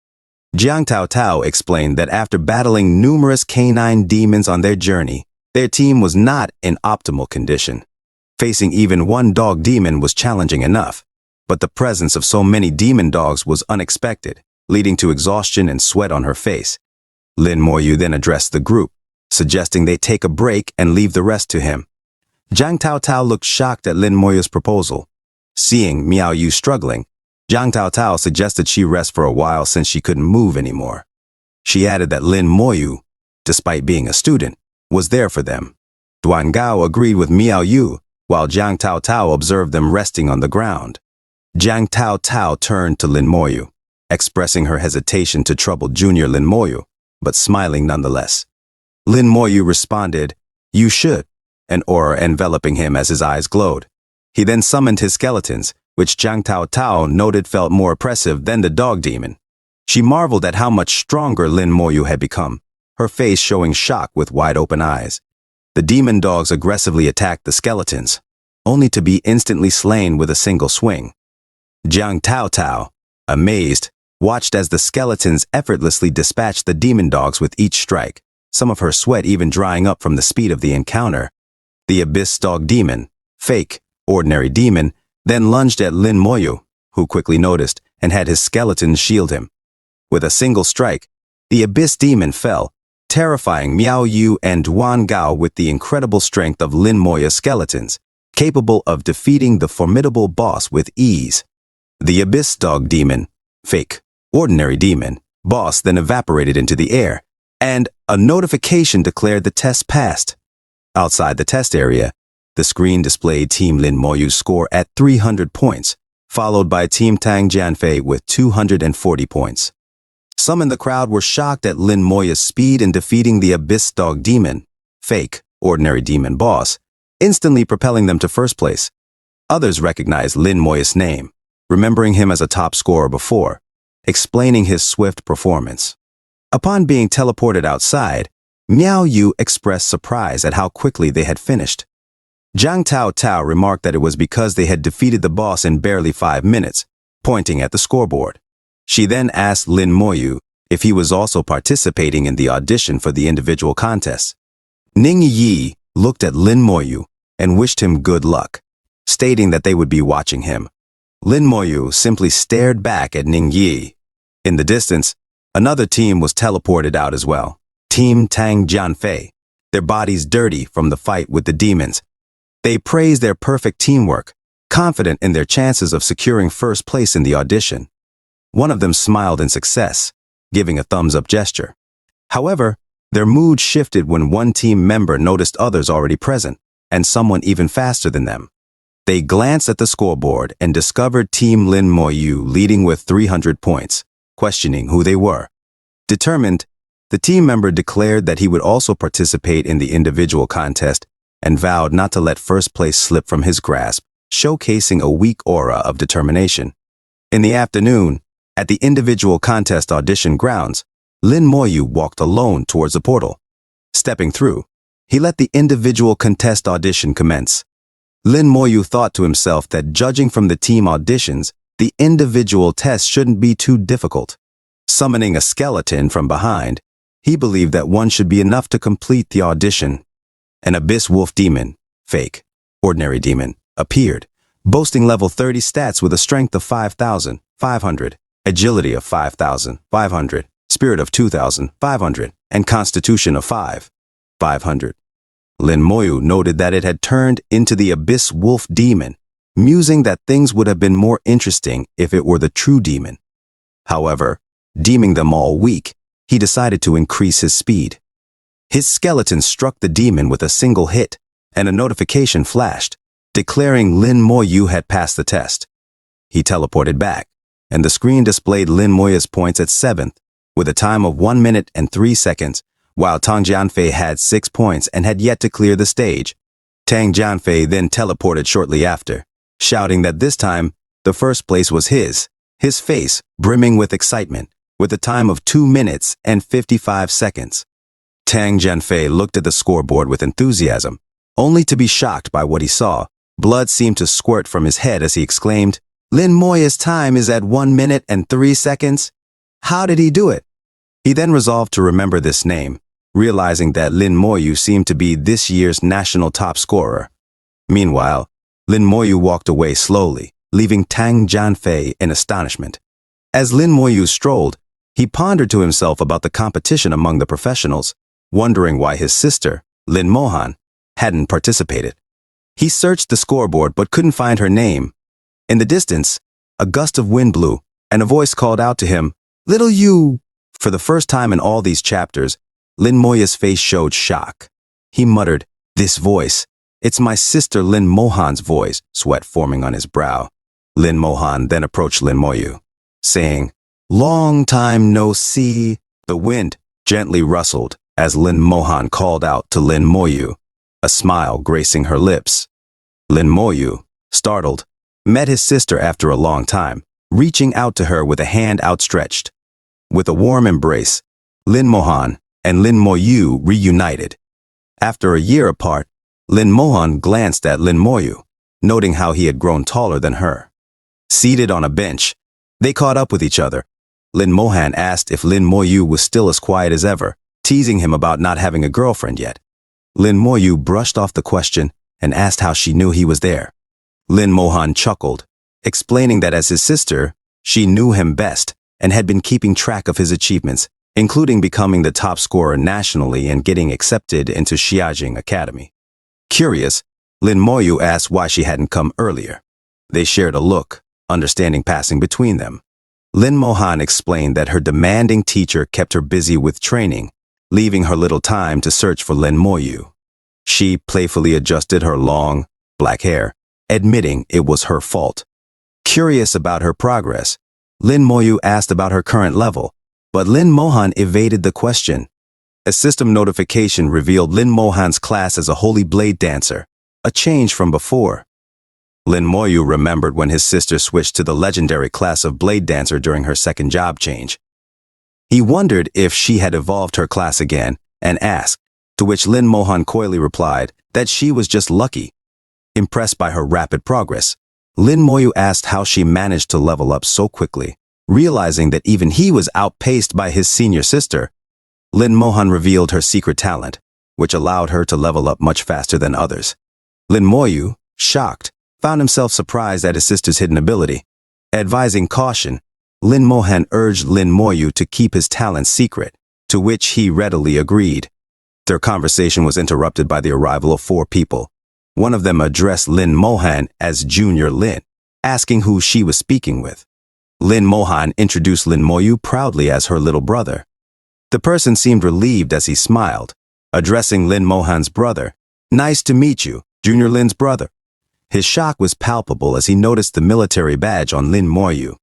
Jiang Taotao explained that after battling numerous canine demons on their journey, their team was not in optimal condition. Facing even one dog demon was challenging enough, but the presence of so many demon dogs was unexpected, leading to exhaustion and sweat on her face. Lin Moyu then addressed the group, suggesting they take a break and leave the rest to him. Jiang Taotao looked shocked at Lin Moyu's proposal. Seeing Miao Yu struggling, Jiang Taotao suggested she rest for a while since she couldn't move anymore. She added that Lin Moyu, despite being a student, was there for them. Duan Gao agreed with Miao Yu, while Jiang Taotao observed them resting on the ground. Jiang Taotao turned to Lin Moyu, expressing her hesitation to trouble junior Lin Moyu, but smiling nonetheless. Lin Moyu responded, "You should," an aura enveloping him as his eyes glowed. He then summoned his skeletons, which Jiang Taotao noted felt more oppressive than the dog demon. She marveled at how much stronger Lin Moyu had become, her face showing shock with wide-open eyes. The demon dogs aggressively attacked the skeletons, only to be instantly slain with a single swing. Jiang Taotao, amazed, watched as the skeletons effortlessly dispatched the demon dogs with each strike, some of her sweat even drying up from the speed of the encounter. The abyss dog demon, fake, ordinary demon, then lunged at Lin Moyu, who quickly noticed and had his skeleton shield him. With a single strike, the Abyss Demon fell, terrifying Miao Yu and Duan Gao with the incredible strength of Lin Moya's skeletons, capable of defeating the formidable boss with ease. The Abyss Dog Demon, fake, ordinary demon, boss then evaporated into the air, and a notification declared the test passed. Outside the test area, the screen displayed Team Lin Moyu's score at 300 points, followed by Team Tang Jianfei with 240 points. Some in the crowd were shocked at Lin Moya's speed in defeating the Abyss Dog Demon, fake, ordinary demon boss, instantly propelling them to first place. Others recognized Lin Moya's name, remembering him as a top scorer before, explaining his swift performance. Upon being teleported outside, Miao Yu expressed surprise at how quickly they had finished. Zhang Tao Tao remarked that it was because they had defeated the boss in barely 5 minutes, pointing at the scoreboard. She then asked Lin Moyu if he was also participating in the audition for the individual contests. Ning Yi looked at Lin Moyu and wished him good luck, stating that they would be watching him. Lin Moyu simply stared back at Ning Yi. In the distance, another team was teleported out as well. Team Tang Jianfei, their bodies dirty from the fight with the demons. They praised their perfect teamwork, confident in their chances of securing first place in the audition. One of them smiled in success, giving a thumbs-up gesture. However, their mood shifted when one team member noticed others already present, and someone even faster than them. They glanced at the scoreboard and discovered Team Lin Moyu leading with 300 points, questioning who they were. Determined, the team member declared that he would also participate in the individual contest and vowed not to let first place slip from his grasp, showcasing a weak aura of determination. In the afternoon, at the individual contest audition grounds, Lin Moyu walked alone towards the portal. Stepping through, he let the individual contest audition commence. Lin Moyu thought to himself that judging from the team auditions, the individual test shouldn't be too difficult. Summoning a skeleton from behind, he believed that one should be enough to complete the audition. An Abyss Wolf Demon, fake, ordinary demon, appeared, boasting level 30 stats with a strength of 5,500, agility of 5,500, spirit of 2,500, and constitution of 5,500. Lin Moyu noted that it had turned into the Abyss Wolf Demon, musing that things would have been more interesting if it were the true demon. However, deeming them all weak, he decided to increase his speed. His skeleton struck the demon with a single hit, and a notification flashed, declaring Lin Moyu had passed the test. He teleported back, and the screen displayed Lin Moya's points at 7th, with a time of 1 minute and 3 seconds, while Tang Jianfei had 6 points and had yet to clear the stage. Tang Jianfei then teleported shortly after, shouting that this time, the first place was his face brimming with excitement, with a time of 2 minutes and 55 seconds. Tang Jianfei looked at the scoreboard with enthusiasm, only to be shocked by what he saw. Blood seemed to squirt from his head as he exclaimed, "Lin Moya's time is at 1 minute and 3 seconds? How did he do it?" He then resolved to remember this name, realizing that Lin Moyu seemed to be this year's national top scorer. Meanwhile, Lin Moyu walked away slowly, leaving Tang Jianfei in astonishment. As Lin Moyu strolled, he pondered to himself about the competition among the professionals, wondering why his sister, Lin Mohan, hadn't participated. He searched the scoreboard but couldn't find her name. In the distance, a gust of wind blew, and a voice called out to him, "Little you!" For the first time in all these chapters, Lin Moya's face showed shock. He muttered, "This voice, it's my sister Lin Mohan's voice," sweat forming on his brow. Lin Mohan then approached Lin Moyu, saying, "Long time no see." The wind gently rustled as Lin Mohan called out to Lin Moyu, a smile gracing her lips. Lin Moyu, startled, met his sister after a long time, reaching out to her with a hand outstretched. With a warm embrace, Lin Mohan and Lin Moyu reunited. After a year apart, Lin Mohan glanced at Lin Moyu, noting how he had grown taller than her. Seated on a bench, they caught up with each other. Lin Mohan asked if Lin Moyu was still as quiet as ever, teasing him about not having a girlfriend yet. Lin Moyu brushed off the question and asked how she knew he was there. Lin Mohan chuckled, explaining that as his sister, she knew him best and had been keeping track of his achievements, including becoming the top scorer nationally and getting accepted into Xiajing Academy. Curious, Lin Moyu asked why she hadn't come earlier. They shared a look, understanding passing between them. Lin Mohan explained that her demanding teacher kept her busy with training, leaving her little time to search for Lin Moyu. She playfully adjusted her long, black hair, admitting it was her fault. Curious about her progress, Lin Moyu asked about her current level, but Lin Mohan evaded the question. A system notification revealed Lin Mohan's class as a holy blade dancer, a change from before. Lin Moyu remembered when his sister switched to the legendary class of blade dancer during her second job change. He wondered if she had evolved her class again and asked, to which Lin Mohan coyly replied that she was just lucky. Impressed by her rapid progress, Lin Moyu asked how she managed to level up so quickly, realizing that even he was outpaced by his senior sister. Lin Mohan revealed her secret talent, which allowed her to level up much faster than others. Lin Moyu, shocked, found himself surprised at his sister's hidden ability. Advising caution, Lin Mohan urged Lin Moyu to keep his talent secret, to which he readily agreed. Their conversation was interrupted by the arrival of 4 people. One of them addressed Lin Mohan as Junior Lin, asking who she was speaking with. Lin Mohan introduced Lin Moyu proudly as her little brother. The person seemed relieved as he smiled, addressing Lin Mohan's brother. "Nice to meet you, Junior Lin's brother." His shock was palpable as he noticed the military badge on Lin Moyu,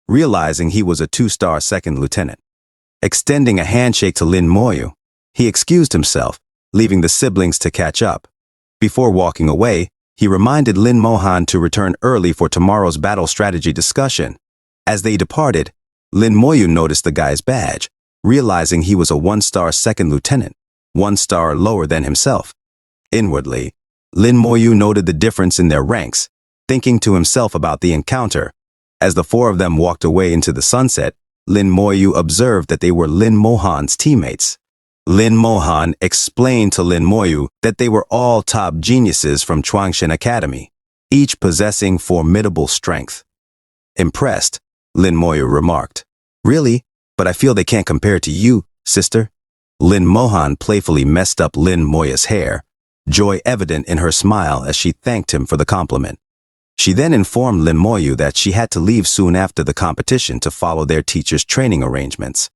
realizing he was a 2-star second lieutenant. Extending a handshake to Lin Moyu, he excused himself, leaving the siblings to catch up. Before walking away, he reminded Lin Mohan to return early for tomorrow's battle strategy discussion. As they departed, Lin Moyu noticed the guy's badge, realizing he was a 1-star second lieutenant, 1 star lower than himself. Inwardly, Lin Moyu noted the difference in their ranks, thinking to himself about the encounter. As the 4 of them walked away into the sunset, Lin Moyu observed that they were Lin Mohan's teammates. Lin Mohan explained to Lin Moyu that they were all top geniuses from Chuangshan Academy, each possessing formidable strength. Impressed, Lin Moyu remarked, "Really? But I feel they can't compare to you, sister." Lin Mohan playfully messed up Lin Moya's hair, joy evident in her smile as she thanked him for the compliment. She then informed Lin Moyu that she had to leave soon after the competition to follow their teacher's training arrangements.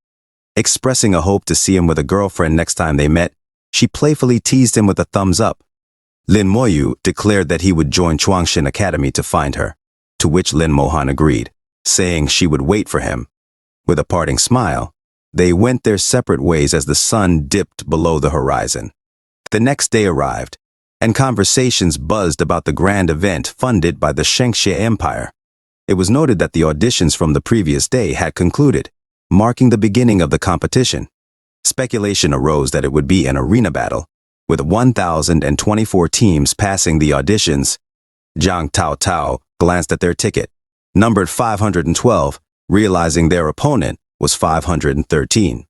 Expressing a hope to see him with a girlfriend next time they met, she playfully teased him with a thumbs up. Lin Moyu declared that he would join Chuangshan Academy to find her, to which Lin Mohan agreed, saying she would wait for him. With a parting smile, they went their separate ways as the sun dipped below the horizon. The next day arrived, and conversations buzzed about the grand event funded by the Shengxie Empire. It was noted that the auditions from the previous day had concluded, marking the beginning of the competition. Speculation arose that it would be an arena battle, with 1,024 teams passing the auditions. Zhang Tao Tao glanced at their ticket, numbered 512, realizing their opponent was 513.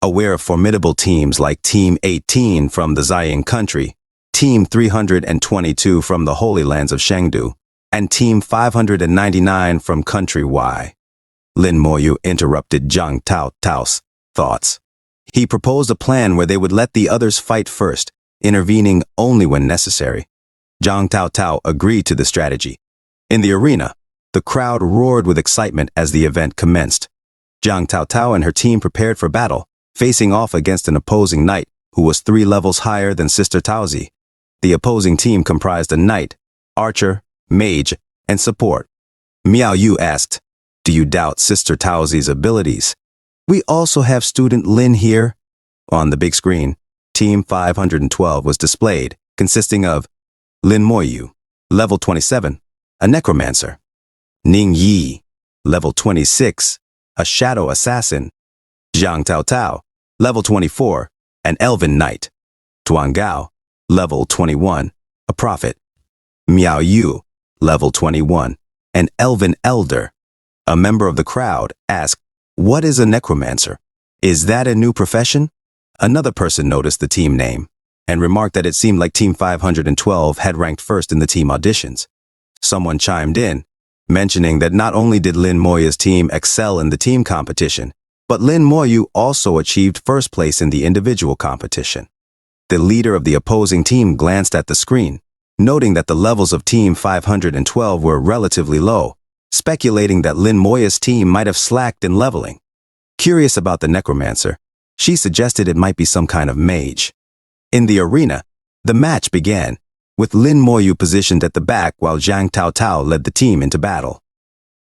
Aware of formidable teams like Team 18 from the Ziying country, Team 322 from the Holy Lands of Shengdu, and Team 599 from Country Y. Lin Moyu interrupted Zhang Tao Tao's thoughts. He proposed a plan where they would let the others fight first, intervening only when necessary. Zhang Tao Tao agreed to the strategy. In the arena, the crowd roared with excitement as the event commenced. Zhang Tao Tao and her team prepared for battle, facing off against an opposing knight who was 3 levels higher than Sister Taozi. The opposing team comprised a knight, archer, mage, and support. Miao Yu asked, "Do you doubt Sister Taozi's abilities?" "We also have student Lin here." On the big screen, Team 512 was displayed, consisting of Lin Moyu, level 27, a necromancer; Ning Yi, level 26, a shadow assassin; Zhang Tao Tao, level 24, an elven knight; Tuan Gao, level 21, a prophet; Miao Yu, level 21, an elven elder. A member of the crowd asked, "What is a necromancer? Is that a new profession?" Another person noticed the team name and remarked that it seemed like Team 512 had ranked first in the team auditions. Someone chimed in, mentioning that not only did Lin Moya's team excel in the team competition, but Lin Moyu also achieved first place in the individual competition. The leader of the opposing team glanced at the screen, noting that the levels of Team 512 were relatively low, speculating that Lin Moya's team might have slacked in leveling. Curious about the necromancer, she suggested it might be some kind of mage. In the arena, the match began, with Lin Moyu positioned at the back while Zhang Tao Tao led the team into battle.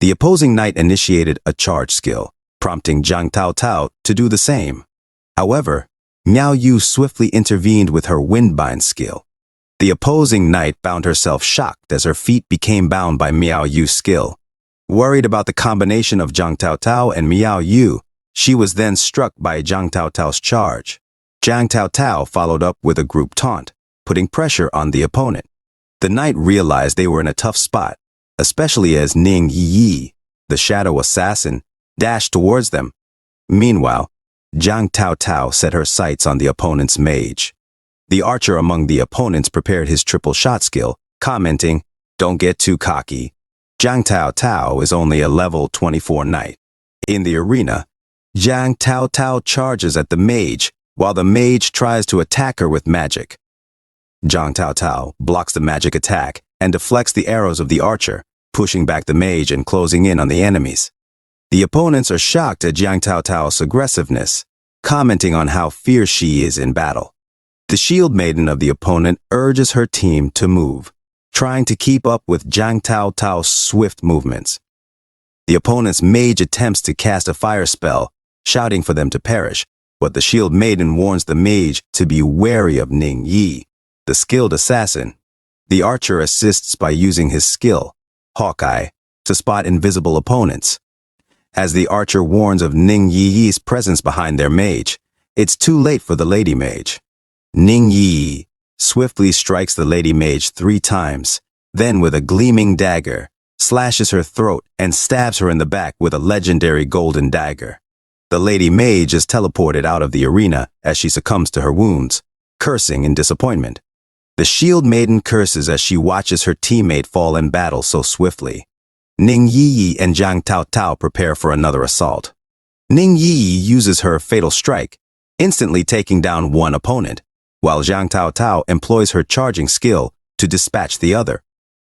The opposing knight initiated a charge skill, prompting Zhang Tao Tao to do the same. However, Miao Yu swiftly intervened with her windbind skill. The opposing knight found herself shocked as her feet became bound by Miao Yu's skill. Worried about the combination of Zhang Tao Tao and Miao Yu, she was then struck by Zhang Tao Tao's charge. Zhang Tao Tao followed up with a group taunt, putting pressure on the opponent. The knight realized they were in a tough spot, especially as Ning Yi, the shadow assassin, dashed towards them. Meanwhile, Zhang Tao Tao set her sights on the opponent's mage. The archer among the opponents prepared his triple shot skill, commenting, "Don't get too cocky. Zhang Tao Tao is only a level 24 knight." In the arena, Zhang Tao Tao charges at the mage, while the mage tries to attack her with magic. Zhang Tao Tao blocks the magic attack and deflects the arrows of the archer, pushing back the mage and closing in on the enemies. The opponents are shocked at Zhang Tao Tao's aggressiveness, commenting on how fierce she is in battle. The shield maiden of the opponent urges her team to move, trying to keep up with Zhang Tao Tao's swift movements. The opponent's mage attempts to cast a fire spell, shouting for them to perish, but the shield maiden warns the mage to be wary of Ning Yi, the skilled assassin. The archer assists by using his skill, Hawkeye, to spot invisible opponents. As the archer warns of Ning Yi's presence behind their mage, it's too late for the lady mage. Ning Yi swiftly strikes the lady mage 3 times, then with a gleaming dagger, slashes her throat and stabs her in the back with a legendary golden dagger. The lady mage is teleported out of the arena as she succumbs to her wounds, cursing in disappointment. The shield maiden curses as she watches her teammate fall in battle so swiftly. Ning Yi and Zhang Tao Tao prepare for another assault. Ning Yi uses her fatal strike, instantly taking down one opponent, while Zhang Tao Tao employs her charging skill to dispatch the other.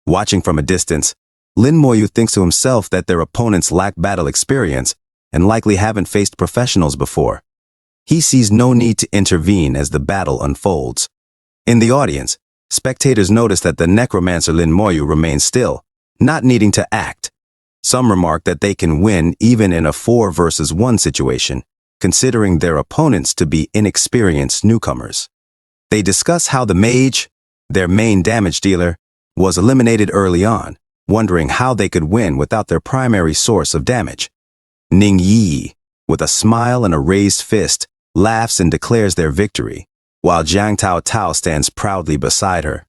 Watching from a distance, Lin Moyu thinks to himself that their opponents lack battle experience and likely haven't faced professionals before. He sees no need to intervene as the battle unfolds. In the audience, spectators notice that the necromancer Lin Moyu remains still, not needing to act. Some remark that they can win even in a 4 versus 1 situation, considering their opponents to be inexperienced newcomers. They discuss how the mage, their main damage dealer, was eliminated early on, wondering how they could win without their primary source of damage. Ning Yi, with a smile and a raised fist, laughs and declares their victory, while Zhang Tao Tao stands proudly beside her.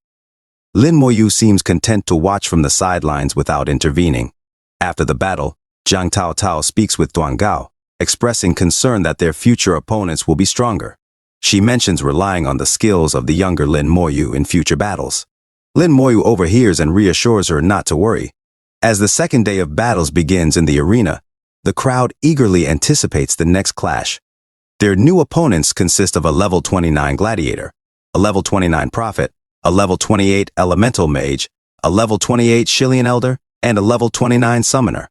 Lin Moyu seems content to watch from the sidelines without intervening. After the battle, Zhang Tao Tao speaks with Duan Gao, expressing concern that their future opponents will be stronger. She mentions relying on the skills of the younger Lin Moyu in future battles. Lin Moyu overhears and reassures her not to worry. As the second day of battles begins in the arena, the crowd eagerly anticipates the next clash. Their new opponents consist of a level 29 gladiator, a level 29 prophet, a level 28 elemental mage, a level 28 Shillian elder, and a level 29 summoner.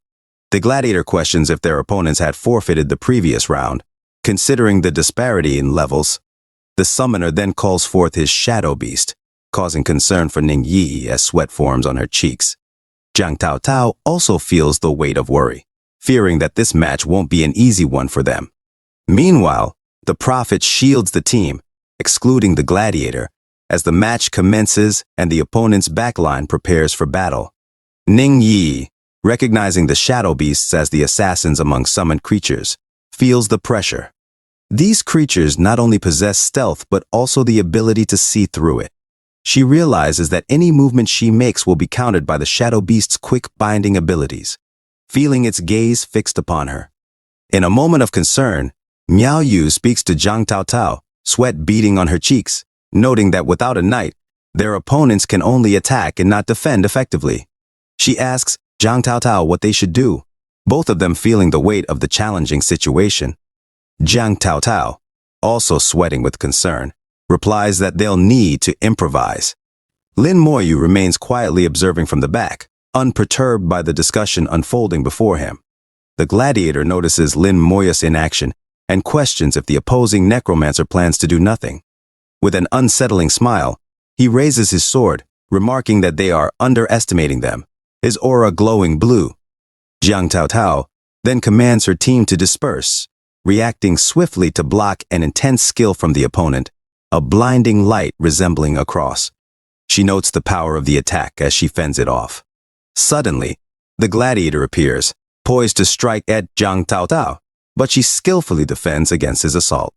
The gladiator questions if their opponents had forfeited the previous round, considering the disparity in levels. The summoner then calls forth his shadow beast, causing concern for Ning Yi as sweat forms on her cheeks. Zhang Tao Tao also feels the weight of worry, fearing that this match won't be an easy one for them. Meanwhile, the prophet shields the team, excluding the gladiator, as the match commences and the opponent's backline prepares for battle. Ning Yi, recognizing the shadow beasts as the assassins among summoned creatures, feels the pressure. These creatures not only possess stealth but also the ability to see through it. She realizes that any movement she makes will be countered by the shadow beast's quick binding abilities, feeling its gaze fixed upon her. In a moment of concern, Miao Yu speaks to Zhang Tao Tao, sweat beading on her cheeks, noting that without a knight, their opponents can only attack and not defend effectively. She asks Jiang Taotao what they should do, both of them feeling the weight of the challenging situation. Jiang Taotao, also sweating with concern, replies that they'll need to improvise. Lin Moyu remains quietly observing from the back, unperturbed by the discussion unfolding before him. The gladiator notices Lin Moyu's inaction and questions if the opposing necromancer plans to do nothing. With an unsettling smile, he raises his sword, remarking that they are underestimating them, his aura glowing blue. Jiang Taotao then commands her team to disperse, reacting swiftly to block an intense skill from the opponent, a blinding light resembling a cross. She notes the power of the attack as she fends it off. Suddenly, the gladiator appears, poised to strike at Jiang Taotao, but she skillfully defends against his assault.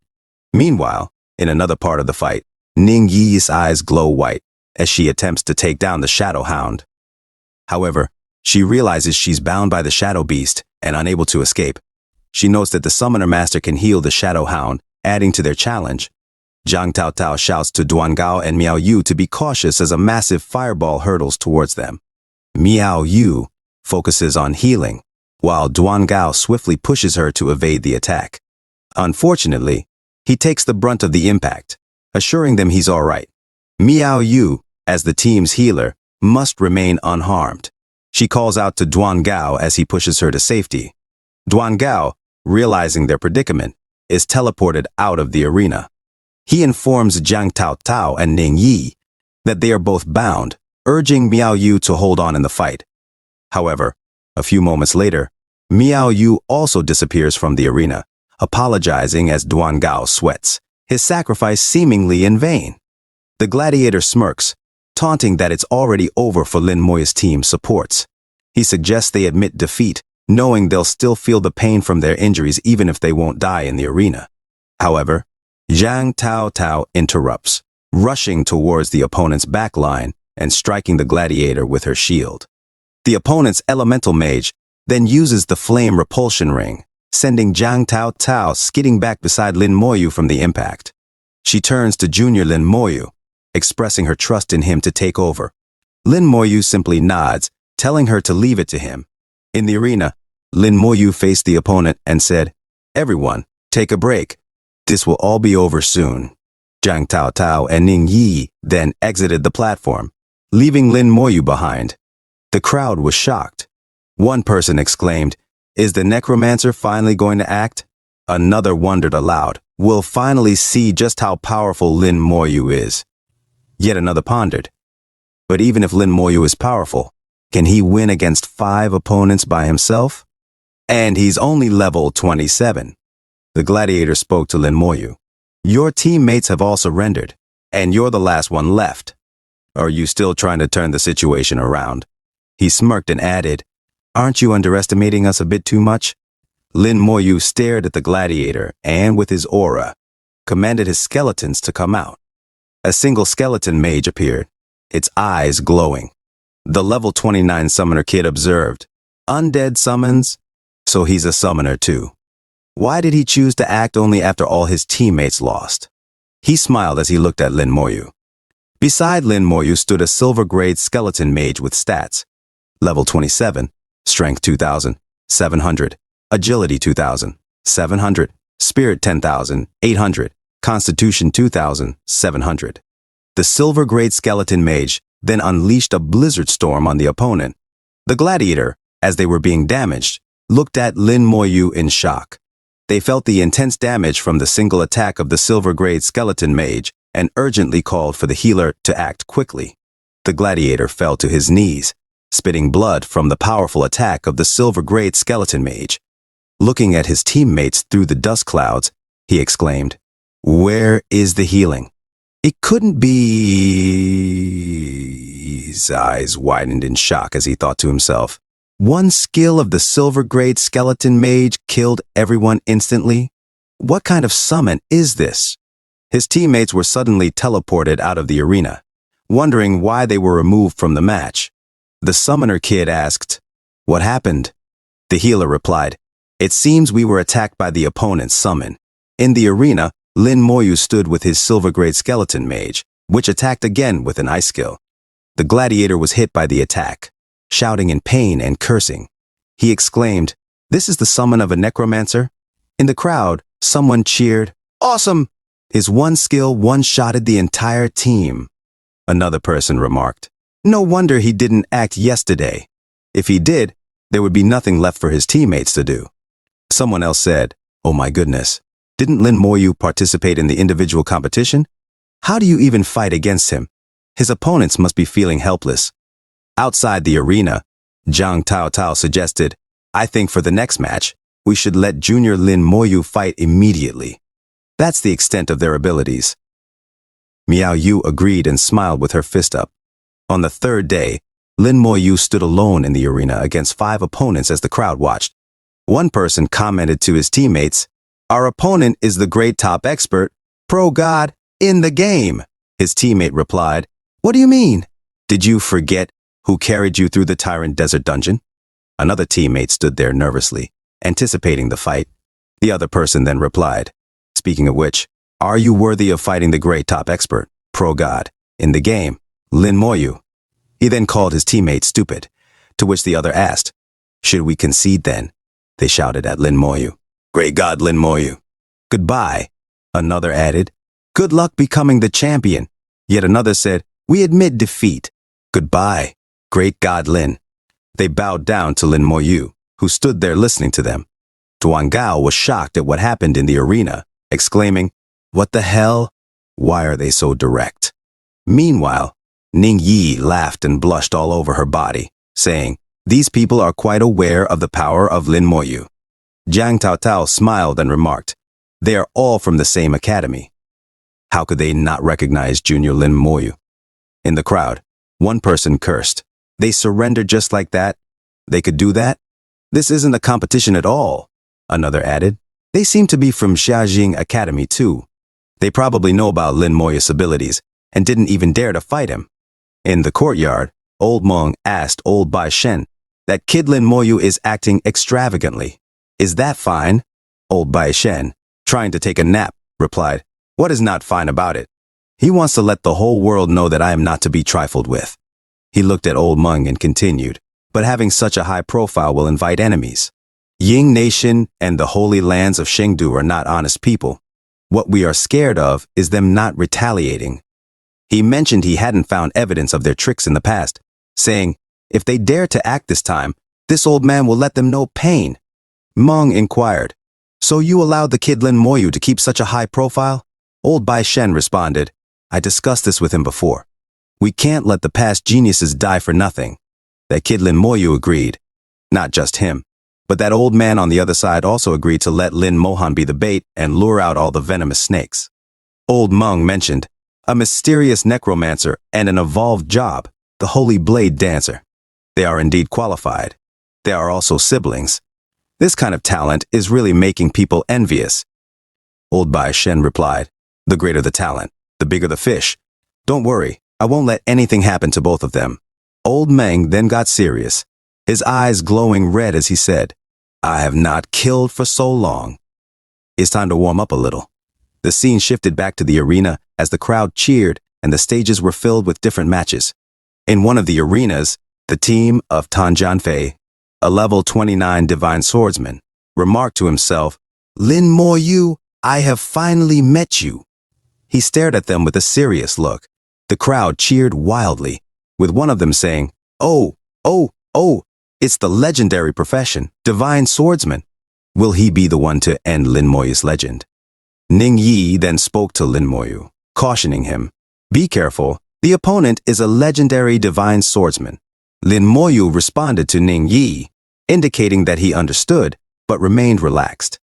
Meanwhile, in another part of the fight, Ning Yi's eyes glow white as she attempts to take down the Shadow Hound. However, she realizes she's bound by the Shadow Beast and unable to escape. She notes that the Summoner Master can heal the Shadow Hound, adding to their challenge. Jiang Taotao shouts to Duan Gao and Miao Yu to be cautious as a massive fireball hurtles towards them. Miao Yu focuses on healing, while Duan Gao swiftly pushes her to evade the attack. Unfortunately, he takes the brunt of the impact, assuring them he's all right. Miao Yu, as the team's healer, must remain unharmed. She calls out to Duan Gao as he pushes her to safety. Duan Gao, realizing their predicament, is teleported out of the arena. He informs Jiang Taotao and Ning Yi that they are both bound, urging Miao Yu to hold on in the fight. However, a few moments later, Miao Yu also disappears from the arena, apologizing as Duan Gao sweats, his sacrifice seemingly in vain. The gladiator smirks, taunting that it's already over for Lin Moyu's team supports. He suggests they admit defeat, knowing they'll still feel the pain from their injuries even if they won't die in the arena. However, Jiang Taotao interrupts, rushing towards the opponent's back line and striking the gladiator with her shield. The opponent's elemental mage then uses the flame repulsion ring, sending Jiang Taotao skidding back beside Lin Moyu from the impact. She turns to junior Lin Moyu, expressing her trust in him to take over. Lin Moyu simply nods, telling her to leave it to him. In the arena, Lin Moyu faced the opponent and said, "Everyone, take a break. This will all be over soon." Jiang Taotao and Ning Yi then exited the platform, leaving Lin Moyu behind. The crowd was shocked. One person exclaimed, "Is the necromancer finally going to act?" Another wondered aloud, "We'll finally see just how powerful Lin Moyu is." Yet another pondered, "But even if Lin Moyu is powerful, can he win against 5 opponents by himself? And he's only level 27. The gladiator spoke to Lin Moyu. "Your teammates have all surrendered, and you're the last one left. Are you still trying to turn the situation around?" He smirked and added, "Aren't you underestimating us a bit too much?" Lin Moyu stared at the gladiator and, with his aura, commanded his skeletons to come out. A single skeleton mage appeared, its eyes glowing. The level 29 summoner kid observed, "Undead summons? So he's a summoner too. Why did he choose to act only after all his teammates lost?" He smiled as he looked at Lin Moyu. Beside Lin Moyu stood a silver-grade skeleton mage with stats. Level 27, Strength 2,700, Agility 2,700, Spirit 10,800, Constitution 2,700. The silver-grade skeleton mage then unleashed a blizzard storm on the opponent. The gladiator, as they were being damaged, looked at Lin Moyu in shock. They felt the intense damage from the single attack of the silver-grade skeleton mage and urgently called for the healer to act quickly. The gladiator fell to his knees, spitting blood from the powerful attack of the silver-grade skeleton mage. Looking at his teammates through the dust clouds, he exclaimed, "Where is the healing?" It couldn't be... His eyes widened in shock as he thought to himself, "One skill of the silver-grade skeleton mage killed everyone instantly? What kind of summon is this?" His teammates were suddenly teleported out of the arena, wondering why they were removed from the match. The summoner kid asked, "What happened?" The healer replied, "It seems we were attacked by the opponent's summon." In the arena, Lin Moyu stood with his silver-grade skeleton mage, which attacked again with an ice skill. The gladiator was hit by the attack. shouting in pain and cursing. He exclaimed, "This is the summon of a necromancer?" In the crowd, someone cheered, "Awesome! His one skill one-shotted the entire team." Another person remarked, "No wonder he didn't act yesterday. If he did, there would be nothing left for his teammates to do." Someone else said, "Oh my goodness, didn't Lin Moyu participate in the individual competition? How do you even fight against him? His opponents must be feeling helpless." Outside the arena, Zhang Taotao suggested, "I think for the next match, we should let Junior Lin Moyu fight immediately. That's the extent of their abilities." Miao Yu agreed and smiled with her fist up. On the third day, Lin Moyu stood alone in the arena against 5 opponents as the crowd watched. One person commented to his teammates, "Our opponent is the great top expert, pro god, in the game." His teammate replied, "What do you mean? Did you forget who carried you through the Tyrant Desert dungeon?" Another teammate stood there nervously, anticipating the fight. The other person then replied, "Speaking of which, are you worthy of fighting the great top expert, pro god, in the game, Lin Moyu?" He then called his teammate stupid, to which the other asked, "Should we concede then?" They shouted at Lin Moyu, "Great god Lin Moyu." "Goodbye," another added. "Good luck becoming the champion." Yet another said, "We admit defeat." "Goodbye, great god Lin." They bowed down to Lin Moyu, who stood there listening to them. Duan Gao was shocked at what happened in the arena, exclaiming, "What the hell? Why are they so direct?" Meanwhile, Ning Yi laughed and blushed all over her body, saying, "These people are quite aware of the power of Lin Moyu." Zhang Taotao smiled and remarked, "They are all from the same academy. How could they not recognize Junior Lin Moyu?" In the crowd, one person cursed, "They surrendered just like that? They could do that? This isn't a competition at all." Another added, "They seem to be from Xiaojing Academy too. They probably know about Lin Moyu's abilities and didn't even dare to fight him." In the courtyard, Old Meng asked Old Bai Shen, "That kid Lin Moyu is acting extravagantly. Is that fine?" Old Bai Shen, trying to take a nap, replied, "What is not fine about it? He wants to let the whole world know that I am not to be trifled with." He looked at Old Meng and continued, "But having such a high profile will invite enemies. Ying Nation and the holy lands of Chengdu are not honest people. What we are scared of is them not retaliating." He mentioned he hadn't found evidence of their tricks in the past, saying, "If they dare to act this time, this old man will let them know pain." Meng inquired, "So you allowed the kid Lin Moyu to keep such a high profile?" Old Bai Shen responded, "I discussed this with him before. We can't let the past geniuses die for nothing." That kid Lin Moyu agreed. Not just him, but that old man on the other side also agreed to let Lin Mohan be the bait and lure out all the venomous snakes. Old Meng mentioned a mysterious necromancer and an evolved job, the Holy Blade Dancer. They are indeed qualified. They are also siblings. This kind of talent is really making people envious. Old Bai Shen replied, "The greater the talent, the bigger the fish. Don't worry, I won't let anything happen to both of them." Old Meng then got serious, his eyes glowing red as he said, "I have not killed for so long. It's time to warm up a little." The scene shifted back to the arena as the crowd cheered and the stages were filled with different matches. In one of the arenas, the team of Tan Jianfei, a level 29 divine swordsman, remarked to himself, "Lin Moyu, I have finally met you." He stared at them with a serious look. The crowd cheered wildly, with one of them saying, "Oh, it's the legendary profession, divine swordsman. Will he be the one to end Lin Moyu's legend?" Ning Yi then spoke to Lin Moyu, cautioning him, "Be careful, the opponent is a legendary divine swordsman." Lin Moyu responded to Ning Yi, indicating that he understood, but remained relaxed.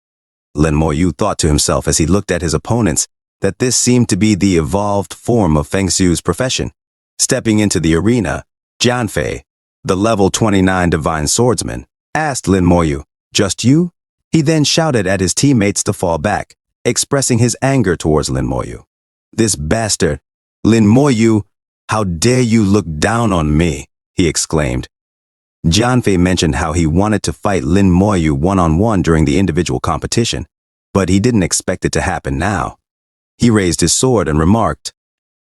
Lin Moyu thought to himself as he looked at his opponents that this seemed to be the evolved form of Feng Xiu's profession. Stepping into the arena, Jianfei, the level 29 divine swordsman, asked Lin Moyu, "Just you?" He then shouted at his teammates to fall back, expressing his anger towards Lin Moyu. "This bastard, Lin Moyu, how dare you look down on me?" he exclaimed. Jianfei mentioned how he wanted to fight Lin Moyu one-on-one during the individual competition, but he didn't expect it to happen now. He raised his sword and remarked,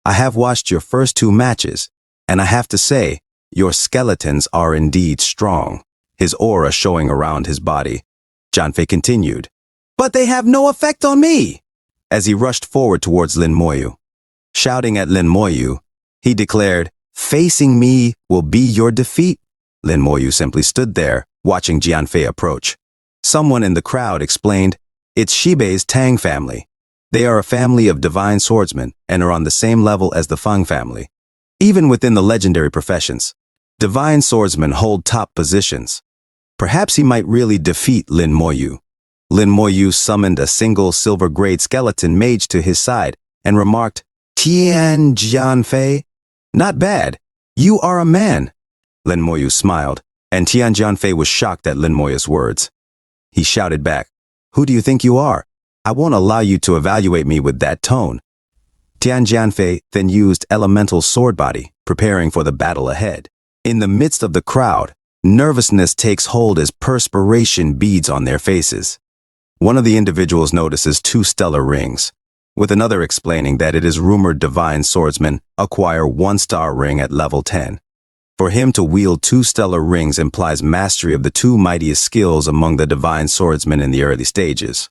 "I have watched your first 2 matches, and I have to say, Your skeletons are indeed strong, his aura showing around his body. Janfei continued, "But they have no effect on me!" as he rushed forward towards Lin Moyu. Shouting at Lin Moyu, he declared, "Facing me will be your defeat." Lin Moyu simply stood there, watching Jianfei approach. Someone in the crowd explained, "It's Shibei's Tang family. They are a family of divine swordsmen and are on the same level as the Feng family. Even within the legendary professions, divine swordsmen hold top positions. Perhaps he might really defeat Lin Moyu." Lin Moyu summoned a single silver-grade skeleton mage to his side and remarked, "Tian Jianfei? Not bad. You are a man." Lin Moyu smiled, and Tian Jianfei was shocked at Lin Moyu's words. He shouted back, "Who do you think you are? I won't allow you to evaluate me with that tone." Tian Jianfei then used elemental sword body, preparing for the battle ahead. In the midst of the crowd, nervousness takes hold as perspiration beads on their faces. One of the individuals notices 2 stellar rings, with another explaining that it is rumored divine swordsmen acquire 1-star ring at level 10. For him to wield 2 stellar rings implies mastery of the 2 mightiest skills among the divine swordsmen in the early stages.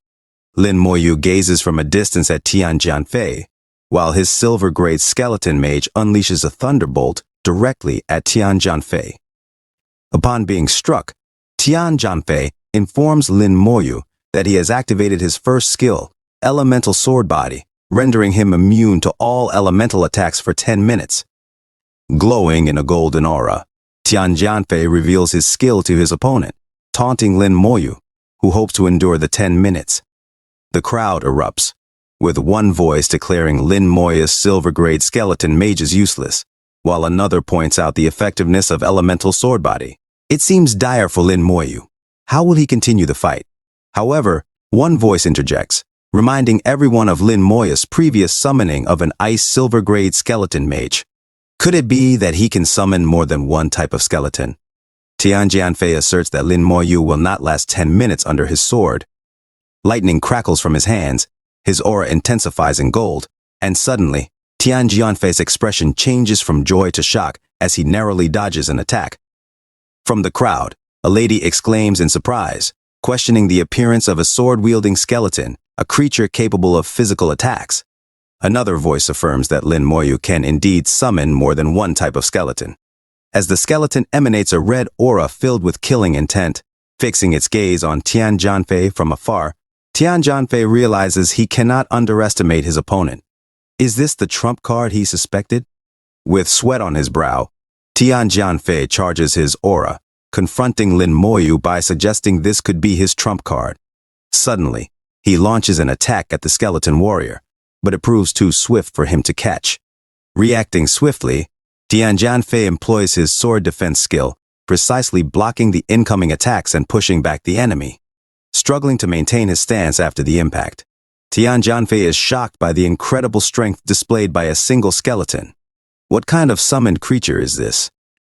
Lin Moyu gazes from a distance at Tian Jianfei, while his silver-grade skeleton mage unleashes a thunderbolt directly at Tian Jianfei. Upon being struck, Tian Jianfei informs Lin Moyu that he has activated his first skill, elemental sword body, rendering him immune to all elemental attacks for 10 minutes. Glowing in a golden aura, Tian Jianfei reveals his skill to his opponent, taunting Lin Moyu, who hopes to endure the 10 minutes. The crowd erupts, with one voice declaring Lin Moyu's silver-grade skeleton mage is useless, while another points out the effectiveness of elemental sword body. It seems dire for Lin Moyu. How will he continue the fight? However, one voice interjects, reminding everyone of Lin Moyu's previous summoning of an ice silver-grade skeleton mage. Could it be that he can summon more than one type of skeleton? Tian Jianfei asserts that Lin Moyu will not last 10 minutes under his sword. Lightning crackles from his hands, his aura intensifies in gold, and suddenly, Tian Jianfei's expression changes from joy to shock as he narrowly dodges an attack. From the crowd, a lady exclaims in surprise, questioning the appearance of a sword-wielding skeleton, a creature capable of physical attacks. Another voice affirms that Lin Moyu can indeed summon more than one type of skeleton. As the skeleton emanates a red aura filled with killing intent, fixing its gaze on Tian Jianfei from afar, Tian Jianfei realizes he cannot underestimate his opponent. Is this the trump card he suspected? With sweat on his brow, Tian Jianfei charges his aura, confronting Lin Moyu by suggesting this could be his trump card. Suddenly, he launches an attack at the skeleton warrior, but it proves too swift for him to catch. Reacting swiftly, Tian Jianfei employs his sword defense skill, precisely blocking the incoming attacks and pushing back the enemy. Struggling to maintain his stance after the impact, Tian Jianfei is shocked by the incredible strength displayed by a single skeleton. What kind of summoned creature is this?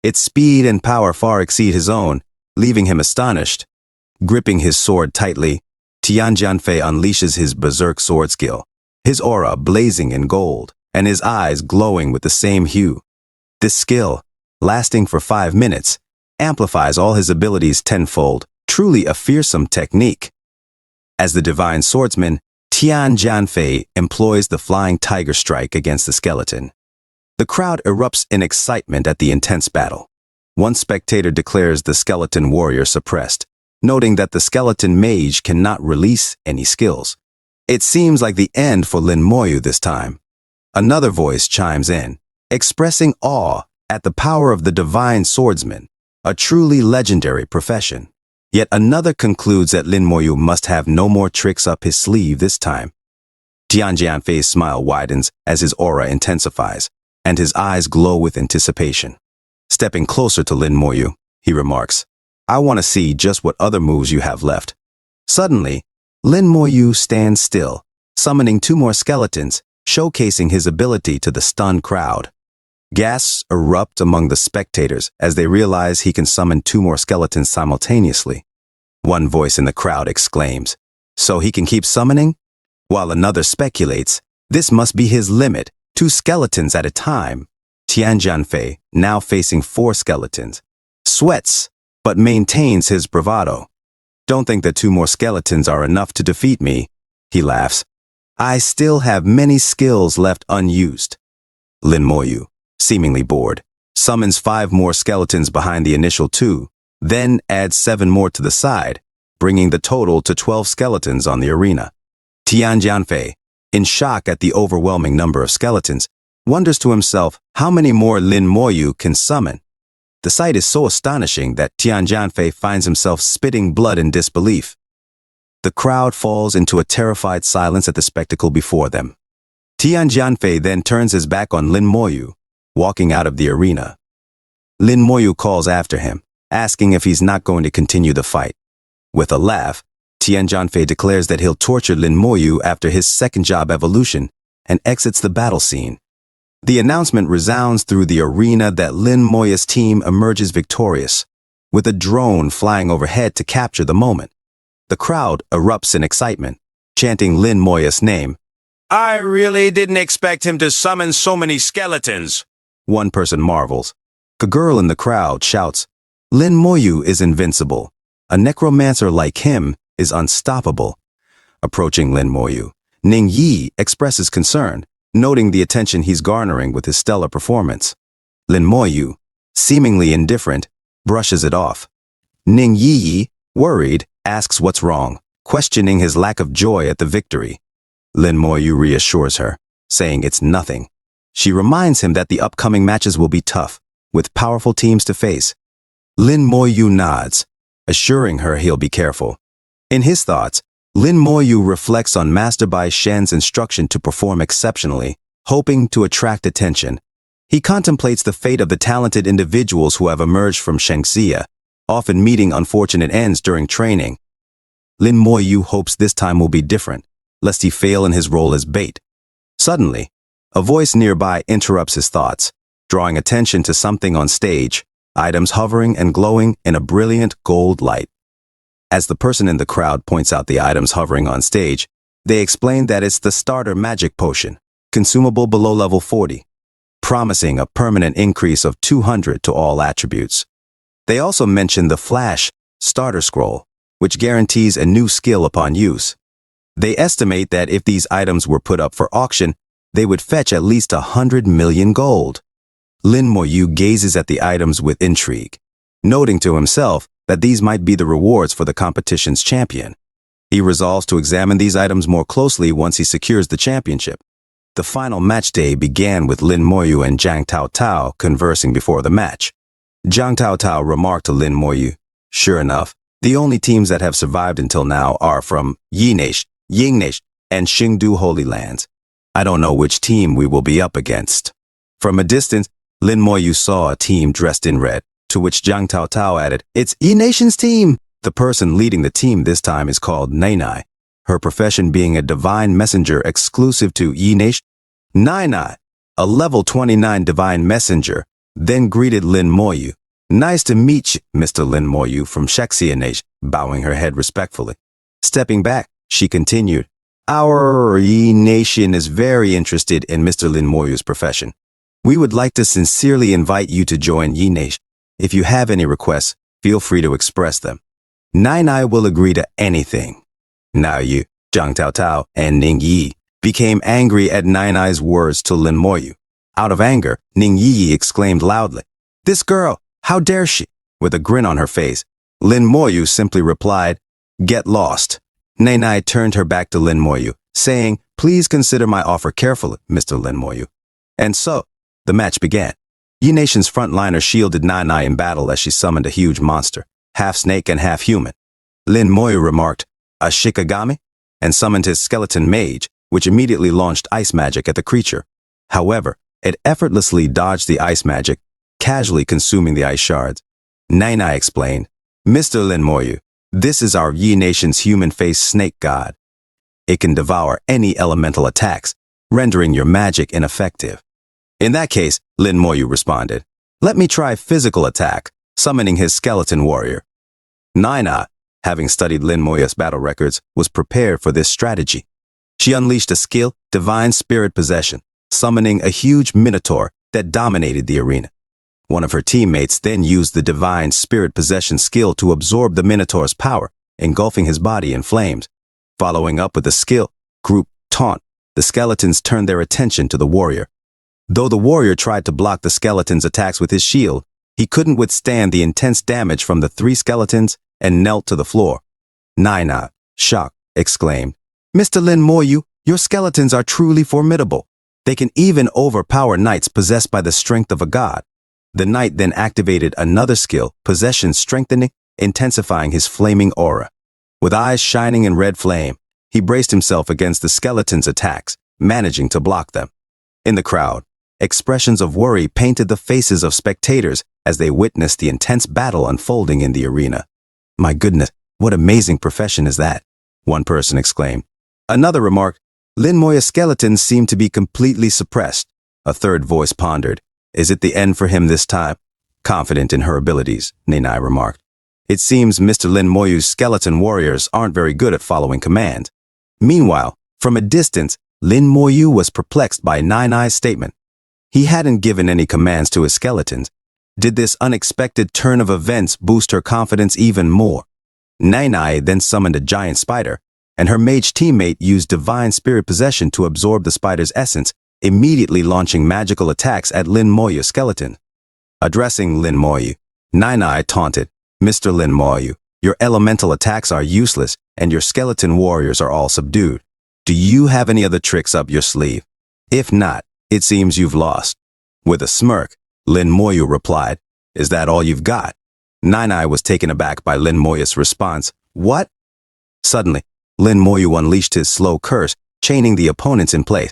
Its speed and power far exceed his own, leaving him astonished. Gripping his sword tightly, Tian Jianfei unleashes his berserk sword skill, his aura blazing in gold, and his eyes glowing with the same hue. This skill, lasting for 5 minutes, amplifies all his abilities tenfold, truly a fearsome technique. As the divine swordsman, Tian Jianfei employs the flying tiger strike against the skeleton. The crowd erupts in excitement at the intense battle. One spectator declares the skeleton warrior suppressed, noting that the skeleton mage cannot release any skills. It seems like the end for Lin Moyu this time. Another voice chimes in, expressing awe at the power of the divine swordsman, a truly legendary profession. Yet another concludes that Lin Moyu must have no more tricks up his sleeve this time. Tian Jianfei's smile widens as his aura intensifies, and his eyes glow with anticipation. Stepping closer to Lin Moyu, he remarks, "I want to see just what other moves you have left." Suddenly, Lin Moyu stands still, summoning 2 more skeletons, showcasing his ability to the stunned crowd. Gasps erupt among the spectators as they realize he can summon 2 more skeletons simultaneously. One voice in the crowd exclaims, "So he can keep summoning?" While another speculates, this must be his limit, 2 skeletons at a time. Tianjianfei, now facing 4 skeletons, sweats, but maintains his bravado. Don't think that 2 more skeletons are enough to defeat me, he laughs. I still have many skills left unused. Lin Moyu, seemingly bored, summons 5 more skeletons behind the initial 2, then adds 7 more to the side, bringing the total to 12 skeletons on the arena. Tianjianfei, in shock at the overwhelming number of skeletons, wonders to himself how many more Lin Moyu can summon. The sight is so astonishing that Tianjianfei finds himself spitting blood in disbelief. The crowd falls into a terrified silence at the spectacle before them. Tianjianfei then turns his back on Lin Moyu, walking out of the arena. Lin Moyu calls after him, asking if he's not going to continue the fight. With a laugh, Tianjianfei declares that he'll torture Lin Moyu after his second job evolution and exits the battle scene. The announcement resounds through the arena that Lin Moyu's team emerges victorious, with a drone flying overhead to capture the moment. The crowd erupts in excitement, chanting Lin Moyu's name. I really didn't expect him to summon so many skeletons, one person marvels. A girl in the crowd shouts, Lin Moyu is invincible. A necromancer like him is unstoppable. Approaching Lin Moyu, Ning Yi expresses concern, noting the attention he's garnering with his stellar performance. Lin Moyu, seemingly indifferent, brushes it off. Ning Yi, worried, asks what's wrong, questioning his lack of joy at the victory. Lin Moyu reassures her, saying it's nothing. She reminds him that the upcoming matches will be tough, with powerful teams to face. Lin Moyu nods, assuring her he'll be careful. In his thoughts, Lin Moyu reflects on Master Bai Shen's instruction to perform exceptionally, hoping to attract attention. He contemplates the fate of the talented individuals who have emerged from Shangxia, often meeting unfortunate ends during training. Lin Moyu hopes this time will be different, lest he fail in his role as bait. Suddenly, a voice nearby interrupts his thoughts, drawing attention to something on stage, items hovering and glowing in a brilliant gold light. As the person in the crowd points out the items hovering on stage, they explain that it's the starter magic potion, consumable below level 40, promising a permanent increase of 200 to all attributes. They also mention the Flash starter scroll, which guarantees a new skill upon use. They estimate that if these items were put up for auction, they would fetch at least 100 million gold. Lin Moyu gazes at the items with intrigue, noting to himself that these might be the rewards for the competition's champion. He resolves to examine these items more closely once he secures the championship. The final match day began with Lin Moyu and Zhang Taotao conversing before the match. Zhang Taotao remarked to Lin Moyu, sure enough, the only teams that have survived until now are from Yinesh, Yingnesh, and Xingdu Holy Lands. I don't know which team we will be up against. From a distance, Lin Moyu saw a team dressed in red, to which Zhang Taotao added, it's Yi-Nation's team. The person leading the team this time is called Nainai, her profession being a divine messenger exclusive to Yi-Nation. Nainai, a level 29 divine messenger, then greeted Lin Moyu. Nice to meet you, Mr. Lin Moyu from Shangxia Nation, bowing her head respectfully. Stepping back, she continued, our Yi-Nation is very interested in Mr. Lin Moyu's profession. We would like to sincerely invite you to join Yi-Nation. If you have any requests, feel free to express them. Nainai will agree to anything. Now you, Zhang Taotao, and Ning Yi became angry at Nainai's words to Lin Moyu. Out of anger, Ning Yi exclaimed loudly, this girl, how dare she? With a grin on her face, Lin Moyu simply replied, get lost. Nainai turned her back to Lin Moyu, saying, please consider my offer carefully, Mr. Lin Moyu. And so, the match began. Yi-Nation's frontliner shielded Nainai in battle as she summoned a huge monster, half snake and half human. Lin Moyu remarked, a Shikigami, and summoned his skeleton mage, which immediately launched ice magic at the creature. However, it effortlessly dodged the ice magic, casually consuming the ice shards. Nainai explained, Mr. Lin Moyu, this is our Yi-Nation's human-faced snake god. It can devour any elemental attacks, rendering your magic ineffective. In that case, Lin Moyu responded, let me try physical attack, summoning his skeleton warrior. Nainai, having studied Lin Moyu's battle records, was prepared for this strategy. She unleashed a skill, divine spirit possession, summoning a huge minotaur that dominated the arena. One of her teammates then used the divine spirit possession skill to absorb the Minotaur's power, engulfing his body in flames. Following up with the skill, group taunt, the skeletons turned their attention to the warrior. Though the warrior tried to block the skeleton's attacks with his shield, he couldn't withstand the intense damage from the 3 skeletons and knelt to the floor. Naina, shocked, exclaimed, "Mr. Lin Moyu, your skeletons are truly formidable. They can even overpower knights possessed by the strength of a god." The knight then activated another skill, possession strengthening, intensifying his flaming aura. With eyes shining in red flame, he braced himself against the skeleton's attacks, managing to block them. In the crowd, expressions of worry painted the faces of spectators as they witnessed the intense battle unfolding in the arena. "My goodness, what amazing profession is that?" one person exclaimed. Another remarked, "Lin Moya's skeletons seem to be completely suppressed." A third voice pondered, "Is it the end for him this time?" Confident in her abilities, Nainai remarked, "It seems Mr. Lin Moyu's skeleton warriors aren't very good at following commands." Meanwhile, from a distance, Lin Moyu was perplexed by Nainai's statement. He hadn't given any commands to his skeletons. Did this unexpected turn of events boost her confidence even more? Nainai then summoned a giant spider, and her mage teammate used divine spirit possession to absorb the spider's essence, immediately launching magical attacks at Lin Moyu's skeleton. Addressing Lin Moyu, Nainai taunted, "Mr. Lin Moyu, your elemental attacks are useless, and your skeleton warriors are all subdued. Do you have any other tricks up your sleeve? If not, it seems you've lost." With a smirk, Lin Moyu replied, "Is that all you've got?" Nainai was taken aback by Lin Moyu's response. "What?" Suddenly, Lin Moyu unleashed his slow curse, chaining the opponents in place.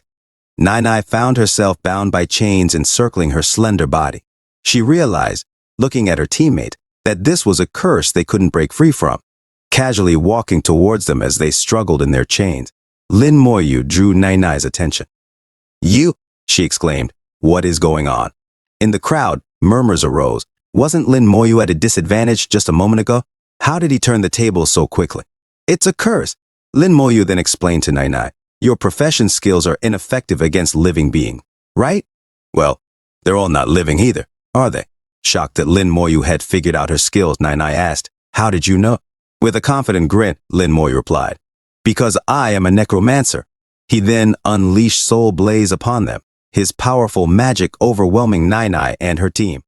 Nainai found herself bound by chains encircling her slender body. She realized, looking at her teammate, that this was a curse they couldn't break free from. Casually walking towards them as they struggled in their chains, Lin Moyu drew Nainai's attention. "You!" she exclaimed. "What is going on?" In the crowd, murmurs arose. Wasn't Lin Moyu at a disadvantage just a moment ago? How did he turn the tables so quickly? "It's a curse." Lin Moyu then explained to Nainai, "Your profession skills are ineffective against living beings, right?" "Well, they're all not living either, are they?" Shocked that Lin Moyu had figured out her skills, Nainai asked, "How did you know?" With a confident grin, Lin Moyu replied, "Because I am a necromancer." He then unleashed Soul Blaze upon them, his powerful magic overwhelming Nainai and her team.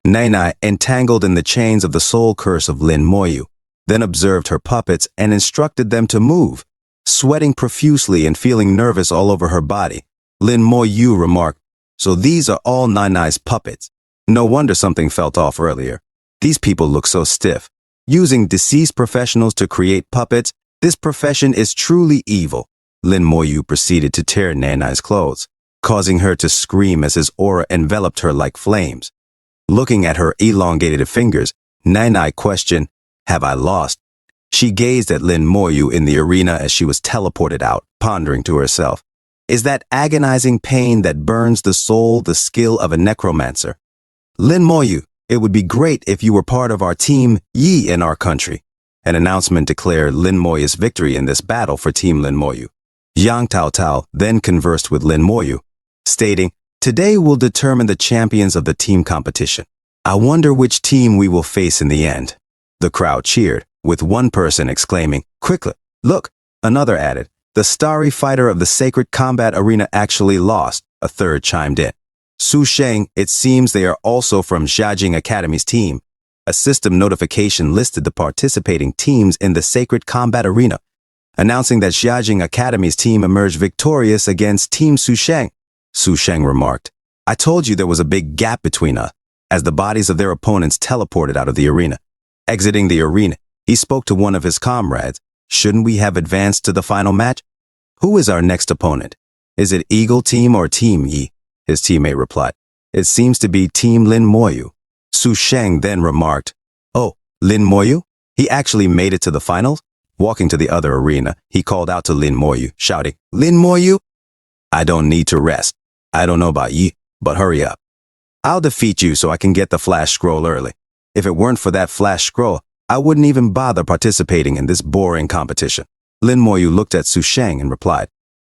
Nainai, entangled in the chains of the soul curse of Lin Moyu, then observed her puppets and instructed them to move. Sweating profusely and feeling nervous all over her body, Lin Moyu remarked, "So these are all Nainai's puppets. No wonder something felt off earlier. These people look so stiff. Using deceased professionals to create puppets, this profession is truly evil." Lin Moyu proceeded to tear Nainai's clothes, causing her to scream as his aura enveloped her like flames. Looking at her elongated fingers, Nainai questioned, "Have I lost?" She gazed at Lin Moyu in the arena as she was teleported out, pondering to herself, "Is that agonizing pain that burns the soul the skill of a necromancer?" "Lin Moyu, it would be great if you were part of our team Yi in our country." An announcement declared Lin Moyu's victory in this battle for Team Lin Moyu. Yang Tao Tao then conversed with Lin Moyu, stating, "Today will determine the champions of the team competition. I wonder which team we will face in the end." The crowd cheered, with one person exclaiming, "Quickly, look!" Another added, "The starry fighter of the sacred combat arena actually lost." A third chimed in, "Su Sheng, it seems they are also from Jiajing Academy's team." A system notification listed the participating teams in the sacred combat arena, announcing that Jiajing Academy's team emerged victorious against Team Su Sheng. Su Sheng remarked, "I told you there was a big gap between us," as the bodies of their opponents teleported out of the arena. Exiting the arena, he spoke to one of his comrades, "Shouldn't we have advanced to the final match? Who is our next opponent? Is it Eagle Team or Team Yi?" His teammate replied, "It seems to be Team Lin Moyu." Su Sheng then remarked, "Oh, Lin Moyu? He actually made it to the finals?" Walking to the other arena, he called out to Lin Moyu, shouting, "Lin Moyu, I don't need to rest. I don't know about you, but hurry up. I'll defeat you so I can get the flash scroll early. If it weren't for that flash scroll, I wouldn't even bother participating in this boring competition." Lin Moyu looked at Su Sheng and replied,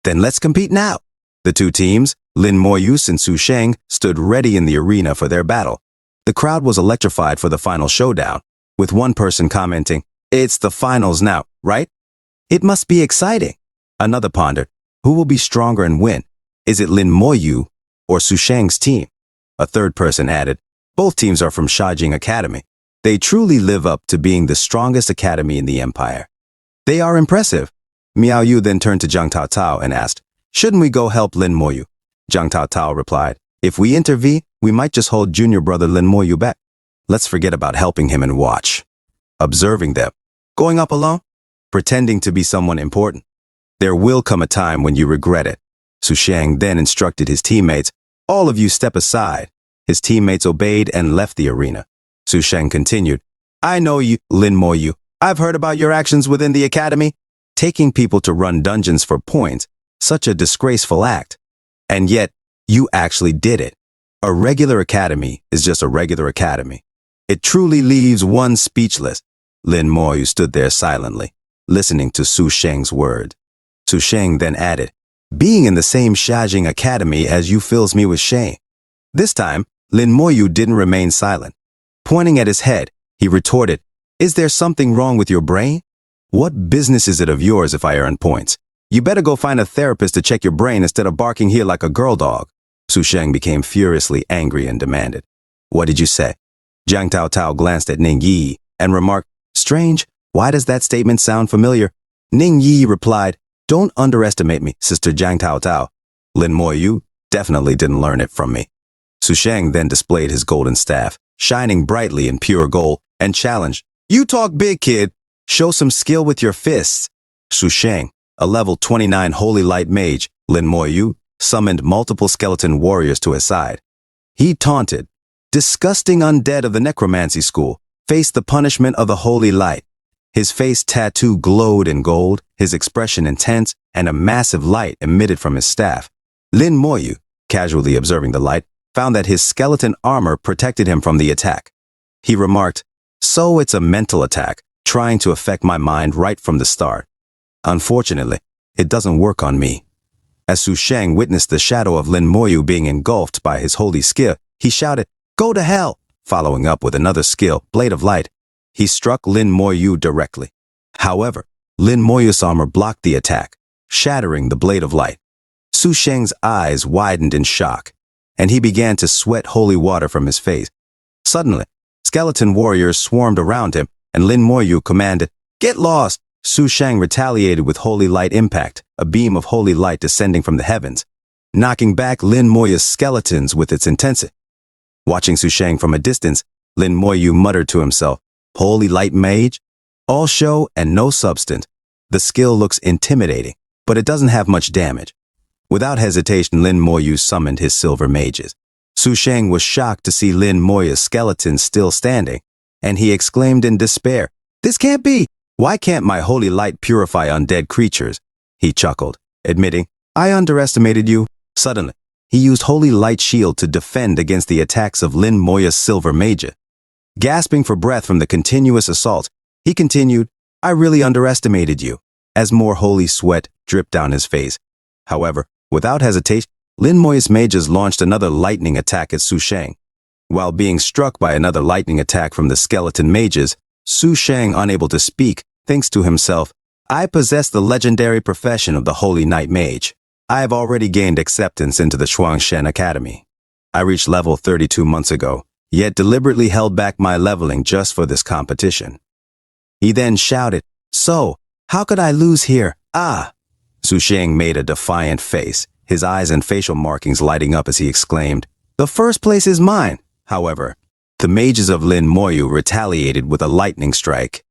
"Then let's compete now." The two teams, Lin Moyus and Su Sheng stood ready in the arena for their battle. The crowd was electrified for the final showdown, with one person commenting, "It's the finals now, right? It must be exciting." Another pondered, "Who will be stronger and win? Is it Lin Moyu or Su Sheng's team?" A third person added, "Both teams are from Shajing Academy. They truly live up to being the strongest academy in the empire. They are impressive." Miao Yu then turned to Zhang Tao Tao and asked, "Shouldn't we go help Lin Moyu?" Zhang Tao Tao replied, "If we intervene, we might just hold junior brother Lin Moyu back. Let's forget about helping him and watch." Observing them, going up alone, pretending to be someone important. There will come a time when you regret it. Su Sheng then instructed his teammates, "All of you step aside." His teammates obeyed and left the arena. Su Sheng continued, "I know you, Lin Moyu. I've heard about your actions within the academy. Taking people to run dungeons for points, such a disgraceful act. And yet, you actually did it. A regular academy is just a regular academy. It truly leaves one speechless." Lin Moyu stood there silently, listening to Su Sheng's word. Su Sheng then added, "Being in the same Shajing Academy as you fills me with shame." This time, Lin Moyu didn't remain silent. Pointing at his head, he retorted, "Is there something wrong with your brain? What business is it of yours if I earn points? You better go find a therapist to check your brain instead of barking here like a girl dog." Su Sheng became furiously angry and demanded, "What did you say?" Zhang Tao Tao glanced at Ning Yi and remarked, "Strange, why does that statement sound familiar?" Ning Yi replied, "Don't underestimate me, Sister Zhang Tao Tao. Lin Moyu definitely didn't learn it from me." Su Sheng then displayed his golden staff, shining brightly in pure gold, and challenged, "You talk big, kid. Show some skill with your fists." Su Sheng, a level 29 holy light mage, Lin Moyu, summoned multiple skeleton warriors to his side. He taunted, "Disgusting undead of the necromancy school, face the punishment of the holy light." His face tattoo glowed in gold, his expression intense, and a massive light emitted from his staff. Lin Moyu, casually observing the light, found that his skeleton armor protected him from the attack. He remarked, "So it's a mental attack, trying to affect my mind right from the start. Unfortunately, it doesn't work on me." As Su Sheng witnessed the shadow of Lin Moyu being engulfed by his holy skill, he shouted, "Go to hell!" Following up with another skill, Blade of Light. He struck Lin Moyu directly. However, Lin Moyu's armor blocked the attack, shattering the Blade of Light. Su Sheng's eyes widened in shock, and he began to sweat holy water from his face. Suddenly, skeleton warriors swarmed around him, and Lin Moyu commanded, "Get lost!" Su Sheng retaliated with holy light impact, a beam of holy light descending from the heavens, knocking back Lin Moyu's skeletons with its intensity. Watching Su Sheng from a distance, Lin Moyu muttered to himself, "Holy light mage? All show and no substance. The skill looks intimidating, but it doesn't have much damage." Without hesitation, Lin Moyu summoned his silver mages. Su Sheng was shocked to see Lin Moyu's skeleton still standing, and he exclaimed in despair, "This can't be! Why can't my holy light purify undead creatures?" He chuckled, admitting, "I underestimated you." Suddenly, he used holy light shield to defend against the attacks of Lin Moyu's silver mage. Gasping for breath from the continuous assault, he continued, "I really underestimated you," as more holy sweat dripped down his face. However, without hesitation, Lin Moyu's mages launched another lightning attack at Su Sheng. While being struck by another lightning attack from the skeleton mages, Su Sheng, unable to speak, thinks to himself, "I possess the legendary profession of the Holy Knight Mage. I have already gained acceptance into the Shuangshen Academy. I reached level 32 months ago, yet deliberately held back my leveling just for this competition." He then shouted, "So, how could I lose here? Ah!" Su Sheng made a defiant face, his eyes and facial markings lighting up as he exclaimed, "The first place is mine." However, the mages of Lin Moyu retaliated with a lightning strike.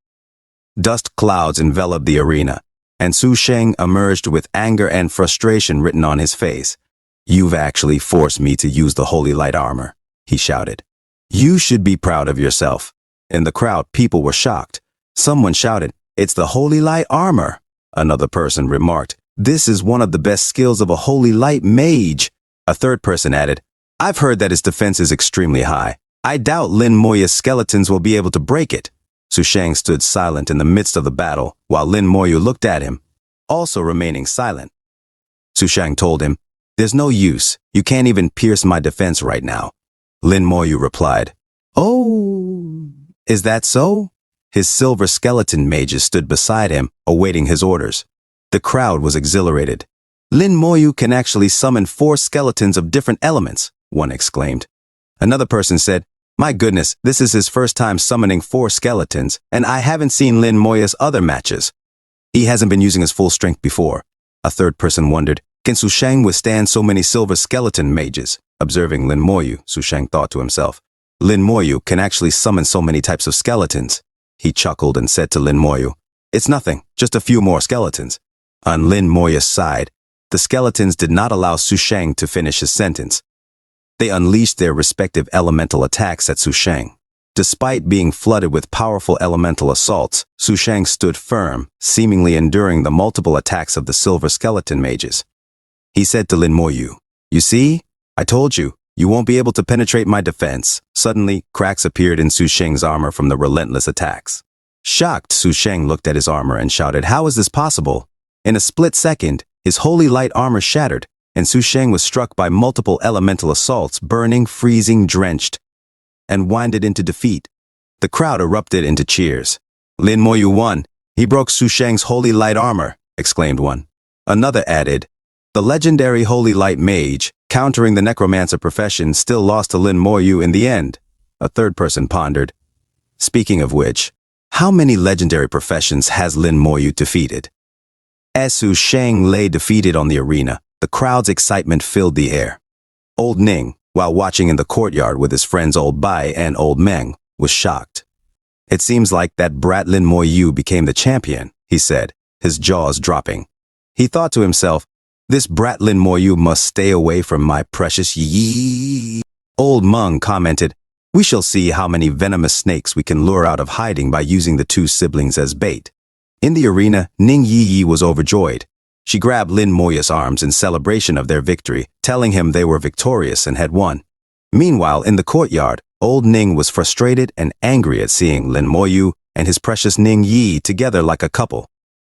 Dust clouds enveloped the arena, and Su Sheng emerged with anger and frustration written on his face. "You've actually forced me to use the holy light armor," he shouted. "You should be proud of yourself." In the crowd, people were shocked. Someone shouted, "It's the holy light armor." Another person remarked, "This is one of the best skills of a holy light mage." A third person added, "I've heard that its defense is extremely high. I doubt Lin Moyu's skeletons will be able to break it." Su Sheng stood silent in the midst of the battle, while Lin Moyu looked at him, also remaining silent. Su Sheng told him, There's no use. You can't even pierce my defense right now. Lin Moyu replied. Oh, is that so? His silver skeleton mages stood beside him, awaiting his orders. The crowd was exhilarated. Lin Moyu can actually summon 4 skeletons of different elements, one exclaimed. Another person said, my goodness, this is his first time summoning 4 skeletons, and I haven't seen Lin Moya's other matches. He hasn't been using his full strength before. A third person wondered, can Su Sheng withstand so many silver skeleton mages? Observing Lin Moyu, Su Sheng thought to himself, Lin Moyu can actually summon so many types of skeletons. He chuckled and said to Lin Moyu, it's nothing, just a few more skeletons. On Lin Moya's side, the skeletons did not allow Su Sheng to finish his sentence. They unleashed their respective elemental attacks at Su Sheng. Despite being flooded with powerful elemental assaults, Su Sheng stood firm, seemingly enduring the multiple attacks of the silver skeleton mages. He said to Lin Moyu, you see? I told you, you won't be able to penetrate my defense. Suddenly, cracks appeared in Su Sheng's armor from the relentless attacks. Shocked, Su Sheng looked at his armor and shouted, how is this possible? In a split second, his holy light armor shattered, and Su Sheng was struck by multiple elemental assaults, burning, freezing, drenched, and winded into defeat. The crowd erupted into cheers. Lin Moyu won. He broke Su Sheng's holy light armor, exclaimed one. Another added, the legendary holy light mage, countering the necromancer profession, still lost to Lin Moyu in the end. A third person pondered. Speaking of which, how many legendary professions has Lin Moyu defeated? As Su Sheng lay defeated on the arena, the crowd's excitement filled the air. Old Ning, while watching in the courtyard with his friends Old Bai and Old Meng, was shocked. It seems like that brat Lin Moyu became the champion, he said, his jaws dropping. He thought to himself, this brat Lin Moyu must stay away from my precious Yi. Old Meng commented, we shall see how many venomous snakes we can lure out of hiding by using the 2 siblings as bait. In the arena, Ning Yi was overjoyed. She grabbed Lin Moya's arms in celebration of their victory, telling him they were victorious and had won. Meanwhile, in the courtyard, old Ning was frustrated and angry at seeing Lin Moyu and his precious Ning Yi together like a couple.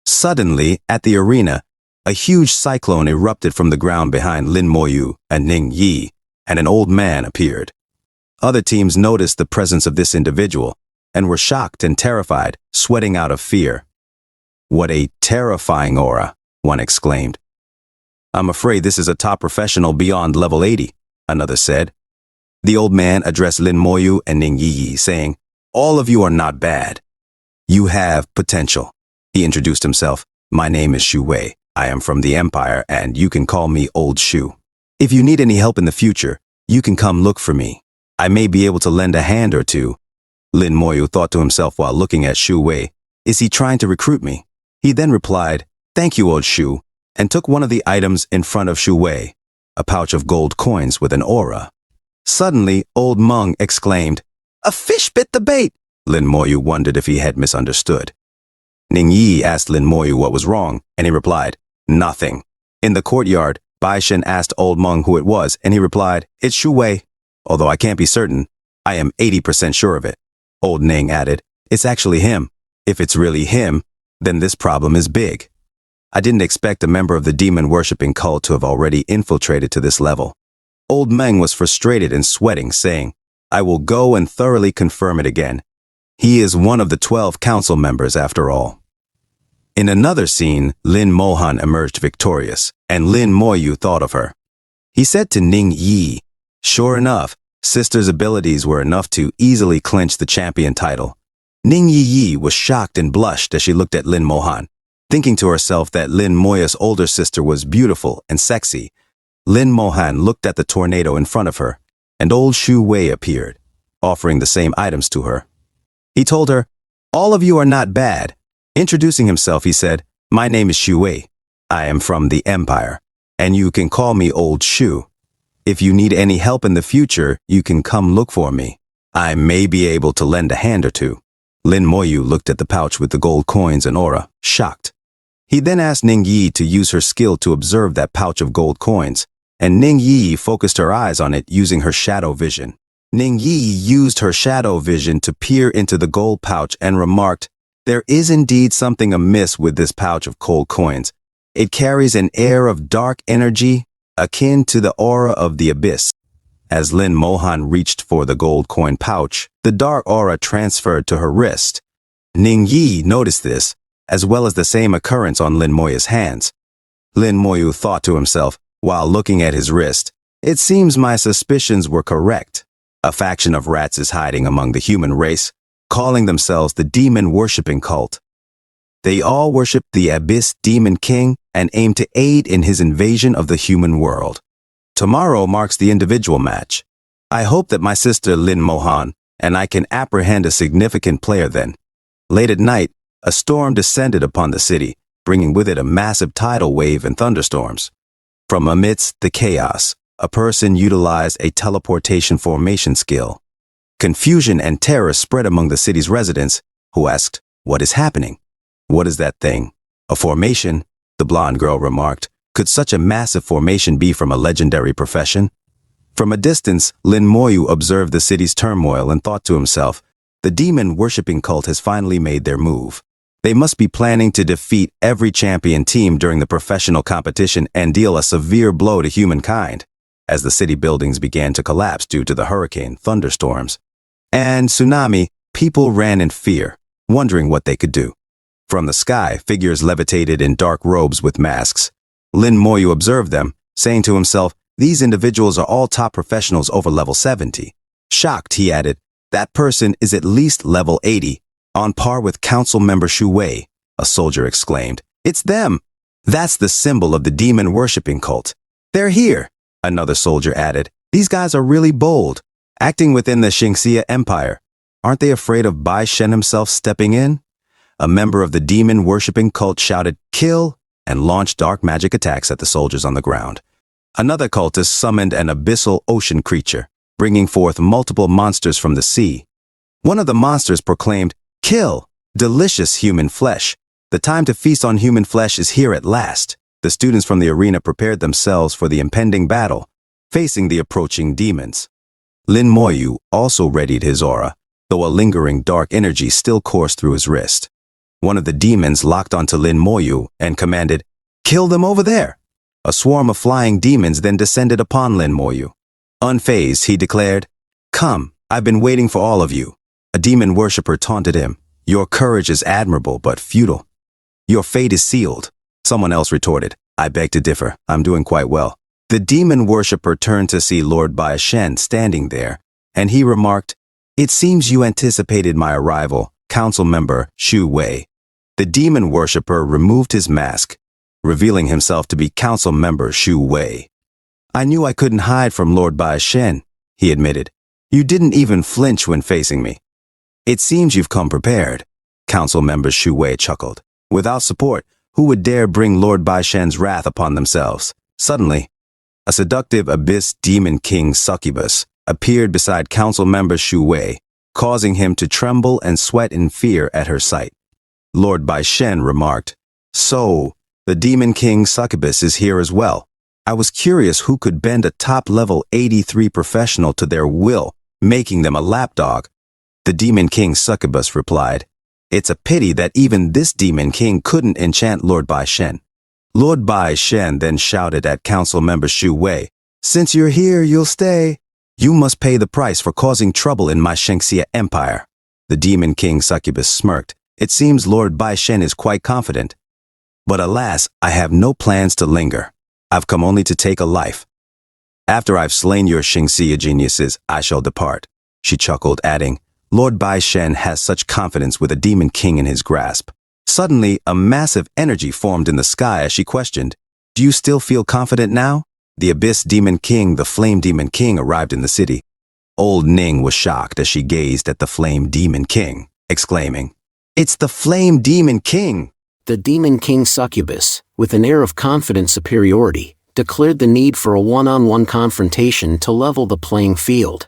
Suddenly, at the arena, a huge cyclone erupted from the ground behind Lin Moyu and Ning Yi, and an old man appeared. Other teams noticed the presence of this individual and were shocked and terrified, sweating out of fear. What a terrifying aura, one exclaimed. I'm afraid this is a top professional beyond level 80, another said. The old man addressed Lin Moyu and Ning Yi, saying, all of you are not bad. You have potential. He introduced himself. My name is Shu Wei. I am from the Empire, and you can call me Old Shu. If you need any help in the future, you can come look for me. I may be able to lend a hand or two. Lin Moyu thought to himself while looking at Shu Wei, is he trying to recruit me? He then replied, thank you, Old Shu, and took one of the items in front of Shu Wei, a pouch of gold coins with an aura. Suddenly, Old Meng exclaimed, a fish bit the bait! Lin Moyu wondered if he had misunderstood. Ning Yi asked Lin Moyu what was wrong, and he replied, nothing. In the courtyard, Bai Shen asked Old Meng who it was, and he replied, it's Shu Wei. Although I can't be certain, I am 80% sure of it. Old Ning added, it's actually him. If it's really him, then this problem is big. I didn't expect a member of the demon-worshipping cult to have already infiltrated to this level. Old Meng was frustrated and sweating, saying, I will go and thoroughly confirm it again. He is one of the 12 council members after all. In another scene, Lin Mohan emerged victorious, and Lin Moyu thought of her. He said to Ning Yi, sure enough, sister's abilities were enough to easily clinch the champion title. Ning Yi was shocked and blushed as she looked at Lin Mohan. Thinking to herself that Lin Moya's older sister was beautiful and sexy, Lin Mohan looked at the tornado in front of her, and old Shu Wei appeared, offering the same items to her. He told her, all of you are not bad. Introducing himself, he said, my name is Shu Wei. I am from the Empire, and you can call me Old Shu. If you need any help in the future, you can come look for me. I may be able to lend a hand or two. Lin Moyu looked at the pouch with the gold coins and aura, shocked. He then asked Ning Yi to use her skill to observe that pouch of gold coins, and Ning Yi focused her eyes on it using her shadow vision. Ning Yi used her shadow vision to peer into the gold pouch and remarked, there is indeed something amiss with this pouch of gold coins. It carries an air of dark energy, akin to the aura of the abyss. As Lin Mohan reached for the gold coin pouch, the dark aura transferred to her wrist. Ning Yi noticed this, as well as the same occurrence on Lin Moya's hands. Lin Moyu thought to himself, while looking at his wrist, "It seems my suspicions were correct. A faction of rats is hiding among the human race, calling themselves the demon-worshipping cult. They all worship the Abyss Demon King and aim to aid in his invasion of the human world. Tomorrow marks the individual match. I hope that my sister Lin Mohan and I can apprehend a significant player then." Late at night, a storm descended upon the city, bringing with it a massive tidal wave and thunderstorms. From amidst the chaos, a person utilized a teleportation formation skill. Confusion and terror spread among the city's residents, who asked, "What is happening?" "What is that thing?" "A formation," the blonde girl remarked. "Could such a massive formation be from a legendary profession?" From a distance, Lin Moyu observed the city's turmoil and thought to himself, "The demon-worshipping cult has finally made their move. They must be planning to defeat every champion team during the professional competition and deal a severe blow to humankind." As the city buildings began to collapse due to the hurricane, thunderstorms, and tsunami, people ran in fear, wondering what they could do. From the sky, figures levitated in dark robes with masks. Lin Moyu observed them, saying to himself, "These individuals are all top professionals over level 70. Shocked, he added, "That person is at least level 80, on par with Council Member Shu Wei." A soldier exclaimed, "It's them! That's the symbol of the demon-worshipping cult. They're here!" Another soldier added, "These guys are really bold, acting within the Xingxia Empire. Aren't they afraid of Bai Shen himself stepping in?" A member of the demon-worshipping cult shouted, "Kill!" and launched dark magic attacks at the soldiers on the ground. Another cultist summoned an abyssal ocean creature, bringing forth multiple monsters from the sea. One of the monsters proclaimed, "Kill! Delicious human flesh. The time to feast on human flesh is here at last." The students from the arena prepared themselves for the impending battle, facing the approaching demons. Lin Moyu also readied his aura, though a lingering dark energy still coursed through his wrist. One of the demons locked onto Lin Moyu and commanded, "Kill them over there." A swarm of flying demons then descended upon Lin Moyu. Unfazed, he declared, "Come, I've been waiting for all of you." A demon worshipper taunted him, "Your courage is admirable but futile. Your fate is sealed." Someone else retorted, "I beg to differ, I'm doing quite well." The demon worshipper turned to see Lord Bai Shen standing there, and he remarked, "It seems you anticipated my arrival, Council Member Shu Wei." The demon worshipper removed his mask, revealing himself to be Council Member Shu Wei. "I knew I couldn't hide from Lord Bai Shen," he admitted. "You didn't even flinch when facing me." "It seems you've come prepared," Council Member Shu Wei chuckled. "Without support, who would dare bring Lord Bai Shen's wrath upon themselves?" Suddenly, a seductive abyss demon king succubus appeared beside Council Member Shu Wei, causing him to tremble and sweat in fear at her sight. Lord Bai Shen remarked, "So, the demon king succubus is here as well. I was curious who could bend a top-level 83 professional to their will, making them a lapdog." The demon king succubus replied, "It's a pity that even this demon king couldn't enchant Lord Bai Shen." Lord Bai Shen then shouted at Council Member Shu Wei, "Since you're here, you'll stay. You must pay the price for causing trouble in my Xingxia Empire." The demon king succubus smirked. "It seems Lord Bai Shen is quite confident. But alas, I have no plans to linger. I've come only to take a life. After I've slain your Xingxia geniuses, I shall depart." She chuckled, adding, "Lord Bai Shen has such confidence with a demon king in his grasp." Suddenly, a massive energy formed in the sky as she questioned, "Do you still feel confident now?" The Abyss Demon King, the Flame Demon King, arrived in the city. Old Ning was shocked as she gazed at the Flame Demon King, exclaiming, "It's the Flame Demon King!" The Demon King succubus, with an air of confident superiority, declared the need for a one-on-one confrontation to level the playing field.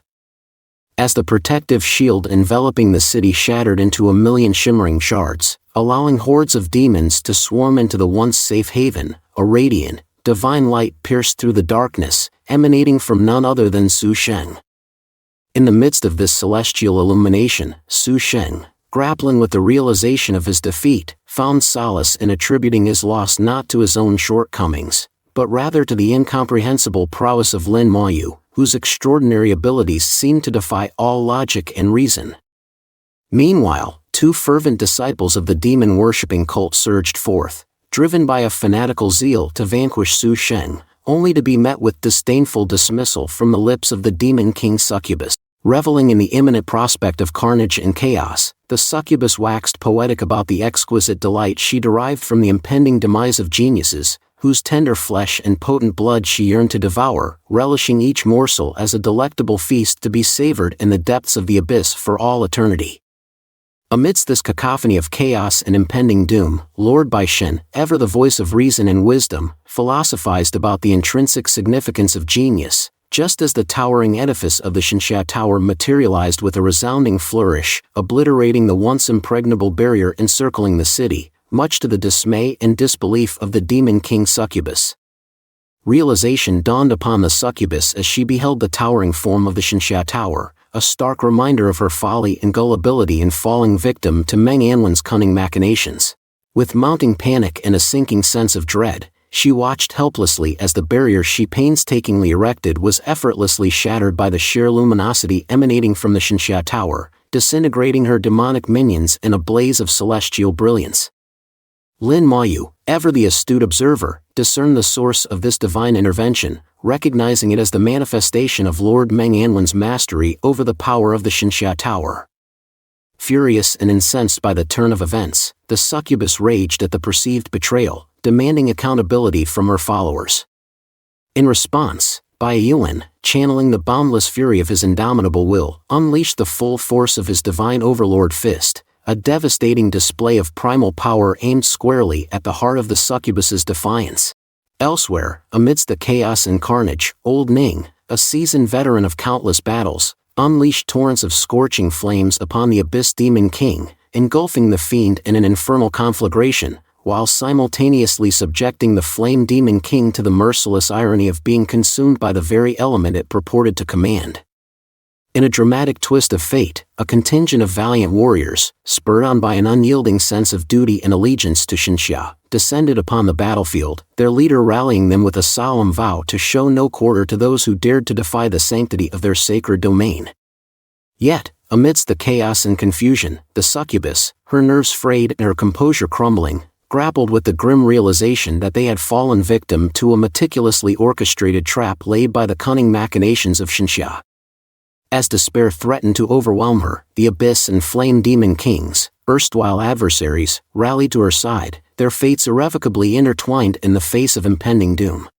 As the protective shield enveloping the city shattered into a million shimmering shards, allowing hordes of demons to swarm into the once safe haven, a radiant, divine light pierced through the darkness, emanating from none other than Su Sheng. In the midst of this celestial illumination, Su Sheng, grappling with the realization of his defeat, found solace in attributing his loss not to his own shortcomings, but rather to the incomprehensible prowess of Lin Mayu, whose extraordinary abilities seemed to defy all logic and reason. Meanwhile, 2 fervent disciples of the demon-worshipping cult surged forth, driven by a fanatical zeal to vanquish Su Sheng, only to be met with disdainful dismissal from the lips of the demon king succubus. Reveling in the imminent prospect of carnage and chaos, the succubus waxed poetic about the exquisite delight she derived from the impending demise of geniuses, whose tender flesh and potent blood she yearned to devour, relishing each morsel as a delectable feast to be savored in the depths of the abyss for all eternity. Amidst this cacophony of chaos and impending doom, Lord Baishen, ever the voice of reason and wisdom, philosophized about the intrinsic significance of genius, just as the towering edifice of the Xianxia Tower materialized with a resounding flourish, obliterating the once impregnable barrier encircling the city, much to the dismay and disbelief of the demon king succubus. Realization dawned upon the succubus as she beheld the towering form of the Xianxia Tower, a stark reminder of her folly and gullibility in falling victim to Meng Anwen's cunning machinations. With mounting panic and a sinking sense of dread, she watched helplessly as the barrier she painstakingly erected was effortlessly shattered by the sheer luminosity emanating from the Xianxia Tower, disintegrating her demonic minions in a blaze of celestial brilliance. Lin Mayu, ever the astute observer, discerned the source of this divine intervention, recognizing it as the manifestation of Lord Meng Anwen's mastery over the power of the Xianxia Tower. Furious and incensed by the turn of events, the succubus raged at the perceived betrayal, demanding accountability from her followers. In response, Bai Yuan, channeling the boundless fury of his indomitable will, unleashed the full force of his divine overlord fist, a devastating display of primal power aimed squarely at the heart of the succubus's defiance. Elsewhere, amidst the chaos and carnage, Old Ning, a seasoned veteran of countless battles, unleashed torrents of scorching flames upon the Abyss Demon King, engulfing the fiend in an infernal conflagration, while simultaneously subjecting the Flame Demon King to the merciless irony of being consumed by the very element it purported to command. In a dramatic twist of fate, a contingent of valiant warriors, spurred on by an unyielding sense of duty and allegiance to Xianxia, descended upon the battlefield, their leader rallying them with a solemn vow to show no quarter to those who dared to defy the sanctity of their sacred domain. Yet, amidst the chaos and confusion, the succubus, her nerves frayed and her composure crumbling, grappled with the grim realization that they had fallen victim to a meticulously orchestrated trap laid by the cunning machinations of Xianxia. As despair threatened to overwhelm her, the Abyss and Flame Demon Kings, erstwhile adversaries, rallied to her side, their fates irrevocably intertwined in the face of impending doom.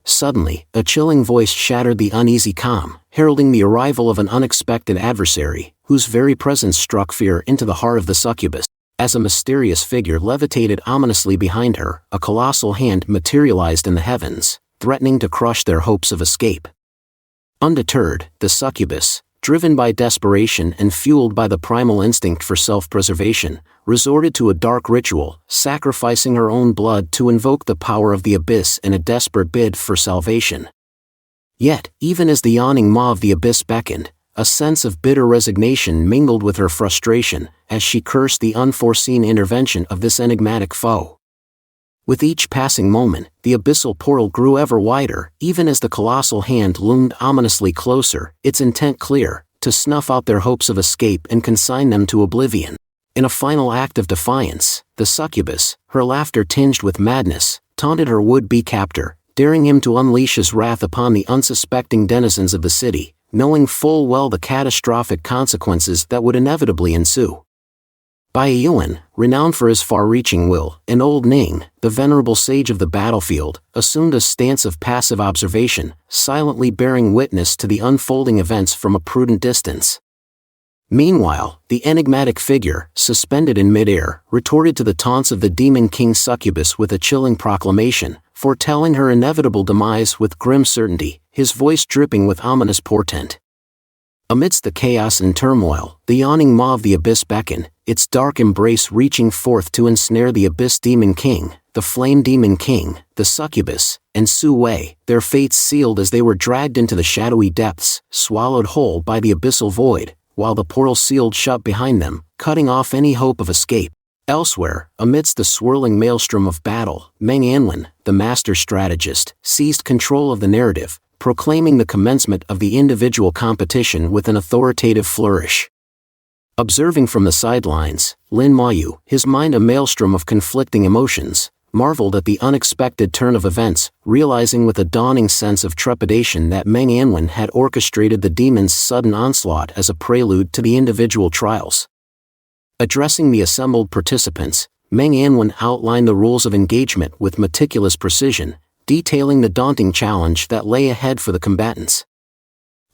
Suddenly, a chilling voice shattered the uneasy calm, heralding the arrival of an unexpected adversary, whose very presence struck fear into the heart of the succubus. As a mysterious figure levitated ominously behind her, a colossal hand materialized in the heavens, threatening to crush their hopes of escape. Undeterred, the succubus, driven by desperation and fueled by the primal instinct for self-preservation, resorted to a dark ritual, sacrificing her own blood to invoke the power of the abyss in a desperate bid for salvation. Yet, even as the yawning maw of the abyss beckoned, a sense of bitter resignation mingled with her frustration, as she cursed the unforeseen intervention of this enigmatic foe. With each passing moment, the abyssal portal grew ever wider, even as the colossal hand loomed ominously closer, its intent clear, to snuff out their hopes of escape and consign them to oblivion. In a final act of defiance, the succubus, her laughter tinged with madness, taunted her would-be captor, daring him to unleash his wrath upon the unsuspecting denizens of the city, knowing full well the catastrophic consequences that would inevitably ensue. Bai Yuan, renowned for his far-reaching will, and Old Ning, the venerable sage of the battlefield, assumed a stance of passive observation, silently bearing witness to the unfolding events from a prudent distance. Meanwhile, the enigmatic figure, suspended in mid-air, retorted to the taunts of the Demon King succubus with a chilling proclamation, foretelling her inevitable demise with grim certainty, his voice dripping with ominous portent. Amidst the chaos and turmoil, the yawning maw of the abyss beckoned, its dark embrace reaching forth to ensnare the Abyss Demon King, the Flame Demon King, the succubus, and Su Wei, their fates sealed as they were dragged into the shadowy depths, swallowed whole by the abyssal void, while the portal sealed shut behind them, cutting off any hope of escape. Elsewhere, amidst the swirling maelstrom of battle, Meng Anlin, the master strategist, seized control of the narrative, proclaiming the commencement of the individual competition with an authoritative flourish. Observing from the sidelines, Lin Mayu, his mind a maelstrom of conflicting emotions, marveled at the unexpected turn of events, realizing with a dawning sense of trepidation that Meng Anlin had orchestrated the demon's sudden onslaught as a prelude to the individual trials. Addressing the assembled participants, Meng Anlin outlined the rules of engagement with meticulous precision, detailing the daunting challenge that lay ahead for the combatants.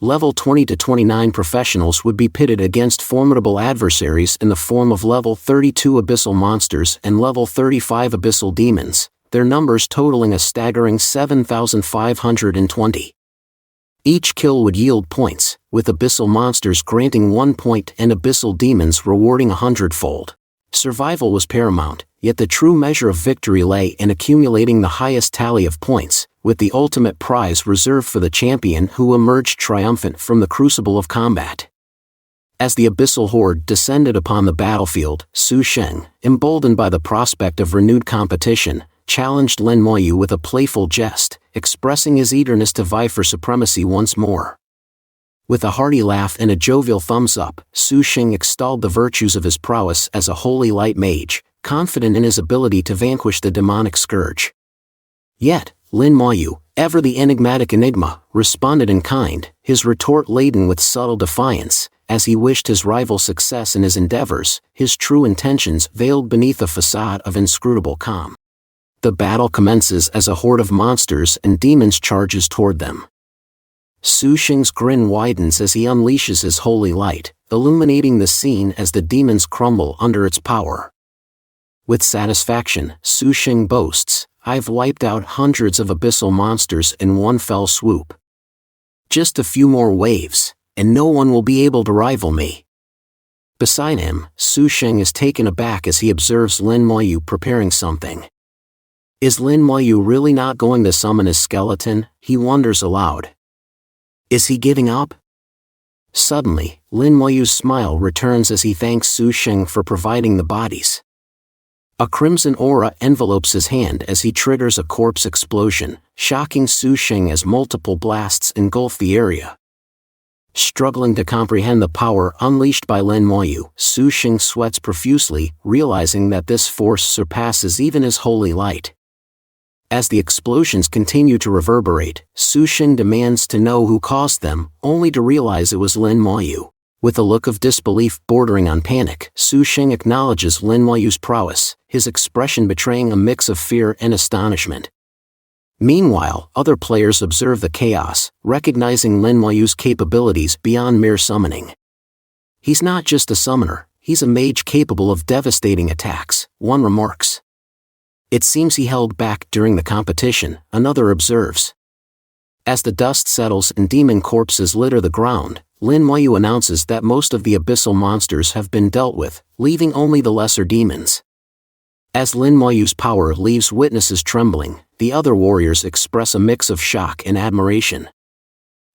Level 20 to 29 professionals would be pitted against formidable adversaries in the form of level 32 abyssal monsters and level 35 abyssal demons, their numbers totaling a staggering 7,520. Each kill would yield points, with abyssal monsters granting 1 point and abyssal demons rewarding 100-fold. Survival was paramount, yet the true measure of victory lay in accumulating the highest tally of points, with the ultimate prize reserved for the champion who emerged triumphant from the crucible of combat. As the abyssal horde descended upon the battlefield, Su Sheng, emboldened by the prospect of renewed competition, challenged Lin Moyu with a playful jest, expressing his eagerness to vie for supremacy once more. With a hearty laugh and a jovial thumbs-up, Su Sheng extolled the virtues of his prowess as a holy light mage, confident in his ability to vanquish the demonic scourge. Yet, Lin Mayu, ever the enigmatic enigma, responded in kind, his retort laden with subtle defiance, as he wished his rival success in his endeavors, his true intentions veiled beneath a facade of inscrutable calm. The battle commences as a horde of monsters and demons charges toward them. Su Sheng's grin widens as he unleashes his holy light, illuminating the scene as the demons crumble under its power. With satisfaction, Su Sheng boasts, "I've wiped out hundreds of abyssal monsters in one fell swoop. Just a few more waves, and no one will be able to rival me." Beside him, Su Sheng is taken aback as he observes Lin Mayu preparing something. Is Lin Mayu really not going to summon his skeleton? He wonders aloud. Is he giving up? Suddenly, Lin Mayu's smile returns as he thanks Su Sheng for providing the bodies. A crimson aura envelopes his hand as he triggers a corpse explosion, shocking Su Sheng as multiple blasts engulf the area. Struggling to comprehend the power unleashed by Lin Mayu, Su Sheng sweats profusely, realizing that this force surpasses even his holy light. As the explosions continue to reverberate, Su Sheng demands to know who caused them, only to realize it was Lin Mayu. With a look of disbelief bordering on panic, Su Sheng acknowledges Lin Mayu's prowess, his expression betraying a mix of fear and astonishment. Meanwhile, other players observe the chaos, recognizing Lin Mayu's capabilities beyond mere summoning. He's not just a summoner, he's a mage capable of devastating attacks, one remarks. It seems he held back during the competition, another observes. As the dust settles and demon corpses litter the ground, Lin Mayu announces that most of the abyssal monsters have been dealt with, leaving only the lesser demons. As Lin Mayu's power leaves witnesses trembling, the other warriors express a mix of shock and admiration.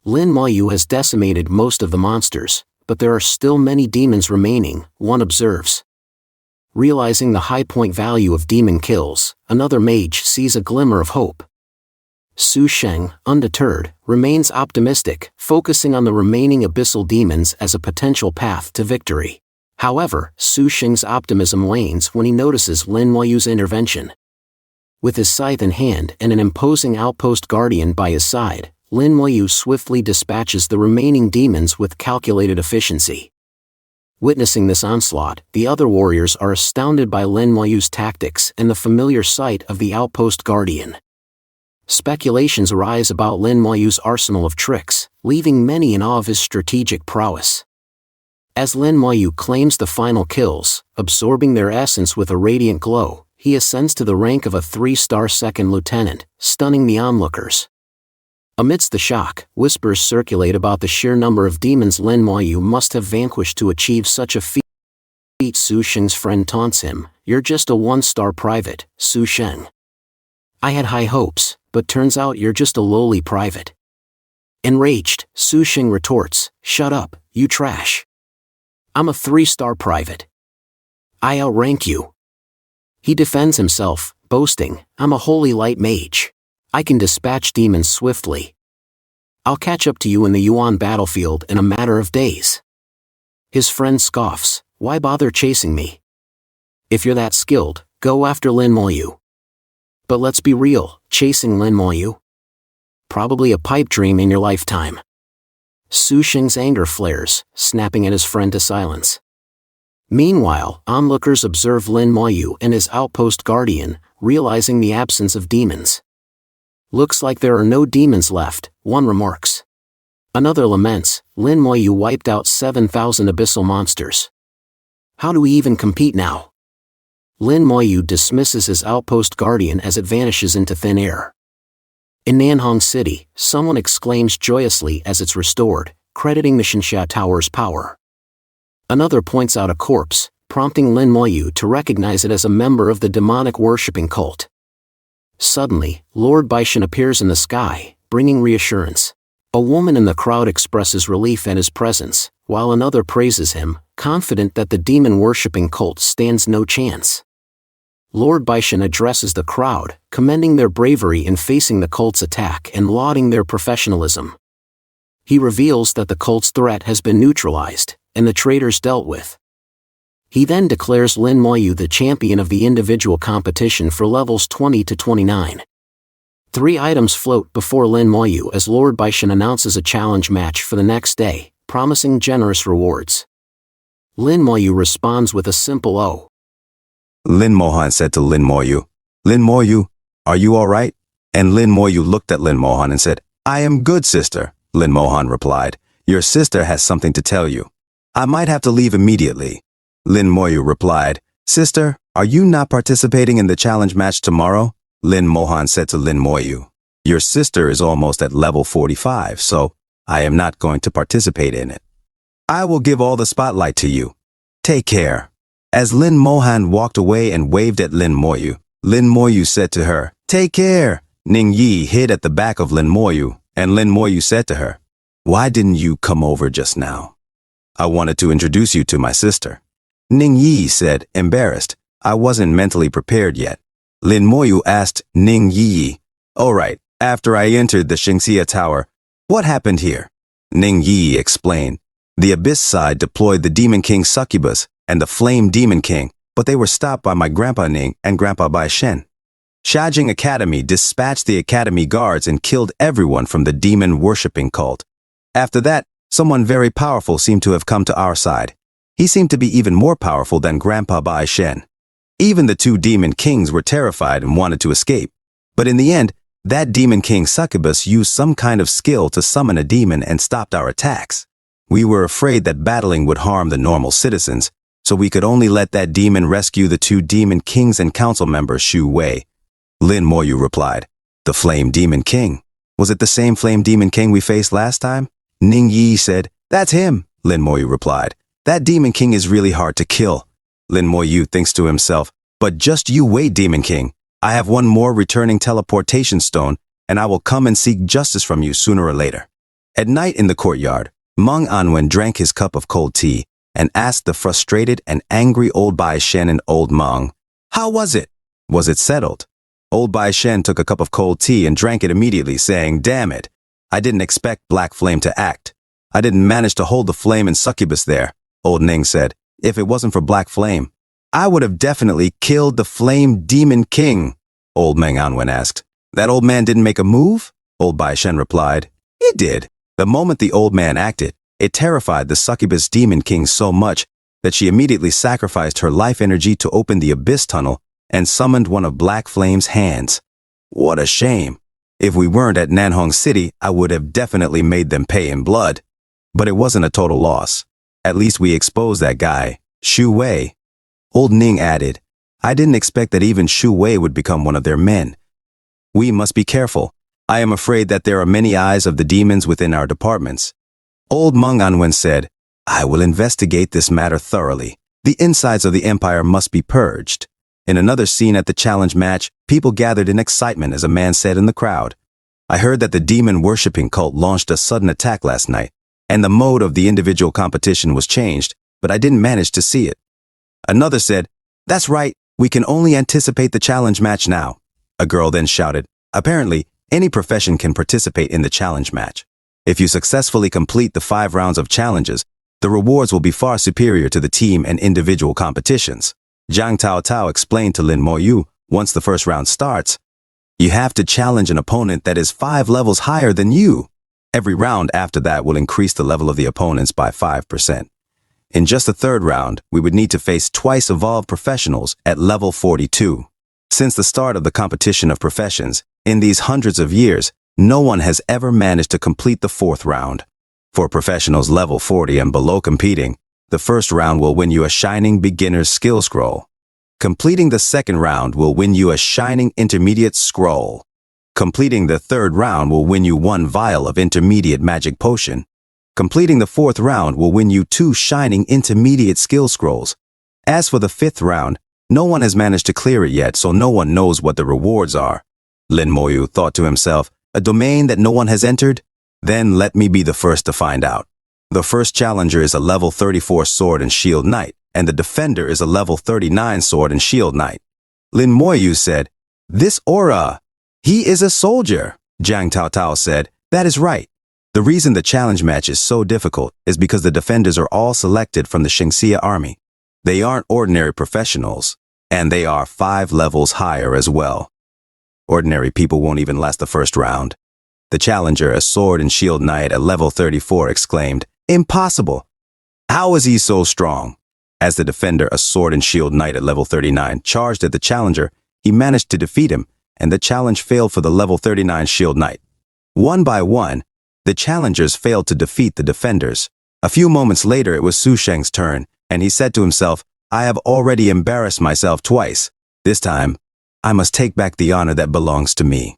Lin Mayu has decimated most of the monsters, but there are still many demons remaining, one observes. Realizing the high point value of demon kills, another mage sees a glimmer of hope. Su Sheng, undeterred, remains optimistic, focusing on the remaining abyssal demons as a potential path to victory. However, Su Sheng's optimism wanes when he notices Lin Mayu's intervention. With his scythe in hand and an imposing outpost guardian by his side, Lin Mayu swiftly dispatches the remaining demons with calculated efficiency. Witnessing this onslaught, the other warriors are astounded by Lin Mayu's tactics and the familiar sight of the outpost guardian. Speculations arise about Lin Mayu's arsenal of tricks, leaving many in awe of his strategic prowess. As Lin Mayu claims the final kills, absorbing their essence with a radiant glow, he ascends to the rank of a 3-star second lieutenant, stunning the onlookers. Amidst the shock, whispers circulate about the sheer number of demons Lin Mayu must have vanquished to achieve such a feat. Su Sheng's friend taunts him, "You're just a 1-star private, Su Sheng. I had high hopes, but turns out you're just a lowly private." Enraged, Su Sheng retorts, "Shut up, you trash. I'm a 3-star private. I outrank you." He defends himself, boasting, "I'm a holy light mage. I can dispatch demons swiftly. I'll catch up to you in the Yuan battlefield in a matter of days." His friend scoffs, "Why bother chasing me? If you're that skilled, go after Lin Moyu." But let's be real, chasing Lin Moyu? Probably a pipe dream in your lifetime. Su Xing's anger flares, snapping at his friend to silence. Meanwhile, onlookers observe Lin Moyu and his outpost guardian, realizing the absence of demons. "Looks like there are no demons left," one remarks. Another laments, "Lin Moyu wiped out 7,000 abyssal monsters. How do we even compete now?" Lin Moyu dismisses his outpost guardian as it vanishes into thin air. In Nanhong City, someone exclaims joyously as it's restored, crediting the Shinsha Tower's power. Another points out a corpse, prompting Lin Moyu to recognize it as a member of the demonic worshipping cult. Suddenly, Lord Baishan appears in the sky, bringing reassurance. A woman in the crowd expresses relief at his presence, while another praises him, confident that the demon-worshipping cult stands no chance. Lord Baishan addresses the crowd, commending their bravery in facing the cult's attack and lauding their professionalism. He reveals that the cult's threat has been neutralized, and the traitors dealt with. He then declares Lin Moyu the champion of the individual competition for levels 20 to 29. 3 items float before Lin Moyu as Lord Baishan announces a challenge match for the next day, promising generous rewards. Lin Moyu responds with a simple "Oh." Lin Mohan said to Lin Moyu, "Lin Moyu, are you all right?" And Lin Moyu looked at Lin Mohan and said, "I am good, sister." Lin Mohan replied, "Your sister has something to tell you. I might have to leave immediately." Lin Moyu replied, "Sister, are you not participating in the challenge match tomorrow?" Lin Mohan said to Lin Moyu, "Your sister is almost at level 45, so I am not going to participate in it. I will give all the spotlight to you. Take care." As Lin Mohan walked away and waved at Lin Moyu said to her, "Take care." Ning Yi hid at the back of Lin Moyu, and Lin Moyu said to her, "Why didn't you come over just now? I wanted to introduce you to my sister." Ning Yi said, embarrassed, "I wasn't mentally prepared yet." Lin Moyu asked Ning Yi, "All right, after I entered the Xingxia Tower, what happened here?" Ning Yi explained, "The Abyss side deployed the Demon King Succubus and the Flame Demon King, but they were stopped by my Grandpa Ning and Grandpa Bai Shen. Shajing Academy dispatched the Academy guards and killed everyone from the demon-worshipping cult. After that, someone very powerful seemed to have come to our side. He seemed to be even more powerful than Grandpa Bai Shen. Even the 2 demon kings were terrified and wanted to escape. But in the end, that Demon King Succubus used some kind of skill to summon a demon and stopped our attacks. We were afraid that battling would harm the normal citizens, so we could only let that demon rescue the 2 demon kings and council members Xu Wei." Lin Moyu replied, "The Flame Demon King. Was it the same Flame Demon King we faced last time?" Ning Yi said, "That's him." Lin Moyu replied, "That Demon King is really hard to kill." Lin Moyu thinks to himself, "But just you wait, Demon King. I have one more returning teleportation stone, and I will come and seek justice from you sooner or later." At night in the courtyard, Meng Anwen drank his cup of cold tea and asked the frustrated and angry old Bai Shen and old Meng, "How was it? Was it settled?" Old Bai Shen took a cup of cold tea and drank it immediately, saying, "Damn it. I didn't expect Black Flame to act. I didn't manage to hold the Flame and Succubus there." Old Ning said, "If it wasn't for Black Flame, I would have definitely killed the Flame Demon King." Old Meng Anwen asked, "That old man didn't make a move?" Old Bai Shen replied, "He did. The moment the old man acted, it terrified the Succubus Demon King so much that she immediately sacrificed her life energy to open the Abyss Tunnel and summoned one of Black Flame's hands. What a shame. If we weren't at Nanhong City, I would have definitely made them pay in blood. But it wasn't a total loss. At least we exposed that guy, Xu Wei." Old Ning added, "I didn't expect that even Xu Wei would become one of their men. We must be careful. I am afraid that there are many eyes of the demons within our departments." Old Meng Anwen said, "I will investigate this matter thoroughly. The insides of the empire must be purged." In another scene at the challenge match, people gathered in excitement as a man said in the crowd, "I heard that the demon-worshipping cult launched a sudden attack last night, and the mode of the individual competition was changed, but I didn't manage to see it." Another said, "That's right, We can only anticipate the challenge match now. A girl then shouted. Apparently, any profession can participate in the challenge match. If you successfully complete the 5 rounds of challenges, the rewards will be far superior to the team and individual competitions. Zhang Taotao explained to Lin Moyu, once the first round starts, you have to challenge an opponent that is 5 levels higher than you. Every round after that will increase the level of the opponents by 5%. In just the 3rd round, we would need to face twice evolved professionals at level 42. Since the start of the competition of professions, in these hundreds of years, no one has ever managed to complete the 4th round. For professionals level 40 and below competing, the 1st round will win you a shining beginner's skill scroll. Completing the 2nd round will win you a shining intermediate scroll. Completing the 3rd round will win you 1 vial of intermediate magic potion. Completing the 4th round will win you 2 shining intermediate skill scrolls. As for the 5th round, no one has managed to clear it yet, so no one knows what the rewards are. Lin Moyu thought to himself, a domain that no one has entered? Then let me be the first to find out. The first challenger is a level 34 sword and shield knight, and the defender is a level 39 sword and shield knight. Lin Moyu said, this aura, he is a soldier. Zhang Taotao said, that is right. The reason the challenge match is so difficult is because the defenders are all selected from the Shengxia army. They aren't ordinary professionals, and they are 5 levels higher as well. Ordinary people won't even last the 1st round. The challenger, a sword and shield knight at level 34, exclaimed, impossible! How is he so strong? As the defender, a sword and shield knight at level 39, charged at the challenger, he managed to defeat him, and the challenge failed for the level 39 shield knight. One by one, the challengers failed to defeat the defenders. A few moments later, it was Su Sheng's turn, and he said to himself, I have already embarrassed myself twice. This time, I must take back the honor that belongs to me.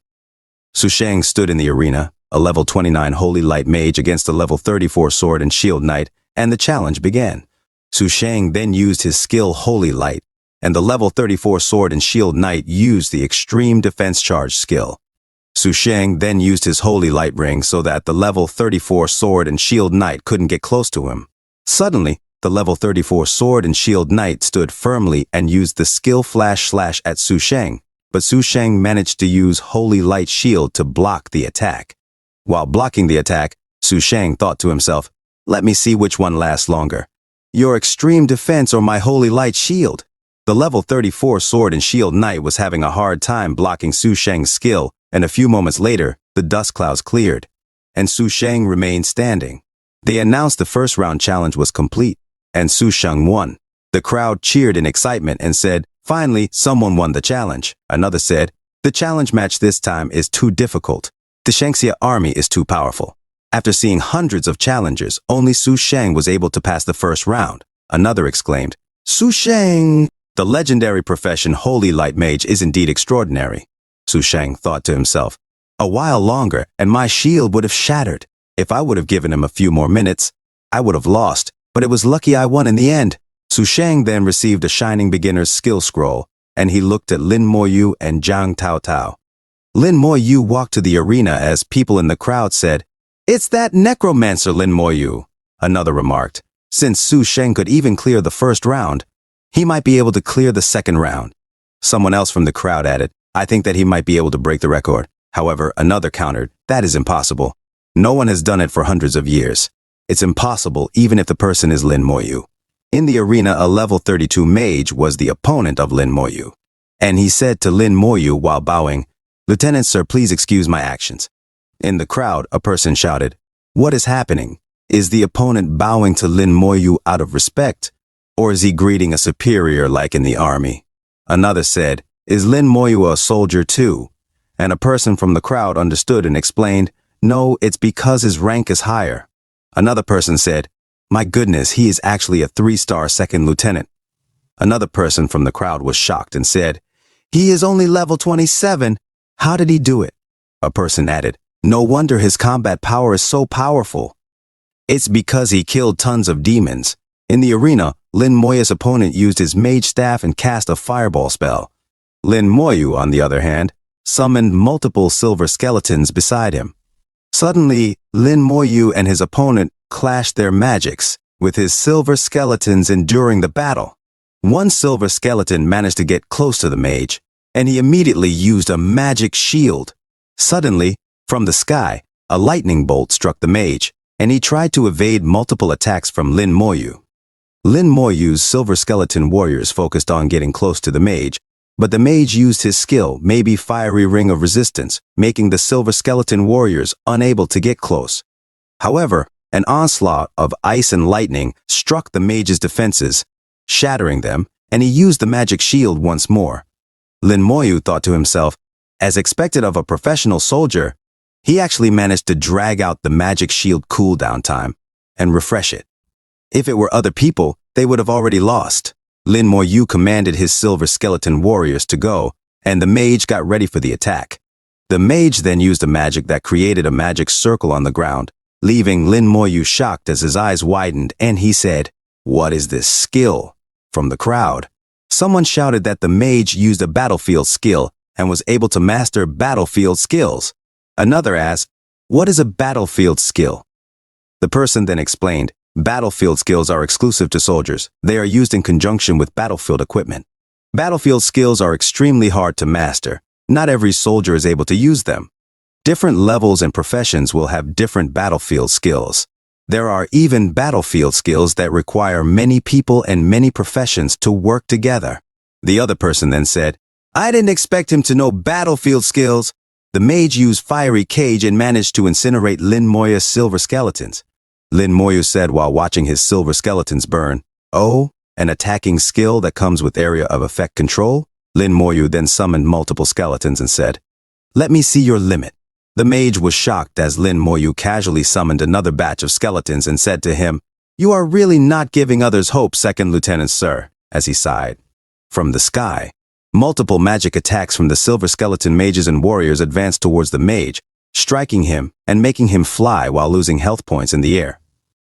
Su Sheng stood in the arena, a level 29 holy light mage against a level 34 sword and shield knight, and the challenge began. Su Sheng then used his skill Holy Light, and the level 34 sword and shield knight used the extreme defense charge skill. Su Sheng then used his Holy Light ring so that the level 34 sword and shield knight couldn't get close to him. Suddenly, the level 34 sword and shield knight stood firmly and used the skill flash slash at Su Sheng, but Su Sheng managed to use Holy Light shield to block the attack. While blocking the attack, Su Sheng thought to himself, let me see which one lasts longer. Your extreme defense or my Holy Light shield? The level 34 sword and shield knight was having a hard time blocking Su Sheng's skill, and a few moments later, the dust clouds cleared, and Su Sheng remained standing. They announced the 1st round challenge was complete, and Su Sheng won. The crowd cheered in excitement and said, finally, someone won the challenge. Another said, the challenge match this time is too difficult. The Shengxia army is too powerful. After seeing hundreds of challengers, only Su Sheng was able to pass the 1st round. Another exclaimed, Su Sheng! The legendary profession Holy Light Mage is indeed extraordinary. Su Sheng thought to himself, a while longer and my shield would have shattered. If I would have given him a few more minutes, I would have lost, but it was lucky I won in the end. Su Sheng then received a shining beginner's skill scroll, and he looked at Lin Moyu and Zhang Taotao. Lin Moyu walked to the arena as people in the crowd said, it's that necromancer Lin Moyu. Another remarked, since Su Sheng could even clear the 1st round, he might be able to clear the 2nd round. Someone else from the crowd added, I think that he might be able to break the record. However, another countered, that is impossible. No one has done it for hundreds of years. It's impossible even if the person is Lin Moyu. In the arena, a level 32 mage was the opponent of Lin Moyu, and he said to Lin Moyu while bowing, Lieutenant Sir, please excuse my actions. In the crowd, a person shouted, what is happening? Is the opponent bowing to Lin Moyu out of respect? Or is he greeting a superior like in the army? Another said, is Lin Moyu a soldier too? And a person from the crowd understood and explained, no, it's because his rank is higher. Another person said, my goodness, he is actually a 3-star 2nd lieutenant. Another person from the crowd was shocked and said, he is only level 27. How did he do it? A person added, no wonder his combat power is so powerful. It's because he killed tons of demons. In the arena, Lin Moyu's opponent used his mage staff and cast a fireball spell. Lin Moyu, on the other hand, summoned multiple silver skeletons beside him. Suddenly, Lin Moyu and his opponent clashed their magics, with his silver skeletons enduring the battle. One silver skeleton managed to get close to the mage, and he immediately used a magic shield. Suddenly, from the sky, a lightning bolt struck the mage, and he tried to evade multiple attacks from Lin Moyu. Lin Moyu's silver skeleton warriors focused on getting close to the mage, but the mage used his skill, maybe fiery ring of resistance, making the silver skeleton warriors unable to get close. However, an onslaught of ice and lightning struck the mage's defenses, shattering them, and he used the magic shield once more. Lin Moyu thought to himself, as expected of a professional soldier, he actually managed to drag out the magic shield cooldown time and refresh it. If it were other people, they would have already lost. Lin Moyu commanded his silver skeleton warriors to go, and the mage got ready for the attack. The mage then used a magic that created a magic circle on the ground, leaving Lin Moyu shocked as his eyes widened, and he said, "What is this skill?" From the crowd. Someone shouted that the mage used a battlefield skill and was able to master battlefield skills. Another asked, "What is a battlefield skill?" The person then explained, "Battlefield skills are exclusive to soldiers. They are used in conjunction with battlefield equipment. Battlefield skills are extremely hard to master. Not every soldier is able to use them. Different levels and professions will have different battlefield skills. There are even battlefield skills that require many people and many professions to work together." The other person then said, "I didn't expect him to know battlefield skills." The mage used fiery cage and managed to incinerate Lin Moyu's silver skeletons. Lin Moyu said while watching his silver skeletons burn, "Oh, an attacking skill that comes with area of effect control?" Lin Moyu then summoned multiple skeletons and said, "Let me see your limit." The mage was shocked as Lin Moyu casually summoned another batch of skeletons and said to him, "You are really not giving others hope, Second Lieutenant, sir," as he sighed. From the sky, multiple magic attacks from the silver skeleton mages and warriors advanced towards the mage, striking him and making him fly while losing health points in the air.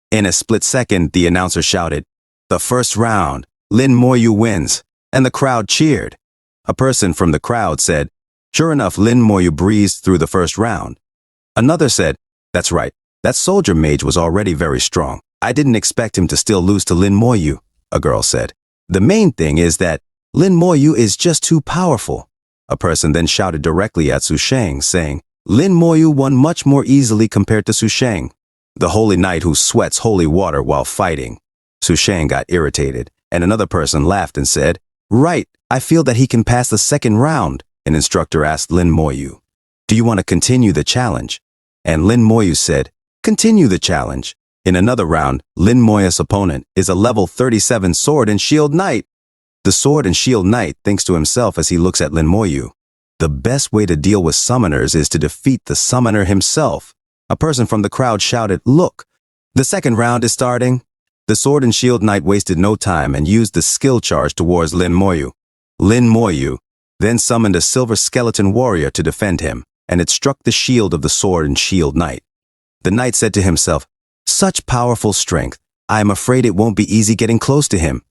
In a split second, the announcer shouted, "The first round, Lin Moyu wins," and the crowd cheered. A person from the crowd said, "Sure enough, Lin Moyu breezed through the first round." Another said, "That's right, that soldier mage was already very strong. I didn't expect him to still lose to Lin Moyu," a girl said. "The main thing is that Lin Moyu is just too powerful." A person then shouted directly at Su Sheng, saying, "Lin Moyu won much more easily compared to Su Sheng, the holy knight who sweats holy water while fighting." Su Sheng got irritated, and another person laughed and said, "Right, I feel that he can pass the second round." An instructor asked Lin Moyu, "Do you want to continue the challenge?" And Lin Moyu said, "Continue the challenge." In another round, Lin Moyu's opponent is a level 37 sword and shield knight. The sword and shield knight thinks to himself as he looks at Lin Moyu, "The best way to deal with summoners is to defeat the summoner himself." A person from the crowd shouted, "Look, the second round is starting." The sword and shield knight wasted no time and used the skill charge towards Lin Moyu. Lin Moyu then summoned a silver skeleton warrior to defend him, and it struck the shield of the sword and shield knight. The knight said to himself, "Such powerful strength, I am afraid it won't be easy getting close to him."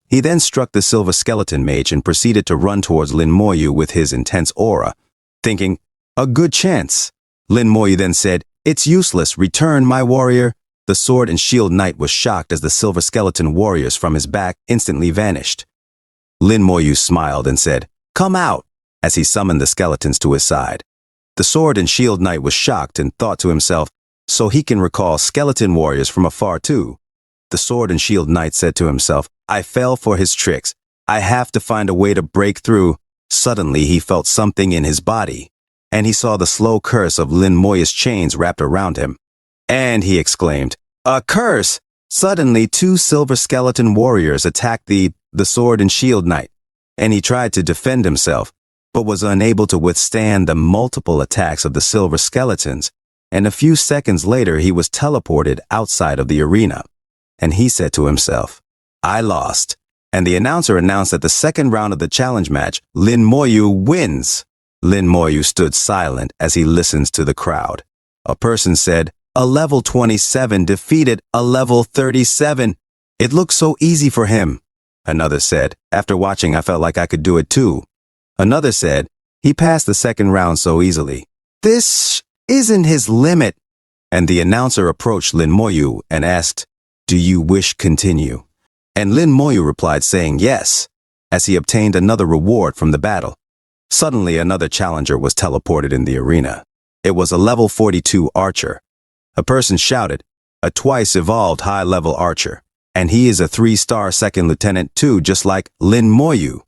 He then struck the silver skeleton mage and proceeded to run towards Lin Moyu with his intense aura, thinking, "A good chance." Lin Moyu then said, "It's useless, return, my warrior." The sword and shield knight was shocked as the silver skeleton warriors from his back instantly vanished. Lin Moyu smiled and said, "Come out," as he summoned the skeletons to his side. The sword and shield knight was shocked and thought to himself, "So he can recall skeleton warriors from afar too." The sword and shield knight said to himself, "I fell for his tricks. I have to find a way to break through." Suddenly he felt something in his body, and he saw the slow curse of Lin Moyu's chains wrapped around him. And he exclaimed, "A curse!" Suddenly 2 silver skeleton warriors attacked the sword and shield knight, and he tried to defend himself, but was unable to withstand the multiple attacks of the silver skeletons, and a few seconds later he was teleported outside of the arena. And he said to himself, "I lost." And the announcer announced that the second round of the challenge match, Lin Moyu wins. Lin Moyu stood silent as he listens to the crowd. A person said, "A level 27 defeated a level 37. It looked so easy for him." Another said, "After watching, I felt like I could do it too." Another said, "He passed the second round so easily. This isn't his limit." And the announcer approached Lin Moyu and asked, "Do you wish continue?" And Lin Moyu replied saying yes, as he obtained another reward from the battle. Suddenly another challenger was teleported in the arena. It was a level 42 archer. A person shouted, a twice-evolved high-level archer, and he is a 3-star second lieutenant too, just like Lin Moyu.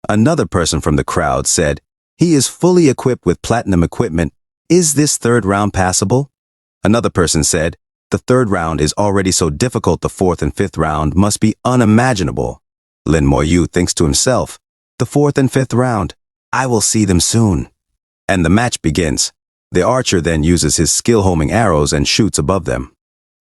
Another person from the crowd said, he is fully equipped with platinum equipment. Is this third round passable? Another person said, the third round is already so difficult, the fourth and fifth round must be unimaginable. Lin Moyu thinks to himself, the fourth and fifth round, I will see them soon. And the match begins. The archer then uses his skill homing arrows and shoots above them.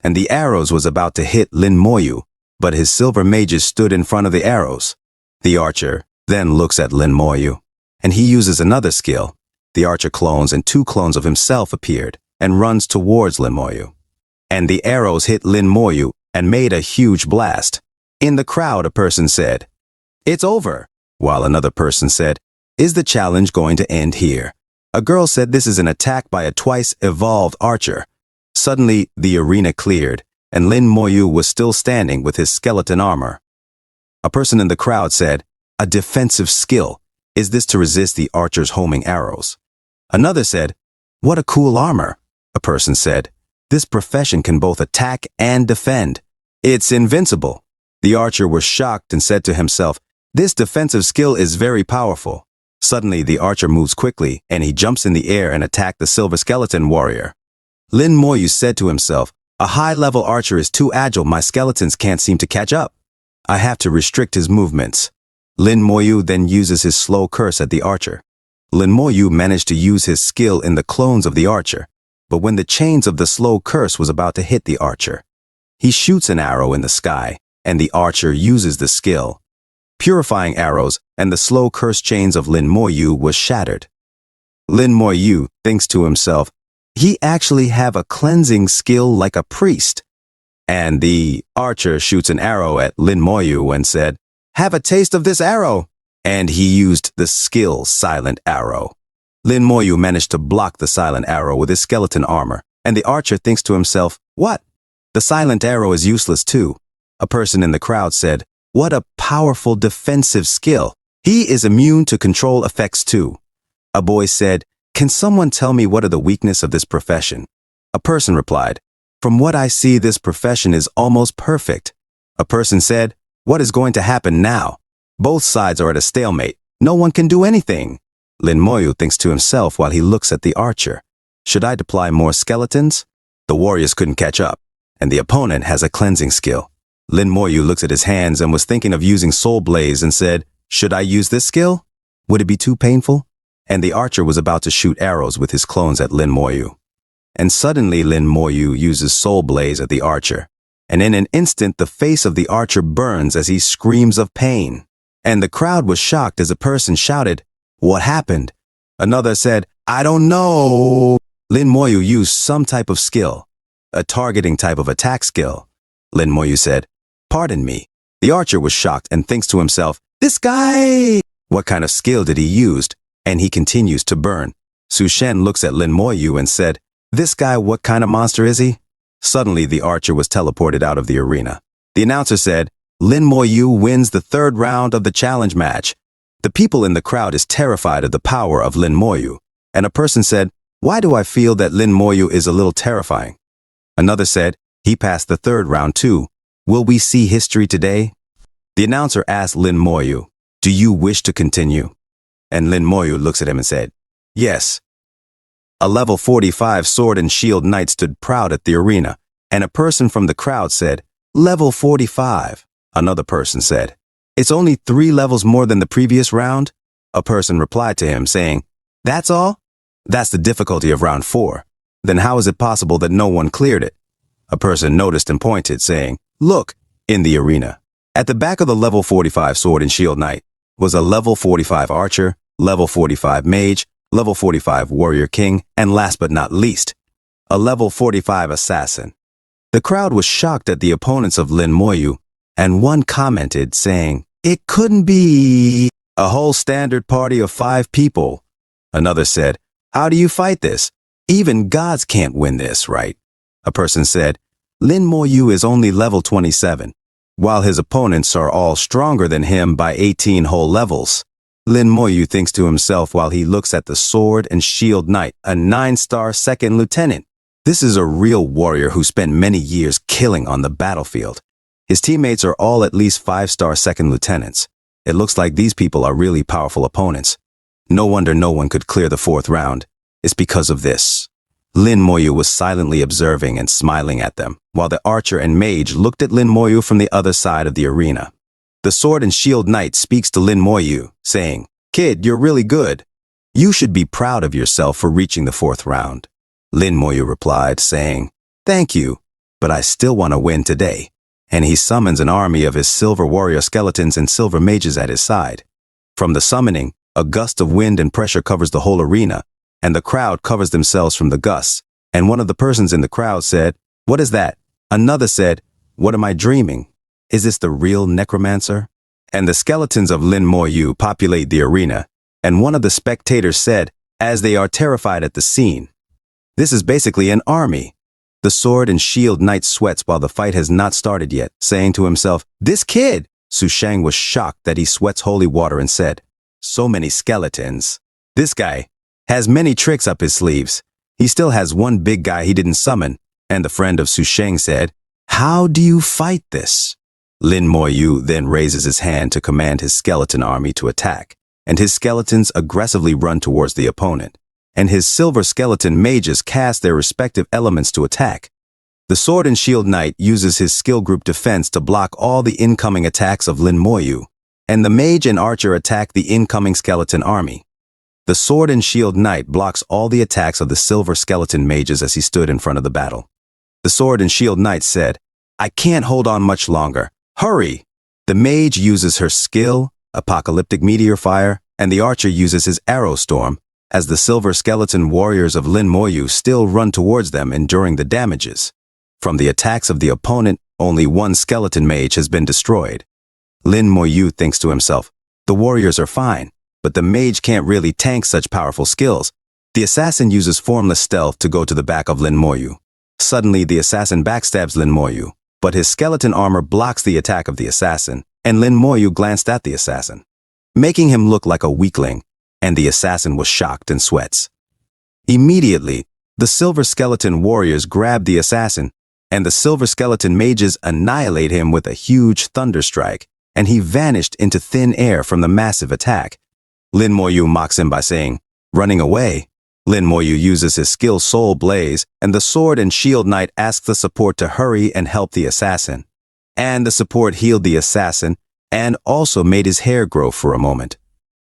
And the arrows was about to hit Lin Moyu, but his silver mages stood in front of the arrows. The archer then looks at Lin Moyu, and he uses another skill. The archer clones and 2 clones of himself appeared and runs towards Lin Moyu. And the arrows hit Lin Moyu and made a huge blast. In the crowd, a person said, it's over, while another person said, is the challenge going to end here? A girl said this is an attack by a twice-evolved archer. Suddenly, the arena cleared, and Lin Moyu was still standing with his skeleton armor. A person in the crowd said, a defensive skill. Is this to resist the archer's homing arrows? Another said, what a cool armor. A person said, this profession can both attack and defend. It's invincible. The archer was shocked and said to himself, this defensive skill is very powerful. Suddenly, the archer moves quickly, and he jumps in the air and attacks the silver skeleton warrior. Lin Moyu said to himself, a high-level archer is too agile, my skeletons can't seem to catch up. I have to restrict his movements. Lin Moyu then uses his slow curse at the archer. Lin Moyu managed to use his skill in the clones of the archer, but when the chains of the slow curse was about to hit the archer, he shoots an arrow in the sky, and the archer uses the skill. Purifying arrows and the slow curse chains of Lin Moyu was shattered. Lin Moyu thinks to himself, he actually have a cleansing skill like a priest. And the archer shoots an arrow at Lin Moyu and said, have a taste of this arrow. And he used the skill Silent Arrow. Lin Moyu managed to block the silent arrow with his skeleton armor, and the archer thinks to himself, what? The silent arrow is useless too. A person in the crowd said, what a powerful defensive skill. He is immune to control effects too. A boy said, can someone tell me what are the weaknesses of this profession? A person replied, from what I see, this profession is almost perfect. A person said, what is going to happen now? Both sides are at a stalemate. No one can do anything. Lin Moyu thinks to himself while he looks at the archer. Should I deploy more skeletons? The warriors couldn't catch up, and the opponent has a cleansing skill. Lin Moyu looks at his hands and was thinking of using Soul Blaze and said, should I use this skill? Would it be too painful? And the archer was about to shoot arrows with his clones at Lin Moyu. And suddenly Lin Moyu uses Soul Blaze at the archer. And in an instant, the face of the archer burns as he screams of pain. And the crowd was shocked as a person shouted, what happened? Another said, I don't know. Lin Moyu used some type of skill, a targeting type of attack skill. Lin Moyu said, pardon me. The archer was shocked and thinks to himself, this guy! What kind of skill did he use? And he continues to burn. Su Shen looks at Lin Moyu and said, this guy, what kind of monster is he? Suddenly, the archer was teleported out of the arena. The announcer said, Lin Moyu wins the third round of the challenge match. The people in the crowd is terrified of the power of Lin Moyu. And a person said, why do I feel that Lin Moyu is a little terrifying? Another said, he passed the third round too. Will we see history today? The announcer asked Lin Moyu, do you wish to continue? And Lin Moyu looks at him and said, yes. A level 45 sword and shield knight stood proud at the arena, and a person from the crowd said, level 45. Another person said, it's only 3 levels more than the previous round. A person replied to him saying, that's all? That's the difficulty of round 4. Then how is it possible that no one cleared it? A person noticed and pointed, saying, look, in the arena. At the back of the level 45 sword and shield knight was a level 45 archer, level 45 mage, level 45 warrior king, and last but not least, a level 45 assassin. The crowd was shocked at the opponents of Lin Moyu, and one commented saying, it couldn't be a whole standard party of 5 people. Another said, how do you fight this? Even gods can't win this, right? A person said, Lin Moyu is only level 27. while his opponents are all stronger than him by 18 whole levels. Lin Moyu thinks to himself while he looks at the Sword and Shield Knight, a 9-star second lieutenant. This is a real warrior who spent many years killing on the battlefield. His teammates are all at least 5-star second lieutenants. It looks like these people are really powerful opponents. No wonder no one could clear the 4th round. It's because of this. Lin Moyu was silently observing and smiling at them, while the archer and mage looked at Lin Moyu from the other side of the arena. The Sword and Shield Knight speaks to Lin Moyu, saying, "Kid, you're really good. You should be proud of yourself for reaching the 4th round." Lin Moyu replied, saying, "Thank you, but I still want to win today." And he summons an army of his silver warrior skeletons and silver mages at his side. From the summoning, a gust of wind and pressure covers the whole arena, and the crowd covers themselves from the gusts. And one of the persons in the crowd said, "What is that?" Another said, "What am I dreaming? Is this the real necromancer?" And the skeletons of Lin Moyu populate the arena, and one of the spectators said, as they are terrified at the scene, "This is basically an army." The Sword and Shield Knight sweats while the fight has not started yet, saying to himself, "This kid!" Su Shang was shocked that he sweats holy water and said, "So many skeletons. This guy has many tricks up his sleeves. He still has one big guy he didn't summon." And the friend of Su Shang said, "How do you fight this?" Lin Moyu then raises his hand to command his skeleton army to attack, and his skeletons aggressively run towards the opponent, and his silver skeleton mages cast their respective elements to attack. The Sword and Shield Knight uses his skill group defense to block all the incoming attacks of Lin Moyu, and the mage and archer attack the incoming skeleton army. The Sword and Shield Knight blocks all the attacks of the silver skeleton mages as he stood in front of the battle. The Sword and Shield Knight said, "I can't hold on much longer. Hurry!" The mage uses her skill, Apocalyptic Meteor Fire, and the archer uses his Arrow Storm, as the silver skeleton warriors of Lin Moyu still run towards them, enduring the damages. From the attacks of the opponent, only one skeleton mage has been destroyed. Lin Moyu thinks to himself, "The warriors are fine, but the mage can't really tank such powerful skills." The assassin uses formless stealth to go to the back of Lin Moyu. Suddenly, the assassin backstabs Lin Moyu, but his skeleton armor blocks the attack of the assassin, and Lin Moyu glanced at the assassin, making him look like a weakling, and the assassin was shocked and sweats. Immediately, the silver skeleton warriors grab the assassin, and the silver skeleton mages annihilate him with a huge thunder strike, and he vanished into thin air from the massive attack. Lin Moyu mocks him by saying, "Running away." Lin Moyu uses his skill Soul Blaze, and the Sword and Shield Knight asks the support to hurry and help the assassin. And the support healed the assassin, and also made his hair grow for a moment.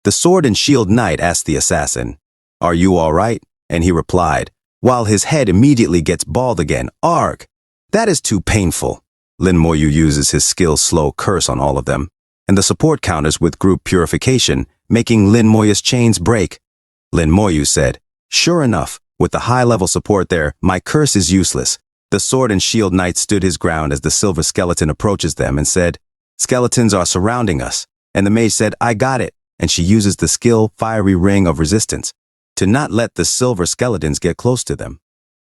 The Sword and Shield Knight asked the assassin, "Are you all right?" And he replied, while his head immediately gets bald again, "Arg! That is too painful." Lin Moyu uses his skill Slow Curse on all of them, and the support counters with group purification, making Lin Moyu's chains break. Lin Moyu said, "Sure enough, with the high-level support there, my curse is useless." The Sword and Shield Knight stood his ground as the silver skeleton approaches them and said, "Skeletons are surrounding us." And the mage said, "I got it." And she uses the skill Fiery Ring of Resistance to not let the silver skeletons get close to them.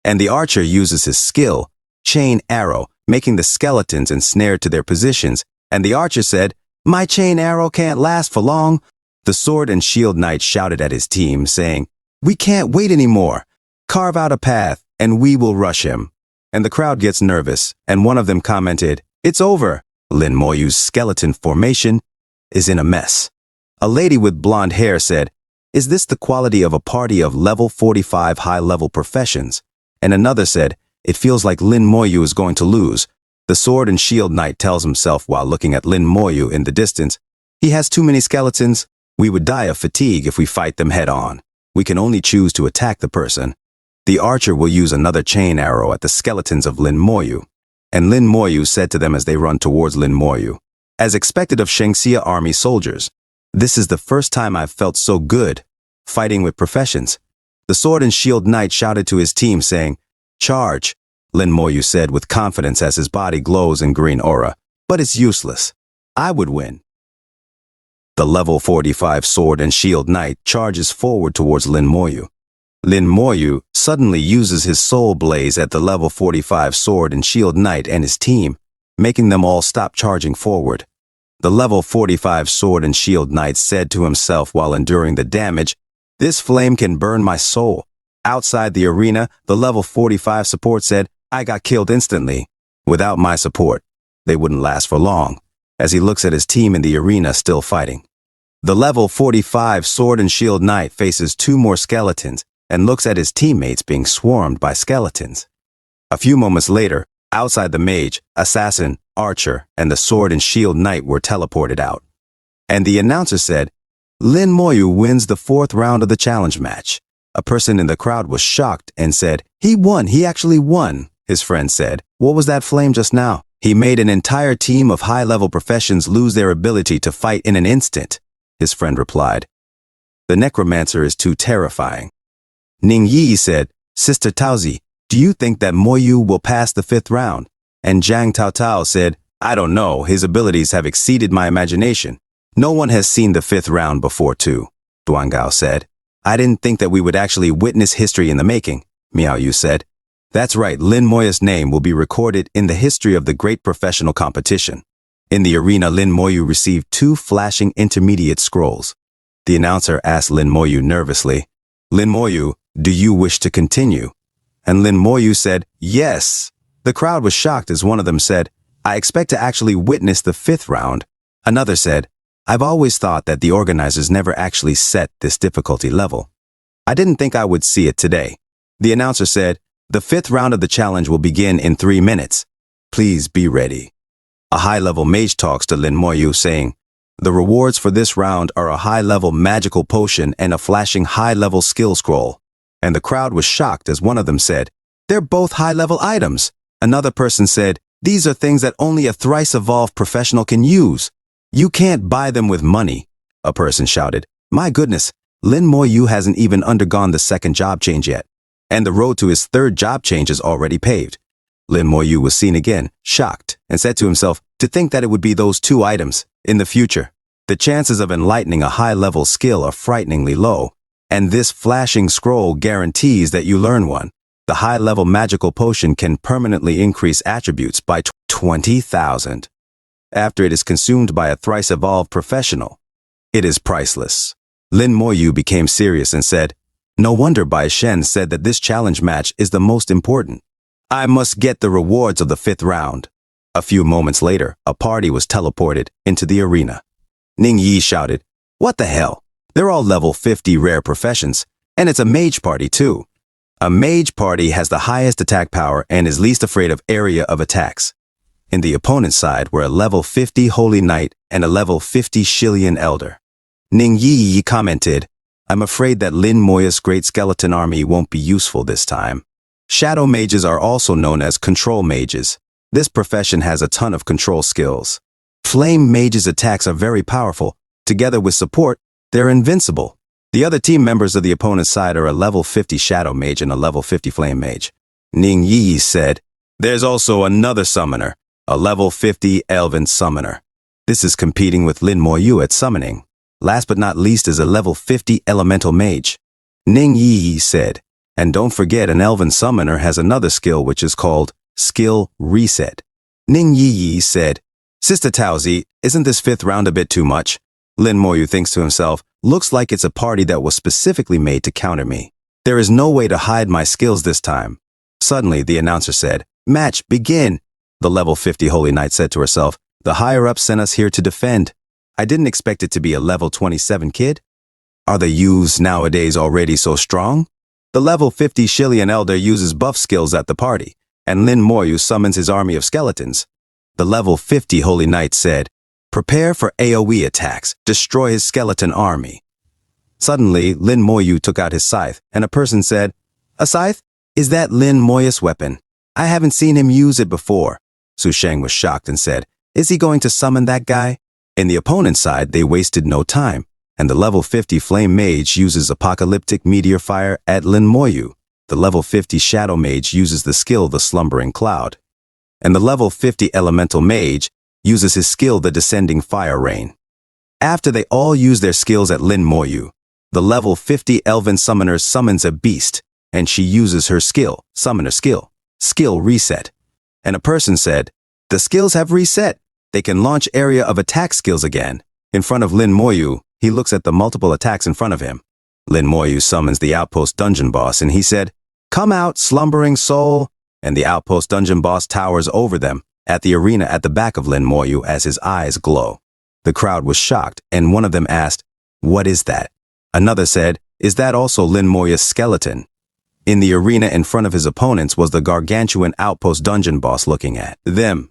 And the archer uses his skill Chain Arrow, making the skeletons ensnared to their positions. And the archer said, "My chain arrow can't last for long." The Sword and Shield Knight shouted at his team, saying, "We can't wait anymore. Carve out a path, and we will rush him." And the crowd gets nervous, and one of them commented, "It's over." Lin Moyu's skeleton formation is in a mess. A lady with blonde hair said, "Is this the quality of a party of level 45 high-level professions?" And another said, "It feels like Lin Moyu is going to lose." The Sword and Shield Knight tells himself while looking at Lin Moyu in the distance, "He has too many skeletons. We would die of fatigue if we fight them head-on. We can only choose to attack the person." The archer will use another chain arrow at the skeletons of Lin Moyu. And Lin Moyu said to them as they run towards Lin Moyu, "As expected of Shangxia army soldiers, this is the first time I've felt so good, fighting with professions." The Sword and Shield Knight shouted to his team saying, "Charge," Lin Moyu said with confidence as his body glows in green aura, "But it's useless. I would win." The level 45 Sword and Shield Knight charges forward towards Lin Moyu. Lin Moyu suddenly uses his Soul Blaze at the level 45 Sword and Shield Knight and his team, making them all stop charging forward. The level 45 sword and shield knight said to himself while enduring the damage, "This flame can burn my soul." Outside the arena, the level 45 support said, "I got killed instantly. Without my support, they wouldn't last for long," as he looks at his team in the arena still fighting. The level 45 sword and shield knight faces 2 more skeletons and looks at his teammates being swarmed by skeletons. A few moments later, outside the mage, assassin, archer, and the sword and shield knight were teleported out. And the announcer said, "Lin Moyu wins the 4th round of the challenge match." A person in the crowd was shocked and said, "He won, he actually won." His friend said, "What was that flame just now?" "He made an entire team of high-level professions lose their ability to fight in an instant," his friend replied. "The necromancer is too terrifying." Ning Yi said, "Sister Taozi, do you think that Moyu will pass the 5th round?" And Zhang Taotao said, "I don't know, his abilities have exceeded my imagination. No one has seen the 5th round before too," Duangao said. "I didn't think that we would actually witness history in the making," Miao Yu said. "That's right, Lin Moya's name will be recorded in the history of the great professional competition." In the arena, Lin Moyu received 2 flashing intermediate scrolls. The announcer asked Lin Moyu nervously, "Lin Moyu, do you wish to continue?" And Lin Moyu said, "Yes." The crowd was shocked as one of them said, "I expect to actually witness the 5th round." Another said, "I've always thought that the organizers never actually set this difficulty level. I didn't think I would see it today." The announcer said, "The 5th round of the challenge will begin in 3 minutes. Please be ready." A high-level mage talks to Lin Moyu saying, "The rewards for this round are a high-level magical potion and a flashing high-level skill scroll." And the crowd was shocked as one of them said, "They're both high-level items." Another person said, "These are things that only a thrice-evolved professional can use. You can't buy them with money." A person shouted, "My goodness, Lin Moyu hasn't even undergone the 2nd job change yet, and the road to his 3rd job change is already paved." Lin Moyu was seen again, shocked, and said to himself, "To think that it would be those 2 items in the future. The chances of enlightening a high-level skill are frighteningly low, and this flashing scroll guarantees that you learn one. The high-level magical potion can permanently increase attributes by 20,000. After it is consumed by a thrice-evolved professional. It is priceless." Lin Moyu became serious and said, "No wonder Bai Shen said that this challenge match is the most important. I must get the rewards of the 5th round." A few moments later, a party was teleported into the arena. Ning Yi shouted, "What the hell? They're all level 50 rare professions, and it's a mage party too." A mage party has the highest attack power and is least afraid of area of attacks. In the opponent's side were a level 50 Holy Knight and a level 50 Shillian Elder. Ning Yi commented, "I'm afraid that Lin Moya's great skeleton army won't be useful this time." Shadow mages are also known as control mages. This profession has a ton of control skills. Flame mages' attacks are very powerful. Together with support, they're invincible. The other team members of the opponent's side are a level 50 shadow mage and a level 50 flame mage. Ning Yi said, "There's also another summoner, a level 50 elven summoner. This is competing with Lin Moyu at summoning. Last but not least is a level 50 elemental mage." Ning Yi said, "And don't forget an elven summoner has another skill which is called Skill Reset." Ning Yi said, "Sister Taozi, isn't this 5th round a bit too much?" Lin Moyu thinks to himself, "Looks like it's a party that was specifically made to counter me. There is no way to hide my skills this time." Suddenly, the announcer said, "Match, begin." The level 50 Holy Knight said to herself, "The higher-ups sent us here to defend. I didn't expect it to be a level 27 kid. Are the youths nowadays already so strong?" The level 50 Shillian Elder uses buff skills at the party, and Lin Moyu summons his army of skeletons. The level 50 Holy Knight said, "Prepare for AoE attacks, destroy his skeleton army." Suddenly, Lin Moyu took out his scythe, and a person said, "A scythe? Is that Lin Moya's weapon? I haven't seen him use it before." Su Sheng was shocked and said, "Is he going to summon that guy?" In the opponent's side, they wasted no time, and the level 50 Flame Mage uses Apocalyptic Meteor Fire at Lin Moyu. The level 50 Shadow Mage uses the skill the Slumbering Cloud. And the level 50 Elemental Mage uses his skill the Descending Fire Rain. After they all use their skills at Lin Moyu, the level 50 Elven Summoner summons a beast, and she uses her skill, Summoner Skill, Skill Reset. And a person said, The skills have reset. They can launch area of attack skills again. In front of Lin Moyu, he looks at the multiple attacks in front of him. Lin Moyu summons the outpost dungeon boss and he said, "Come out, slumbering soul." And the outpost dungeon boss towers over them at the arena at the back of Lin Moyu as his eyes glow. The crowd was shocked and one of them asked, "What is that?" Another said, "Is that also Lin Moyu's skeleton?" In the arena in front of his opponents was the gargantuan outpost dungeon boss looking at them.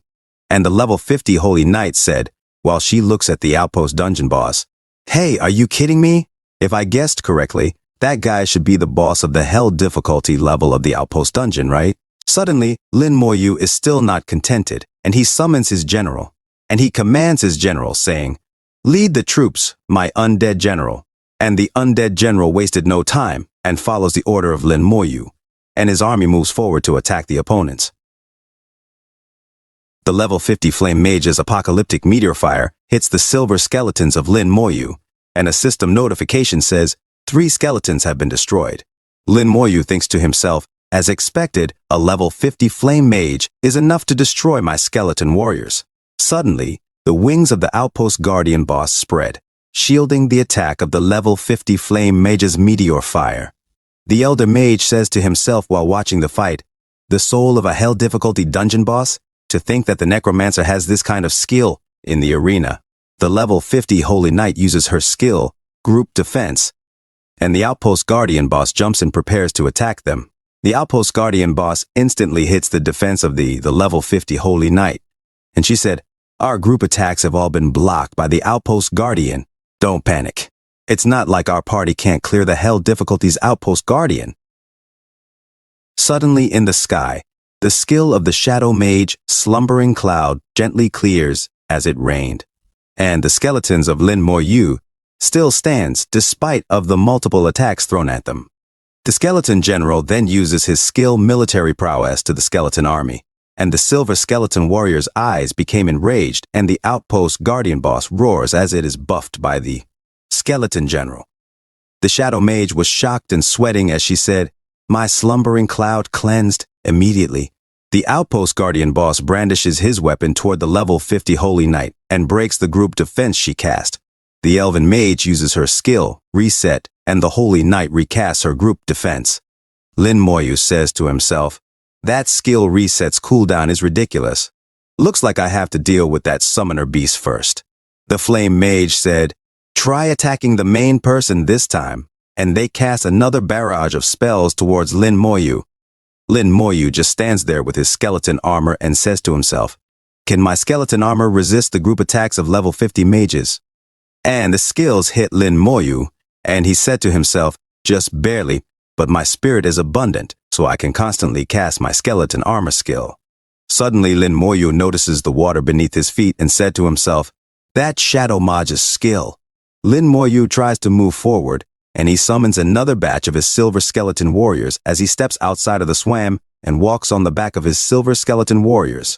And the level 50 Holy Knight said, while she looks at the outpost dungeon boss, "Hey, are you kidding me? If I guessed correctly, that guy should be the boss of the hell difficulty level of the outpost dungeon, right?" Suddenly, Lin Moyu is still not contented, and he summons his general. And he commands his general, saying, "Lead the troops, my undead general." And the undead general wasted no time and follows the order of Lin Moyu, and his army moves forward to attack the opponents. The level 50 Flame Mage's apocalyptic meteor fire hits the silver skeletons of Lin Moyu, and a system notification says 3 skeletons have been destroyed. Lin Moyu thinks to himself, as expected, a level 50 Flame Mage is enough to destroy my skeleton warriors. Suddenly, the wings of the outpost guardian boss spread, shielding the attack of the level 50 Flame Mage's meteor fire. The elder mage says to himself while watching the fight, "The soul of a hell difficulty dungeon boss? To think that the necromancer has this kind of skill in the arena." The level 50 Holy Knight uses her skill, Group Defense, and the outpost guardian boss jumps and prepares to attack them. The outpost guardian boss instantly hits the defense of the level 50 Holy Knight. And she said, "Our group attacks have all been blocked by the outpost guardian. Don't panic. It's not like our party can't clear the hell difficulty's outpost guardian." Suddenly in the sky, the skill of the shadow mage, Slumbering Cloud, gently clears as it rained. And the skeletons of Lin Moyu still stands despite of the multiple attacks thrown at them. The skeleton general then uses his skill military prowess to the skeleton army, and the silver skeleton warrior's eyes became enraged and the outpost guardian boss roars as it is buffed by the skeleton general. The shadow mage was shocked and sweating as she said, "My slumbering cloud cleansed." Immediately, the outpost guardian boss brandishes his weapon toward the level 50 Holy Knight and breaks the group defense she cast. The elven mage uses her skill, Reset, and the Holy Knight recasts her group defense. Lin Moyu says to himself, "That skill Reset's cooldown is ridiculous. Looks like I have to deal with that summoner beast first." The flame mage said, "Try attacking the main person this time," and they cast another barrage of spells towards Lin Moyu. Lin Moyu just stands there with his skeleton armor and says to himself, "Can my skeleton armor resist the group attacks of level 50 mages?" And the skills hit Lin Moyu, and he said to himself, "Just barely, but my spirit is abundant, so I can constantly cast my skeleton armor skill." Suddenly Lin Moyu notices the water beneath his feet and said to himself, "That shadow mage's skill." Lin Moyu tries to move forward, and he summons another batch of his silver skeleton warriors as he steps outside of the swam and walks on the back of his silver skeleton warriors.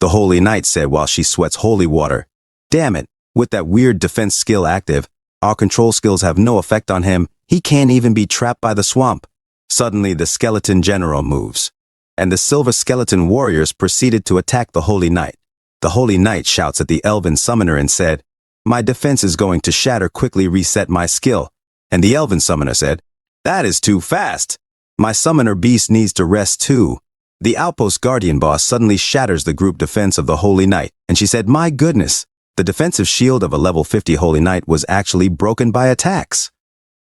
The Holy Knight said while she sweats holy water, "Damn it, with that weird defense skill active, our control skills have no effect on him. He can't even be trapped by the swamp." Suddenly the skeleton general moves, and the silver skeleton warriors proceeded to attack the Holy Knight. The Holy Knight shouts at the elven summoner and said, "My defense is going to shatter, quickly reset my skill." And the elven summoner said, "That is too fast. My summoner beast needs to rest too." The outpost guardian boss suddenly shatters the group defense of the Holy Knight, and she said, "My goodness, the defensive shield of a level 50 Holy Knight was actually broken by attacks.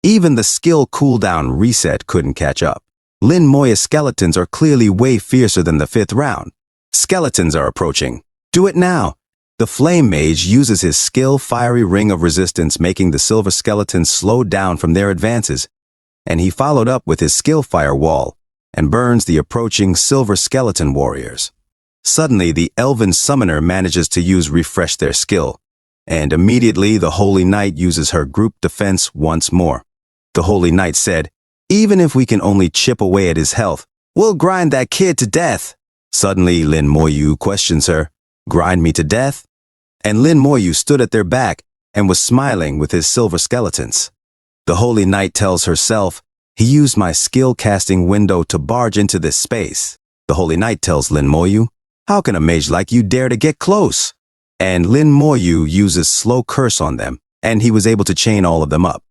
Even the skill cooldown Reset couldn't catch up. Lin Moya's skeletons are clearly way fiercer than the 5th round. Skeletons are approaching. Do it now." The flame mage uses his skill Fiery Ring of Resistance, making the silver skeletons slow down from their advances, and he followed up with his skill Firewall and burns the approaching silver skeleton warriors. Suddenly the elven summoner manages to use Refresh their skill, and immediately the Holy Knight uses her group defense once more. The Holy Knight said, "Even if we can only chip away at his health, we'll grind that kid to death." Suddenly Lin Moyu questions her, "Grind me to death?" And Lin Moyu stood at their back and was smiling with his silver skeletons. The Holy Knight tells herself, "He used my skill casting window to barge into this space." The Holy Knight tells Lin Moyu, How can a mage like you dare to get close? And Lin Moyu uses slow curse on them, and he was able to chain all of them up.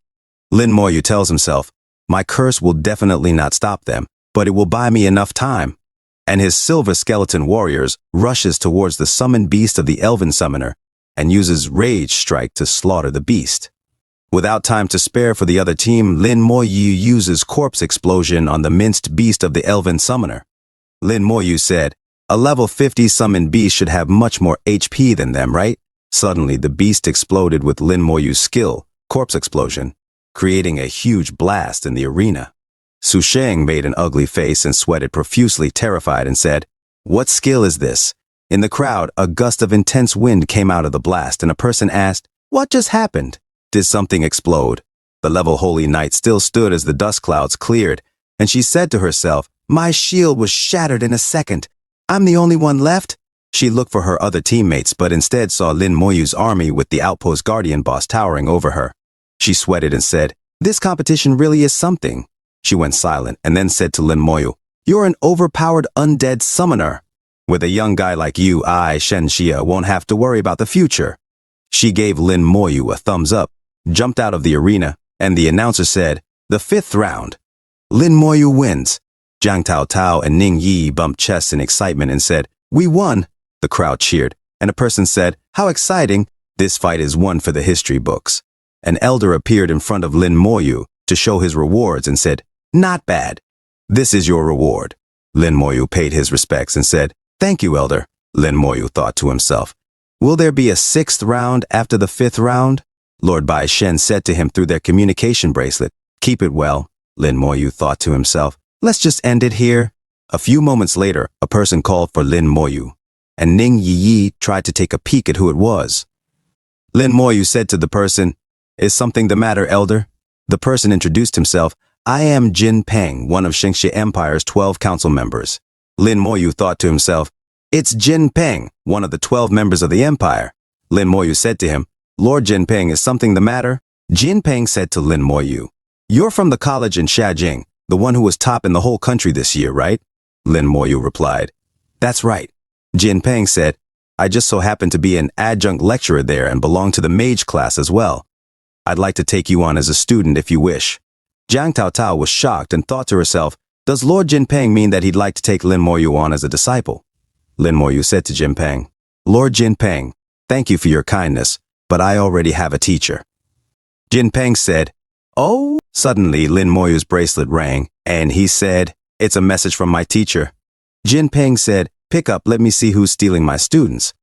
Lin Moyu tells himself, my curse will definitely not stop them, but it will buy me enough time. And his silver skeleton warriors rushes towards the summoned beast of the elven summoner and uses rage strike to slaughter the beast. Without time to spare for the other team, Lin Moyu uses corpse explosion on the minced beast of the elven summoner. Lin Moyu said, a level 50 summoned beast should have much more HP than them, right? Suddenly, the beast exploded with Lin Moyu's skill, corpse explosion, creating a huge blast in the arena. Su Sheng made an ugly face and sweated profusely, terrified, and said, what skill is this? In the crowd, a gust of intense wind came out of the blast, and a person asked, what just happened? Did something explode? The level holy knight still stood as the dust clouds cleared, and she said to herself, my shield was shattered in a second. I'm the only one left? She looked for her other teammates, but instead saw Lin Moyu's army with the outpost guardian boss towering over her. She sweated and said, this competition really is something. She went silent and then said to Lin Moyu, you're an overpowered undead summoner. With a young guy like you, I, Shen Xia, won't have to worry about the future. She gave Lin Moyu a thumbs up, jumped out of the arena, and the announcer said, the 5th round. Lin Moyu wins. Jiang Tao Tao and Ning Yi bumped chests in excitement and said, we won. The crowd cheered, and a person said, how exciting. This fight is one for the history books. An elder appeared in front of Lin Moyu to show his rewards and said, not bad. This is your reward. Lin Moyu paid his respects and said, thank you, elder. Lin Moyu thought to himself, will there be a 6th round after the 5th round? Lord Bai Shen said to him through their communication bracelet, keep it well. Lin Moyu thought to himself, let's just end it here. A few moments later, a person called for Lin Moyu, and Ning Yi tried to take a peek at who it was. Lin Moyu said to the person, is something the matter, elder? The person introduced himself, I am Jin Peng, one of Xingxia Empire's 12 council members. Lin Moyu thought to himself, it's Jin Peng, one of the 12 members of the empire. Lin Moyu said to him, Lord Jin Peng, is something the matter? Jin Peng said to Lin Moyu, you're from the college in Xiajing, the one who was top in the whole country this year, right? Lin Moyu replied, that's right. Jin Peng said, I just so happen to be an adjunct lecturer there and belong to the mage class as well. I'd like to take you on as a student if you wish. Jiang Tao Tao was shocked and thought to herself, does Lord Jin Peng mean that he'd like to take Lin Moyu on as a disciple? Lin Moyu said to Jin Peng, Lord Jin Peng, thank you for your kindness, but I already have a teacher. Jin Peng said, oh? Suddenly, Lin Moyu's bracelet rang, and he said, it's a message from my teacher. Jin Peng said, pick up, let me see who's stealing my students.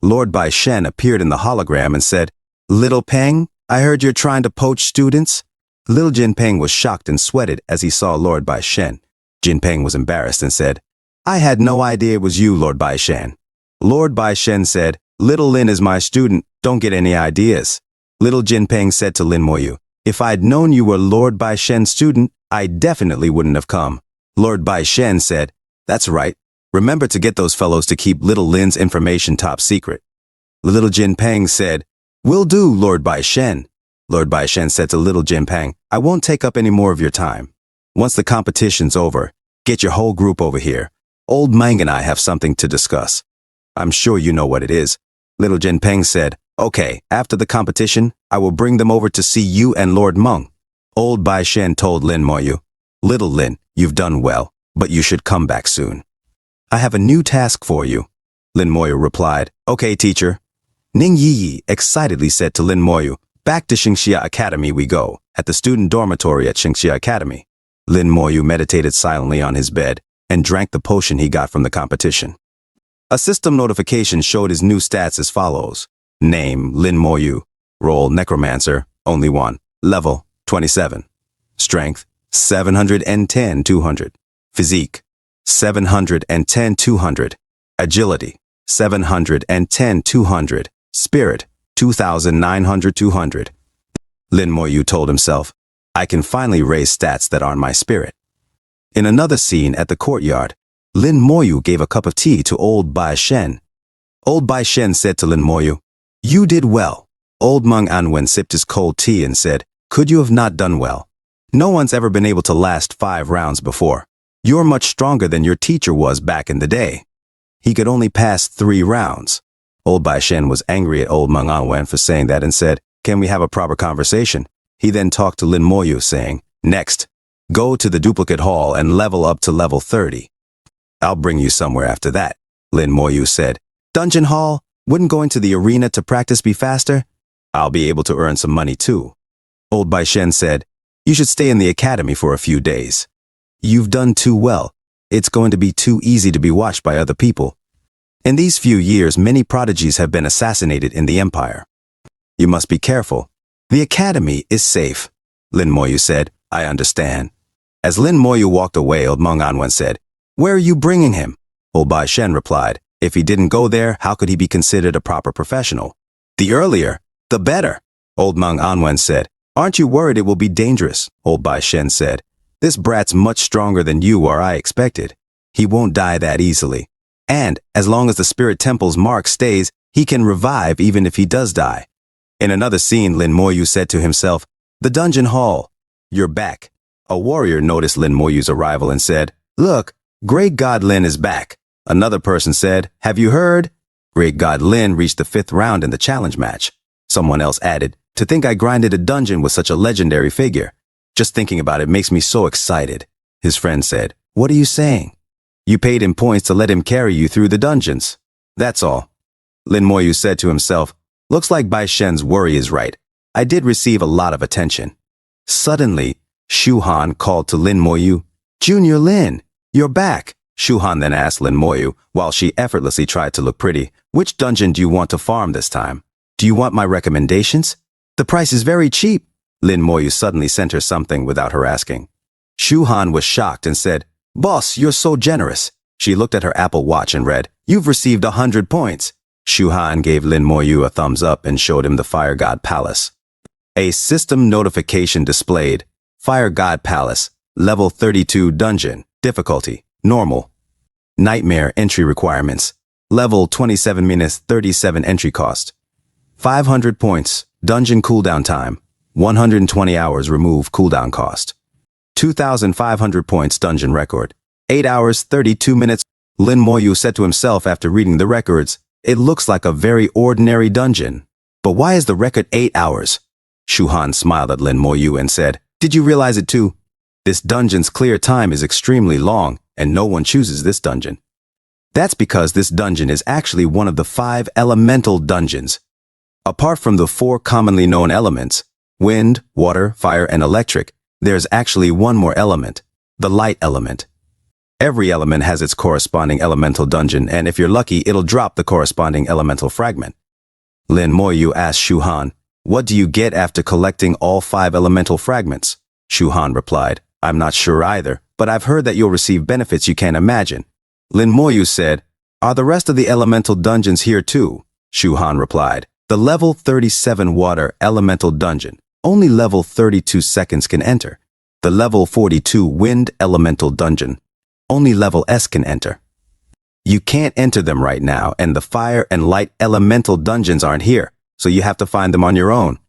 Lord Bai Shen appeared in the hologram and said, Little Peng, I heard you're trying to poach students. Little Jin Peng was shocked and sweated as he saw Lord Bai Shen. Jin Peng was embarrassed and said, I had no idea it was you, Lord Bai Shen. Lord Bai Shen said, Little Lin is my student, don't get any ideas. Little Jin Peng said to Lin Moyu, if I'd known you were Lord Bai Shen's student, I definitely wouldn't have come. Lord Bai Shen said, that's right. Remember to get those fellows to keep Little Lin's information top secret. Little Jin Peng said, will do, Lord Bai Shen. Lord Bai Shen said to Little Jin Peng, I won't take up any more of your time. Once the competition's over, get your whole group over here. Old Manga and I have something to discuss. I'm sure you know what it is. Little Jin Peng said, okay, after the competition, I will bring them over to see you and Lord Meng. Old Bai Shen told Lin Moyu, Little Lin, you've done well, but you should come back soon. I have a new task for you. Lin Moyu replied, okay, teacher. Ning Yi excitedly said to Lin Moyu, back to Xingxia Academy we go, at the student dormitory at Xingxia Academy. Lin Moyu meditated silently on his bed and drank the potion he got from the competition. A system notification showed his new stats as follows. Name, Lin Moyu. Role, Necromancer, only 1. Level, 27. Strength, 710-200. Physique, 710-200. Agility, 710-200. Spirit, 2,900-200. Lin Moyu told himself, I can finally raise stats that aren't my spirit. In another scene at the courtyard, Lin Moyu gave a cup of tea to Old Bai Shen. Old Bai Shen said to Lin Moyu, you did well. Old Meng Anwen sipped his cold tea and said, could you have not done well? No one's ever been able to last 5 rounds before. You're much stronger than your teacher was back in the day. he could only pass 3 rounds. Old Bai Shen was angry at old Meng Anwen for saying that and said, "Can we have a proper conversation?" He then talked to Lin Moyu saying, "Next, go to the duplicate hall and level up to level 30. I'll bring you somewhere after that," Lin Moyu said. "Dungeon hall? Wouldn't going to the arena to practice be faster? I'll be able to earn some money too." Old Bai Shen said, "You should stay in the academy for a few days. You've done too well. It's going to be too easy to be watched by other people. In these few years, many prodigies have been assassinated in the empire. You must be careful. The academy is safe." Lin Moyu said, "I understand." As Lin Moyu walked away, old Meng Anwen said, "Where are you bringing him?" Old Bai Shen replied, "If he didn't go there, how could he be considered a proper professional? The earlier, the better." Old Meng Anwen said, "Aren't you worried it will be dangerous?" Old Bai Shen said, "This brat's much stronger than you or I expected. He won't die that easily. And as long as the spirit temple's mark stays, he can revive even if he does die." In another scene, Lin Moyu said to himself, "The dungeon hall. You're back." A warrior noticed Lin Moyu's arrival and said, "Look, Great God Lin is back." Another person said, "Have you heard? Great God Lin reached the 5th round in the challenge match." Someone else added, "To think I grinded a dungeon with such a legendary figure. Just thinking about it makes me so excited." His friend said, "What are you saying? You paid him points to let him carry you through the dungeons." "That's all." Lin Moyu said to himself, "Looks like Bai Shen's worry is right. I did receive a lot of attention." Suddenly, Shu Han called to Lin Moyu, "Junior Lin, you're back." Shu Han then asked Lin Moyu, while she effortlessly tried to look pretty, "Which dungeon do you want to farm this time? Do you want my recommendations? The price is very cheap." Lin Moyu suddenly sent her something without her asking. Shu Han was shocked and said, "Boss, you're so generous." She looked at her Apple Watch and read, "You've received 100 points. Shu Han gave Lin Moyu a thumbs up and showed him the Fire God Palace. A system notification displayed, "Fire God Palace, level 32 dungeon, difficulty, normal. Nightmare entry requirements, level 27-37 entry cost. 500 points, dungeon cooldown time, 120 hours remove cooldown cost. 2,500 points dungeon record, 8 hours 32 minutes. Lin Moyu said to himself after reading the records, "It looks like a very ordinary dungeon. But why is the record 8 hours? Shu Han smiled at Lin Moyu and said, "Did you realize it too? This dungeon's clear time is extremely long, and no one chooses this dungeon. That's because this dungeon is actually one of the 5 elemental dungeons. Apart from the 4 commonly known elements, wind, water, fire, and electric, there's actually one more element, the light element. Every element has its corresponding elemental dungeon, and if you're lucky, it'll drop the corresponding elemental fragment." Lin Moyu asked Shu Han, "What do you get after collecting all 5 elemental fragments?" Shu Han replied, "I'm not sure either, but I've heard that you'll receive benefits you can't imagine." Lin Moyu said, "Are the rest of the elemental dungeons here too?" Shu Han replied, "The level 37 water elemental dungeon, only level 32 seconds can enter. The level 42 wind elemental dungeon, only level S can enter. You can't enter them right now, and the fire and light elemental dungeons aren't here, so you have to find them on your own."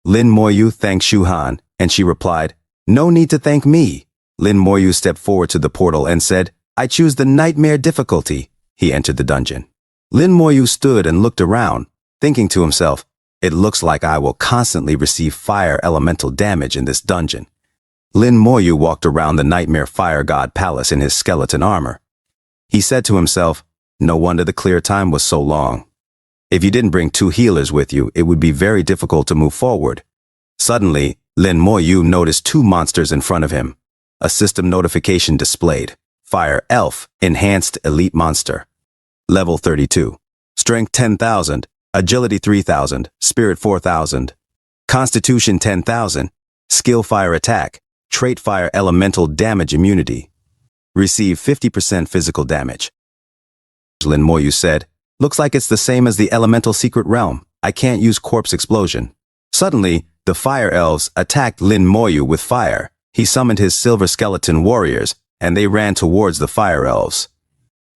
Lin Moyu thanked Shu Han, and she replied, "No need to thank me." Lin Moyu stepped forward to the portal and said, "I choose the nightmare difficulty." He entered the dungeon. Lin Moyu stood and looked around, thinking to himself, "It looks like I will constantly receive fire elemental damage in this dungeon." Lin Moyu walked around the Nightmare Fire God Palace in his skeleton armor. He said to himself, "No wonder the clear time was so long. If you didn't bring 2 healers with you, it would be very difficult to move forward." Suddenly, Lin Moyu noticed 2 monsters in front of him. A system notification displayed, "Fire Elf, Enhanced Elite Monster. Level 32. Strength 10,000, Agility 3,000, Spirit 4,000. Constitution 10,000, Skill Fire Attack, Trait Fire Elemental Damage Immunity. Receive 50% physical damage." Lin Moyu said, "Looks like it's the same as the Elemental Secret Realm. I can't use Corpse Explosion." Suddenly, the Fire Elves attacked Lin Moyu with fire. He summoned his Silver Skeleton warriors, and they ran towards the Fire Elves.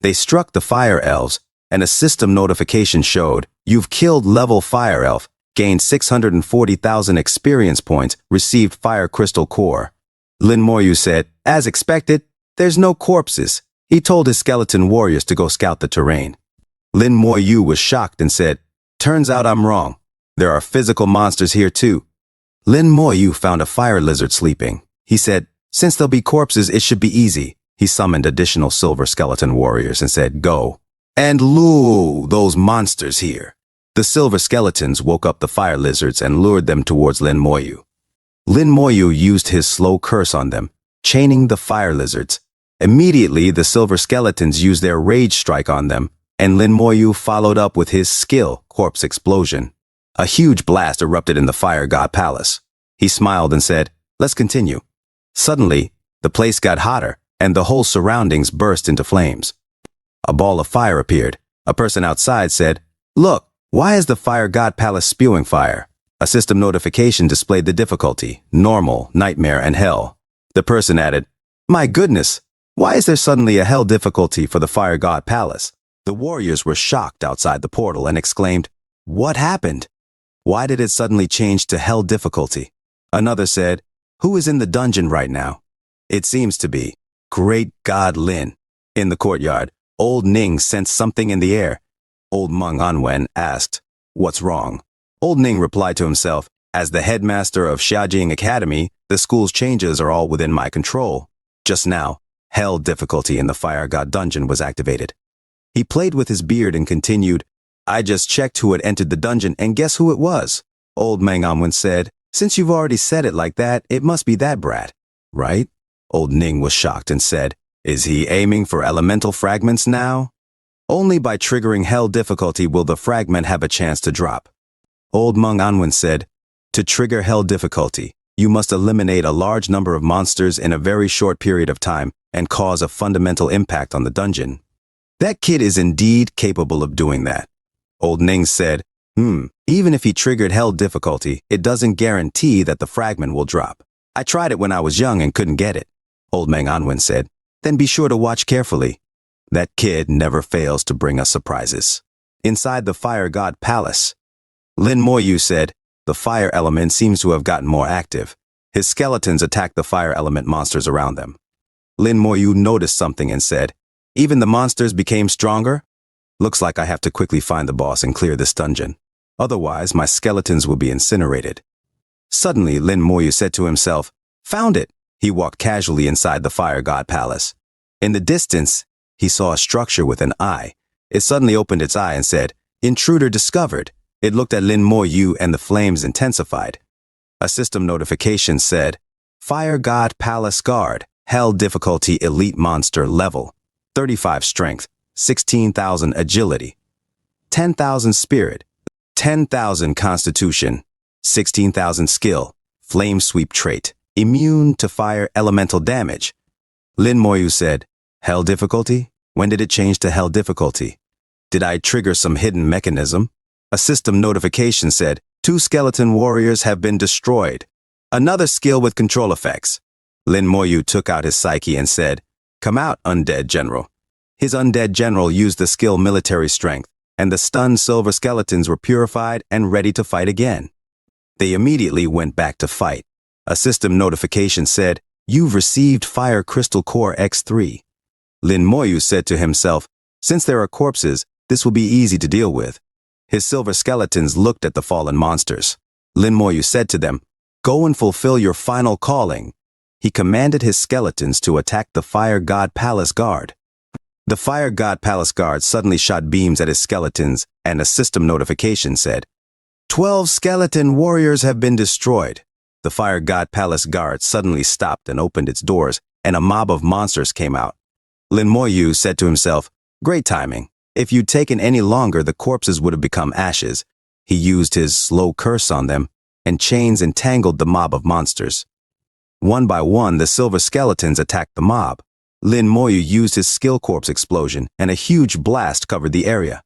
They struck the Fire Elves, and a system notification showed, "You've killed level Fire Elf, gained 640,000 experience points, received Fire Crystal Core." Lin Moyu said, "As expected, there's no corpses. He told his skeleton warriors to go scout the terrain. Lin Moyu was shocked and said, "Turns out I'm wrong. There are physical monsters here too." Lin Moyu found a fire lizard sleeping. He said, "Since there'll be corpses, it should be easy." He summoned additional silver skeleton warriors and said, "Go and lure those monsters here." The silver skeletons woke up the fire lizards and lured them towards Lin Moyu. Lin Moyu used his slow curse on them, chaining the fire lizards. Immediately, the silver skeletons used their rage strike on them, and Lin Moyu followed up with his skill, corpse explosion. A huge blast erupted in the fire god palace. He smiled and said, "Let's continue." Suddenly, the place got hotter, and the whole surroundings burst into flames. A ball of fire appeared. A person outside said, "Look, why is the fire god palace spewing fire?" A system notification displayed the difficulty: normal, nightmare, and hell. The person added, "My goodness, why is there suddenly a hell difficulty for the fire god palace?" The warriors were shocked outside the portal and exclaimed, "What happened? Why did it suddenly change to hell difficulty?" Another said, "Who is in the dungeon right now?" "It seems to be Great God Lin." In the courtyard, Old Ning sensed something in the air. Old Meng Anwen asked, "What's wrong?" Old Ning replied to himself, "As the headmaster of Xiajing Academy, the school's changes are all within my control." Just now, hell difficulty in the fire god dungeon was activated. He played with his beard and continued, "I just checked who had entered the dungeon, and guess who it was?" Old Meng Anwen said, "Since you've already said it like that, it must be that brat, right?" Old Ning was shocked and said, "Is he aiming for elemental fragments now?" "Only by triggering hell difficulty will the fragment have a chance to drop." Old Meng Anwen said, "To trigger hell difficulty, you must eliminate a large number of monsters in a very short period of time and cause a fundamental impact on the dungeon. That kid is indeed capable of doing that." Old Ning said, Even if he triggered hell difficulty, it doesn't guarantee that the fragment will drop. I tried it when I was young and couldn't get it." Old Meng Anwen said, "Then be sure to watch carefully. That kid never fails to bring us surprises." Inside the fire god palace, Lin Moyu said, "The fire element seems to have gotten more active." His skeletons attacked the fire element monsters around them. Lin Moyu noticed something and said, "Even the monsters became stronger? Looks like I have to quickly find the boss and clear this dungeon. Otherwise, my skeletons will be incinerated." Suddenly, Lin Moyu said to himself, "Found it!" He walked casually inside the fire god palace. In the distance, he saw a structure with an eye. It suddenly opened its eye and said, "Intruder discovered." It looked at Lin Moyu and the flames intensified. A system notification said, "Fire God Palace Guard, Hell Difficulty Elite Monster Level, 35 Strength, 16,000 Agility, 10,000 Spirit, 10,000 Constitution, 16,000 Skill, Flame Sweep Trait, Immune to Fire Elemental Damage." Lin Moyu said, "Hell Difficulty? When did it change to Hell Difficulty? Did I trigger some hidden mechanism?" A system notification said, "2 skeleton warriors have been destroyed. Another skill with control effects." Lin Moyu took out his psyche and said, "Come out, undead general." His undead general used the skill military strength, and the stunned silver skeletons were purified and ready to fight again. They immediately went back to fight. A system notification said, "You've received Fire Crystal Core X3. Lin Moyu said to himself, "Since there are corpses, this will be easy to deal with." His silver skeletons looked at the fallen monsters. Lin Moyu said to them, "Go and fulfill your final calling." He commanded his skeletons to attack the Fire God Palace Guard. The Fire God Palace Guard suddenly shot beams at his skeletons, and a system notification said, 12 skeleton warriors have been destroyed." The Fire God Palace Guard suddenly stopped and opened its doors, and a mob of monsters came out. Lin Moyu said to himself, "Great timing. If you'd taken any longer, the corpses would have become ashes." He used his slow curse on them, and chains entangled the mob of monsters. One by one, the silver skeletons attacked the mob. Lin Moyu used his skill corpse explosion, and a huge blast covered the area.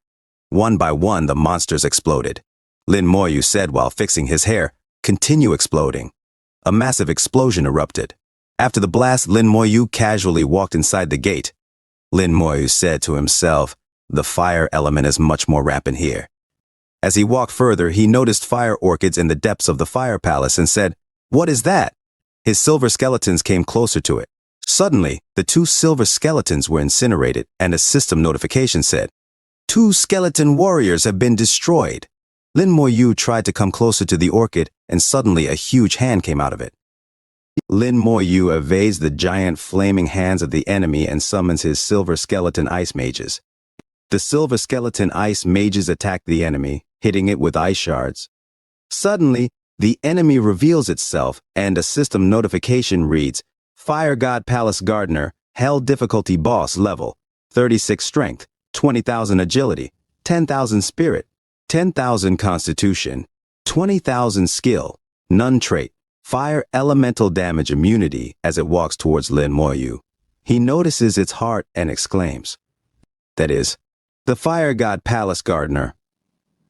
One by one, the monsters exploded. Lin Moyu said while fixing his hair, "Continue exploding." A massive explosion erupted. After the blast, Lin Moyu casually walked inside the gate. Lin Moyu said to himself, "The fire element is much more rampant here." As he walked further, he noticed fire orchids in the depths of the fire palace and said, "What is that?" His silver skeletons came closer to it. Suddenly, the two silver skeletons were incinerated, and a system notification said, "Two skeleton warriors have been destroyed." Lin Moyu tried to come closer to the orchid, and suddenly a huge hand came out of it. Lin Moyu evades the giant flaming hands of the enemy and summons his silver skeleton ice mages. The silver skeleton ice mages attack the enemy, hitting it with ice shards. Suddenly, the enemy reveals itself, and a system notification reads, "Fire God Palace Gardener, Hell Difficulty Boss Level, 36 Strength, 20,000 Agility, 10,000 Spirit, 10,000 Constitution, 20,000 Skill, None Trait, Fire Elemental Damage Immunity." As it walks towards Lin Moyu, he notices its heart and exclaims, "That is, the Fire God Palace Gardener."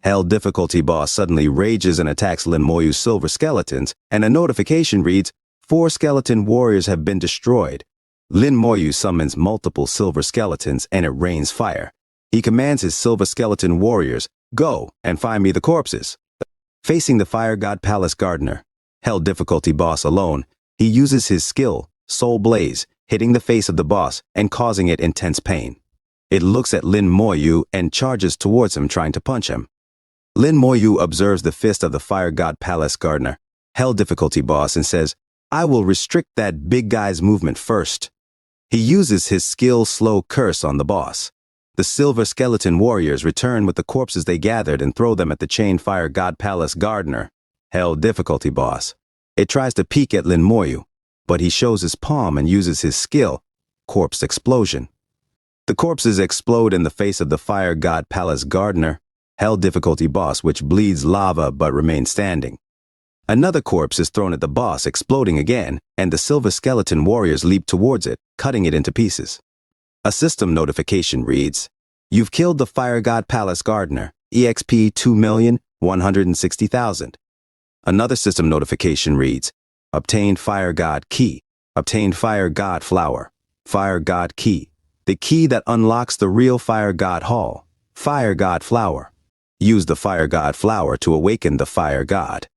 Hell Difficulty Boss suddenly rages and attacks Lin Moyu's silver skeletons, and a notification reads, "4 skeleton warriors have been destroyed." Lin Moyu summons multiple silver skeletons and it rains fire. He commands his silver skeleton warriors, "Go and find me the corpses." Facing the Fire God Palace Gardener, Hell Difficulty Boss alone, he uses his skill, Soul Blaze, hitting the face of the boss and causing it intense pain. It looks at Lin Moyu and charges towards him, trying to punch him. Lin Moyu observes the fist of the Fire God Palace Gardener, Hell Difficulty Boss, and says, "I will restrict that big guy's movement first." He uses his skill Slow Curse on the boss. The silver skeleton warriors return with the corpses they gathered and throw them at the chained Fire God Palace Gardener, Hell Difficulty Boss. It tries to peek at Lin Moyu, but he shows his palm and uses his skill, Corpse Explosion. The corpses explode in the face of the Fire God Palace Gardener, Hell Difficulty Boss, which bleeds lava but remains standing. Another corpse is thrown at the boss, exploding again, and the silver skeleton warriors leap towards it, cutting it into pieces. A system notification reads, "You've killed the Fire God Palace Gardener, EXP 2,160,000. Another system notification reads, "Obtained Fire God Key, obtained Fire God Flower, Fire God Key, the key that unlocks the real Fire God Hall, Fire God Flower. Use the Fire God Flower to awaken the Fire God."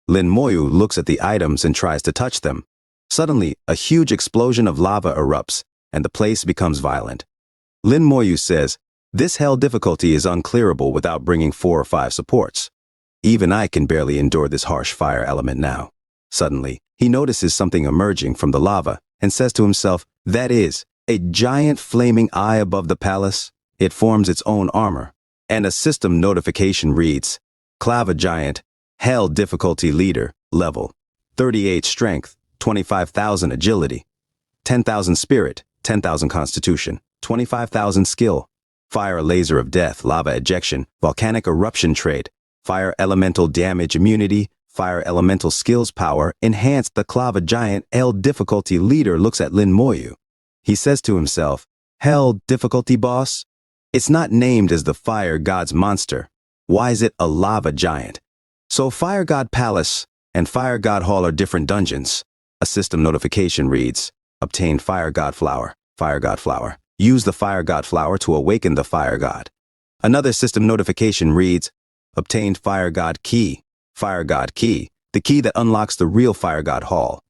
Lin Moyu looks at the items and tries to touch them. Suddenly, a huge explosion of lava erupts, and the place becomes violent. Lin Moyu says, "This hell difficulty is unclearable without bringing 4 or 5 supports. Even I can barely endure this harsh fire element now." Suddenly, he notices something emerging from the lava and says to himself, "That is, a giant flaming eye above the palace. It forms its own armor." And a system notification reads, "Clava Giant, Hell Difficulty Leader, Level, 38 Strength, 25,000 Agility, 10,000 Spirit, 10,000 Constitution, 25,000 Skill, Fire Laser of Death, Lava Ejection, Volcanic Eruption Trait, Fire Elemental Damage Immunity, Fire Elemental Skills Power, Enhanced." The Clava Giant, Hell Difficulty Leader, looks at Lin Moyu. He says to himself, "Hell Difficulty Boss? It's not named as the Fire God's monster. Why is it a Lava Giant? So Fire God Palace and Fire God Hall are different dungeons." A system notification reads, "Obtain Fire God Flower, Fire God Flower. Use the Fire God Flower to awaken the Fire God." Another system notification reads, "Obtained Fire God Key, Fire God Key, the key that unlocks the real Fire God Hall."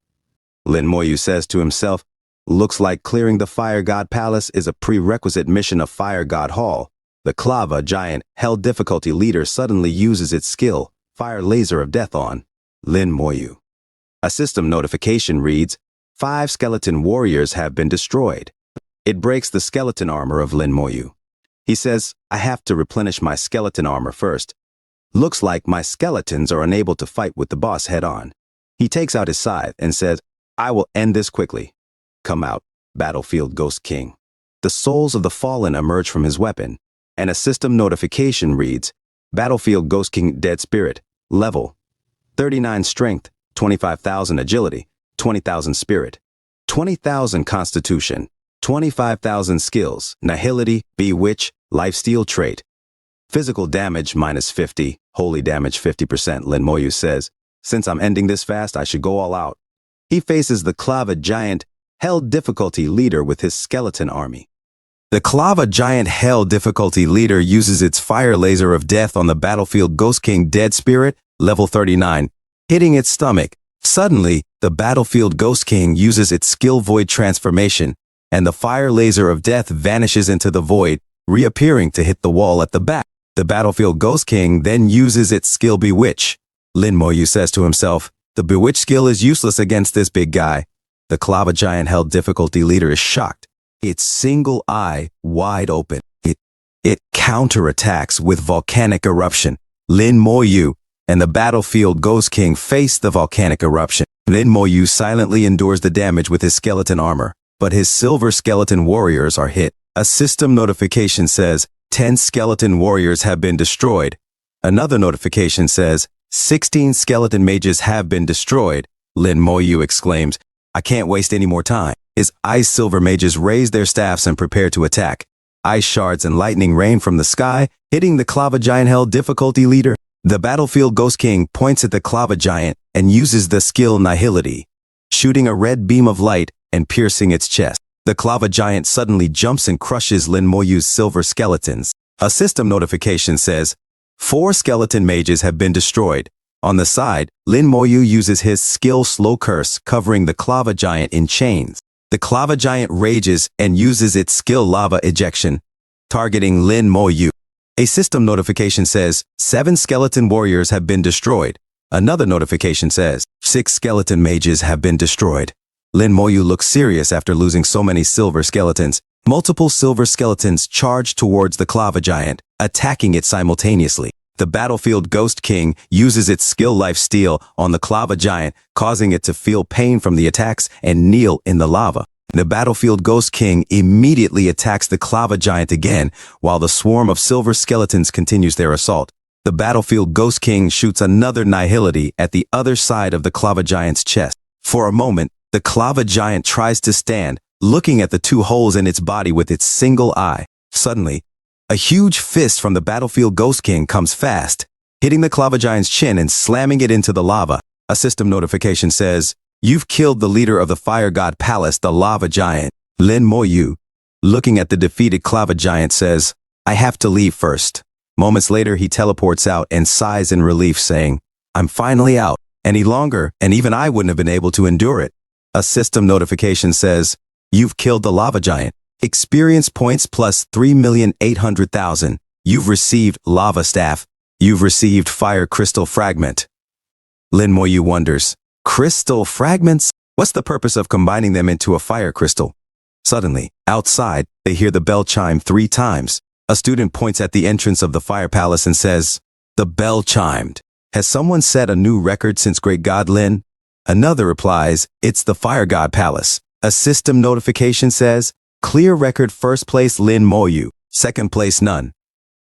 Lin Moyu says to himself, "Looks like clearing the Fire God Palace is a prerequisite mission of Fire God Hall." The Clava Giant, Hell Difficulty Leader suddenly uses its skill, Fire Laser of Death, on Lin Moyu. A system notification reads, 5 skeleton warriors have been destroyed. It breaks the skeleton armor of Lin Moyu. He says, "I have to replenish my skeleton armor first. Looks like my skeletons are unable to fight with the boss head on." He takes out his scythe and says, "I will end this quickly. Come out, Battlefield Ghost King." The souls of the fallen emerge from his weapon, and a system notification reads, "Battlefield Ghost King Dead Spirit, Level, 39 Strength, 25,000 Agility, 20,000 Spirit, 20,000 Constitution, 25,000 Skills, Nihility, Bewitch, Lifesteal Trait. Physical damage -50, holy damage 50%. Lin Moyu says, "Since I'm ending this fast, I should go all out." He faces the Clava Giant, Hell Difficulty Leader with his skeleton army. The Clava Giant Hell Difficulty Leader uses its Fire Laser of Death on the Battlefield Ghost King Dead Spirit, Level 39, hitting its stomach. Suddenly, the battlefield Ghost King uses its skill Void transformation, and the fire laser of death vanishes into the void, reappearing to hit the wall at the back. The battlefield Ghost King then uses its skill Bewitch. Lin Moyu says to himself, the Bewitch skill is useless against this big guy. The Klava Giant held difficulty leader is shocked. Its single eye wide open. It counterattacks with volcanic eruption. Lin Moyu and the battlefield Ghost King face the volcanic eruption. Lin Moyu silently endures the damage with his skeleton armor, but his silver skeleton warriors are hit. A system notification says, 10 skeleton warriors have been destroyed. Another notification says, 16 skeleton mages have been destroyed. Lin Moyu exclaims, I can't waste any more time. His ice silver mages raise their staffs and prepare to attack. Ice shards and lightning rain from the sky, hitting the Klava Giant held difficulty leader. The battlefield Ghost King points at the Klava Giant and uses the skill Nihility, shooting a red beam of light and piercing its chest. The Klava Giant suddenly jumps and crushes Lin Moyu's silver skeletons. A system notification says, 4 skeleton mages have been destroyed. On the side, Lin Moyu uses his skill Slow Curse, covering the Klava Giant in chains. The Klava Giant rages and uses its skill Lava Ejection, targeting Lin Moyu. A system notification says, 7 skeleton warriors have been destroyed. Another notification says, 6 skeleton mages have been destroyed. Lin Moyu looks serious after losing so many silver skeletons. Multiple silver skeletons charge towards the Klava Giant, attacking it simultaneously. The battlefield Ghost King uses its skill Lifesteal on the Klava Giant, causing it to feel pain from the attacks and kneel in the lava. The battlefield Ghost King immediately attacks the Klava Giant again, while the swarm of silver skeletons continues their assault. The battlefield Ghost King shoots another Nihility at the other side of the Klava Giant's chest. For a moment, the Klava Giant tries to stand, looking at the 2 holes in its body with its single eye. Suddenly, a huge fist from the battlefield Ghost King comes fast, hitting the Klava Giant's chin and slamming it into the lava. A system notification says, you've killed the leader of the Fire God Palace, the Lava Giant. Lin Moyu, looking at the defeated Klava Giant, says, I have to leave first. Moments later, he teleports out and sighs in relief, saying, I'm finally out. Any longer, and even I wouldn't have been able to endure it. A system notification says, you've killed the Lava Giant. Experience points plus 3,800,000. You've received Lava Staff. You've received Fire Crystal Fragment. Lin Moyu wonders, crystal fragments? What's the purpose of combining them into a fire crystal? Suddenly, outside, they hear the bell chime 3 times. A student points at the entrance of the fire palace and says, the bell chimed. Has someone set a new record since Great God Lin? Another replies, it's the Fire God Palace. A system notification says, clear record first place Lin Moyu, second place none.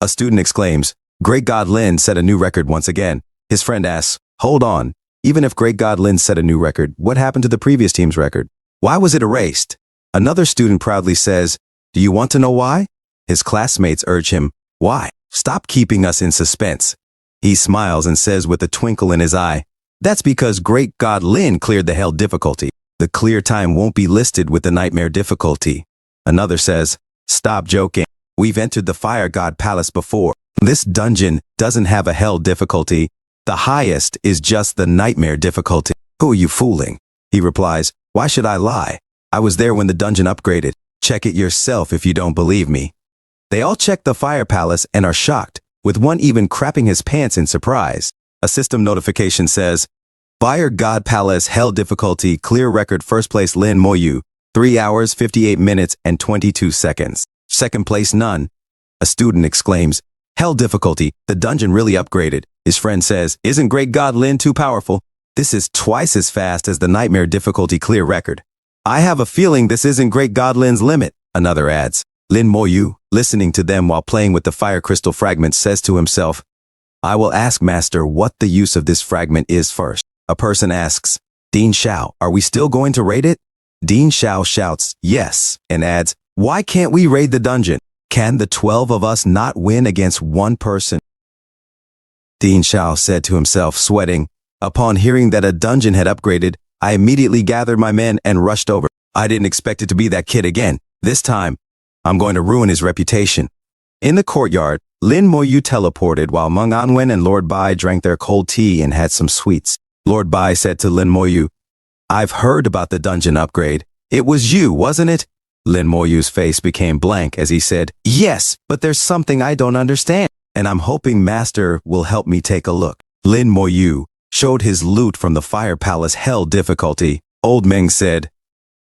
A student exclaims, Great God Lin set a new record once again. His friend asks, hold on, even if Great God Lin set a new record, what happened to the previous team's record? Why was it erased? Another student proudly says, do you want to know why? His classmates urge him, why? Stop keeping us in suspense. He smiles and says with a twinkle in his eye, that's because Great God Lin cleared the hell difficulty. The clear time won't be listed with the nightmare difficulty. Another says, stop joking. We've entered the Fire God Palace before. This dungeon doesn't have a hell difficulty. The highest is just the nightmare difficulty. Who are you fooling? He replies, why should I lie? I was there when the dungeon upgraded. Check it yourself if you don't believe me. They all check the Fire Palace and are shocked, with one even crapping his pants in surprise. A system notification says, Fire God Palace hell difficulty clear record first place Lin Moyu, 3 hours, 58 minutes, and 22 seconds. Second place none. A student exclaims, hell difficulty, the dungeon really upgraded. His friend says, isn't Great God Lin too powerful? This is twice as fast as the nightmare difficulty clear record. I have a feeling this isn't Great God Lin's limit. Another adds. Lin Moyu, listening to them while playing with the fire crystal fragment, says to himself, I will ask Master what the use of this fragment is first. A person asks, Dean Xiao, are we still going to raid it? Dean Xiao shouts, yes, and adds, why can't we raid the dungeon? Can the 12 of us not win against one person? Dean Xiao said to himself, sweating. Upon hearing that a dungeon had upgraded, I immediately gathered my men and rushed over. I didn't expect it to be that kid again. This time, I'm going to ruin his reputation. In the courtyard, Lin Moyu teleported while Meng Anwen and Lord Bai drank their cold tea and had some sweets. Lord Bai said to Lin Moyu, I've heard about the dungeon upgrade. It was you, wasn't it? Lin Moyu's face became blank as he said, yes, but there's something I don't understand, and I'm hoping Master will help me take a look. Lin Moyu showed his loot from the Fire Palace Hell difficulty. Old Meng said,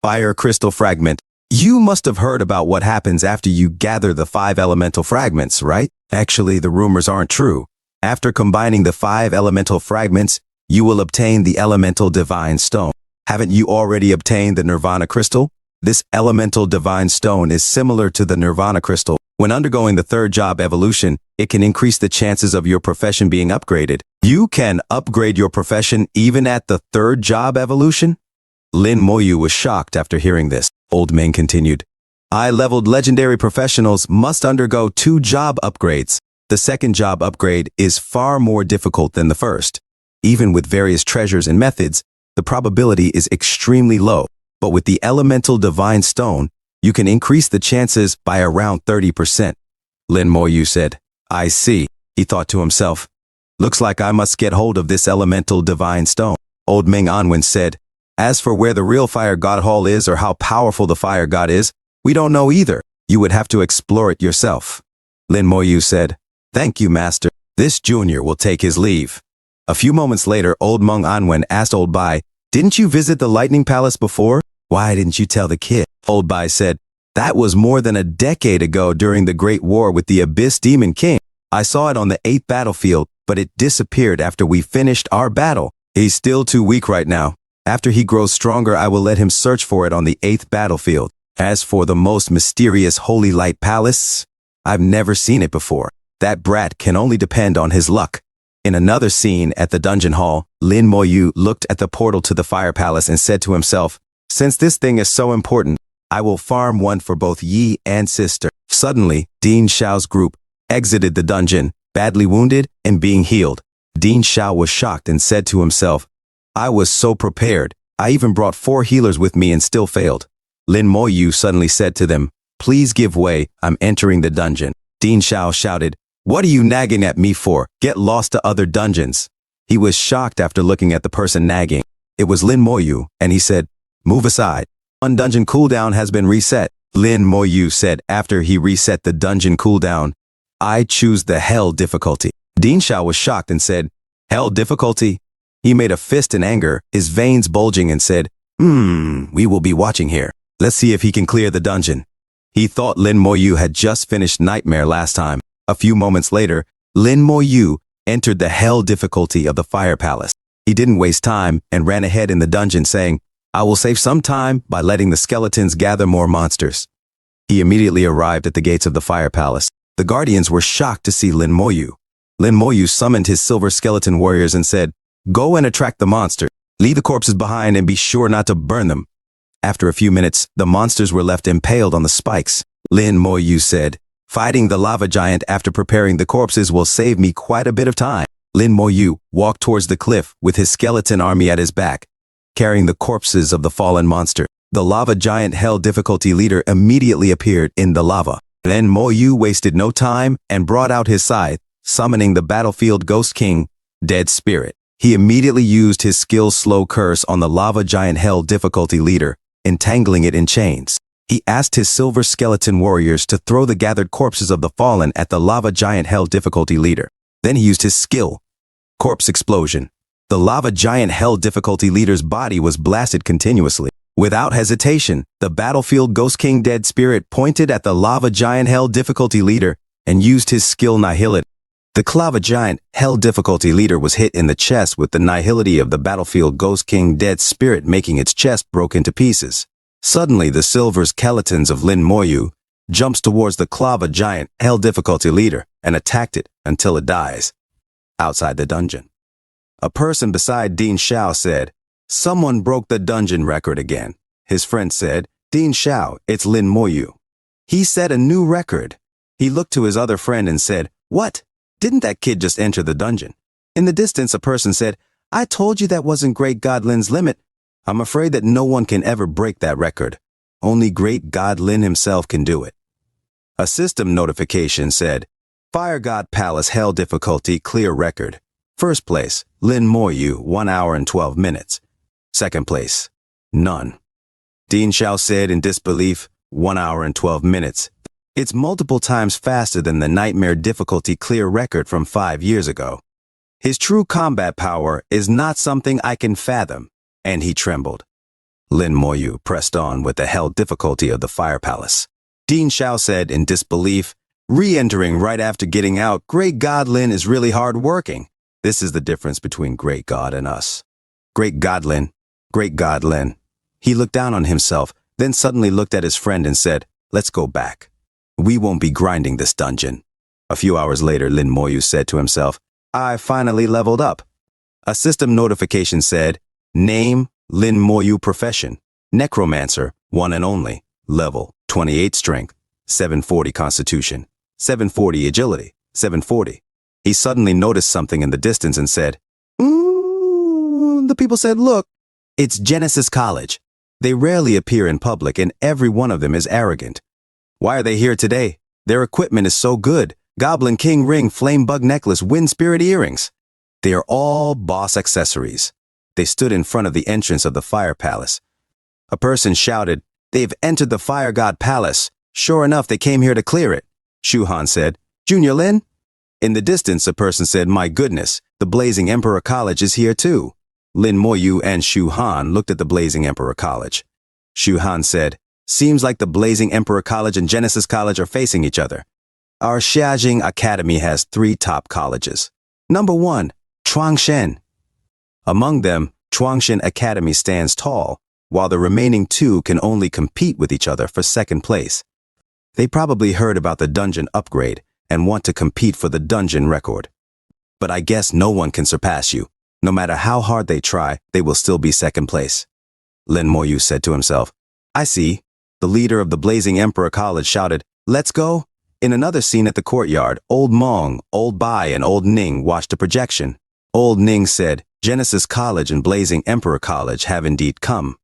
Fire Crystal Fragment. You must have heard about what happens after you gather the 5 elemental fragments, right? Actually, the rumors aren't true. After combining the 5 elemental fragments, you will obtain the elemental divine stone. Haven't you already obtained the Nirvana crystal? This elemental divine stone is similar to the Nirvana crystal. When undergoing the 3rd job evolution, it can increase the chances of your profession being upgraded. You can upgrade your profession even at the 3rd job evolution? Lin Moyu was shocked after hearing this. Old Meng continued, High-leveled legendary professionals must undergo 2 job upgrades. The 2nd job upgrade is far more difficult than the 1st. Even with various treasures and methods, the probability is extremely low. But with the elemental divine stone, you can increase the chances by around 30%. Lin Moyu said, I see. He thought to himself, looks like I must get hold of this elemental divine stone. Old Meng Anwen said, as for where the real fire god hall is or how powerful the fire god is, we don't know either. You would have to explore it yourself. Lin Moyu said, thank you, master. This junior will take his leave. A few moments later, Old Meng Anwen asked Old Bai, didn't you visit the Lightning Palace before? Why didn't you tell the kid? Old Bai said, that was more than a decade ago during the Great War with the Abyss Demon King. I saw it on the 8th battlefield, but it disappeared after we finished our battle. He's still too weak right now. After he grows stronger, I will let him search for it on the 8th battlefield. As for the most mysterious Holy Light Palace, I've never seen it before. That brat can only depend on his luck. In another scene at the dungeon hall, Lin Moyu looked at the portal to the Fire Palace and said to himself, since this thing is so important, I will farm one for both Yi and sister. Suddenly, Dean Xiao's group exited the dungeon, badly wounded and being healed. Dean Xiao was shocked and said to himself, I was so prepared. I even brought 4 healers with me and still failed. Lin Moyu suddenly said to them, please give way, I'm entering the dungeon. Dean Xiao shouted, what are you nagging at me for? Get lost to other dungeons. He was shocked after looking at the person nagging. It was Lin Moyu, and he said, move aside. One dungeon cooldown has been reset. Lin Moyu said after he reset the dungeon cooldown, I choose the hell difficulty. Dean Xiao was shocked and said, hell difficulty? He made a fist in anger, his veins bulging, and said, we will be watching here. Let's see if he can clear the dungeon. He thought Lin Moyu had just finished Nightmare last time. A few moments later, Lin Moyu entered the hell difficulty of the Fire Palace. He didn't waste time and ran ahead in the dungeon saying, I will save some time by letting the skeletons gather more monsters. He immediately arrived at the gates of the Fire Palace. The guardians were shocked to see Lin Moyu. Lin Moyu summoned his silver skeleton warriors and said, go and attract the monster. Leave the corpses behind and be sure not to burn them. After a few minutes, the monsters were left impaled on the spikes. Lin Moyu said, fighting the lava giant after preparing the corpses will save me quite a bit of time. Lin Moyu walked towards the cliff with his skeleton army at his back, carrying the corpses of the fallen monster. The lava giant hell difficulty leader immediately appeared in the lava. Lin Moyu wasted no time and brought out his scythe, summoning the battlefield ghost king, Dead Spirit. He immediately used his skill slow curse on the lava giant hell difficulty leader, entangling it in chains. He asked his silver skeleton warriors to throw the gathered corpses of the fallen at the lava giant hell difficulty leader. Then he used his skill, Corpse Explosion. The lava giant hell difficulty leader's body was blasted continuously. Without hesitation, the battlefield ghost king Dead Spirit pointed at the lava giant hell difficulty leader and used his skill Nihility. The lava giant hell difficulty leader was hit in the chest with the Nihility of the battlefield ghost king Dead Spirit, making its chest broke into pieces. Suddenly, the silver skeletons of Lin Moyu jumps towards the lava giant hell difficulty leader and attacked it until it dies. Outside the dungeon, a person beside Dean Xiao said, someone broke the dungeon record again. His friend said, Dean Xiao, it's Lin Moyu. He set a new record. He looked to his other friend and said, what? Didn't that kid just enter the dungeon? In the distance, a person said, I told you that wasn't Great God Lin's limit. I'm afraid that no one can ever break that record. Only Great God Lin himself can do it. A system notification said, Fire God Palace Hell Difficulty Clear Record. First place, Lin Moyu, 1 hour and 12 minutes. Second place. None. Dean Xiao said in disbelief, 1 hour and 12 minutes. It's multiple times faster than the nightmare difficulty clear record from 5 years ago. His true combat power is not something I can fathom, and he trembled. Lin Moyu pressed on with the hell difficulty of the Fire Palace. Dean Xiao said in disbelief, re-entering right after getting out, Great God Lin is really hard-working. This is the difference between Great God and us. Great God Lin, Great God Lin. He looked down on himself, then suddenly looked at his friend and said, let's go back. We won't be grinding this dungeon. A few hours later, Lin Moyu said to himself, I finally leveled up. A system notification said, name, Lin Moyu profession, Necromancer, one and only, level, 28 strength, 740 constitution, 740 agility, 740. He suddenly noticed something in the distance and said, The people said, look, it's Genesis College. They rarely appear in public and every one of them is arrogant. Why are they here today? Their equipment is so good. Goblin King ring, flame bug necklace, wind spirit earrings. They are all boss accessories. They stood in front of the entrance of the Fire Palace. A person shouted, they've entered the Fire God Palace. Sure enough, they came here to clear it. Shu Han said, Junior Lin? In the distance, a person said, my goodness, the Blazing Emperor College is here too. Lin Moyu and Shu Han looked at the Blazing Emperor College. Shu Han said, seems like the Blazing Emperor College and Genesis College are facing each other. Our Xiajing Academy has 3 top colleges. Number 1, Chuangshen. Among them, Chuangshen Academy stands tall, while the remaining 2 can only compete with each other for second place. They probably heard about the dungeon upgrade and want to compete for the dungeon record. But I guess no one can surpass you. No matter how hard they try, they will still be second place. Lin Moyu said to himself, I see. The leader of the Blazing Emperor College shouted, let's go. In another scene at the courtyard, Old Mong, Old Bai, and Old Ning watched a projection. Old Ning said, Genesis College and Blazing Emperor College have indeed come.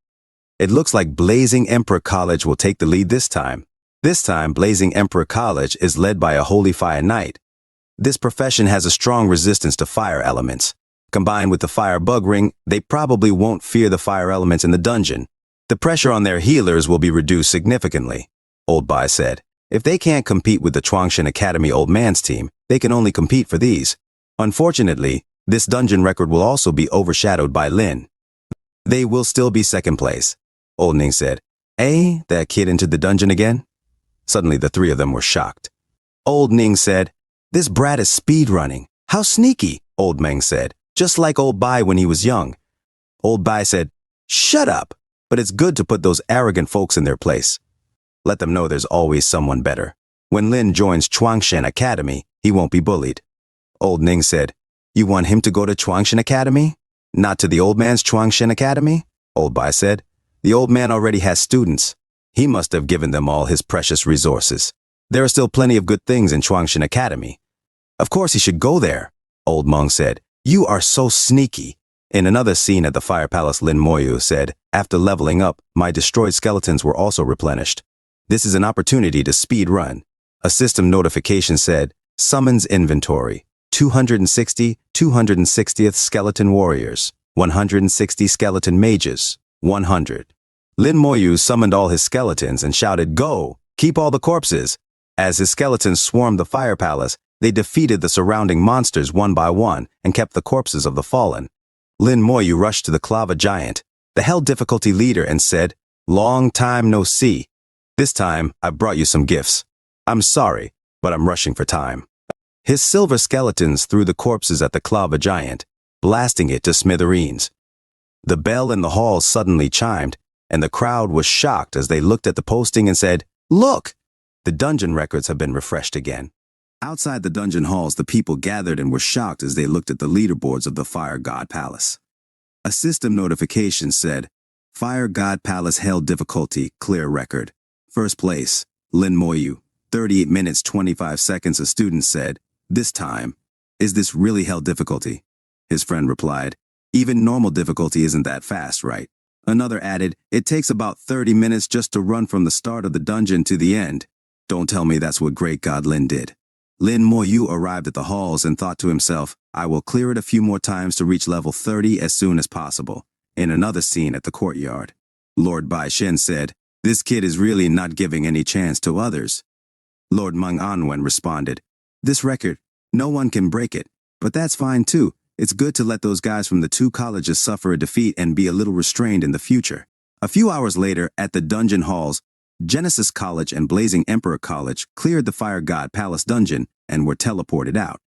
It looks like Blazing Emperor College will take the lead this time. This time, Blazing Emperor College is led by a Holy Fire Knight. This profession has a strong resistance to fire elements. Combined with the fire bug ring, they probably won't fear the fire elements in the dungeon. The pressure on their healers will be reduced significantly. Old Bai said, if they can't compete with the Chuangshen Academy Old Man's team, they can only compete for these. Unfortunately, this dungeon record will also be overshadowed by Lin. They will still be second place. Old Ning said, that kid entered the dungeon again? Suddenly the 3 of them were shocked. Old Ning said, this brat is speedrunning. How sneaky, Old Meng said, just like Old Bai when he was young. Old Bai said, shut up, but it's good to put those arrogant folks in their place. Let them know there's always someone better. When Lin joins Chuangshen Academy, he won't be bullied. Old Ning said, you want him to go to Chuangshen Academy? Not to the old man's Chuangshen Academy? Old Bai said, the old man already has students. He must have given them all his precious resources. There are still plenty of good things in Chuangshen Academy. Of course he should go there. Old Meng said, you are so sneaky. In another scene at the Fire Palace, Lin Moyu said, after leveling up, my destroyed skeletons were also replenished. This is an opportunity to speed run. A system notification said, summons inventory, 260th skeleton warriors, 160 skeleton mages, 100. Lin Moyu summoned all his skeletons and shouted, go, keep all the corpses. As his skeletons swarmed the Fire Palace, they defeated the surrounding monsters one by one and kept the corpses of the fallen. Lin Moyu rushed to the Clava Giant, the hell difficulty leader, and said, long time no see. This time, I brought you some gifts. I'm sorry, but I'm rushing for time. His silver skeletons threw the corpses at the Clava Giant, blasting it to smithereens. The bell in the hall suddenly chimed, and the crowd was shocked as they looked at the posting and said, look! The dungeon records have been refreshed again. Outside the dungeon halls, the people gathered and were shocked as they looked at the leaderboards of the Fire God Palace. A system notification said, Fire God Palace held difficulty, clear record. First place, Lin Moyu, 38 minutes 25 seconds. A student said, this time, is this really hell difficulty? His friend replied, even normal difficulty isn't that fast, right? Another added, it takes about 30 minutes just to run from the start of the dungeon to the end. Don't tell me that's what Great God Lin did. Lin Moyu arrived at the halls and thought to himself, I will clear it a few more times to reach level 30 as soon as possible. In another scene at the courtyard, Lord Bai Shen said, "This kid is really not giving any chance to others." Lord Meng Anwen responded, "This record, no one can break it, but that's fine too. It's good to let those guys from the two colleges suffer a defeat and be a little restrained in the future." A few hours later, at the dungeon halls, Genesis College and Blazing Emperor College cleared the Fire God Palace dungeon and were teleported out.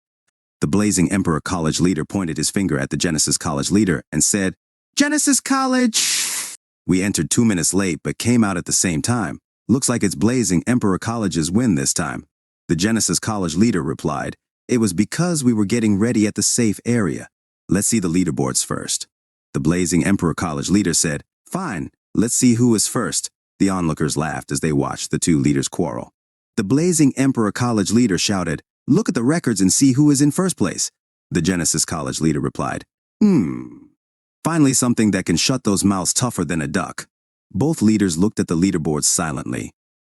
The Blazing Emperor College leader pointed his finger at the Genesis College leader and said, "Genesis College!" We entered 2 minutes late but came out at the same time. Looks like it's Blazing Emperor College's win this time. The Genesis College leader replied, "It was because we were getting ready at the safe area. Let's see the leaderboards first." The Blazing Emperor College leader said, "Fine, let's see who is first." The onlookers laughed as they watched the two leaders quarrel. The Blazing Emperor College leader shouted, "Look at the records and see who is in first place." The Genesis College leader replied, Finally something that can shut those mouths tougher than a duck." Both leaders looked at the leaderboards silently.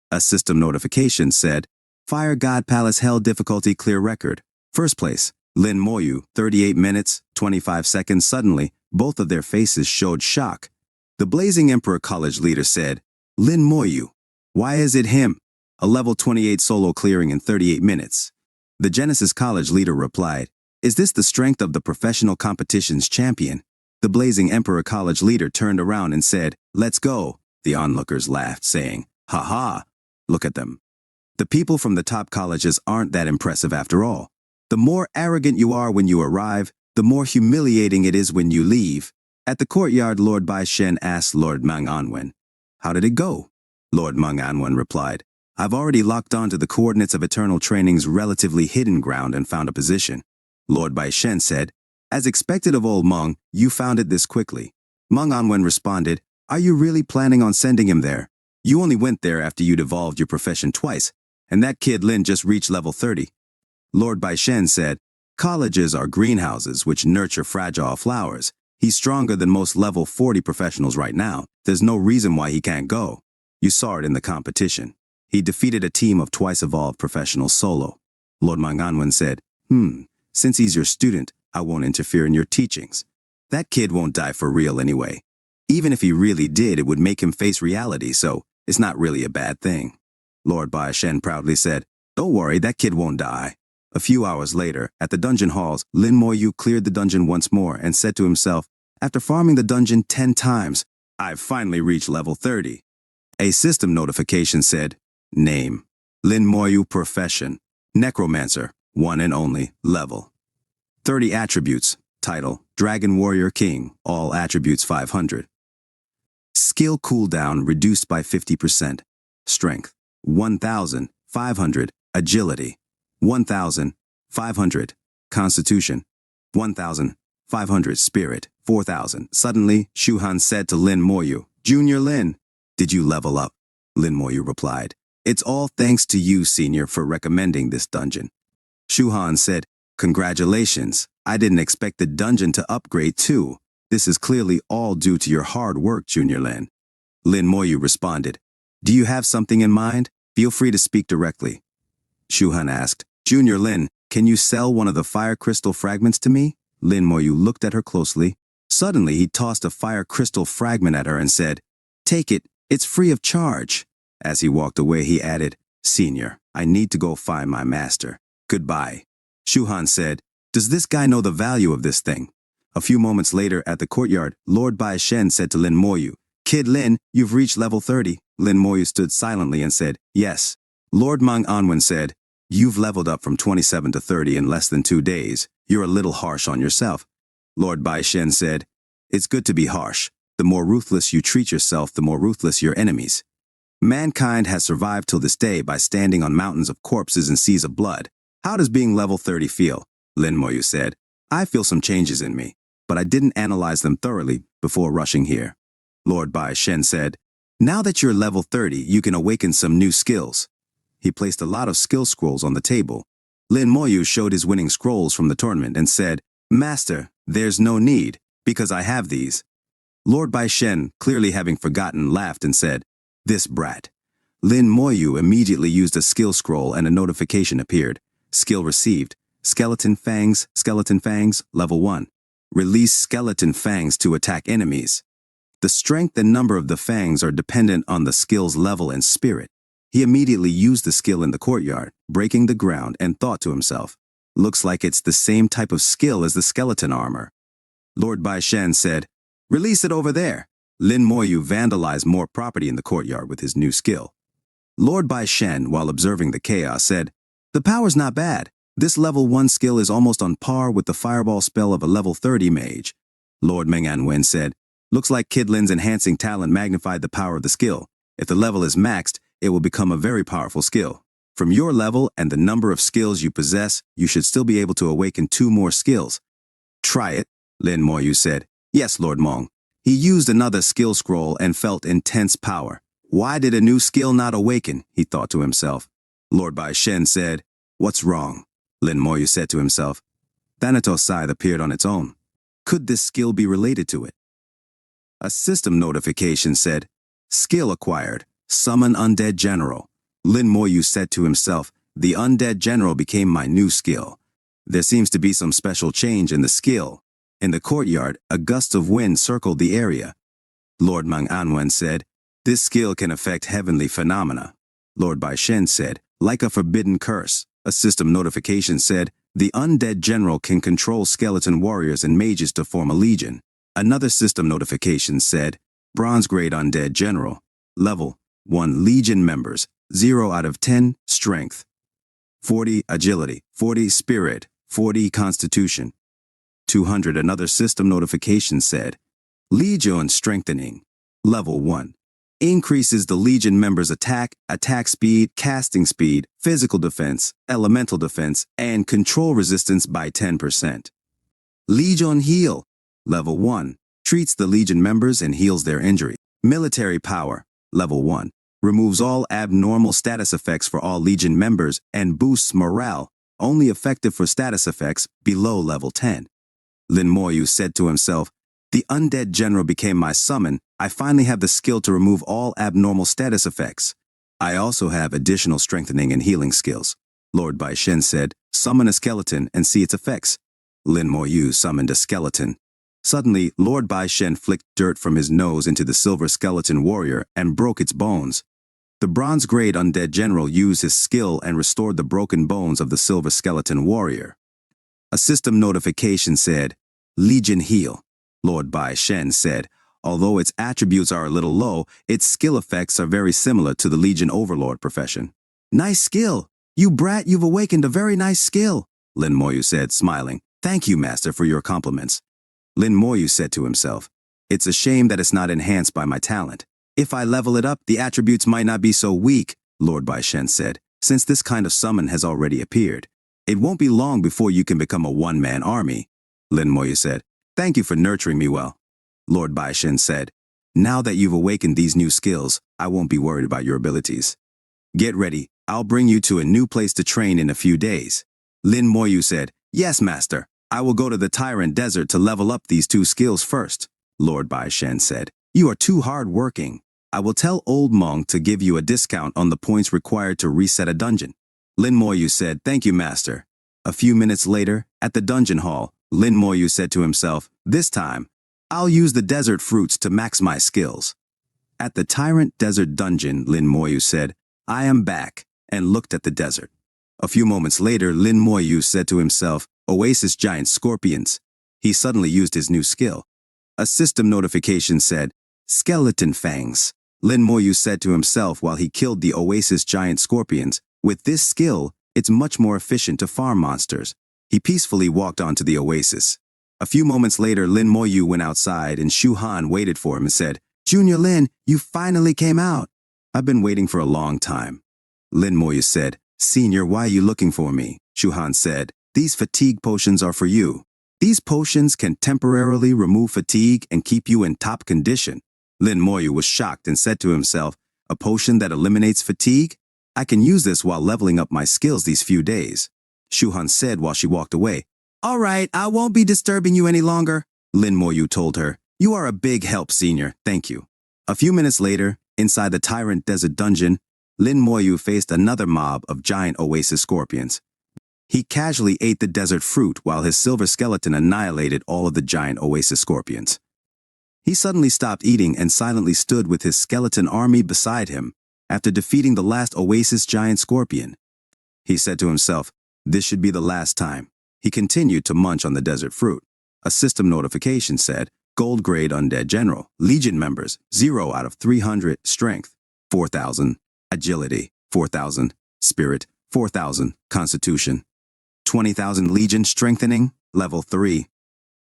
A system notification said, "Fire God Palace held difficulty clear record. First place, Lin Moyu, 38 minutes, 25 seconds." Suddenly, both of their faces showed shock. The Blazing Emperor College leader said, "Lin Moyu, why is it him? A level 28 solo clearing in 38 minutes. The Genesis College leader replied, "Is this the strength of the professional competition's champion?" The Blazing Emperor College leader turned around and said, "Let's go." The onlookers laughed, saying, "Ha ha, look at them. The people from the top colleges aren't that impressive after all. The more arrogant you are when you arrive, the more humiliating it is when you leave." At the courtyard, Lord Bai Shen asked Lord Mang Anwen, "How did it go?" Lord Mang Anwen replied, "I've already locked onto the coordinates of Eternal Training's relatively hidden ground and found a position." Lord Bai Shen said, "As expected of old Meng, you found it this quickly." Meng Anwen responded, "Are you really planning on sending him there? You only went there after you'd evolved your profession twice, and that kid Lin just reached level 30. Lord Bai Shen said, "Colleges are greenhouses which nurture fragile flowers. He's stronger than most level 40 professionals right now. There's no reason why he can't go. You saw it in the competition. He defeated a team of twice-evolved professionals solo." Lord Mang Anwen said, Since he's your student, I won't interfere in your teachings. That kid won't die for real anyway. Even if he really did, it would make him face reality, so it's not really a bad thing." Lord Bai Shen proudly said, "Don't worry, that kid won't die." A few hours later, at the dungeon halls, Lin Moyu cleared the dungeon once more and said to himself, "After farming the dungeon 10 times, I've finally reached level 30. A system notification said, "Name, Lin Moyu. Profession, Necromancer, one and only, level 30. Attributes, title, Dragon Warrior King, all attributes 500. Skill cooldown reduced by 50%. Strength, 1,500. Agility, 1,500. Constitution, 1,500. Spirit, 4,000. Suddenly, Shuhan said to Lin Moyu, "Junior Lin, did you level up?" Lin Moyu replied, "It's all thanks to you, Senior, for recommending this dungeon." Shuhan said, "Congratulations. I didn't expect the dungeon to upgrade too. This is clearly all due to your hard work, Junior Lin." Lin Moyu responded, "Do you have something in mind? Feel free to speak directly." Shuhan asked, "Junior Lin, can you sell one of the fire crystal fragments to me?" Lin Moyu looked at her closely. Suddenly, he tossed a fire crystal fragment at her and said, "Take it. It's free of charge." As he walked away, he added, "Senior, I need to go find my master. Goodbye." Shuhan said, "Does this guy know the value of this thing?" A few moments later at the courtyard, Lord Bai Shen said to Lin Moyu, "Kid Lin, you've reached level 30. Lin Moyu stood silently and said, "Yes." Lord Mang Anwen said, "You've leveled up from 27 to 30 in less than 2 days. You're a little harsh on yourself." Lord Bai Shen said, "It's good to be harsh. The more ruthless you treat yourself, the more ruthless your enemies. Mankind has survived till this day by standing on mountains of corpses and seas of blood. How does being level 30 feel?" Lin Moyu said, "I feel some changes in me, but I didn't analyze them thoroughly before rushing here." Lord Bai Shen said, "Now that you're level 30, you can awaken some new skills." He placed a lot of skill scrolls on the table. Lin Moyu showed his winning scrolls from the tournament and said, "Master, there's no need, because I have these." Lord Bai Shen, clearly having forgotten, laughed and said, "This brat." Lin Moyu immediately used a skill scroll and a notification appeared. Skill received. Skeleton Fangs, level 1. Release skeleton fangs to attack enemies. The strength and number of the fangs are dependent on the skill's level and spirit. He immediately used the skill in the courtyard, breaking the ground, and thought to himself, looks like it's the same type of skill as the skeleton armor. Lord Bai Shen said, release it over there. Lin Moyu vandalized more property in the courtyard with his new skill. Lord Bai Shen, while observing the chaos, said, the power's not bad. This level 1 skill is almost on par with the fireball spell of a level 30 mage. Lord Meng Anwen said, looks like Kid Lin's enhancing talent magnified the power of the skill. If the level is maxed, it will become a very powerful skill. From your level and the number of skills you possess, you should still be able to awaken 2 more skills. Try it, Lin Moyu said. Yes, Lord Mong. He used another skill scroll and felt intense power. Why did a new skill not awaken? He thought to himself. Lord Bai Shen said, what's wrong? Lin Moyu said to himself. Thanatos Scythe appeared on its own. Could this skill be related to it? A system notification said, skill acquired. Summon Undead General. Lin Moyu said to himself, the Undead General became my new skill. There seems to be some special change in the skill. In the courtyard, a gust of wind circled the area. Lord Mang Anwen said, this skill can affect heavenly phenomena. Lord Bai Shen said, like a forbidden curse. A system notification said, the Undead General can control skeleton warriors and mages to form a legion. Another system notification said, Bronze Grade Undead General. Level 1 Legion members, 0 out of 10, Strength. 40 Agility, 40 Spirit, 40 Constitution. 200 Another system notification said, Legion Strengthening. Level 1. Increases the Legion members' attack speed, casting speed, physical defense, elemental defense, and control resistance by 10%. Legion Heal. Level 1. Treats the Legion members and heals their injury. Military Power. Level 1. Removes all abnormal status effects for all Legion members and boosts morale, only effective for status effects below level 10. Lin Moyu said to himself, the Undead General became my summon. I finally have the skill to remove all abnormal status effects. I also have additional strengthening and healing skills. Lord Bai Shen said, summon a skeleton and see its effects. Lin Moyu summoned a skeleton. Suddenly, Lord Bai Shen flicked dirt from his nose into the silver skeleton warrior and broke its bones. The Bronze Grade Undead General used his skill and restored the broken bones of the silver skeleton warrior. A system notification said, Legion Heal. Lord Bai Shen said, although its attributes are a little low, its skill effects are very similar to the Legion Overlord profession. Nice skill. You brat, you've awakened a very nice skill, Lin Moyu said, smiling. Thank you, Master, for your compliments. Lin Moyu said to himself, it's a shame that it's not enhanced by my talent. If I level it up, the attributes might not be so weak, Lord Bai Shen said, since this kind of summon has already appeared. It won't be long before you can become a one-man army. Lin Moyu said, thank you for nurturing me well. Lord Bai Shen said, now that you've awakened these new skills, I won't be worried about your abilities. Get ready, I'll bring you to a new place to train in a few days. Lin Moyu said, yes, Master. I will go to the Tyrant Desert to level up these 2 skills first. Lord Bai Shen said, you are too hard-working. I will tell Old Mong to give you a discount on the points required to reset a dungeon. Lin Moyu said, thank you, Master. A few minutes later, at the dungeon hall, Lin Moyu said to himself, this time, I'll use the desert fruits to max my skills. At the Tyrant Desert dungeon, Lin Moyu said, I am back, and looked at the desert. A few moments later, Lin Moyu said to himself, Oasis Giant Scorpions. He suddenly used his new skill. A system notification said, Skeleton Fangs. Lin Moyu said to himself while he killed the Oasis Giant Scorpions, with this skill, it's much more efficient to farm monsters. He peacefully walked onto the oasis. A few moments later, Lin Moyu went outside and Shu Han waited for him and said, Junior Lin, you finally came out. I've been waiting for a long time. Lin Moyu said, Senior, why are you looking for me? Shu Han said, these fatigue potions are for you. These potions can temporarily remove fatigue and keep you in top condition. Lin Moyu was shocked and said to himself, a potion that eliminates fatigue? I can use this while leveling up my skills these few days. Shu Han said while she walked away. All right, I won't be disturbing you any longer. Lin Moyu told her, you are a big help, Senior. Thank you. A few minutes later, inside the Tyrant Desert dungeon, Lin Moyu faced another mob of giant oasis scorpions. He casually ate the desert fruit while his silver skeleton annihilated all of the giant oasis scorpions. He suddenly stopped eating and silently stood with his skeleton army beside him after defeating the last oasis giant scorpion. He said to himself, "This should be the last time." He continued to munch on the desert fruit. A system notification said, "Gold grade undead general, Legion members, 0 out of 300, strength, 4,000, agility, 4,000, spirit, 4,000, constitution, 20,000 Legion strengthening, level 3.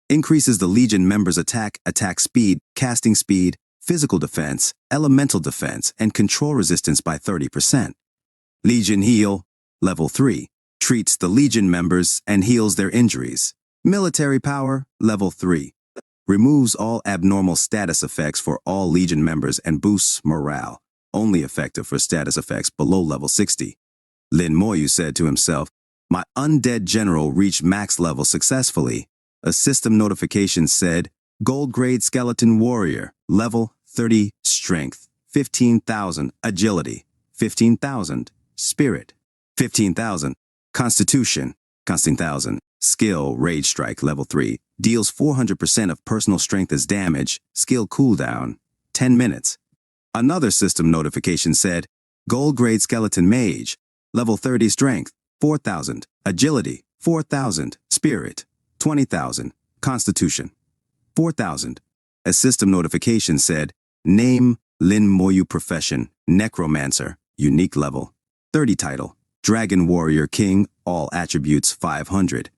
Increases the Legion members' attack speed, casting speed, physical defense, elemental defense, and control resistance by 30%. Legion heal, level 3. Treats the Legion members and heals their injuries. Military power, level 3. Removes all abnormal status effects for all Legion members and boosts morale. Only effective for status effects below level 60. Lin Moyu said to himself, "My undead general reached max level successfully." A system notification said, "Gold grade skeleton warrior, level 30, strength, 15,000, agility, 15,000, spirit, 15,000, constitution, 15,000, skill, rage strike, level 3, deals 400% of personal strength as damage, skill cooldown, 10 minutes. Another system notification said, "Gold grade skeleton mage, level 30 strength, 4,000, agility, 4,000, spirit, 20,000, constitution, 4,000. A system notification said, "Name, Lin Moyu profession, necromancer, unique level, 30 title, dragon warrior king, all attributes 500.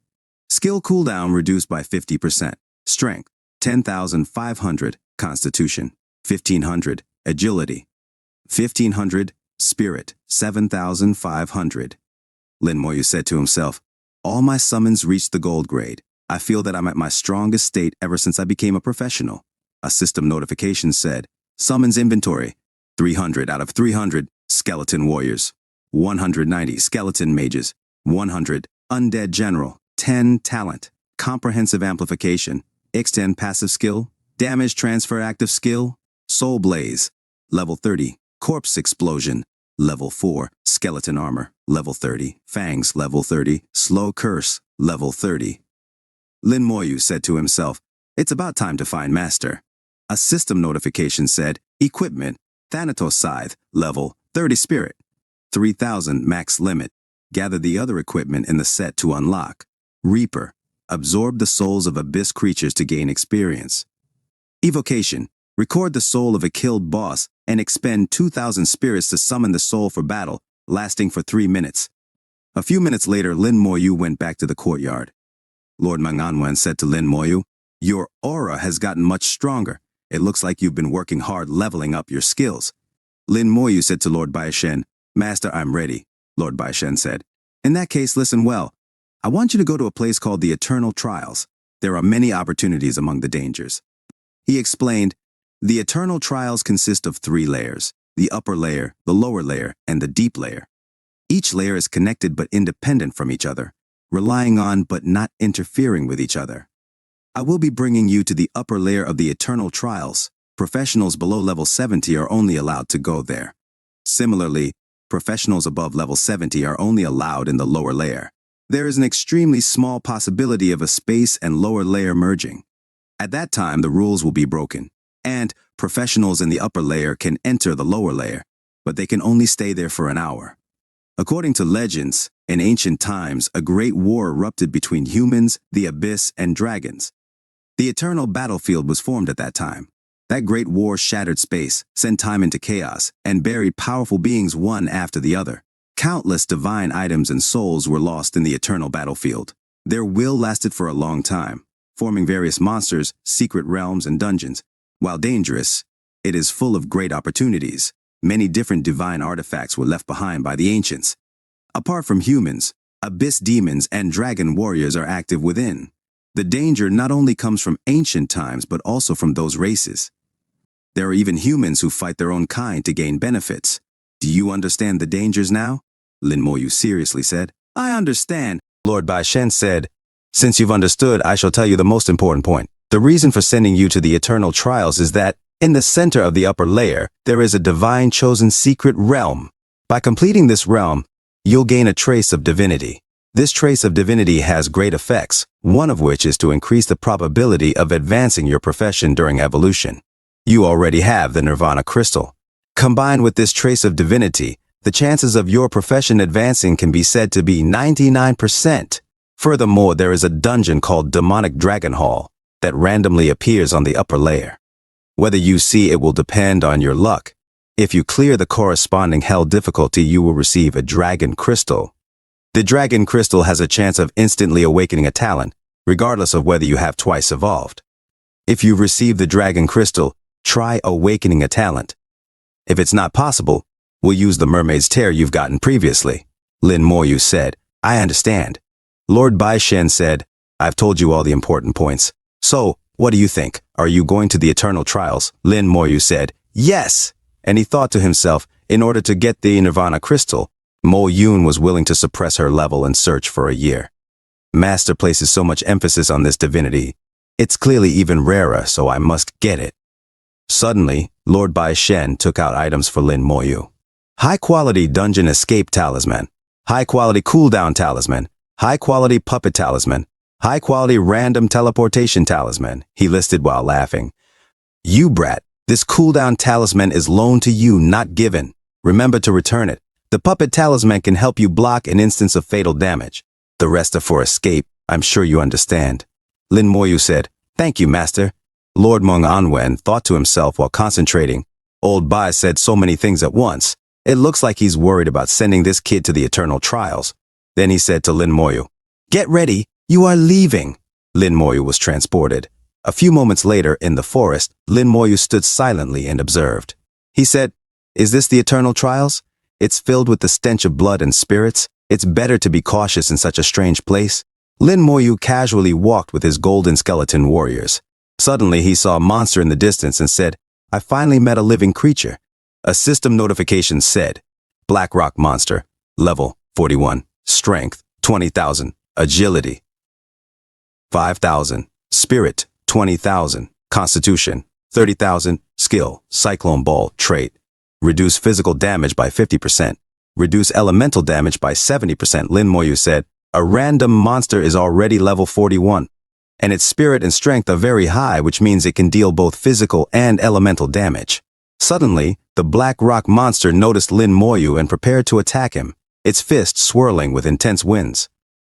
Skill cooldown reduced by 50%, strength, 10,500, constitution, 1,500, agility, 1,500, spirit, 7,500. Lin Moyu said to himself, "All my summons reached the gold grade. I feel that I'm at my strongest state ever since I became a professional." A system notification said, "Summons inventory, 300 out of 300, skeleton warriors, 190 skeleton mages, 100 undead general, 10 talent, comprehensive amplification, extend passive skill, damage transfer active skill, soul blaze, level 30, corpse explosion, level 4, skeleton armor, level 30, fangs, level 30, slow curse, level 30. Lin Moyu said to himself, "It's about time to find master." A system notification said, "Equipment, Thanatos scythe, level 30 spirit, 3,000 max limit. Gather the other equipment in the set to unlock. Reaper, absorb the souls of abyss creatures to gain experience. Evocation, record the soul of a killed boss and expend 2,000 spirits to summon the soul for battle, lasting for 3 minutes." A few minutes later, Lin Moyu went back to the courtyard. Lord Manhwa said to Lin Moyu, "Your aura has gotten much stronger. It looks like you've been working hard leveling up your skills." Lin Moyu said to Lord Baishen, "Master, I'm ready." Lord Baishen said, "In that case, listen well. I want you to go to a place called the Eternal Trials. There are many opportunities among the dangers." He explained, "The Eternal Trials consist of 3 layers, the upper layer, the lower layer, and the deep layer. Each layer is connected but independent from each other, relying on but not interfering with each other. I will be bringing you to the upper layer of the Eternal Trials. Professionals below level 70 are only allowed to go there. Similarly, professionals above level 70 are only allowed in the lower layer. There is an extremely small possibility of a space and lower layer merging. At that time, the rules will be broken, and professionals in the upper layer can enter the lower layer, but they can only stay there for an hour. According to legends, in ancient times, a great war erupted between humans, the abyss, and dragons. The eternal battlefield was formed at that time. That great war shattered space, sent time into chaos, and buried powerful beings one after the other. Countless divine items and souls were lost in the eternal battlefield. Their will lasted for a long time, forming various monsters, secret realms, and dungeons. While dangerous, it is full of great opportunities. Many different divine artifacts were left behind by the ancients. Apart from humans, abyss demons and dragon warriors are active within. The danger not only comes from ancient times but also from those races. There are even humans who fight their own kind to gain benefits. Do you understand the dangers now? Lin Moyu seriously said. I understand. Lord Baishen said, Since you've understood, I shall tell you the most important point. The reason for sending you to the Eternal Trials is that, in the center of the upper layer, there is a divine chosen secret realm. By completing this realm, you'll gain a trace of divinity. This trace of divinity has great effects, one of which is to increase the probability of advancing your profession during evolution. You already have the Nirvana crystal. Combined with this trace of divinity, the chances of your profession advancing can be said to be 99%. Furthermore, there is a dungeon called Demonic Dragon Hall that randomly appears on the upper layer. Whether you see it will depend on your luck. If you clear the corresponding hell difficulty, you will receive a dragon crystal. The dragon crystal has a chance of instantly awakening a talent, regardless of whether you have twice evolved. If you receive the dragon crystal, try awakening a talent. If it's not possible, we'll use the mermaid's tear you've gotten previously. Lin Moyu said, I understand. Lord Bai Shen said, I've told you all the important points. So, what do you think? Are you going to the eternal trials? Lin Moyu said, yes. And he thought to himself, in order to get the Nirvana crystal, Mo Yun was willing to suppress her level and search for a year. Master places so much emphasis on this divinity. It's clearly even rarer, so I must get it. Suddenly, Lord Bai Shen took out items for Lin Moyu. High-quality dungeon escape talisman, high-quality cooldown talisman, high-quality puppet talisman, high-quality random teleportation talisman, he listed while laughing. You brat, this cooldown talisman is loaned to you, not given. Remember to return it. The puppet talisman can help you block an instance of fatal damage. The rest are for escape, I'm sure you understand. Lin Moyu said, thank you, master. Lord Meng Anwen thought to himself while concentrating. Old Bai said so many things at once. It looks like he's worried about sending this kid to the eternal trials. Then he said to Lin Moyu, get ready, you are leaving. Lin Moyu was transported. A few moments later, in the forest, Lin Moyu stood silently and observed. He said, is this the eternal trials? It's filled with the stench of blood and spirits. It's better to be cautious in such a strange place. Lin Moyu casually walked with his golden skeleton warriors. Suddenly, he saw a monster in the distance and said, I finally met a living creature. A system notification said, Black Rock Monster, level 41, strength 20,000, agility 5,000, spirit 20,000, constitution 30,000, skill, cyclone ball, trait. Reduce physical damage by 50%. Reduce elemental damage by 70%. Lin Moyu said, a random monster is already level 41. And its spirit and strength are very high, which means it can deal both physical and elemental damage. Suddenly, the Black Rock Monster noticed Lin Moyu and prepared to attack him, its fist swirling with intense winds.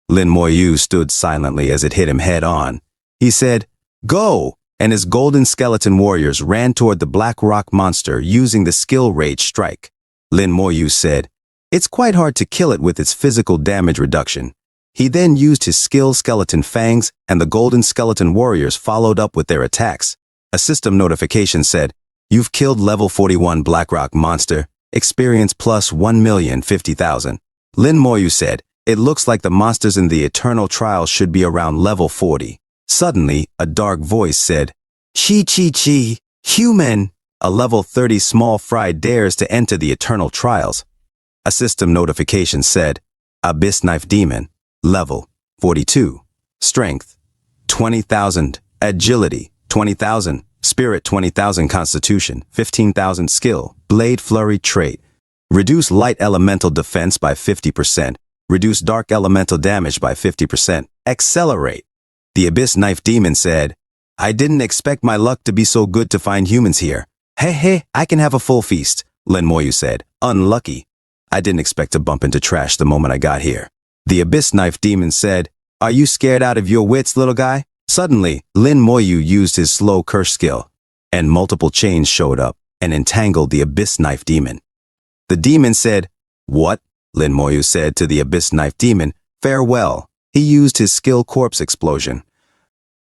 Lin Moyu stood silently as it hit him head on. He said, go! And his golden skeleton warriors ran toward the Black Rock Monster using the skill rage strike. Lin Moyu said, it's quite hard to kill it with its physical damage reduction. He then used his skill skeleton fangs, and the golden skeleton warriors followed up with their attacks. A system notification said, you've killed level 41 Black Rock Monster, experience plus 1,050,000. Lin Moyu said, it looks like the monsters in the eternal trials should be around level 40. Suddenly, a dark voice said, Chi, human! A level 30 small fry dares to enter the eternal trials. A system notification said, Abyss Knife Demon, level 42, strength 20,000, agility 20,000, spirit 20,000, constitution 15,000, skill, blade flurry trait. Reduce light elemental defense by 50%. Reduce dark elemental damage by 50%. Accelerate. The Abyss Knife Demon said, I didn't expect my luck to be so good to find humans here. Hey, I can have a full feast, Lin Moyu said. Unlucky. I didn't expect to bump into trash the moment I got here. The Abyss Knife Demon said, are you scared out of your wits, little guy? Suddenly, Lin Moyu used his slow curse skill, and multiple chains showed up and entangled the Abyss Knife Demon. The demon said, what? Lin Moyu said to the Abyss Knife Demon, farewell. He used his skill corpse explosion.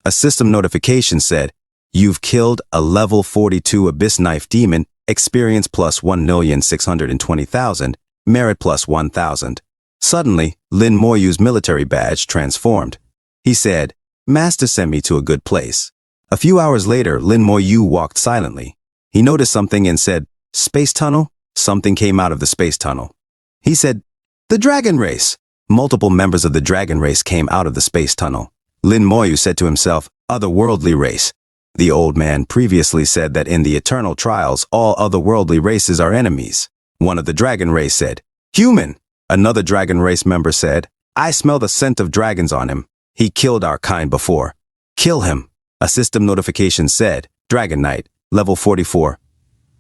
A system notification said, you've killed a level 42 Abyss Knife Demon, experience plus 1,620,000, merit plus 1,000. Suddenly, Lin Moyu's military badge transformed. He said, Master sent me to a good place. A few hours later, Lin Moyu walked silently. He noticed something and said, space tunnel? Something came out of the space tunnel. He said, the dragon race. Multiple members of the dragon race came out of the space tunnel. Lin Moyu said to himself, otherworldly race. The old man previously said that in the eternal trials, all otherworldly races are enemies. One of the dragon race said, human. Another dragon race member said, I smell the scent of dragons on him. He killed our kind before. Kill him. A system notification said, Dragon Knight, level 44.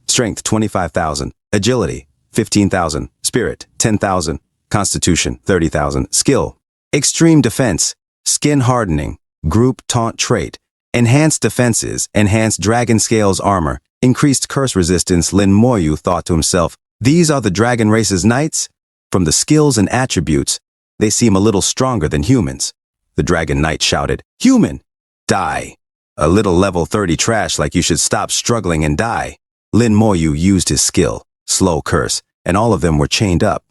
Strength 25,000. Agility 15,000. Spirit 10,000. Constitution 30,000. Skill extreme defense, skin hardening, group taunt trait, enhanced defenses, enhanced dragon scales armor, increased curse resistance. Lin Moyu thought to himself, these are the dragon race's knights? From the skills and attributes, they seem a little stronger than humans. The Dragon Knight shouted, Human! Die! A little level 30 trash like you should stop struggling and die. Lin Moyu used his skill, slow curse, and all of them were chained up.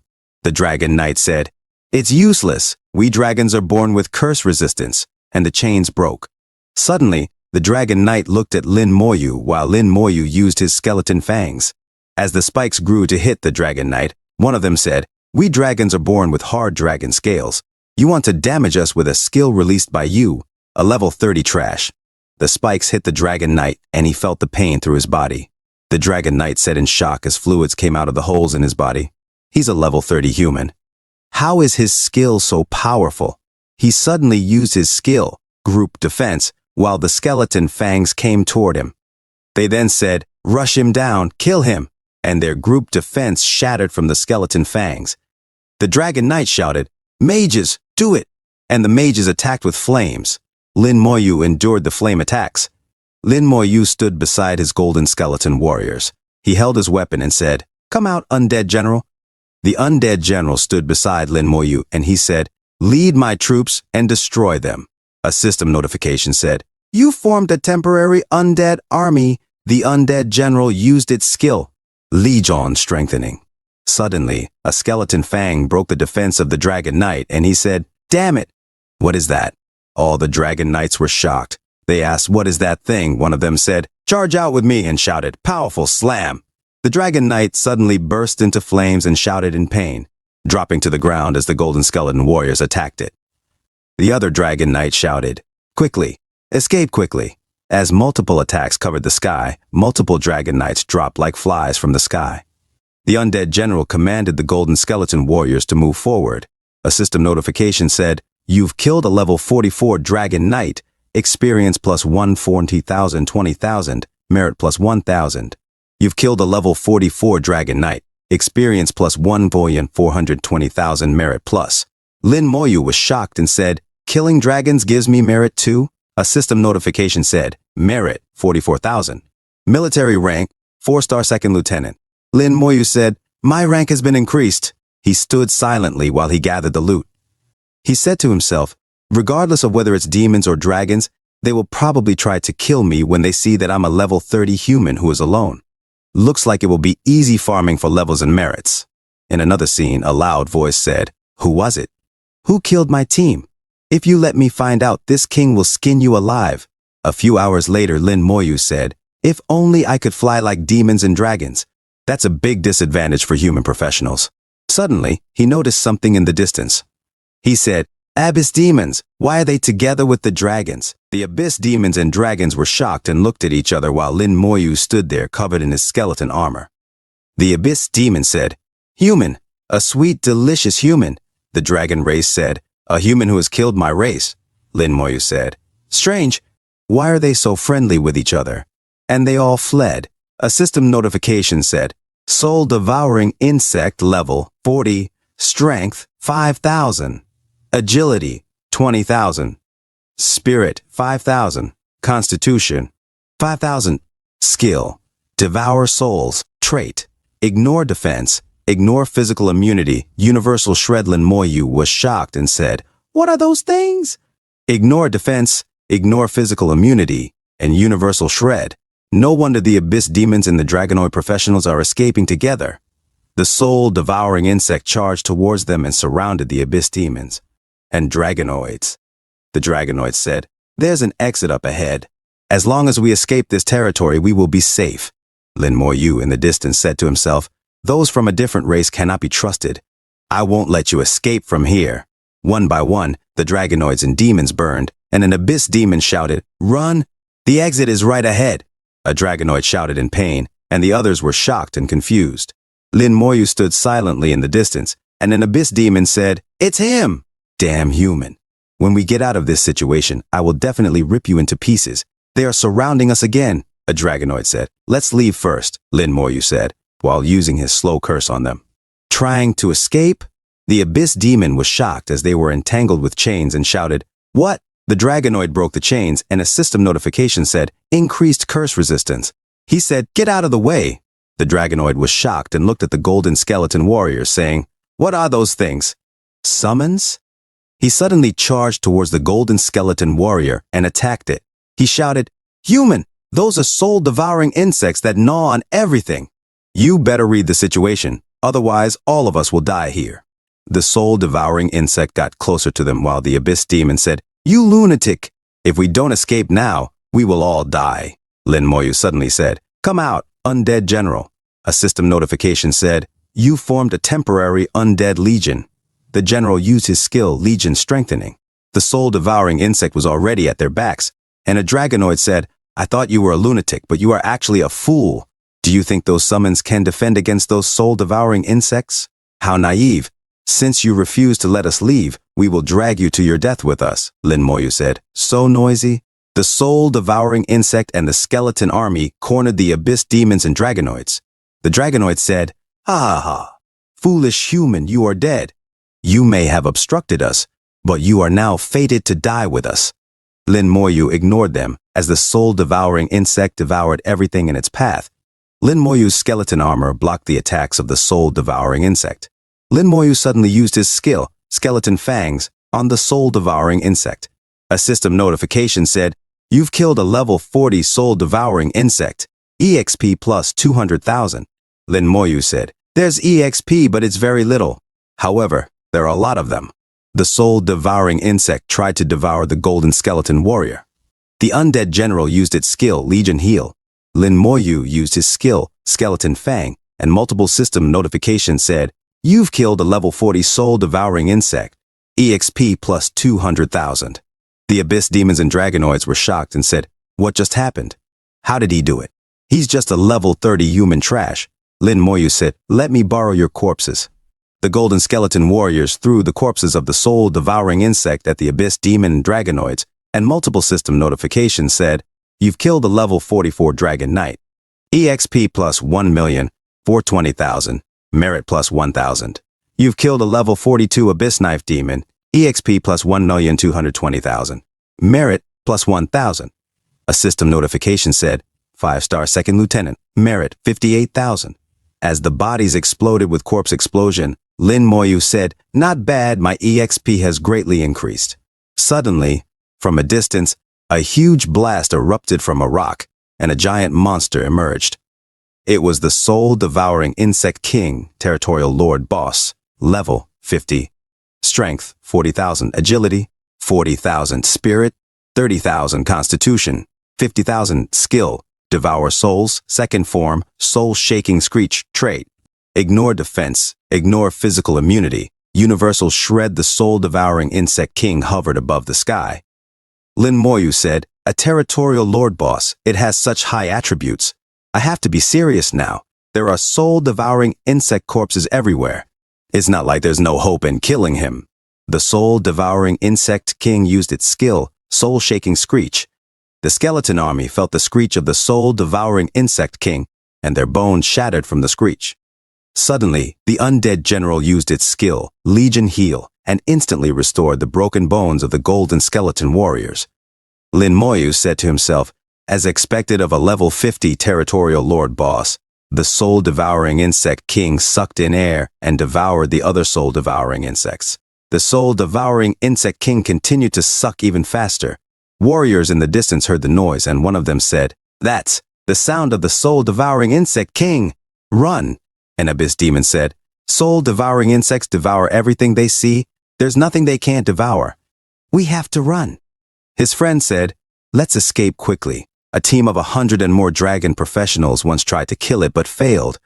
The Dragon Knight said, It's useless. We dragons are born with curse resistance, and the chains broke. Suddenly, the Dragon Knight looked at Lin Moyu while Lin Moyu used his skeleton fangs. As the spikes grew to hit the Dragon Knight, one of them said, We dragons are born with hard dragon scales. You want to damage us with a skill released by you, a level 30 trash. The spikes hit the Dragon Knight, and he felt the pain through his body. The Dragon Knight said in shock as fluids came out of the holes in his body, He's a level 30 human. How is his skill so powerful? He suddenly used his skill, group defense, while the skeleton fangs came toward him. They then said, Rush him down, kill him, and their group defense shattered from the skeleton fangs. The Dragon Knight shouted, Mages, do it! And the mages attacked with flames. Lin Moyu endured the flame attacks. Lin Moyu stood beside his golden skeleton warriors. He held his weapon and said, Come out, undead general. The undead general stood beside Lin Moyu and he said, Lead my troops and destroy them. A system notification said, You formed a temporary undead army. The undead general used its skill, Legion strengthening. Suddenly, a skeleton fang broke the defense of the Dragon Knight and he said, Damn it! What is that? All the Dragon Knights were shocked. They asked, What is that thing? One of them said, Charge out with me, and shouted, Powerful slam! The Dragon Knight suddenly burst into flames and shouted in pain, dropping to the ground as the golden skeleton warriors attacked it. The other Dragon Knight shouted, Quickly! Escape quickly! As multiple attacks covered the sky, multiple Dragon Knights dropped like flies from the sky. The undead general commanded the golden skeleton warriors to move forward. A system notification said, You've killed a level 44 Dragon Knight, experience plus 140,000, 20,000, merit plus 1,000. You've killed a level 44 Dragon Knight, experience plus 1,420,000, merit plus. Lin Moyu was shocked and said, Killing dragons gives me merit too? A system notification said, Merit 44,000. Military rank, 4-star second lieutenant. Lin Moyu said, My rank has been increased. He stood silently while he gathered the loot. He said to himself, Regardless of whether it's demons or dragons, they will probably try to kill me when they see that I'm a level 30 human who is alone. Looks like it will be easy farming for levels and merits. In another scene, a loud voice said, Who was it? Who killed my team? If you let me find out, this king will skin you alive. A few hours later, Lin Moyu said, If only I could fly like demons and dragons. That's a big disadvantage for human professionals. Suddenly, he noticed something in the distance. He said, Abyss demons, why are they together with the dragons? The abyss demons and dragons were shocked and looked at each other while Lin Moyu stood there covered in his skeleton armor. The abyss demon said, Human, a sweet, delicious human. The dragon race said, A human who has killed my race. Lin Moyu said, Strange, why are they so friendly with each other? And they all fled. A system notification said, Soul-devouring insect level 40, strength 5,000. Agility, 20,000. Spirit, 5,000. Constitution, 5,000. Skill, devour souls. Trait, ignore defense, ignore physical immunity. Universal shred. Lin Moyu was shocked and said, What are those things? Ignore defense, ignore physical immunity, and universal shred. No wonder the abyss demons and the dragonoid professionals are escaping together. The soul-devouring insect charged towards them and surrounded the abyss demons and dragonoids. The dragonoids said, There's an exit up ahead. As long as we escape this territory, we will be safe. Lin Moyu in the distance said to himself, Those from a different race cannot be trusted. I won't let you escape from here. One by one, the dragonoids and demons burned, and an abyss demon shouted, Run! The exit is right ahead. A dragonoid shouted in pain, and the others were shocked and confused. Lin Moyu stood silently in the distance, and an abyss demon said, It's him! Damn human. When we get out of this situation, I will definitely rip you into pieces. They are surrounding us again, a dragonoid said. Let's leave first, Lin Moyu said, while using his slow curse on them. Trying to escape? The abyss demon was shocked as they were entangled with chains and shouted, "What?" The dragonoid broke the chains and a system notification said, "Increased curse resistance." He said, "Get out of the way." The dragonoid was shocked and looked at the golden skeleton warriors, saying, "What are those things? Summons?" He suddenly charged towards the golden skeleton warrior and attacked it. He shouted, "Human, those are soul-devouring insects that gnaw on everything. You better read the situation, otherwise all of us will die here." The soul-devouring insect got closer to them while the abyss demon said, "You lunatic! If we don't escape now, we will all die." Lin Moyu suddenly said, "Come out, undead general." A system notification said, "You formed a temporary undead legion." The general used his skill, Legion Strengthening. The soul-devouring insect was already at their backs, and a dragonoid said, "I thought you were a lunatic, but you are actually a fool. Do you think those summons can defend against those soul-devouring insects? How naive. Since you refuse to let us leave, we will drag you to your death with us," Lin Moyu said. So noisy. The soul-devouring insect and the skeleton army cornered the abyss demons and dragonoids. The dragonoid said, "Ha ha ha. Foolish human, you are dead. You may have obstructed us, but you are now fated to die with us." Lin Moyu ignored them as the soul-devouring insect devoured everything in its path. Lin Moyu's skeleton armor blocked the attacks of the soul-devouring insect. Lin Moyu suddenly used his skill, Skeleton Fangs, on the soul-devouring insect. A system notification said, "You've killed a level 40 soul-devouring insect. EXP plus 200,000. Lin Moyu said, "There's EXP, but it's very little. However, there are a lot of them." The soul-devouring insect tried to devour the golden skeleton warrior. The undead general used its skill, Legion Heal. Lin Moyu used his skill, Skeleton Fang, and multiple system notifications said, "You've killed a level 40 soul-devouring insect. EXP plus 200,000. The abyss demons and dragonoids were shocked and said, "What just happened? How did he do it? He's just a level 30 human trash." Lin Moyu said, "Let me borrow your corpses." The golden skeleton warriors threw the corpses of the soul-devouring insect at the abyss demon and dragonoids, and multiple system notifications said, "You've killed a level 44 dragon knight. EXP plus 1,420,000. Merit plus 1,000. You've killed a level 42 abyss knife demon. EXP plus 1,220,000. Merit plus 1,000. A system notification said, 5-star second lieutenant. Merit 58,000. As the bodies exploded with corpse explosion, Lin Moyu said, "Not bad, my EXP has greatly increased." Suddenly, from a distance, a huge blast erupted from a rock, and a giant monster emerged. It was the soul-devouring insect king, territorial lord boss, level 50. Strength, 40,000. Agility, 40,000. Spirit, 30,000. Constitution, 50,000. Skill, devour souls. Second form, soul-shaking screech. Trait, ignore defense, ignore physical immunity. Universal shred. The soul-devouring insect king hovered above the sky. Lin Moyu said, "A territorial lord boss, it has such high attributes. I have to be serious now. There are soul-devouring insect corpses everywhere. It's not like there's no hope in killing him." The soul-devouring insect king used its skill, soul-shaking screech. The skeleton army felt the screech of the soul-devouring insect king, and their bones shattered from the screech. Suddenly, the undead general used its skill, Legion Heal, and instantly restored the broken bones of the golden skeleton warriors. Lin Moyu said to himself, as expected of a level 50 territorial lord boss, the soul-devouring insect king sucked in air and devoured the other soul-devouring insects. The soul-devouring insect king continued to suck even faster. Warriors in the distance heard the noise, and one of them said, "That's the sound of the soul-devouring insect king. Run!" An abyss demon said, "Soul-devouring insects devour everything they see. There's nothing they can't devour. We have to run." His friend said, "Let's escape quickly. A team of 100 and more dragon professionals once tried to kill it but failed.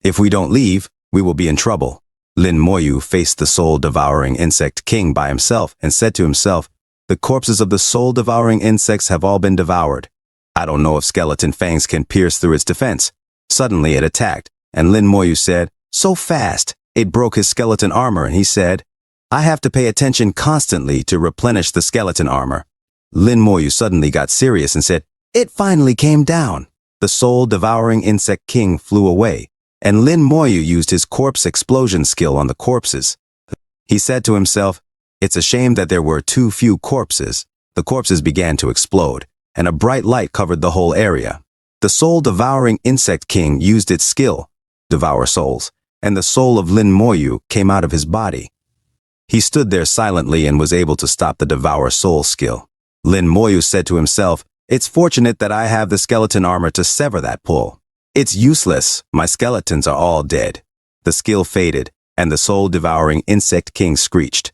If we don't leave, we will be in trouble." Lin Moyu faced the soul-devouring insect king by himself and said to himself, "The corpses of the soul-devouring insects have all been devoured. I don't know if skeleton fangs can pierce through its defense." Suddenly it attacked, and Lin Moyu said, "So fast!" It broke his skeleton armor, and he said, I have to pay attention constantly to replenish the skeleton armor. Lin Moyu suddenly got serious and said, "It finally came down." The soul-devouring insect king flew away, and Lin Moyu used his corpse explosion skill on the corpses. He said to himself, "It's a shame that there were too few corpses." The corpses began to explode, and a bright light covered the whole area. The soul-devouring insect king used its skill, devour souls, and the soul of Lin Moyu came out of his body. He stood there silently and was able to stop the devour soul skill. Lin Moyu said to himself, "It's fortunate that I have the skeleton armor to sever that pull. It's useless, my skeletons are all dead." The skill faded, and the soul-devouring insect king screeched.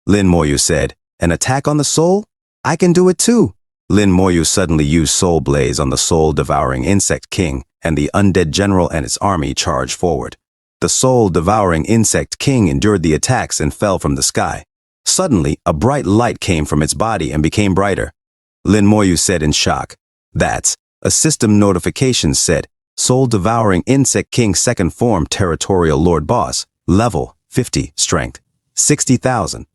Lin Moyu said, "An attack on the soul? I can do it too." Lin Moyu suddenly used Soul Blaze on the soul-devouring insect king, and the undead general and his army charged forward. The soul-devouring insect king endured the attacks and fell from the sky. Suddenly, a bright light came from its body and became brighter. Lin Moyu said in shock, "That's..." A system notification said, "Soul-devouring insect king second form territorial lord boss, level 50, strength 60,000,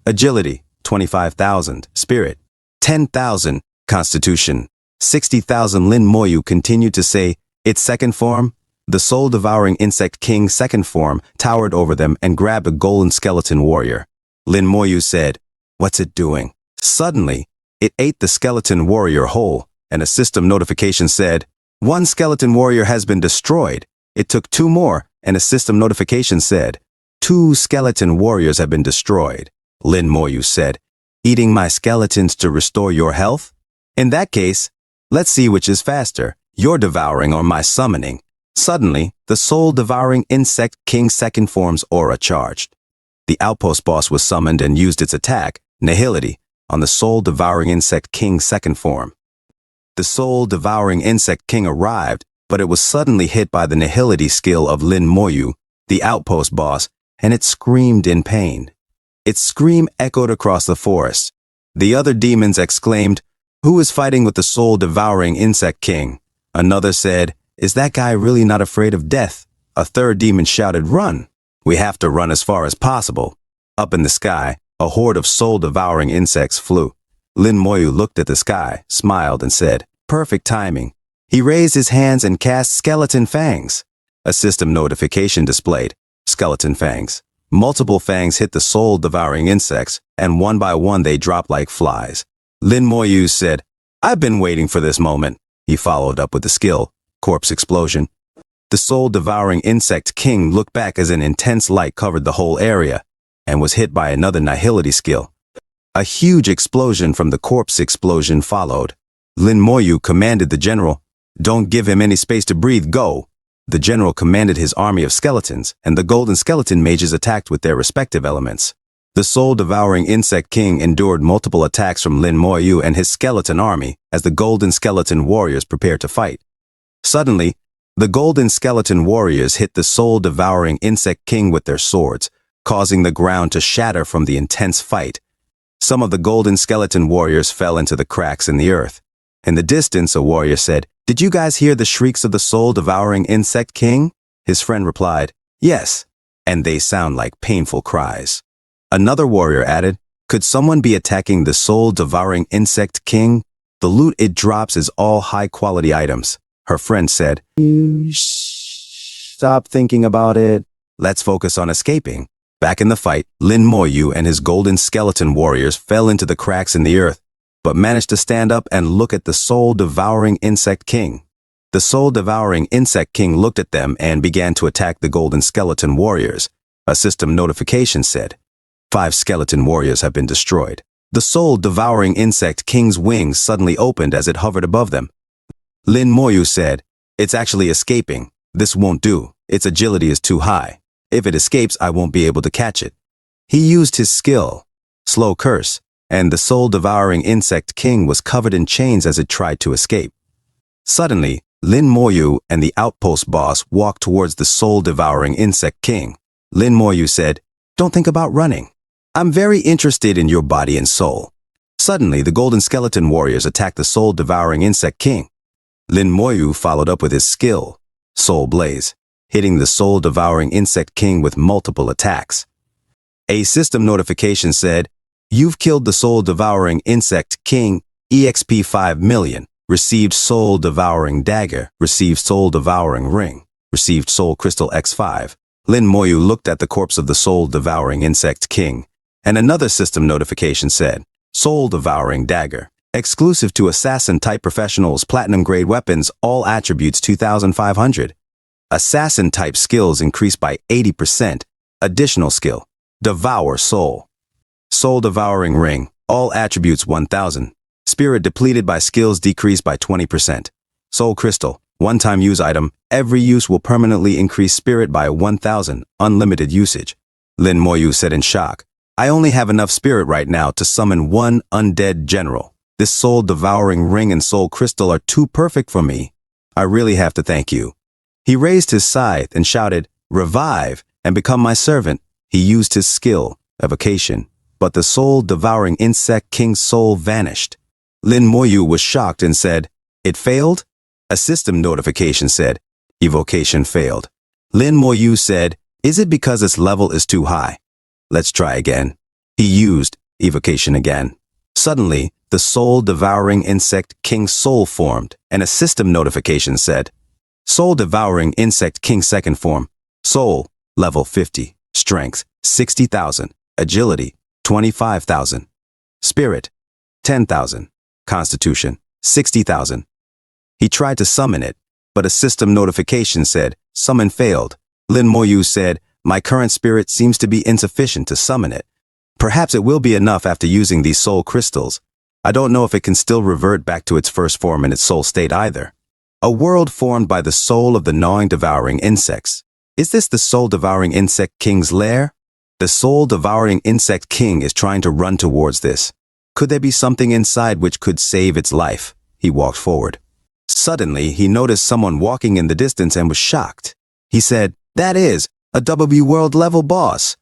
agility 25,000, spirit 10,000, constitution 60,000." Lin Moyu continued to say, "Its second form." The soul-devouring insect king second form towered over them and grabbed a golden skeleton warrior. Lin Moyu said, "What's it doing?" Suddenly, it ate the skeleton warrior whole, and a system notification said, "One skeleton warrior has been destroyed." It took 2 more, and a system notification said, "2 skeleton warriors have been destroyed." Lin Moyu said, "Eating my skeletons to restore your health? In that case, let's see which is faster, your devouring or my summoning." Suddenly, the soul-devouring insect king second form's aura charged. The outpost boss was summoned and used its attack, Nihility, on the soul-devouring insect king second form. The soul-devouring insect king arrived, but it was suddenly hit by the Nihility skill of Lin Moyu, the outpost boss, and it screamed in pain. Its scream echoed across the forest. The other demons exclaimed, "Who is fighting with the soul-devouring insect king?" Another said, "Is that guy really not afraid of death?" A third demon shouted, "Run! We have to run as far as possible." Up in the sky, a horde of soul-devouring insects flew. Lin Moyu looked at the sky, smiled, and said, "Perfect timing." He raised his hands and cast Skeleton Fangs. A system notification displayed, Skeleton Fangs. Multiple fangs hit the soul-devouring insects, and one by one they dropped like flies. Lin Moyu said, "I've been waiting for this moment." He followed up with the skill, Corpse Explosion. The soul-devouring insect king looked back as an intense light covered the whole area, and was hit by another Nihility skill. A huge explosion from the corpse explosion followed. Lin Moyu commanded the general, "Don't give him any space to breathe, go!" The general commanded his army of skeletons, and the golden skeleton mages attacked with their respective elements. The soul-devouring insect king endured multiple attacks from Lin Moyu and his skeleton army as the golden skeleton warriors prepared to fight. Suddenly, the golden skeleton warriors hit the soul-devouring insect king with their swords, causing the ground to shatter from the intense fight. Some of the golden skeleton warriors fell into the cracks in the earth. In the distance, a warrior said, "Did you guys hear the shrieks of the soul-devouring insect king?" His friend replied, "Yes, and they sound like painful cries." Another warrior added, "Could someone be attacking the soul-devouring insect king? The loot it drops is all high-quality items." Her friend said, "Stop thinking about it. Let's focus on escaping." Back in the fight, Lin Moyu and his golden skeleton warriors fell into the cracks in the earth, but managed to stand up and look at the soul-devouring insect king. The soul-devouring insect king looked at them and began to attack the golden skeleton warriors. A system notification said, 5 skeleton warriors have been destroyed. The soul-devouring insect king's wings suddenly opened as it hovered above them. Lin Moyu said, "It's actually escaping. This won't do. Its agility is too high. If it escapes, I won't be able to catch it." He used his skill, Slow Curse, and the soul-devouring insect king was covered in chains as it tried to escape. Suddenly, Lin Moyu and the outpost boss walked towards the soul-devouring insect king. Lin Moyu said, "Don't think about running. I'm very interested in your body and soul." Suddenly, the golden skeleton warriors attacked the soul-devouring insect king. Lin Moyu followed up with his skill, Soul Blaze, hitting the soul-devouring insect king with multiple attacks. A system notification said, "You've killed the soul-devouring insect king, EXP 5 million. Received soul-devouring dagger. Received soul-devouring ring. Received soul crystal X5. Lin Moyu looked at the corpse of the soul-devouring insect king, and another system notification said, "Soul-devouring dagger. Exclusive to assassin-type professionals, platinum-grade weapons, all attributes 2,500. Assassin-type skills increased by 80%. Additional skill, devour soul. Soul-devouring ring, all attributes 1,000. Spirit depleted by skills decreased by 20%. Soul crystal, one-time use item, every use will permanently increase spirit by 1,000, unlimited usage." Lin Moyu said in shock, "I only have enough spirit right now to summon one undead general. This soul-devouring ring and soul crystal are too perfect for me. I really have to thank you." He raised his scythe and shouted, "Revive and become my servant." He used his skill, evocation, but the soul-devouring insect king's soul vanished. Lin Moyu was shocked and said, "It failed?" A system notification said, "Evocation failed." Lin Moyu said, "Is it because its level is too high? Let's try again." He used evocation again. Suddenly, the soul-devouring insect king's soul formed, and a system notification said, "Soul-devouring insect king second form. Soul, level 50. Strength, 60,000. Agility, 25,000. Spirit, 10,000. Constitution, 60,000. He tried to summon it, but a system notification said, "Summon failed." Lin Moyu said, "My current spirit seems to be insufficient to summon it. Perhaps it will be enough after using these soul crystals. I don't know if it can still revert back to its first form in its soul state either." A world formed by the soul of the gnawing devouring insects. Is this the soul-devouring insect king's lair? The soul-devouring insect king is trying to run towards this. Could there be something inside which could save its life? He walked forward. Suddenly, he noticed someone walking in the distance and was shocked. He said, "That is a W world level boss."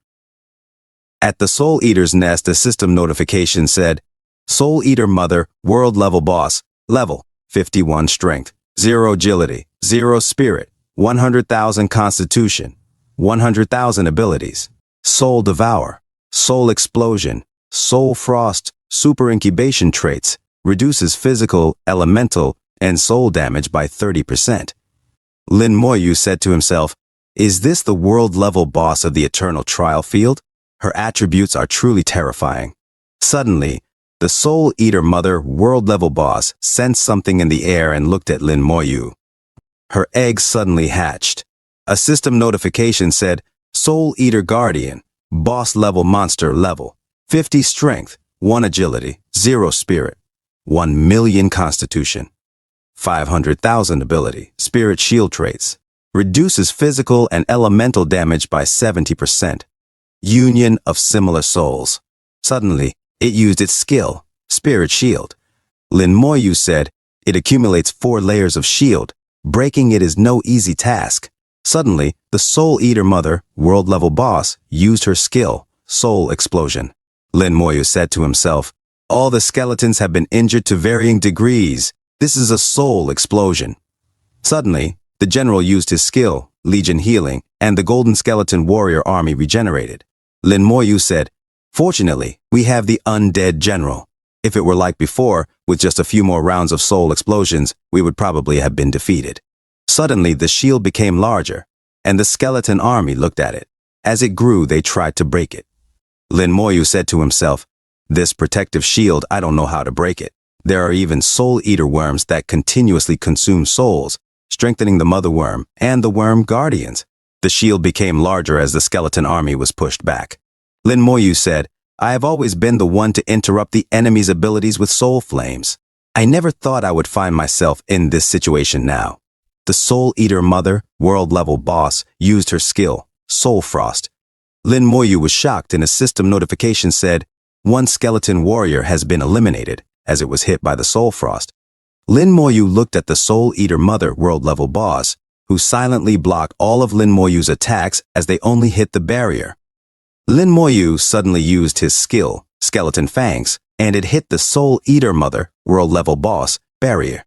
At the Soul Eater's nest, a system notification said, "Soul Eater Mother, world level boss, level 51 strength, 0 agility, 0 spirit, 100,000 constitution, 100,000 abilities. Soul Devour, Soul Explosion, Soul Frost, Super Incubation traits, reduces physical, elemental, and soul damage by 30%. Lin Moyu said to himself, "Is this the world-level boss of the Eternal Trial Field? Her attributes are truly terrifying." Suddenly, the Soul Eater Mother world-level boss sensed something in the air and looked at Lin Moyu. Her egg suddenly hatched. A system notification said, "Soul Eater Guardian, boss-level monster level, 50 strength, 1 agility, 0 spirit, 1 million constitution, 500,000 ability, spirit shield traits, reduces physical and elemental damage by 70%. Union of similar souls." Suddenly, it used its skill, spirit shield. Lin Moyu said, "It accumulates 4 layers of shield. Breaking it is no easy task." Suddenly, the Soul Eater Mother, world-level boss, used her skill, Soul Explosion. Lin Moyu said to himself, "All the skeletons have been injured to varying degrees. This is a soul explosion." Suddenly, the general used his skill, Legion Healing, and the Golden Skeleton Warrior Army regenerated. Lin Moyu said, "Fortunately, we have the undead general. If it were like before, with just a few more rounds of soul explosions, we would probably have been defeated." Suddenly, the shield became larger, and the skeleton army looked at it. As it grew, they tried to break it. Lin Moyu said to himself, "This protective shield, I don't know how to break it. There are even soul eater worms that continuously consume souls, strengthening the mother worm and the worm guardians." The shield became larger as the skeleton army was pushed back. Lin Moyu said, "I have always been the one to interrupt the enemy's abilities with soul flames. I never thought I would find myself in this situation now." The Soul Eater Mother, world-level boss, used her skill, Soul Frost. Lin Moyu was shocked and a system notification said, "One skeleton warrior has been eliminated," as it was hit by the Soul Frost. Lin Moyu looked at the Soul Eater Mother, world-level boss, who silently blocked all of Lin Moyu's attacks as they only hit the barrier. Lin Moyu suddenly used his skill, Skeleton Fangs, and it hit the Soul Eater Mother, world-level boss, barrier.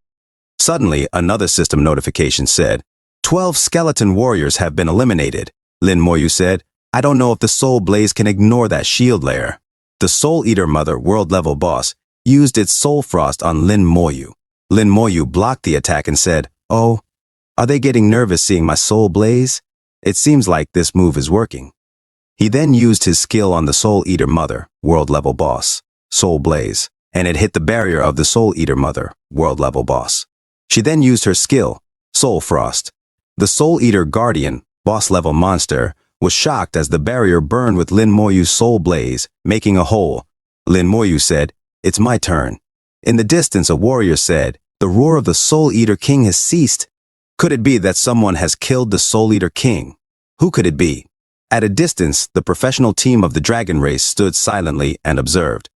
Suddenly, another system notification said, 12 skeleton warriors have been eliminated." Lin Moyu said, I don't know if the Soul Blaze can ignore that shield layer. The Soul Eater Mother, world-level boss, used its Soul Frost on Lin Moyu. Lin Moyu blocked the attack and said, "Oh, are they getting nervous seeing my Soul Blaze? It seems like this move is working." He then used his skill on the Soul Eater Mother, world-level boss, Soul Blaze, and it hit the barrier of the Soul Eater Mother, world-level boss. She then used her skill, Soul Frost. The Soul Eater Guardian, boss-level monster, was shocked as the barrier burned with Lin Moyu's Soul Blaze, making a hole. Lin Moyu said, "It's my turn." In the distance, a warrior said, "The roar of the Soul Eater King has ceased." Could it be that someone has killed the Soul Eater King? Who could it be? At a distance, the professional team of the dragon race stood silently and observed.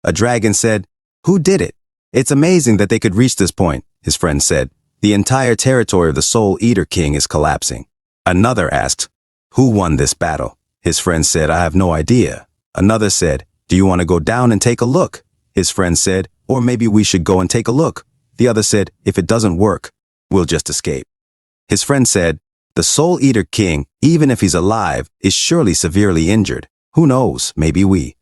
A dragon said, "Who did it? It's amazing that they could reach this point," his friend said. "The entire territory of the Soul Eater King is collapsing." Another asked, "Who won this battle?" His friend said, "I have no idea." Another said, "Do you want to go down and take a look?" His friend said, "Or maybe we should go and take a look." The other said, "If it doesn't work, we'll just escape." His friend said, "The Soul Eater King, even if he's alive, is surely severely injured. Who knows, maybe we."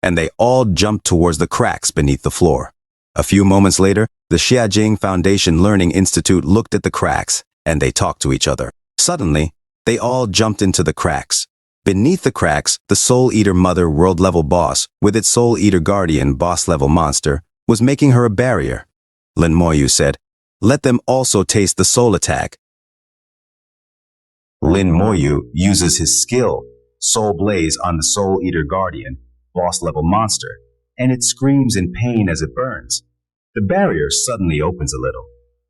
And they all jumped towards the cracks beneath the floor. A few moments later, the Xiajing Foundation Learning Institute looked at the cracks, and they talked to each other. Suddenly, they all jumped into the cracks. Beneath the cracks, the Soul Eater Mother world-level boss, with its Soul Eater Guardian boss-level monster, was making her a barrier. Lin Moyu said, "Let them also taste the soul attack." Lin Moyu uses his skill, Soul Blaze, on the Soul Eater Guardian, boss-level monster, and it screams in pain as it burns. The barrier suddenly opens a little.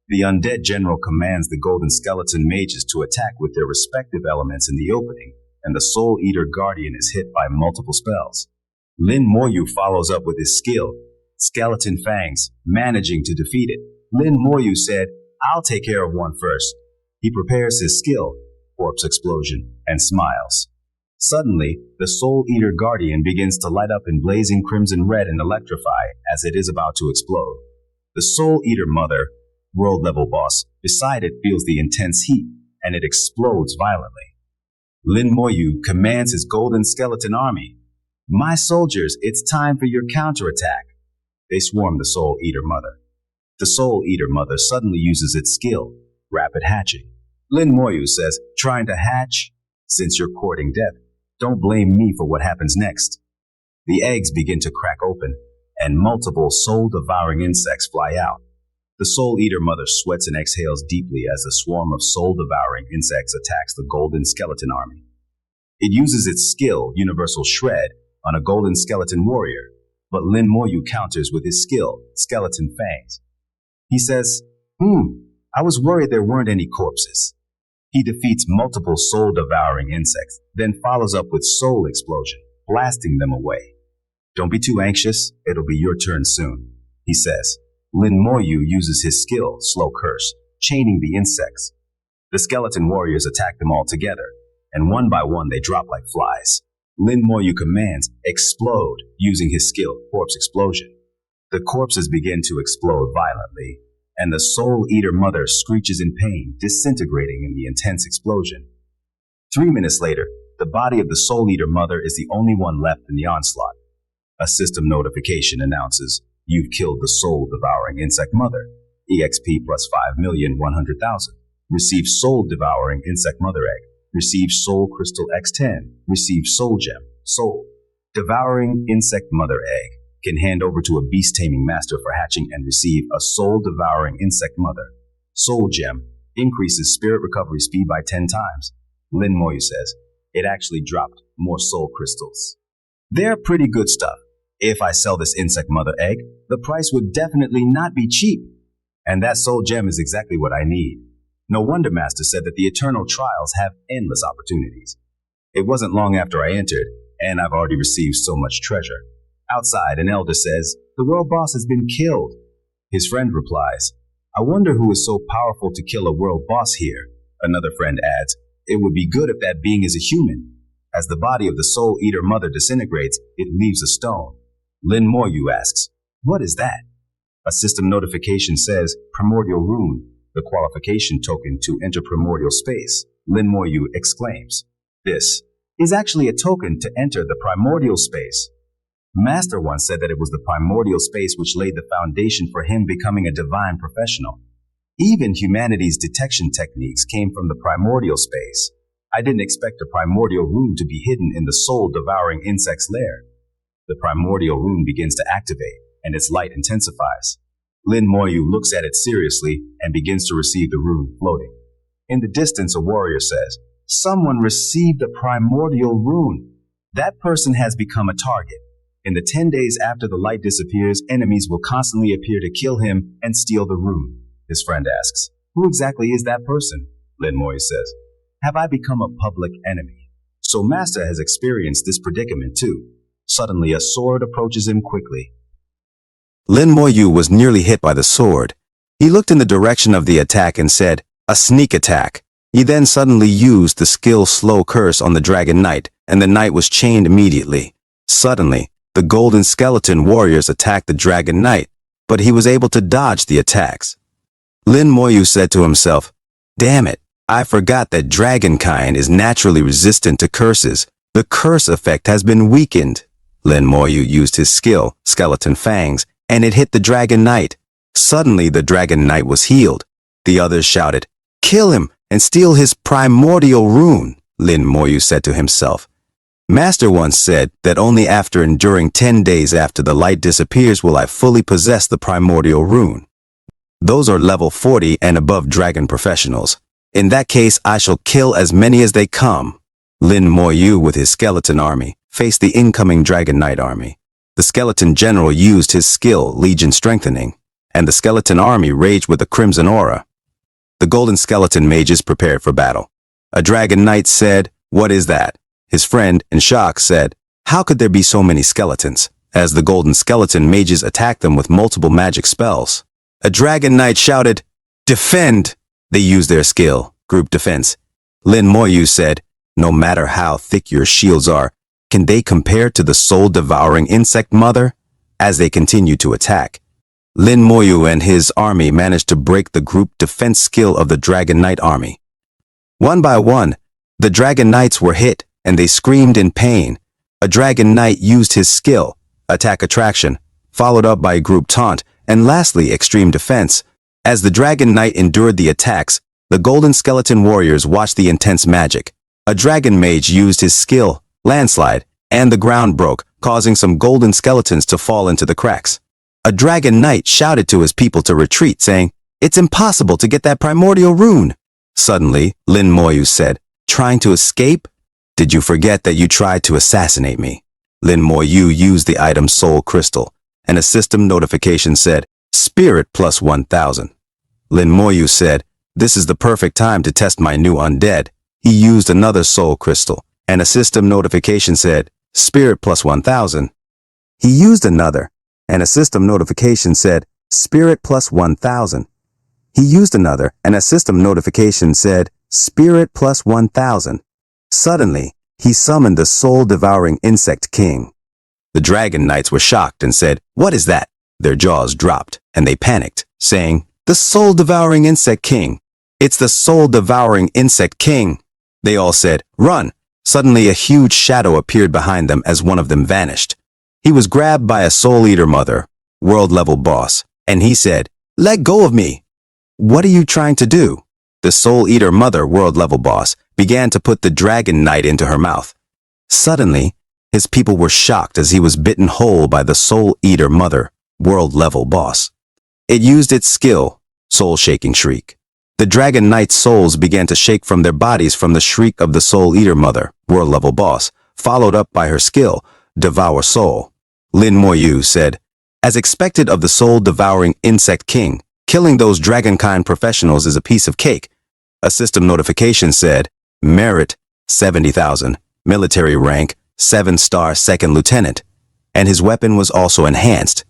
The undead general commands the golden skeleton mages to attack with their respective elements in the opening, and the Soul Eater Guardian is hit by multiple spells. Lin Moyu follows up with his skill, Skeleton Fangs, managing to defeat it. Lin Moyu said, "I'll take care of one first." He prepares his skill, Corpse Explosion, and smiles. Suddenly, the Soul Eater Guardian begins to light up in blazing crimson red and electrify as it is about to explode. The Soul Eater Mother, world-level boss, beside it feels the intense heat, and it explodes violently. Lin Moyu commands his golden skeleton army, "My soldiers, it's time for your counterattack." They swarm the Soul Eater Mother. The Soul Eater Mother suddenly uses its skill, Rapid Hatching. Lin Moyu says, "Trying to hatch? Since you're courting death, don't blame me for what happens next." The eggs begin to crack open, and multiple soul-devouring insects fly out. The Soul Eater Mother sweats and exhales deeply as a swarm of soul-devouring insects attacks the Golden Skeleton Army. It uses its skill, Universal Shred, on a Golden Skeleton Warrior, but Lin Moyu counters with his skill, Skeleton Fangs. He says, I was worried there weren't any corpses." He defeats multiple soul-devouring insects, then follows up with Soul Explosion, blasting them away. "Don't be too anxious, it'll be your turn soon," he says. Lin Moyu uses his skill, Slow Curse, chaining the insects. The skeleton warriors attack them all together, and one by one they drop like flies. Lin Moyu commands, "Explode," using his skill, Corpse Explosion. The corpses begin to explode violently, and the Soul Eater Mother screeches in pain, disintegrating in the intense explosion. 3 minutes later, the body of the Soul Eater Mother is the only one left in the onslaught. A system notification announces, "You've killed the Soul-Devouring Insect Mother. EXP plus 5,100,000. Receive Soul-Devouring Insect Mother Egg. Receive Soul Crystal X10. Receive Soul Gem. Soul Devouring Insect Mother Egg. Can hand over to a beast-taming master for hatching and receive a Soul-Devouring Insect Mother. Soul Gem increases spirit recovery speed by 10 times. Lin Moyu says, "It actually dropped more soul crystals." They're pretty good stuff. If I sell this Insect Mother Egg, the price would definitely not be cheap. And that Soul Gem is exactly what I need. No wonder Master said that the Eternal Trials have endless opportunities. It wasn't long after I entered, and I've already received so much treasure. Outside, an elder says, "The world boss has been killed." His friend replies, "I wonder who is so powerful to kill a world boss here." Another friend adds, "It would be good if that being is a human." As the body of the Soul Eater Mother disintegrates, it leaves a stone. Lin Moyu asks, "What is that?" A system notification says, "Primordial Rune, the qualification token to enter primordial space." Lin Moyu exclaims, "This is actually a token to enter the primordial space. Master once said that it was the primordial space which laid the foundation for him becoming a divine professional. Even humanity's detection techniques came from the primordial space. I didn't expect a primordial rune to be hidden in the soul-devouring insect's lair. The primordial rune begins to activate, and its light intensifies. Lin Moyu looks at it seriously and begins to receive the rune floating. In the distance, a warrior says, "Someone received a primordial rune. That person has become a target. In the 10 days after the light disappears, enemies will constantly appear to kill him and steal the rune." His friend asks, "Who exactly is that person?" Lin Moyu says, "Have I become a public enemy?" So Master has experienced this predicament too. Suddenly, a sword approaches him quickly. Lin Moyu was nearly hit by the sword. He looked in the direction of the attack and said, "A sneak attack." He then suddenly used the skill Slow Curse on the Dragon Knight, and the knight was chained immediately. Suddenly, the Golden Skeleton warriors attacked the Dragon Knight, but he was able to dodge the attacks. Lin Moyu said to himself, "Damn it, I forgot that dragonkind is naturally resistant to curses. The curse effect has been weakened." Lin Moyu used his skill, Skeleton Fangs, and it hit the Dragon Knight. Suddenly, the Dragon Knight was healed. The others shouted, "Kill him and steal his primordial rune," Lin Moyu said to himself. Master once said that only after enduring 10 days after the light disappears will I fully possess the primordial rune. Those are level 40 and above dragon professionals. In that case, I shall kill as many as they come. Lin Moyu, with his skeleton army, faced the incoming Dragon Knight army. The skeleton general used his skill, Legion Strengthening, and the skeleton army raged with a crimson aura. The golden skeleton mages prepared for battle. A Dragon Knight said, "What is that?" His friend, in shock, said, "How could there be so many skeletons?" As the golden skeleton mages attacked them with multiple magic spells. A Dragon Knight shouted, "Defend!" They used their skill, Group Defense. Lin Moyu said, "No matter how thick your shields are, can they compare to the soul-devouring insect mother?" As they continued to attack, Lin Moyu and his army managed to break the group defense skill of the Dragon Knight army. One by one, the Dragon Knights were hit, and they screamed in pain. A Dragon Knight used his skill, Attack Attraction, followed up by Group Taunt, and lastly, Extreme Defense. As the Dragon Knight endured the attacks, the Golden Skeleton warriors watched the intense magic. A Dragon Mage used his skill, Landslide, and the ground broke, causing some golden skeletons to fall into the cracks. A Dragon Knight shouted to his people to retreat, saying, "It's impossible to get that primordial rune." Suddenly, Lin Moyu said, "Trying to escape? Did you forget that you tried to assassinate me?" Lin Moyu used the item Soul Crystal, and a system notification said, "Spirit plus 1000. Lin Moyu said, "This is the perfect time to test my new undead." He used another Soul Crystal, and a system notification said, "Spirit plus 1000. He used another, and a system notification said, "Spirit plus 1000. He used another, and a system notification said, "Spirit plus 1000. Suddenly, he summoned the soul-devouring insect king. The Dragon Knights were shocked and said, "What is that?" Their jaws dropped, and they panicked, saying, "The soul-devouring insect king! It's the soul-devouring insect king!" They all said, "Run!" Suddenly a huge shadow appeared behind them as one of them vanished. He was grabbed by a soul-eater mother, world-level boss, and he said, "Let go of me!" "What are you trying to do?" The soul-eater mother, world-level boss, began to put the Dragon Knight into her mouth. Suddenly, his people were shocked as he was bitten whole by the soul-eater mother, world-level boss. It used its skill, Soul-Shaking Shriek. The Dragon Knight's souls began to shake from their bodies from the shriek of the Soul-Eater Mother, world-level boss, followed up by her skill, Devour Soul. Lin Moyu said, "As expected of the soul-devouring insect king, killing those dragonkind professionals is a piece of cake." A system notification said, "Merit, 70,000, military rank, 7-star second lieutenant," and his weapon was also enhanced.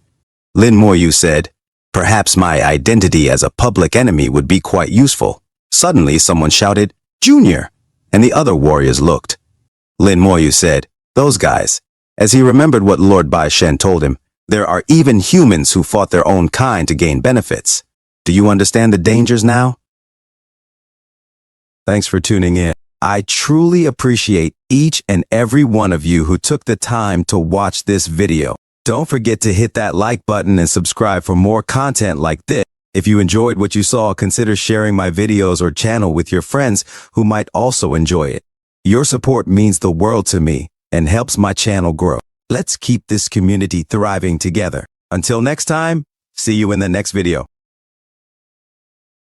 Lin Moyu said, "Perhaps my identity as a public enemy would be quite useful." Suddenly, someone shouted, "Junior!" and the other warriors looked. Lin Moyu said, "Those guys." As he remembered what Lord Bai Shen told him, there are even humans who fought their own kind to gain benefits. Do you understand the dangers now? Thanks for tuning in. I truly appreciate each and every one of you who took the time to watch this video. Don't forget to hit that like button and subscribe for more content like this. If you enjoyed what you saw, consider sharing my videos or channel with your friends who might also enjoy it. Your support means the world to me and helps my channel grow. Let's keep this community thriving together. Until next time, see you in the next video.